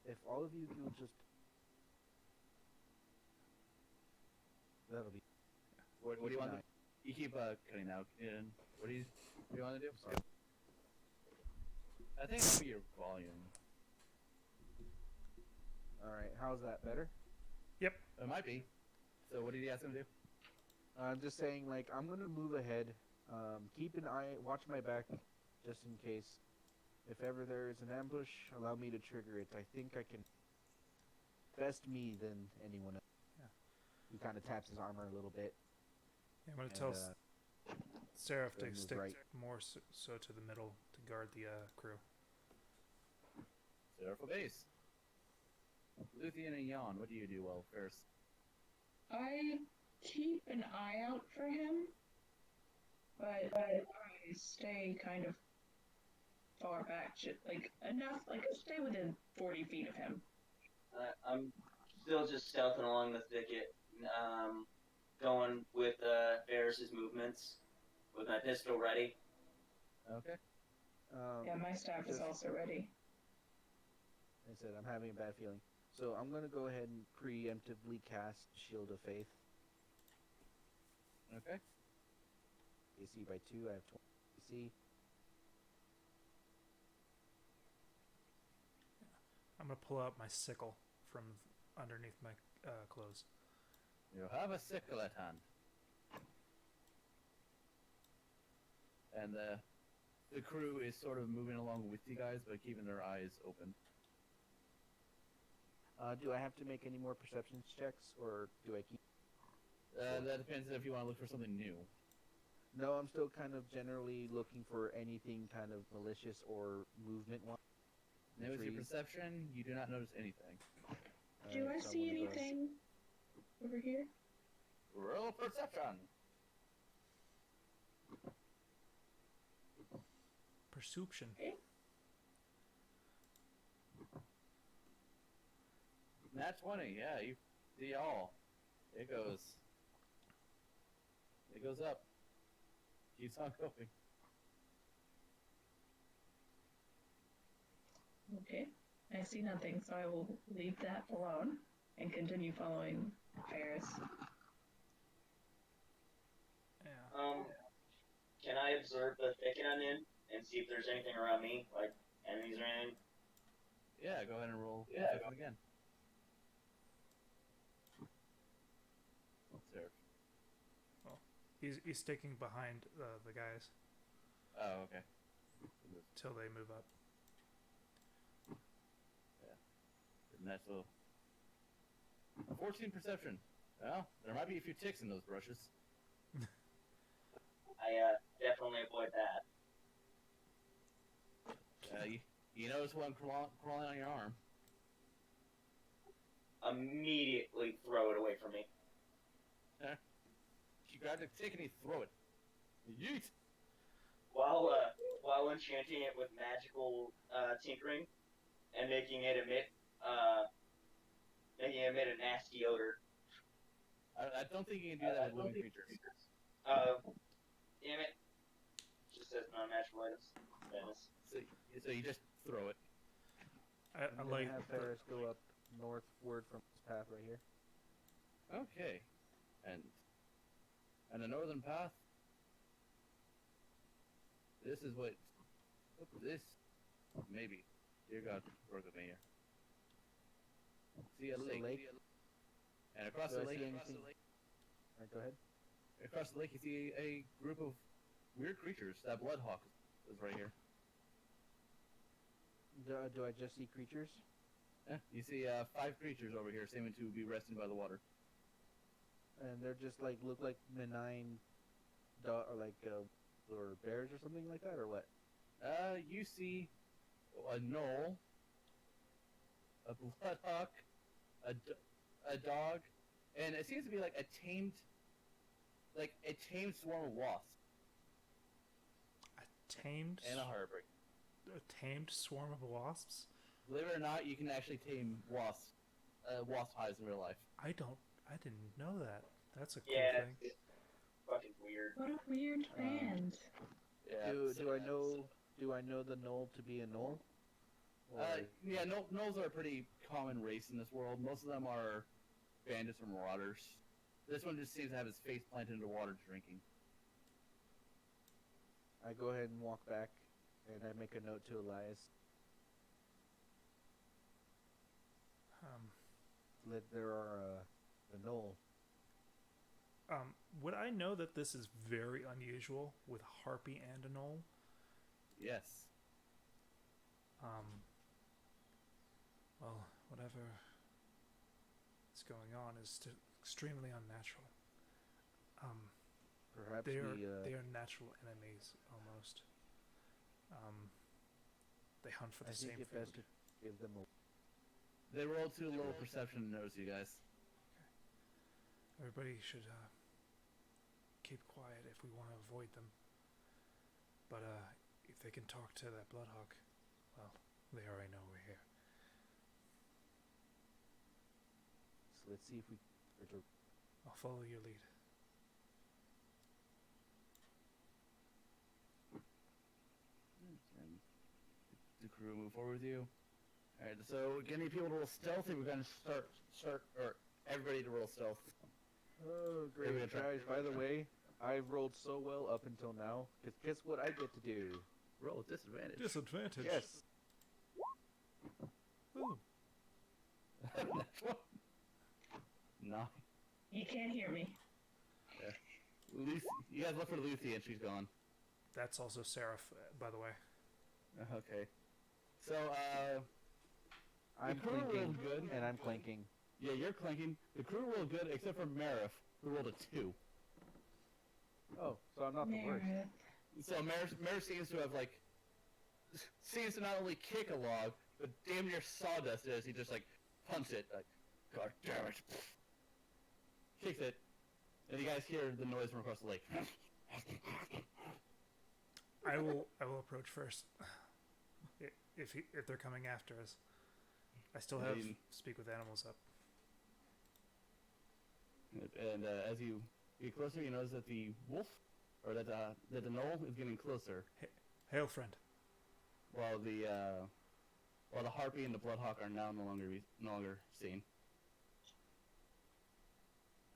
Speaker 5: If all of you will just. That'll be.
Speaker 2: What do you want to do? You keep cutting out. What do you want to do?
Speaker 5: Sorry.
Speaker 2: I think it'll be your volume.
Speaker 5: Alright, how's that better?
Speaker 1: Yep.
Speaker 2: It might be. So what did you ask him to do?
Speaker 5: I'm just saying, like, I'm gonna move ahead. Keep an eye, watch my back, just in case. If ever there is an ambush, allow me to trigger it. I think I can. Best me than anyone else.
Speaker 1: Yeah.
Speaker 5: He kind of taps his armor a little bit.
Speaker 1: Yeah, I'm gonna tell Seraph to
Speaker 5: move
Speaker 1: stick
Speaker 5: right.
Speaker 1: more so to the middle to guard the crew.
Speaker 2: Seraph base. Luthien and Jan, what do you do well first?
Speaker 3: I keep an eye out for him, but I stay kind of far back, like enough, like stay within 40 feet of him.
Speaker 4: I'm still just stealthing along the thicket, going with Varys' movements, with my pistol ready.
Speaker 2: Okay.
Speaker 3: Yeah, my staff is
Speaker 5: just-
Speaker 3: also ready.
Speaker 5: I said I'm having a bad feeling. So I'm gonna go ahead and preemptively cast Shield of Faith.
Speaker 2: Okay.
Speaker 5: AC by 2, I have 20 AC.
Speaker 1: I'm gonna pull out my sickle from underneath my clothes.
Speaker 2: You have a sickle at hand. And the crew is sort of moving along with you guys, but keeping their eyes open.
Speaker 5: Do I have to make any more perception checks, or do I keep?
Speaker 2: That depends if you want to look for something new.
Speaker 5: No, I'm still kind of generally looking for anything kind of malicious or movement-wise.
Speaker 2: Now with your
Speaker 5: Trees.
Speaker 2: perception, you do not notice anything.
Speaker 3: Do I
Speaker 5: so I'm
Speaker 3: see
Speaker 5: gonna go-
Speaker 3: anything over here?
Speaker 2: Roll perception!
Speaker 1: Perception.
Speaker 2: Nat 20, yeah, you see all. It goes up. Keeps on going.
Speaker 3: Okay. I see nothing, so I will leave that alone and continue following Ferris.
Speaker 1: Yeah.
Speaker 4: Can I observe the thicket I'm in and see if there's anything around me, like enemies or anything?
Speaker 2: Yeah, go ahead and roll
Speaker 4: Yeah,
Speaker 2: perception again. Seraph.
Speaker 1: He's sticking behind the guys
Speaker 2: Oh, okay.
Speaker 1: till they move up.
Speaker 2: Natural. 14 perception. Well, there might be a few ticks in those brushes.
Speaker 4: I definitely avoid that.
Speaker 2: You notice one crawling on your arm.
Speaker 4: Immediately throw it away from me.
Speaker 2: You grab the tick and you throw it. Yeet!
Speaker 4: While enchanting it with magical tinkering and making it emit a nasty odor.
Speaker 2: I don't think you can do that with living creatures.
Speaker 4: Damn it. Just says non-natural items. Venice.
Speaker 2: So you just throw it.
Speaker 1: I
Speaker 5: I'm
Speaker 1: like
Speaker 5: gonna have Ferris go up northward from this path right here.
Speaker 2: Okay. And the northern path. This is what. This. Maybe. Dear God, work with me here. See a lake. And across
Speaker 5: Do
Speaker 2: the
Speaker 5: I
Speaker 2: lake.
Speaker 5: see anything? Alright, go ahead.
Speaker 2: Across the lake, you see a group of weird creatures. That bloodhawk is right here.
Speaker 5: Do I just see creatures?
Speaker 2: Yeah, you see 5 creatures over here seeming to be resting by the water.
Speaker 5: And they're just like look like benign, or like or bears or something like that, or what?
Speaker 2: You see a gnoll, a bloodhawk, a dog, and it seems to be like a tamed swarm of wasps and a heartbreak.
Speaker 1: A tamed swarm of wasps?
Speaker 2: Believe it or not, you can actually tame wasp hives in real life.
Speaker 1: I didn't know that. That's a cool
Speaker 4: Yeah,
Speaker 1: thing.
Speaker 4: it's fucking weird.
Speaker 3: What a weird band.
Speaker 2: Yeah.
Speaker 5: Do I know the knoll to be a knoll?
Speaker 2: Yeah, gnolls are a pretty common race in this world. Most of them are bandits or marauders. This one just seems to have his face planted into water drinking.
Speaker 5: I go ahead and walk back, and I make a note to Elias. That there are a knoll.
Speaker 1: Would I know that this is very unusual with a harpy and a gnoll?
Speaker 2: Yes.
Speaker 1: Well, whatever is going on is extremely unnatural.
Speaker 5: Perhaps
Speaker 1: They are natural enemies almost. They hunt for the
Speaker 5: I think
Speaker 1: same
Speaker 5: it's best
Speaker 1: food.
Speaker 5: to give them a.
Speaker 2: They rolled too low perception to notice you guys.
Speaker 1: Everybody should keep quiet if we want to avoid them. But if they can talk to that bloodhawk, well, they already know we're here.
Speaker 5: So let's see if we.
Speaker 1: I'll follow your lead.
Speaker 2: And the crew move forward with you. Alright, so we're gonna need people to roll stealth, and we're gonna start, or everybody to roll stealth.
Speaker 5: Oh, great,
Speaker 2: Maybe I'll try-
Speaker 5: guys! By the way, I've rolled so well up until now. Cause guess what I get to do?
Speaker 2: Roll with disadvantage.
Speaker 1: Disadvantage.
Speaker 5: Yes.
Speaker 1: Ooh.
Speaker 2: No.
Speaker 3: You can't hear me.
Speaker 2: Lucy, you guys look for Lucy, and she's gone.
Speaker 1: That's also Seraph, by the way.
Speaker 2: Okay. So,
Speaker 5: I'm
Speaker 2: crew rolled
Speaker 5: clinking,
Speaker 2: good.
Speaker 5: and I'm clinking.
Speaker 2: Yeah, you're clinking. The crew rolled good, except for Marif, who rolled a 2.
Speaker 5: Oh, so I'm not the worst.
Speaker 3: Meredith.
Speaker 2: So Marif seems to have, seems to not only kick a log, but damn near sawdust it as he just, punches it, God damn it. Kicks it, and you guys hear the noise from across the lake.
Speaker 1: I will approach first. If they're coming after us, I still have speak with animals up.
Speaker 2: And as you get closer, you notice that the wolf, or that the gnoll is getting closer,
Speaker 1: Hail, friend.
Speaker 2: while the harpy and the bloodhawk are now no longer seen.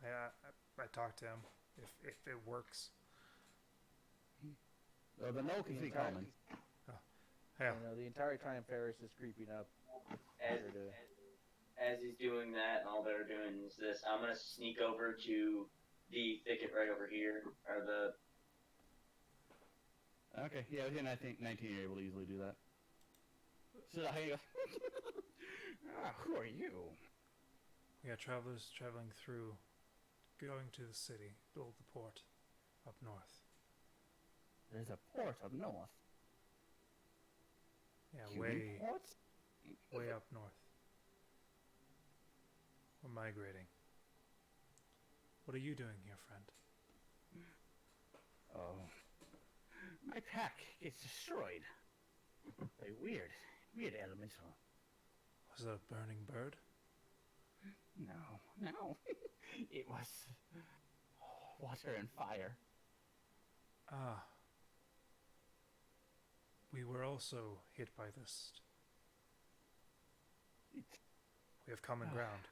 Speaker 1: I talk to him if it works.
Speaker 2: The gnoll can see common.
Speaker 1: Hail.
Speaker 5: You know, the entire time Ferris is creeping up.
Speaker 4: As he's doing that, and all they're doing is this, I'm gonna sneak over to the thicket right over here, or the.
Speaker 2: Okay, yeah, within I think 19 you're able to easily do that. So hey, who are you?
Speaker 1: We are travelers traveling through, going to the city, build the port, up north.
Speaker 2: There's a port up north.
Speaker 1: Yeah,
Speaker 2: Human port?
Speaker 1: way up north. We're migrating. What are you doing here, friend?
Speaker 2: Oh, my pack gets destroyed by weird elemental.
Speaker 1: Was it a burning bird?
Speaker 2: No, it was water and fire.
Speaker 1: Ah. We were also hit by this. We have common ground.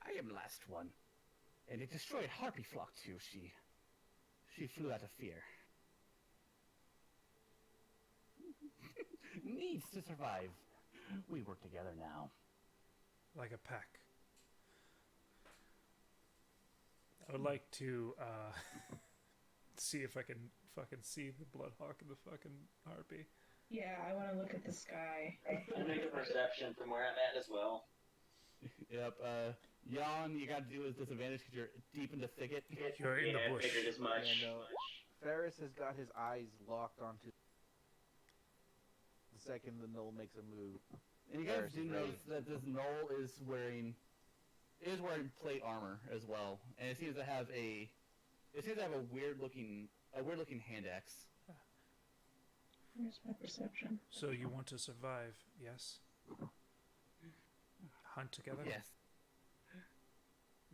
Speaker 2: I am last one, and it destroyed Harpy Flock too. She flew out of fear. Needs to survive. We work together now.
Speaker 1: Like a pack. I would like to see if I can fucking see the bloodhawk and the fucking harpy.
Speaker 3: Yeah, I want to look at the sky.
Speaker 4: I'll make a perception from where I'm at as well.
Speaker 2: Yep. Jan, you got to do with disadvantage because you're deep in the thicket.
Speaker 1: You're in the
Speaker 4: I
Speaker 1: bush.
Speaker 4: figured as much.
Speaker 5: Yeah, no. Ferris has got his eyes locked onto the second the Knoll makes a move.
Speaker 2: And you guys
Speaker 5: Ferris
Speaker 2: do
Speaker 5: is
Speaker 2: notice
Speaker 5: ready.
Speaker 2: that this Knoll is wearing plate armor as well, and it seems to have a weird looking hand axe.
Speaker 3: Where's my perception?
Speaker 1: So you want to survive, yes? Hunt together?
Speaker 2: Yes.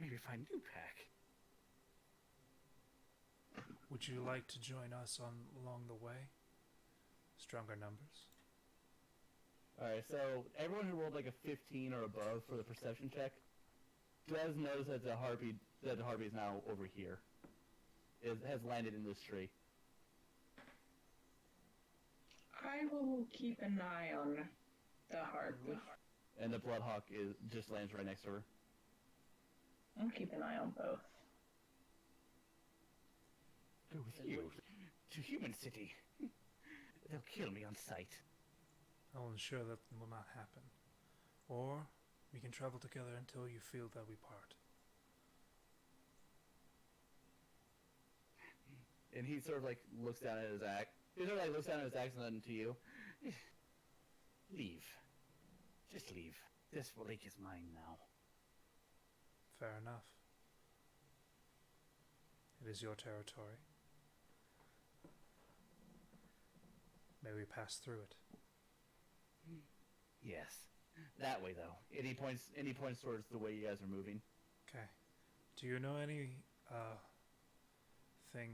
Speaker 2: Maybe find new pack.
Speaker 1: Would you like to join us along the way? Stronger numbers.
Speaker 2: Alright, so everyone who rolled like a 15 or above for the perception check does notice that the harpy is now over here. It has landed in this tree.
Speaker 3: I will keep an eye on the harp.
Speaker 2: And the Bloodhawk just lands right next to her.
Speaker 3: I'll keep an eye on both.
Speaker 2: Go with you to Human City. They'll kill me on sight.
Speaker 1: I'll ensure that will not happen. Or we can travel together until you feel that we part.
Speaker 2: And he sort of like looks down at his axe. He sort of like looks down at his axe and then to you. Leave. Just leave. This lake is mine now.
Speaker 1: Fair enough. It is your territory. May we pass through it?
Speaker 2: Yes. That way though. And he points towards the way you guys are moving.
Speaker 1: Okay. Do you know any thing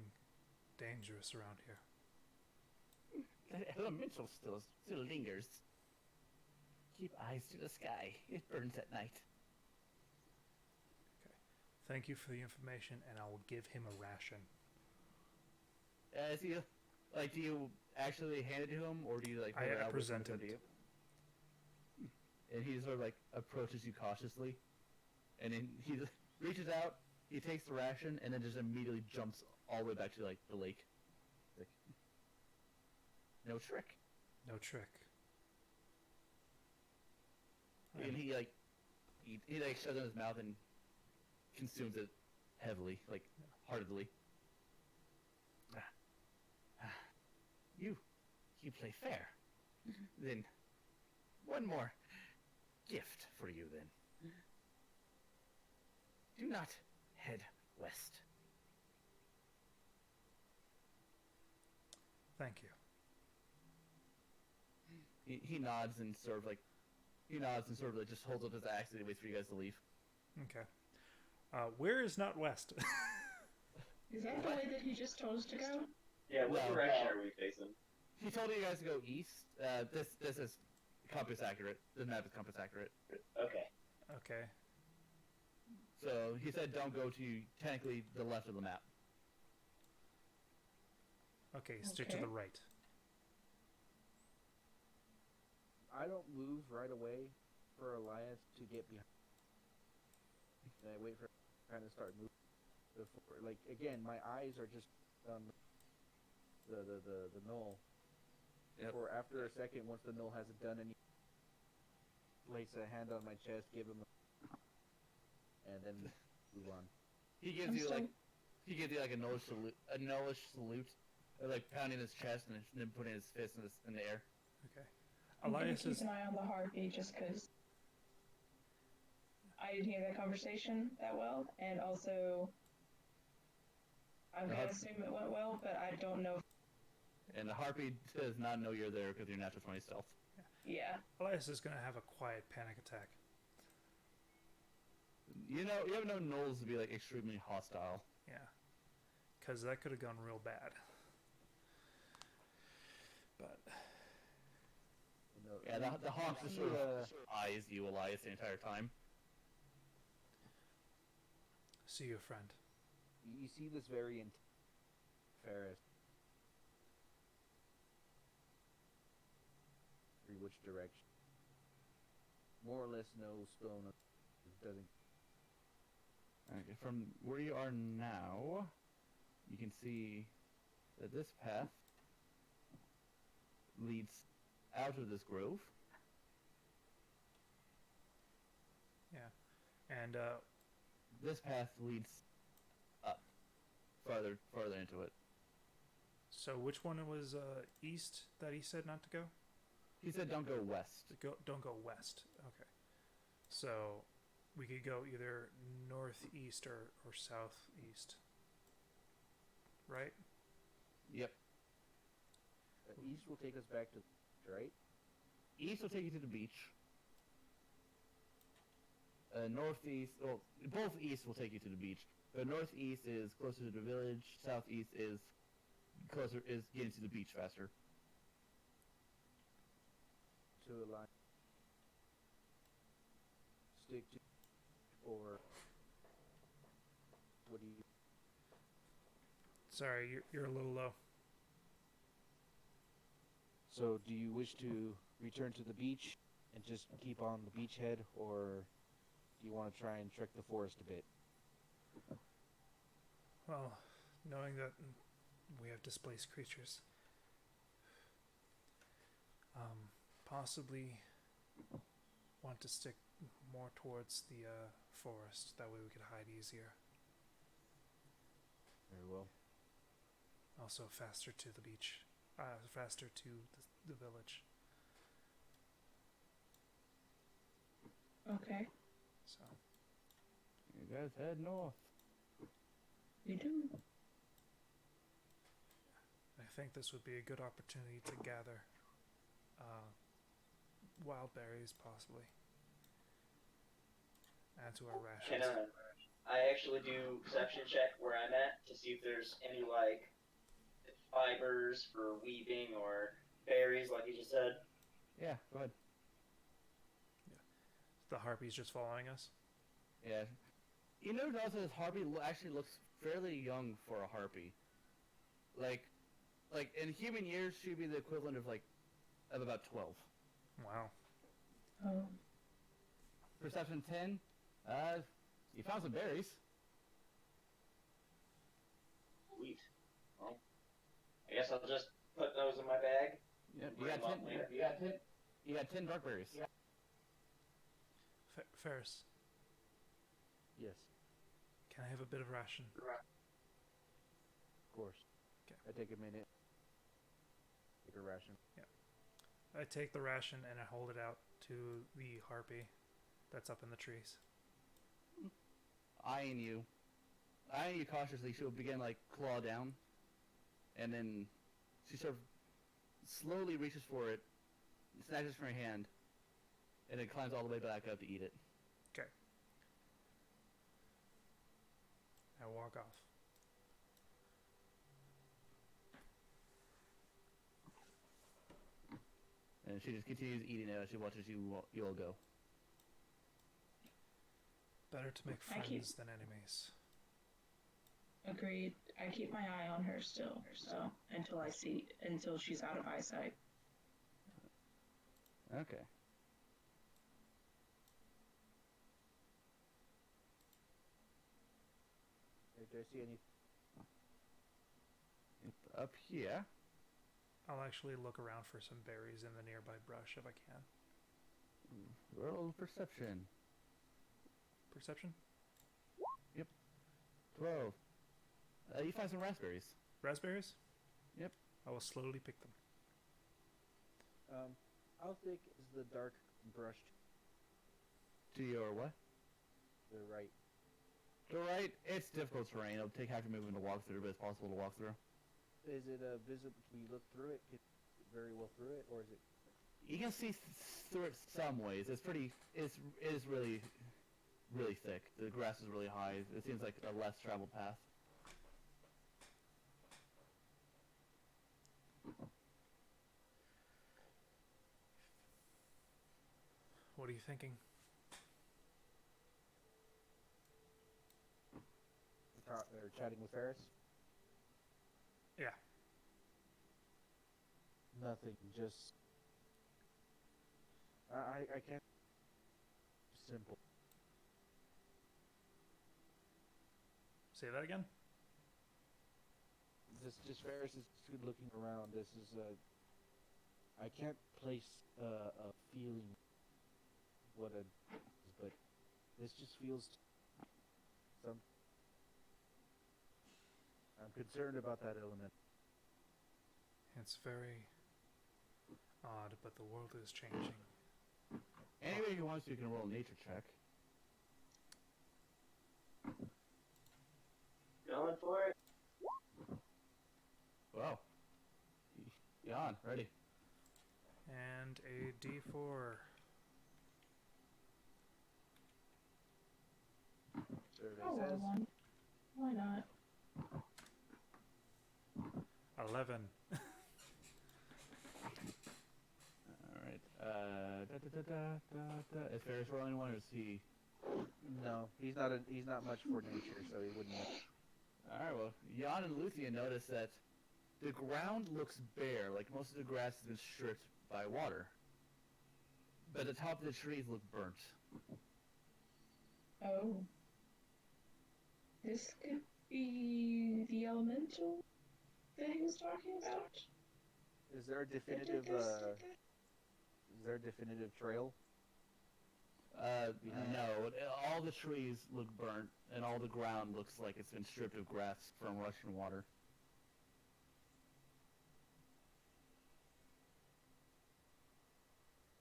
Speaker 1: dangerous around here?
Speaker 2: The elemental still lingers. Keep eyes to the sky. It burns at night.
Speaker 1: Thank you for the information, and I will give him a ration.
Speaker 2: Do you actually hand it to him, or do you like?
Speaker 1: I present it.
Speaker 2: To you? And he sort of like approaches you cautiously, and then he just reaches out. He takes the ration, and then just immediately jumps all the way back to like the lake. Like, no trick.
Speaker 1: No trick.
Speaker 2: And he shoves it in his mouth and consumes it heavily, like heartedly. You play fair. Then one more gift for you then. Do not head west.
Speaker 1: Thank you.
Speaker 2: He nods and sort of like just holds up his axe and he waits for you guys to leave.
Speaker 1: Okay. Where is not west?
Speaker 3: Is that the way that he just told us to go?
Speaker 4: Yeah, what
Speaker 2: No.
Speaker 4: direction are we facing?
Speaker 2: He told you guys to go east. This is compass accurate. The map is compass accurate.
Speaker 4: Okay.
Speaker 1: Okay.
Speaker 2: So he said don't go to technically the left of the map.
Speaker 1: Okay, stick to
Speaker 3: Okay.
Speaker 1: the right.
Speaker 5: I don't move right away for Elias to get behind. And I wait for him to kind of start moving before, like, again, my eyes are just on the knoll.
Speaker 2: Yep.
Speaker 5: Or after a second, once the knoll hasn't done any, place a hand on my chest, give him and then move on.
Speaker 2: He gives you like a nose salute, like pounding his chest and then putting his fist in the air.
Speaker 1: Okay.
Speaker 3: I'm gonna
Speaker 1: Elias
Speaker 3: keep
Speaker 1: is
Speaker 3: an eye on the harpy just because I didn't hear that conversation that well, and also I'm gonna assume it went well, but I don't know.
Speaker 2: And the harpy does not know you're there because you're natural 20 stealth.
Speaker 3: Yeah.
Speaker 1: Elias is gonna have a quiet panic attack.
Speaker 2: You have known gnolls to be like extremely hostile.
Speaker 1: Yeah. Because that could have gone real bad. But
Speaker 5: You know,
Speaker 2: Yeah, the hawk just sort of eyes you, Elias, the entire time.
Speaker 1: see you, friend.
Speaker 5: you see this very Ferris. Which direction? More or less no stone doesn't.
Speaker 2: Okay, from where you are now, you can see that this path leads out of this grove.
Speaker 1: Yeah. And
Speaker 2: This path leads up, farther into it.
Speaker 1: so which one was east that he said not to go?
Speaker 2: He said don't go west.
Speaker 1: Don't go west. Okay. So we could go either northeast or southeast. Right?
Speaker 2: Yep.
Speaker 5: East will take us back to right.
Speaker 2: East will take you to the beach. Northeast, well, both east will take you to the beach. But northeast is closer to the village. Southeast is getting to the beach faster.
Speaker 5: To a line. Stick to, or what do you?
Speaker 1: Sorry, you're a little low.
Speaker 5: So, do you wish to return to the beach and just keep on the beachhead, or do you want to try and trek the forest a bit?
Speaker 1: Well, knowing that we have displaced creatures, possibly want to stick more towards the forest. That way we could hide easier.
Speaker 5: Very well.
Speaker 1: Also faster to the beach. Faster to the village.
Speaker 3: Okay,
Speaker 1: So,
Speaker 2: You guys head north.
Speaker 3: we do.
Speaker 1: I think this would be a good opportunity to gather wild berries, possibly. Add to our
Speaker 4: Can
Speaker 1: rations.
Speaker 4: I actually do perception check where I'm at to see if there's any like fibers for weaving or berries, like you just said?
Speaker 2: Yeah, go ahead.
Speaker 1: The harpy's just following us.
Speaker 2: Yeah. You notice also this harpy actually looks fairly young for a harpy. Like in human years, she'd be the equivalent of about 12.
Speaker 1: Wow.
Speaker 3: Oh,
Speaker 2: Perception 10. You found some berries.
Speaker 4: Sweet. Well, I guess I'll just put those in my bag.
Speaker 2: Yep.
Speaker 4: Bring them up later.
Speaker 2: You got 10 dark berries. Yeah.
Speaker 1: Ferris,
Speaker 5: Yes,
Speaker 1: can I have a bit of ration?
Speaker 5: of course.
Speaker 1: Okay.
Speaker 5: I take a minute. Take a ration.
Speaker 1: I take the ration and I hold it out to the harpy that's up in the trees.
Speaker 2: Eyeing you cautiously, she'll begin claw down, and then she sort of slowly reaches for it, snatches from her hand, and then climbs all the way back up to eat it.
Speaker 1: Okay. I walk off.
Speaker 2: And she just continues eating it as she watches you all go.
Speaker 1: Better to make
Speaker 3: I keep-
Speaker 1: friends than enemies.
Speaker 3: agreed. I keep my eye on her still, so until she's out of eyesight.
Speaker 2: Okay.
Speaker 5: Do I see any?
Speaker 2: Up here.
Speaker 1: I'll actually look around for some berries in the nearby brush if I can.
Speaker 2: Roll perception.
Speaker 1: Perception?
Speaker 2: 12. You find some raspberries.
Speaker 1: Raspberries?
Speaker 2: Yep.
Speaker 1: I will slowly pick them.
Speaker 5: How thick is the dark brush
Speaker 2: To your what?
Speaker 5: to the right?
Speaker 2: To the right, it's difficult terrain. It'll take half your movement to walk through, but it's possible to walk through.
Speaker 5: Is it visible? Can you look through it? Can you see very well through it, or is it?
Speaker 2: You can see through it some ways. It is really thick. The grass is really high. It seems like a less traveled path.
Speaker 1: What are you thinking?
Speaker 5: Or chatting with Ferris?
Speaker 1: Yeah.
Speaker 5: Nothing. Just. I can't. Simple.
Speaker 1: Say that again?
Speaker 5: Just Ferris is looking around. This is I can't place a feeling what a, but this just feels some. I'm concerned about that element.
Speaker 1: It's very odd, but the world is changing.
Speaker 2: Anybody who wants to can roll a nature check.
Speaker 4: Going for it.
Speaker 2: Wow. Jan, ready.
Speaker 1: And a D4.
Speaker 5: Survey
Speaker 3: I'll roll
Speaker 5: says
Speaker 3: one. Why not?
Speaker 1: 11.
Speaker 2: Alright. Is Ferris rolling one or is he?
Speaker 5: no. He's not much for nature, so he wouldn't.
Speaker 2: Alright, well, Jan and Luthien notice that the ground looks bare, like most of the grass has been stripped by water. But the top of the trees look burnt.
Speaker 3: Oh. This could be the elemental that he was talking about?
Speaker 5: Is there a definitive? Is there a definitive trail?
Speaker 2: No. All the trees look burnt, and all the ground looks like it's been stripped of grass from rushing water.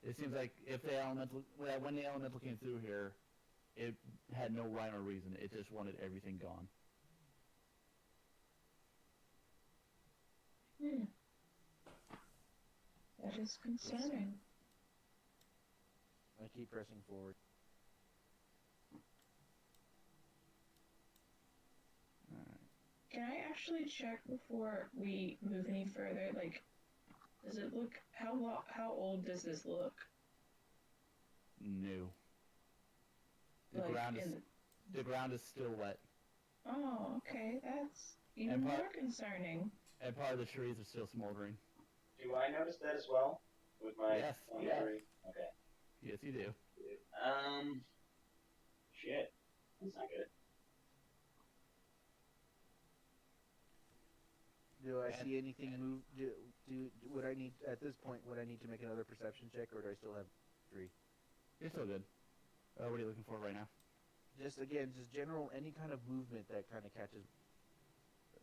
Speaker 2: It seems like if the elemental, when the elemental came through here, it had no rhyme or reason. It just wanted everything gone.
Speaker 3: Hmm. That is concerning.
Speaker 5: I keep pressing forward.
Speaker 3: Can I actually check before we move any further? Like, does it look how old does this look?
Speaker 2: New. The
Speaker 3: Like
Speaker 2: ground is
Speaker 3: in-
Speaker 2: the ground is still wet,
Speaker 3: Oh, okay, that's even
Speaker 2: And
Speaker 3: more
Speaker 2: part-
Speaker 3: concerning.
Speaker 2: and part of the trees are still smoldering.
Speaker 4: Do I notice that as well? With my
Speaker 2: Yes.
Speaker 4: 23? Okay.
Speaker 2: Yes, you do.
Speaker 4: Shit. That's not good.
Speaker 5: Do I
Speaker 2: And-
Speaker 5: see anything move? Would I need at this point? Would I need to make another perception check, or do I still have 3?
Speaker 2: You're still good. What are you looking for right now?
Speaker 5: Just general any kind of movement that kind of catches.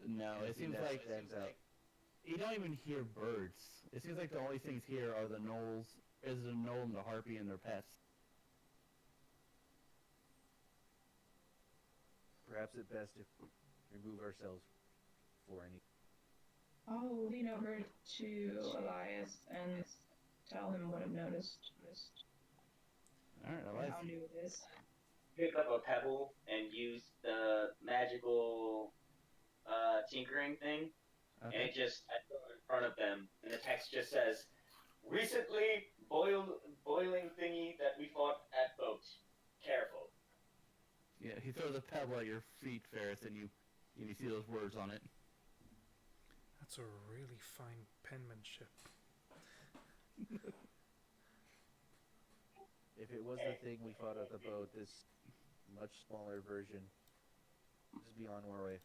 Speaker 2: No, it
Speaker 5: anything
Speaker 2: seems
Speaker 5: that
Speaker 2: like
Speaker 5: stands out.
Speaker 2: you don't even hear birds. It seems like the only things here are the gnolls, is the gnoll and the harpy and their pets.
Speaker 5: Perhaps it's best if we remove ourselves for any.
Speaker 3: I'll lean over to Elias and tell him what I've noticed.
Speaker 2: All right,
Speaker 3: And
Speaker 2: Elias.
Speaker 3: how new it is.
Speaker 4: Pick up a pebble and use the magical tinkering thing, and
Speaker 2: Okay.
Speaker 4: it just I throw it in front of them, and the text just says, "Recently boiling thingy that we fought at boat. Careful."
Speaker 2: Yeah, he throws a pebble at your feet, Ferris, and you see those words on it.
Speaker 1: That's a really fine penmanship.
Speaker 5: If it was the thing we fought at the boat, this much smaller version is beyond our way.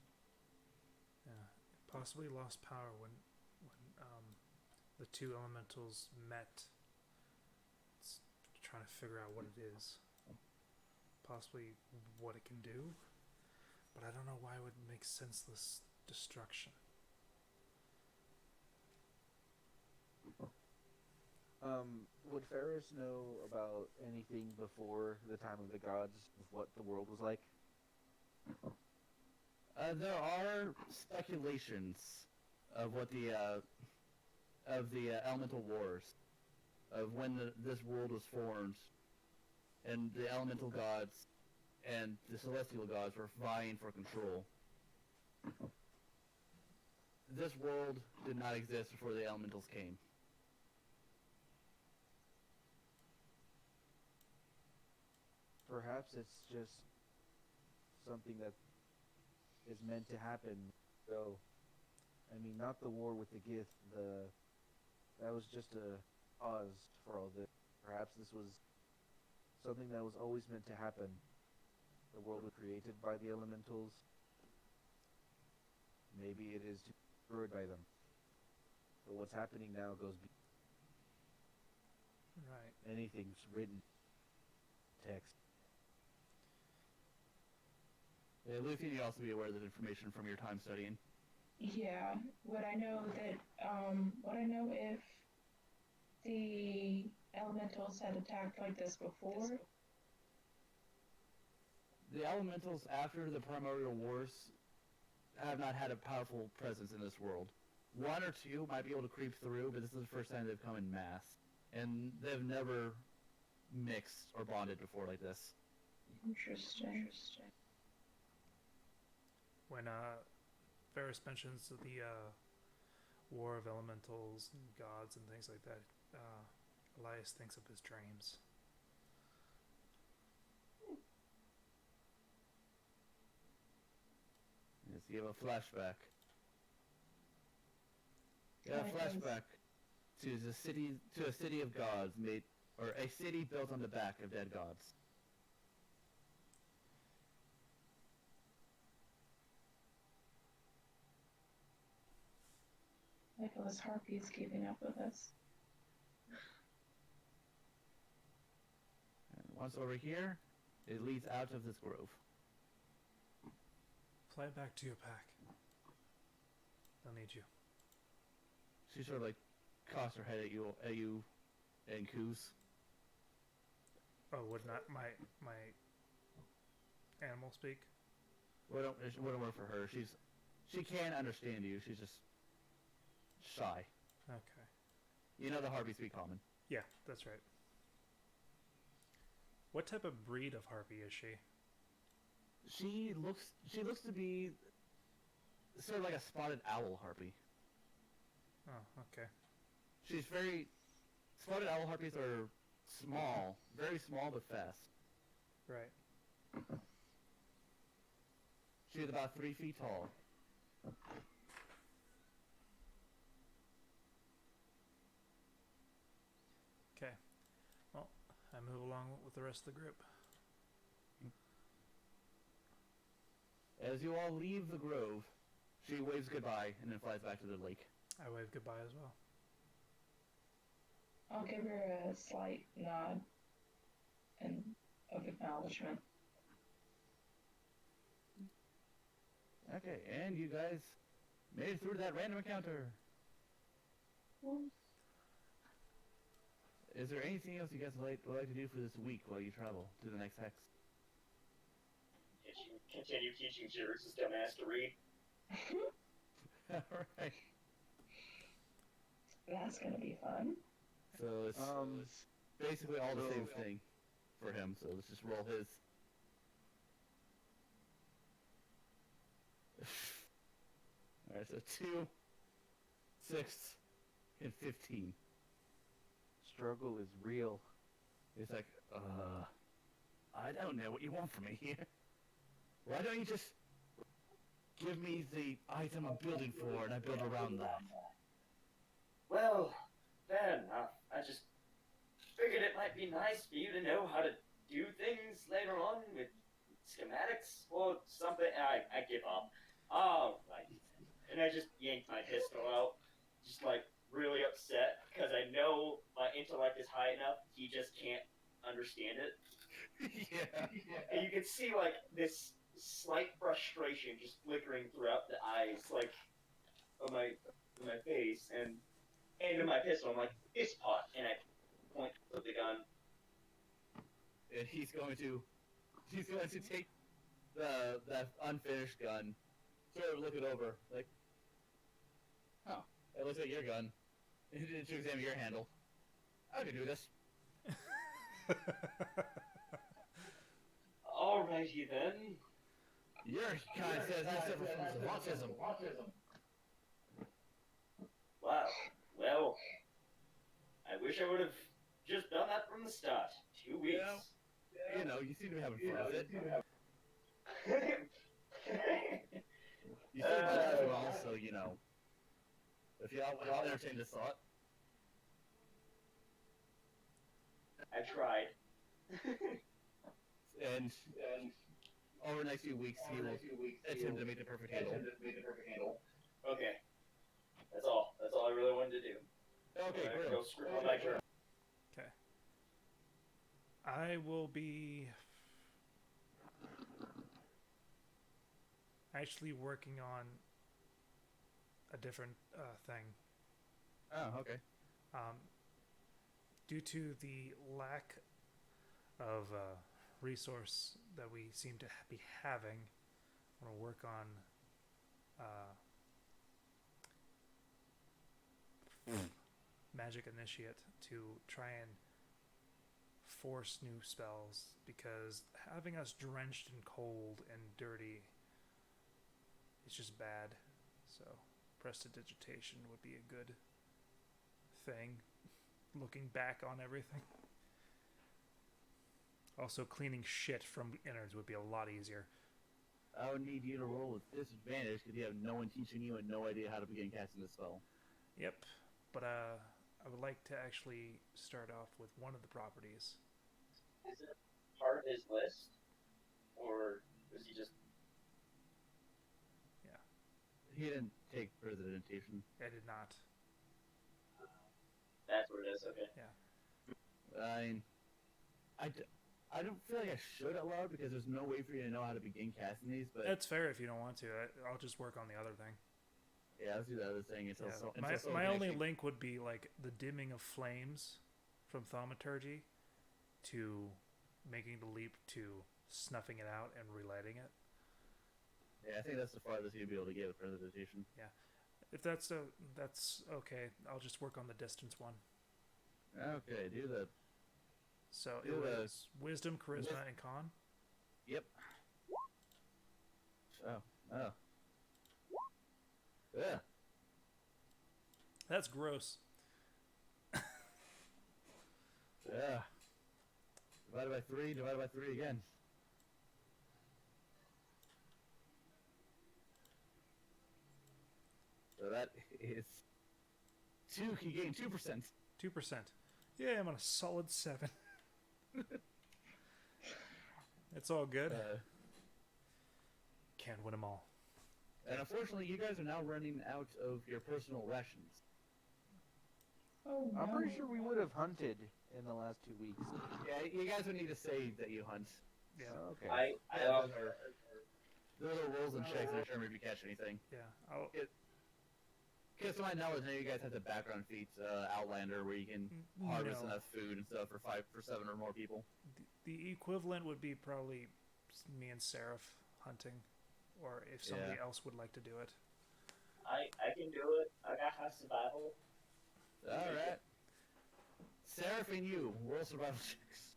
Speaker 1: Yeah, it possibly lost power when the two elementals met. It's trying to figure out what it is, possibly what it can do, but I don't know why it would make senseless destruction.
Speaker 5: Would Ferris know about anything before the time of the gods of what the world was like?
Speaker 2: There are speculations of what the elemental wars, of when this world was formed, and the elemental gods and the celestial gods were vying for control. This world did not exist before the elementals came.
Speaker 5: Perhaps it's just something that is meant to happen. So, I mean, not the war with the gift. That was just a cause for all this. Perhaps this was something that was always meant to happen. The world was created by the elementals. Maybe it is to be destroyed by them. But what's happening now goes.
Speaker 1: Right.
Speaker 5: Anything's written text.
Speaker 2: Lucy, you also be aware of this information from your time studying.
Speaker 6: Yeah. Would I know that? Would I know if the elementals had attacked like this before?
Speaker 2: The elementals, after the primordial wars, have not had a powerful presence in this world. One or two might be able to creep through, but this is the first time they've come in mass. And they've never mixed or bonded before like this.
Speaker 6: Interesting.
Speaker 1: When Ferris mentions the war of elementals and gods and things like that, Elias thinks of his dreams.
Speaker 2: Yes, you have a flashback. You have a flashback to a city of gods made, or a city built on the back of dead gods.
Speaker 6: Nicholas Harpy is keeping up with us.
Speaker 2: And once over here, it leads out of this grove.
Speaker 1: Fly back to your pack. They'll need you.
Speaker 2: She sort of like cocks her head at you, and coos.
Speaker 1: Oh, would not my animal speak?
Speaker 2: It wouldn't work for her. She can understand you. She's just shy.
Speaker 1: Okay.
Speaker 2: You know the harpies speak common.
Speaker 1: Yeah, that's right. What type of breed of harpy is she?
Speaker 2: She looks to be sort of like a spotted owl harpy.
Speaker 1: Oh, okay.
Speaker 2: She's spotted owl harpies are small, very small but fast.
Speaker 1: Right.
Speaker 2: She's about 3 feet tall.
Speaker 1: Okay. Well, I move along with the rest of the group.
Speaker 2: As you all leave the grove, she waves goodbye and then flies back to the lake.
Speaker 1: I wave goodbye as well.
Speaker 6: I'll give her a slight nod and of acknowledgement.
Speaker 2: Okay, and you guys made it through that random encounter. Is there anything else you guys would like to do for this week while you travel to the next hex?
Speaker 4: Continue teaching Jirus' dumbass to read.
Speaker 2: Alright.
Speaker 6: That's gonna be fun.
Speaker 2: So it's basically all the same thing for him, so let's just roll his. Alright, so 2, 6, and 15.
Speaker 5: Struggle is real.
Speaker 2: It's like, I don't know what you want from me here. Why don't you just give me the item I'm building for and I build around that?
Speaker 4: Well, fair enough. I just figured it might be nice for you to know how to do things later on with schematics or something. I give up. Alright. And I just yanked my pistol out, just like really upset, because I know my intellect is high enough, he just can't understand it.
Speaker 2: Yeah.
Speaker 4: And you can see like this slight frustration just flickering throughout the eyes, like on my face, and into my pistol. I'm like, this pot, and I point with the gun.
Speaker 2: And he's going to take that unfinished gun, sort of look it over, like, oh, it looks like your gun. And to examine your handle. I can do this.
Speaker 4: Alrighty then.
Speaker 2: Your kind says I suffer from autism.
Speaker 4: Wow. Well, I wish I would have just done that from the start. 2 weeks.
Speaker 2: Yeah. You know, you seem to be having fun with it. You seem to like it well, so, you know. If y'all entertain this thought.
Speaker 4: I tried.
Speaker 2: And over the next few weeks, he will attempt to make the perfect handle.
Speaker 4: Okay. That's all. That's all I really wanted to do.
Speaker 2: Okay,
Speaker 4: Alright,
Speaker 2: great.
Speaker 4: go screw my turn.
Speaker 1: Okay. I will be actually working on a different thing.
Speaker 2: Oh, okay.
Speaker 1: Um, due to the lack of resource that we seem to be having, I want to work on Magic Initiate to try and force new spells because having us drenched in cold and dirty is just bad. So prestidigitation would be a good thing looking back on everything. Also, cleaning shit from innards would be a lot easier.
Speaker 2: I would need you to roll with disadvantage because you have no one teaching you and no idea how to begin casting the spell.
Speaker 1: Yep, but I would like to actually start off with one of the properties.
Speaker 4: Is it part of his list, or was he just?
Speaker 1: Yeah,
Speaker 2: He didn't take prestidigitation.
Speaker 1: I did not.
Speaker 4: That's what it is. Okay.
Speaker 2: I mean, I don't feel like I should aloud because there's no way for you to know how to begin casting these. But
Speaker 1: That's fair if you don't want to. I'll just work on the other thing.
Speaker 2: yeah, let's do the other thing. Until
Speaker 1: Yeah. My only link would be like the dimming of flames from thaumaturgy to making the leap to snuffing it out and relighting it.
Speaker 2: Yeah, I think that's the farthest you'd be able to get with prestidigitation.
Speaker 1: If that's okay, I'll just work on the distance one.
Speaker 2: Okay, do the.
Speaker 1: So
Speaker 2: Do
Speaker 1: it
Speaker 2: the-
Speaker 1: was wisdom, charisma, and con.
Speaker 2: Yep. Oh. Yeah.
Speaker 1: That's gross.
Speaker 2: Yeah. Divided by 3 again. So that is 2. You gain 2%.
Speaker 1: 2%. Yeah, I'm on a solid 7. It's all good. Can't win them all.
Speaker 2: And unfortunately, you guys are now running out of your personal rations.
Speaker 6: Oh,
Speaker 5: I'm
Speaker 6: no.
Speaker 5: pretty sure we would have hunted in the last 2 weeks.
Speaker 2: Yeah, you guys would need to say that you hunt.
Speaker 1: Yeah,
Speaker 5: Okay.
Speaker 4: I
Speaker 2: Yeah,
Speaker 4: love
Speaker 2: those are little rolls and checks to determine if you catch anything.
Speaker 1: yeah. I'll,
Speaker 2: Because to my knowledge, none of you guys have the background feats, Outlander, where you can harvest
Speaker 1: no.
Speaker 2: enough food and stuff for 7 or more people.
Speaker 1: The equivalent would be probably me and Seraph hunting, or if somebody else would like to do it.
Speaker 4: I can do it. I got high survival.
Speaker 2: All right. Seraph and you, roll survival checks.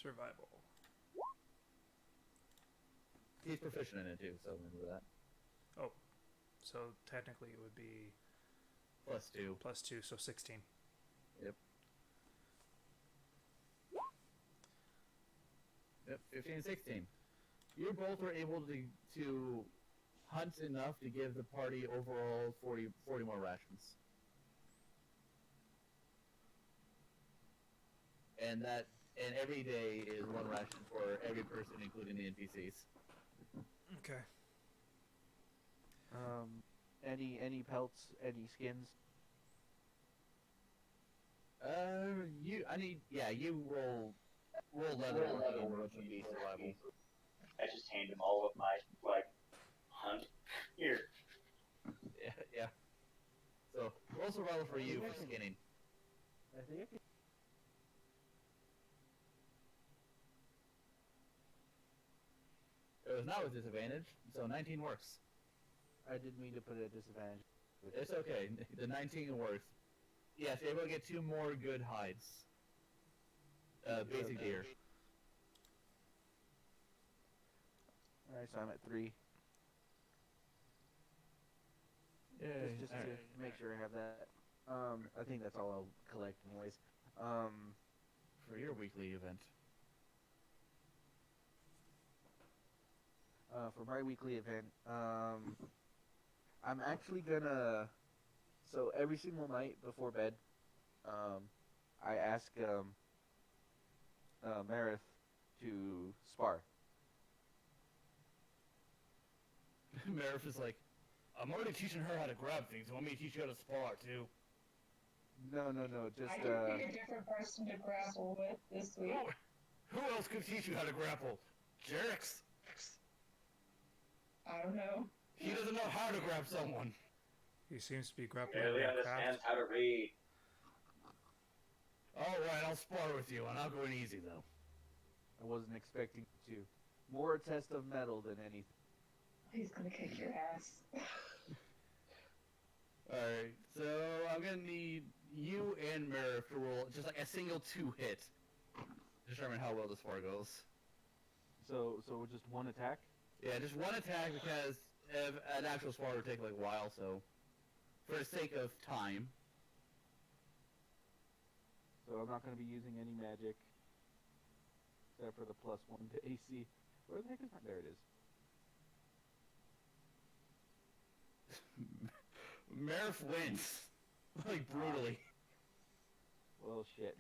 Speaker 1: Survival.
Speaker 2: He's proficient in it too, so remember that.
Speaker 1: So technically it would be
Speaker 2: +2.
Speaker 1: +2, so 16.
Speaker 2: Yep, 15 and 16. You both were able to hunt enough to give the party overall 40 more rations. And every day is 1 ration for every person, including the NPCs.
Speaker 1: Okay.
Speaker 5: Any pelts, any skins?
Speaker 2: You roll leather and be survival.
Speaker 4: I just hand him all of my hunt. Here.
Speaker 2: Yeah. So roll survival for you for skinning.
Speaker 5: I think I can.
Speaker 2: It was not with disadvantage, so 19 works.
Speaker 5: I didn't mean to put a disadvantage.
Speaker 2: It's okay. The 19 works. Yes, you're able to get 2 more good hides. Basic deer.
Speaker 5: Alright, so I'm at 3.
Speaker 2: Yeah.
Speaker 5: Just to make sure I have that. I think that's all I'll collect anyways.
Speaker 2: For your weekly event.
Speaker 5: For my weekly event, I'm actually gonna. So every single night before bed, I ask Marith to spar.
Speaker 2: Marif is like, I'm already teaching her how to grab things. You want me to teach you how to spar too?
Speaker 5: No, just
Speaker 6: I could pick a different person to grapple with this week.
Speaker 2: Who else could teach you how to grapple? Jerks.
Speaker 6: I don't know.
Speaker 2: He doesn't know how to grab someone.
Speaker 1: He seems to be grappling
Speaker 4: Barely
Speaker 1: with
Speaker 4: understands
Speaker 1: craft.
Speaker 4: how to read.
Speaker 2: Alright, I'll spar with you, and I'll go in easy, though.
Speaker 5: I wasn't expecting to. More a test of metal than anything.
Speaker 6: He's gonna kick your ass.
Speaker 2: Alright, so I'm gonna need you and Merrick to roll just like a single 2-hit. Determine how well this spar goes.
Speaker 5: So just one attack?
Speaker 2: Yeah, just one attack because an actual spar would take like a while, so for the sake of time.
Speaker 5: So I'm not going to be using any magic. Except for the +1 to AC. Where the heck is my... There it is.
Speaker 2: Merrick wins. Like, brutally.
Speaker 5: Well, shit.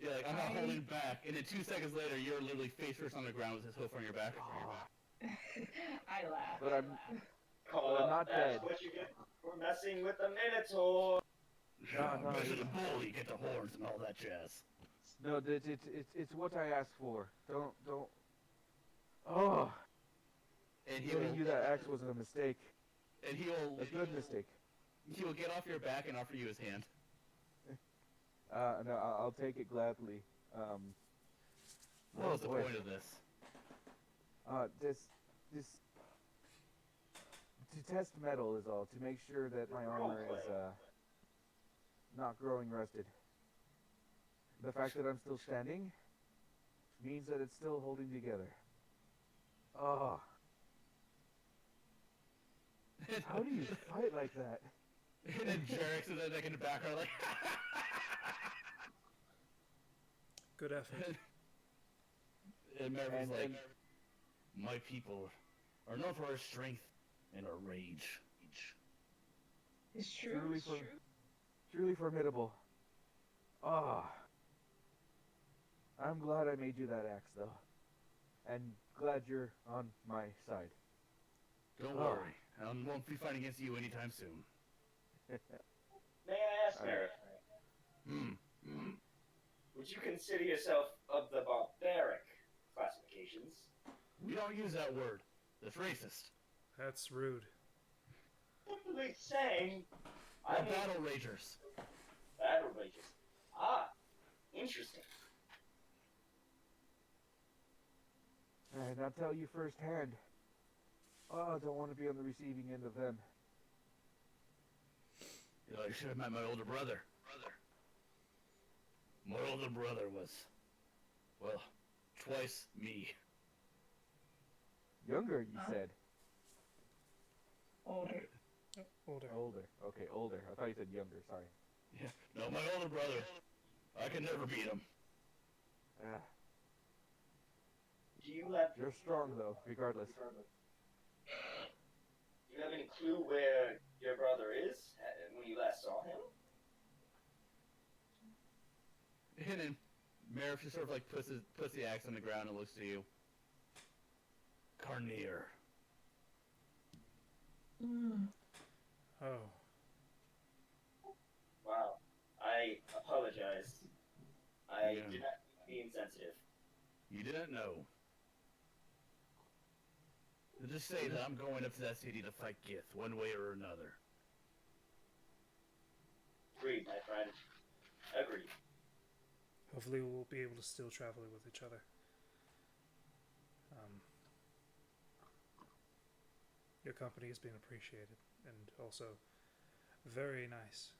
Speaker 2: Yeah, like, I'm not holding back, and then 2 seconds later, you're literally face first on the ground with his hoof on your back.
Speaker 6: I laugh.
Speaker 5: But I'm...
Speaker 4: Call
Speaker 5: I'm
Speaker 4: up,
Speaker 5: not
Speaker 4: that's
Speaker 5: dead.
Speaker 4: what you get for messing with the Minotaur.
Speaker 5: No,
Speaker 2: Mess with the bull, you get the horns and all that jazz.
Speaker 5: No, it's what I asked for. Don't... Oh!
Speaker 2: And
Speaker 5: Giving you that axe was a mistake.
Speaker 2: And he'll...
Speaker 5: A good mistake.
Speaker 2: He will get off your back and offer you his hand.
Speaker 5: No, I'll take it gladly.
Speaker 2: What was the
Speaker 5: boy.
Speaker 2: point of this?
Speaker 5: This... To test metal is all. To make sure that my armor is, not growing rusted. The fact that I'm still standing means that it's still holding together. Oh. How do you fight like that?
Speaker 2: And then Jarek is like in the background like...
Speaker 1: Good effort.
Speaker 2: And Mervin's like,
Speaker 5: And-
Speaker 2: my people are known for our strength and our rage.
Speaker 6: It's true.
Speaker 5: Truly formidable. Ah. I'm glad I made you that axe, though. And glad you're on my side.
Speaker 2: Don't
Speaker 5: Oh.
Speaker 2: worry, I won't be fighting against you anytime soon.
Speaker 4: May I ask,
Speaker 5: Alright.
Speaker 4: Merrick, would you consider yourself of the barbaric classifications?
Speaker 2: We don't use that word. That's racist.
Speaker 1: That's rude.
Speaker 4: Simply saying,
Speaker 2: We're
Speaker 4: I'm a
Speaker 2: battle ragers.
Speaker 4: battle rages. Ah, interesting.
Speaker 5: And I'll tell you firsthand. Oh, I don't want to be on the receiving end of them.
Speaker 2: You know, I should have met my older brother. My older brother was, well, twice me.
Speaker 5: Younger, you said.
Speaker 6: Older.
Speaker 1: Older.
Speaker 5: Older. Okay, older. I thought you said younger. Sorry.
Speaker 2: Yeah. No, my older brother. I could never beat him.
Speaker 5: Ah,
Speaker 4: Do you have
Speaker 5: you're strong, though, regardless.
Speaker 4: Do you have any clue where your brother is when you last saw him?
Speaker 2: And then Merrick just sort of like puts the axe on the ground and looks to you. Carnier.
Speaker 1: Oh.
Speaker 4: Wow. I apologize. I
Speaker 2: Yeah.
Speaker 4: did not be insensitive.
Speaker 2: You didn't know. Just say that I'm going up to that city to fight Gith, one way or another.
Speaker 4: Agreed, my friend. Agreed.
Speaker 1: Hopefully we'll be able to still travel with each other. Your company has been appreciated and also very nice.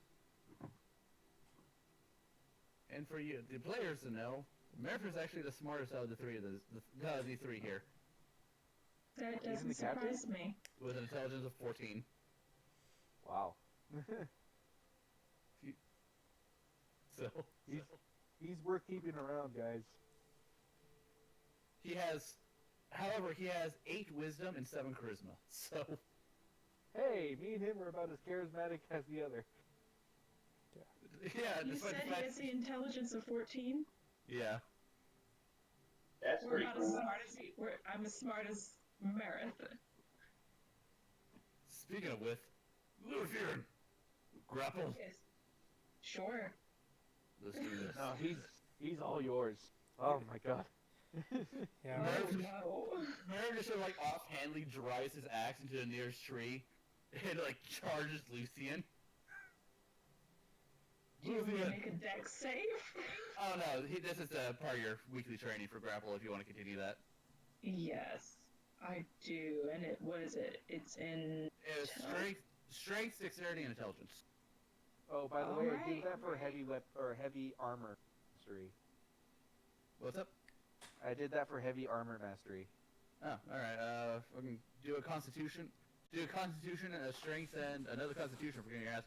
Speaker 2: And for you, the players to know, Merrick is actually the smartest out of the three of these three here,
Speaker 3: That
Speaker 5: Even
Speaker 3: doesn't
Speaker 5: the captain?
Speaker 3: surprise me.
Speaker 2: with an intelligence of 14.
Speaker 5: Wow.
Speaker 2: So
Speaker 5: He's worth keeping around, guys.
Speaker 2: he has 8 wisdom and 7 charisma. So
Speaker 5: Hey, me and him are about as charismatic as the other.
Speaker 2: yeah,
Speaker 3: You
Speaker 2: despite
Speaker 3: said
Speaker 2: the
Speaker 3: he
Speaker 2: fact,
Speaker 3: has the intelligence of 14?
Speaker 2: yeah.
Speaker 4: That's
Speaker 3: We're
Speaker 4: pretty
Speaker 3: not
Speaker 4: cool.
Speaker 3: as smart as he. I'm as smart as Meredith.
Speaker 2: Speaking of which, Luthian, Grapple.
Speaker 6: Yes. Sure.
Speaker 2: Let's do this.
Speaker 5: No, he's all yours. Oh my god.
Speaker 1: Yeah,
Speaker 2: Merv-
Speaker 6: Oh no.
Speaker 2: Merv just sort of like offhandedly drives his axe into the nearest tree and like charges Lucian.
Speaker 6: Do you want me to
Speaker 2: Lucian.
Speaker 6: make a dex save?
Speaker 2: Oh no, this is part of your weekly training for grapple if you want to continue that.
Speaker 6: Yes, I do. And what is it? It's in.
Speaker 2: It's strength, dexterity, and intelligence.
Speaker 5: Oh, by the way, I did
Speaker 6: Alright.
Speaker 5: that for heavy armor mastery.
Speaker 2: What's up?
Speaker 5: I did that for heavy armor mastery.
Speaker 2: Oh, alright, we can do a constitution. Do a constitution and a strength and another constitution for getting your ass